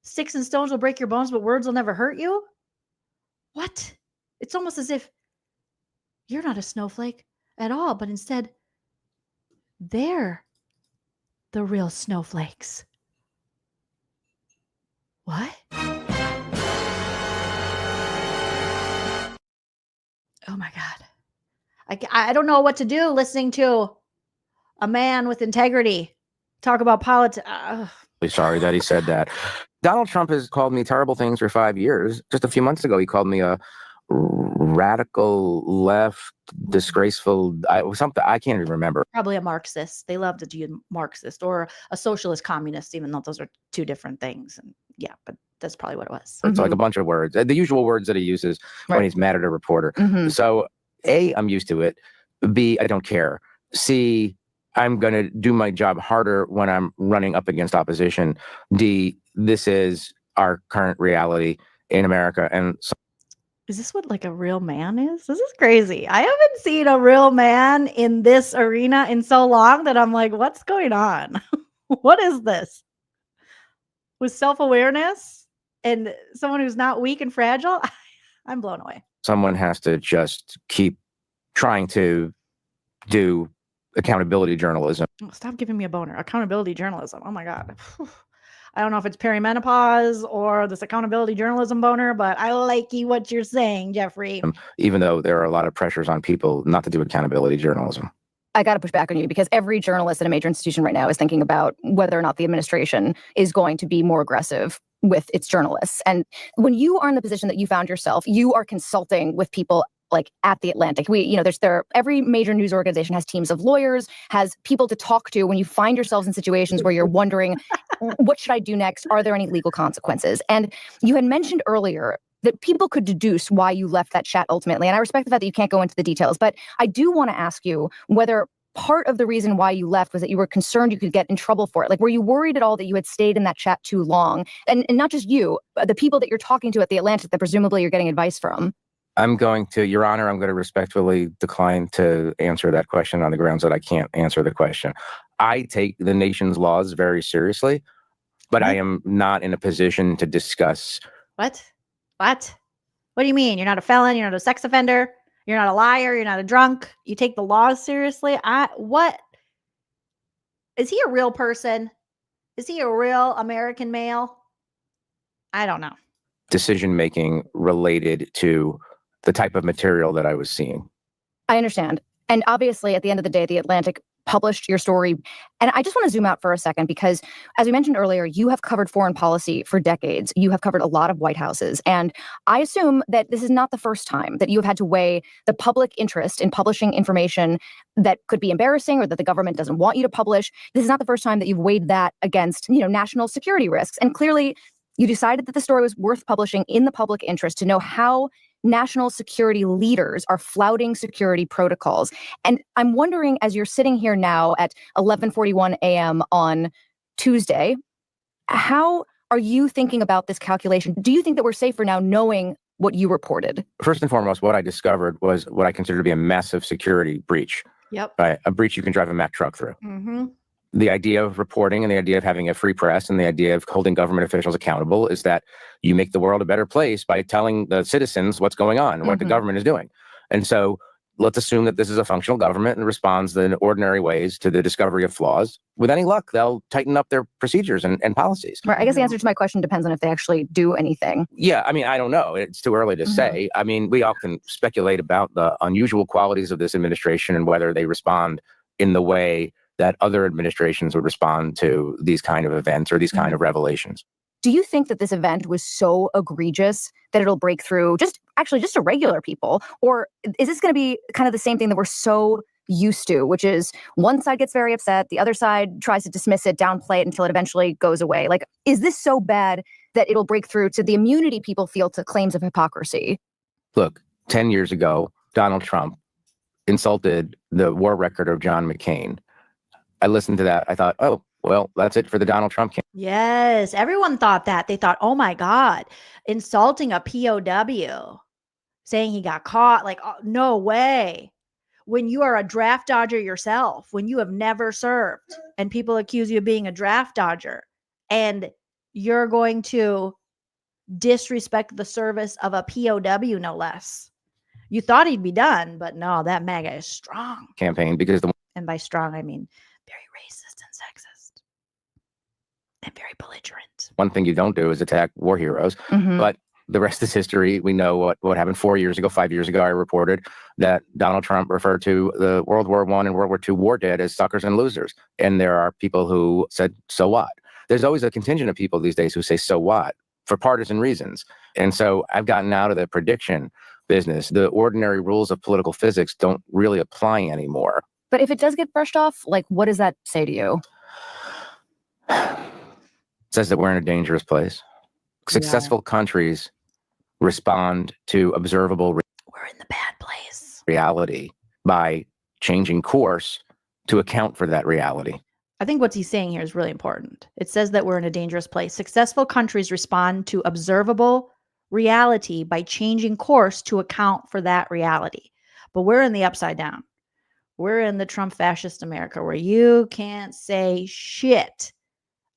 Speaker 1: sticks and stones will break your bones, but words will never hurt you? What? It's almost as if you're not a snowflake at all, but instead they're the real snowflakes. What? Oh my God. I don't know what to do listening to a man with integrity talk about politics.
Speaker 3: sorry that he said that. Donald Trump has called me terrible things for 5 years. Just a few months ago, he called me a radical left, disgraceful, something I can't even remember.
Speaker 1: Probably a Marxist. They love to do Marxist or a socialist communist, even though those are two different things. And yeah, but that's probably what it was.
Speaker 3: It's like a bunch of words, the usual words that he uses when he's mad at a reporter. So A, I'm used to it. B, I don't care. C, I'm going to do my job harder when I'm running up against opposition. D, this is our current reality in America. And so
Speaker 1: is this what a real man is? This is crazy. I haven't seen a real man in this arena in so long that I'm like, what's going on? What is this? With self-awareness and someone who's not weak and fragile, I'm blown away.
Speaker 3: Someone has to just keep trying to do accountability journalism.
Speaker 1: Stop giving me a boner. Accountability journalism. Oh my God. I don't know if it's perimenopause or this accountability journalism boner, but I like what you're saying, Jeffrey.
Speaker 3: Even though there are a lot of pressures on people not to do accountability journalism.
Speaker 11: I got to push back on you, because every journalist at a major institution right now is thinking about whether or not the administration is going to be more aggressive with its journalists. And when you are in the position that you found yourself, you are consulting with people at the Atlantic. Every major news organization has teams of lawyers, has people to talk to when you find yourselves in situations where you're wondering, what should I do next? Are there any legal consequences? And you had mentioned earlier that people could deduce why you left that chat ultimately. And I respect the fact that you can't go into the details, but I do want to ask you whether part of the reason why you left was that you were concerned you could get in trouble for it. Were you worried at all that you had stayed in that chat too long? And not just you, but the people that you're talking to at the Atlantic that presumably you're getting advice from.
Speaker 3: Your Honor, I'm going to respectfully decline to answer that question on the grounds that I can't answer the question. I take the nation's laws very seriously, but I am not in a position to discuss.
Speaker 1: What? What do you mean? You're not a felon? You're not a sex offender? You're not a liar? You're not a drunk? You take the laws seriously? What? Is he a real person? Is he a real American male? I don't know.
Speaker 3: Decision making related to the type of material that I was seeing.
Speaker 11: I understand. And obviously, at the end of the day, The Atlantic published your story. And I just want to zoom out for a second, because as we mentioned earlier, you have covered foreign policy for decades. You have covered a lot of White Houses. And I assume that this is not the first time that you have had to weigh the public interest in publishing information that could be embarrassing or that the government doesn't want you to publish. This is not the first time that you've weighed that against, national security risks. And clearly, you decided that the story was worth publishing in the public interest to know how national security leaders are flouting security protocols. And I'm wondering, as you're sitting here now at 11:41 a.m. on Tuesday, how are you thinking about this calculation? Do you think that we're safer now knowing what you reported?
Speaker 3: First and foremost, what I discovered was what I consider to be a massive security breach.
Speaker 1: Yep.
Speaker 3: Right? A breach you can drive a Mack truck through.
Speaker 1: Mm-hmm.
Speaker 3: The idea of reporting and the idea of having a free press and the idea of holding government officials accountable is that you make the world a better place by telling the citizens what's going on and what the government is doing. And so let's assume that this is a functional government and responds in ordinary ways to the discovery of flaws. With any luck, they'll tighten up their procedures and policies.
Speaker 11: Right. I guess the answer to my question depends on if they actually do anything.
Speaker 3: Yeah, I mean, I don't know. It's too early to say. I mean, we all can speculate about the unusual qualities of this administration and whether they respond in the way that other administrations would respond to these kind of events or these kind of revelations.
Speaker 11: Do you think that this event was so egregious that it'll break through just to regular people? Or is this going to be kind of the same thing that we're so used to, which is one side gets very upset, the other side tries to dismiss it, downplay it until it eventually goes away? Like, is this so bad that it'll break through to the immunity people feel to claims of hypocrisy?
Speaker 3: Look, 10 years ago, Donald Trump insulted the war record of John McCain. I listened to that. I thought, oh, well, that's it for the Donald Trump campaign.
Speaker 1: Yes, everyone thought that. They thought, oh my God, insulting a POW, saying he got caught. Like, oh, no way. When you are a draft dodger yourself, when you have never served and people accuse you of being a draft dodger and you're going to disrespect the service of a POW, no less. You thought he'd be done, but no, that MAGA is strong.
Speaker 3: Campaign because
Speaker 1: and by strong, I mean very racist and sexist and very belligerent.
Speaker 3: One thing you don't do is attack war heroes, but the rest is history. We know what happened 5 years ago. I reported that Donald Trump referred to the World War I and World War II war dead as suckers and losers. And there are people who said, so what? There's always a contingent of people these days who say, so what? For partisan reasons. And so I've gotten out of the prediction business. The ordinary rules of political physics don't really apply anymore.
Speaker 11: But if it does get brushed off, like, what does that say to you?
Speaker 3: It says that we're in a dangerous place. Successful countries respond to observable
Speaker 1: we're in the bad place.
Speaker 3: Reality by changing course to account for that reality.
Speaker 1: I think what he's saying here is really important. It says that we're in a dangerous place. Successful countries respond to observable reality by changing course to account for that reality. But we're in the upside down. We're in the Trump fascist America where you can't say shit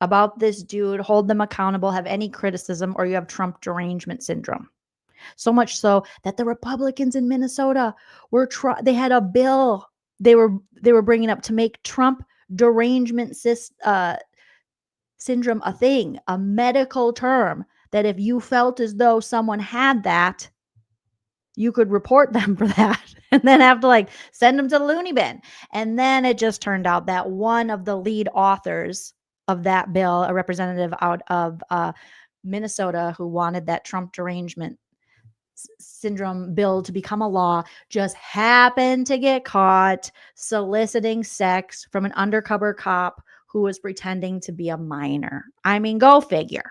Speaker 1: about this dude, hold them accountable, have any criticism, or you have Trump derangement syndrome. So much so that the Republicans in Minnesota they had a bill they were bringing up to make Trump derangement syndrome a thing, a medical term, that if you felt as though someone had that, you could report them for that and then have to send them to the loony bin. And then it just turned out that one of the lead authors of that bill, a representative out of Minnesota who wanted that Trump derangement syndrome bill to become a law, just happened to get caught soliciting sex from an undercover cop who was pretending to be a minor. I mean, go figure.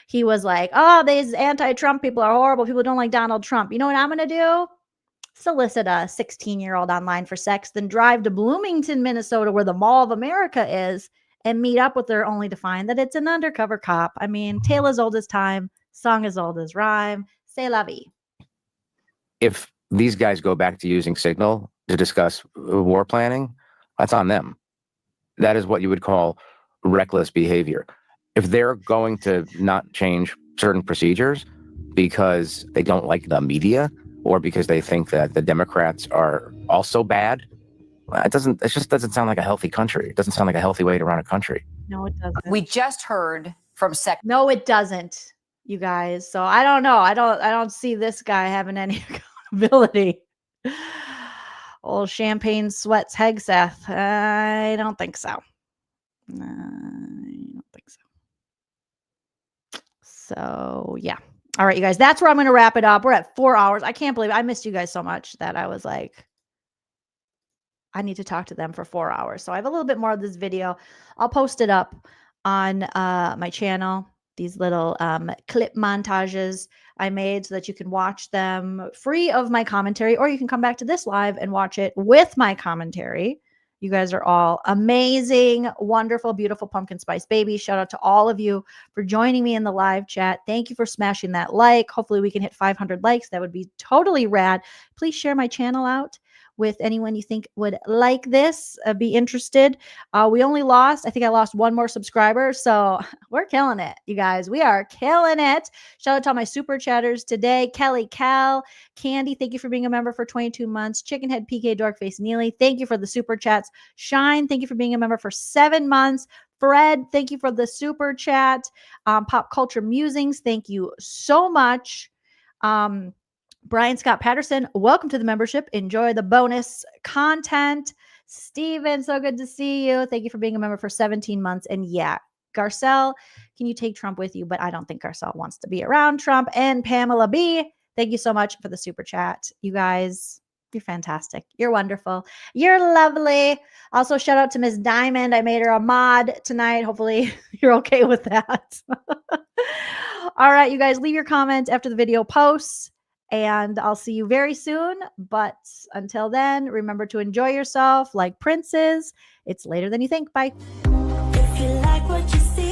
Speaker 1: He was like, oh, these anti-Trump people are horrible. People don't like Donald Trump. You know what I'm going to do? Solicit a 16-year-old online for sex, then drive to Bloomington, Minnesota, where the Mall of America is, and meet up with her only to find that it's an undercover cop. I mean, tale as old as time, song as old as rhyme. C'est la vie.
Speaker 3: if these guys go back to using Signal to discuss war planning, that's on them. That is what you would call reckless behavior. If they're going to not change certain procedures because they don't like the media or because they think that the Democrats are also bad, it just doesn't sound like a healthy country. It doesn't sound like a healthy way to run a country.
Speaker 1: No, it doesn't.
Speaker 7: We just heard from
Speaker 1: No, it doesn't, you guys. So I don't know. I don't see this guy having any accountability. Old champagne sweats Hegseth. I don't think so. I don't think so. So yeah. All right, you guys. That's where I'm going to wrap it up. We're at 4 hours. I can't believe it. I missed you guys so much that I was like, I need to talk to them for 4 hours. So I have a little bit more of this video. I'll post it up on my channel. These little clip montages I made so that you can watch them free of my commentary, or you can come back to this live and watch it with my commentary. You guys are all amazing, wonderful, beautiful pumpkin spice babies. Shout out to all of you for joining me in the live chat. Thank you for smashing that like. Hopefully we can hit 500 likes. That would be totally rad. Please share my channel out with anyone you think would like this, be interested. We only lost, I think I lost one more subscriber. So we're killing it, you guys. We are killing it. Shout out to all my super chatters today. Kelly, Cal, Candy, thank you for being a member for 22 months. Chickenhead, PK, Dorkface, Neely, thank you for the super chats. Shine, thank you for being a member for 7 months. Fred, thank you for the super chat. Pop Culture Musings, thank you so much. Brian Scott Patterson, welcome to the membership. Enjoy the bonus content. Steven, so good to see you. Thank you for being a member for 17 months. And yeah, Garcelle, can you take Trump with you? But I don't think Garcelle wants to be around Trump. And Pamela B, thank you so much for the super chat. You guys, you're fantastic. You're wonderful. You're lovely. Also, shout out to Ms. Diamond. I made her a mod tonight. Hopefully you're okay with that. All right, you guys, leave your comment after the video posts. And I'll see you very soon. But until then, remember to enjoy yourself like princes. It's later than you think. Bye.
Speaker 8: If you like what you see.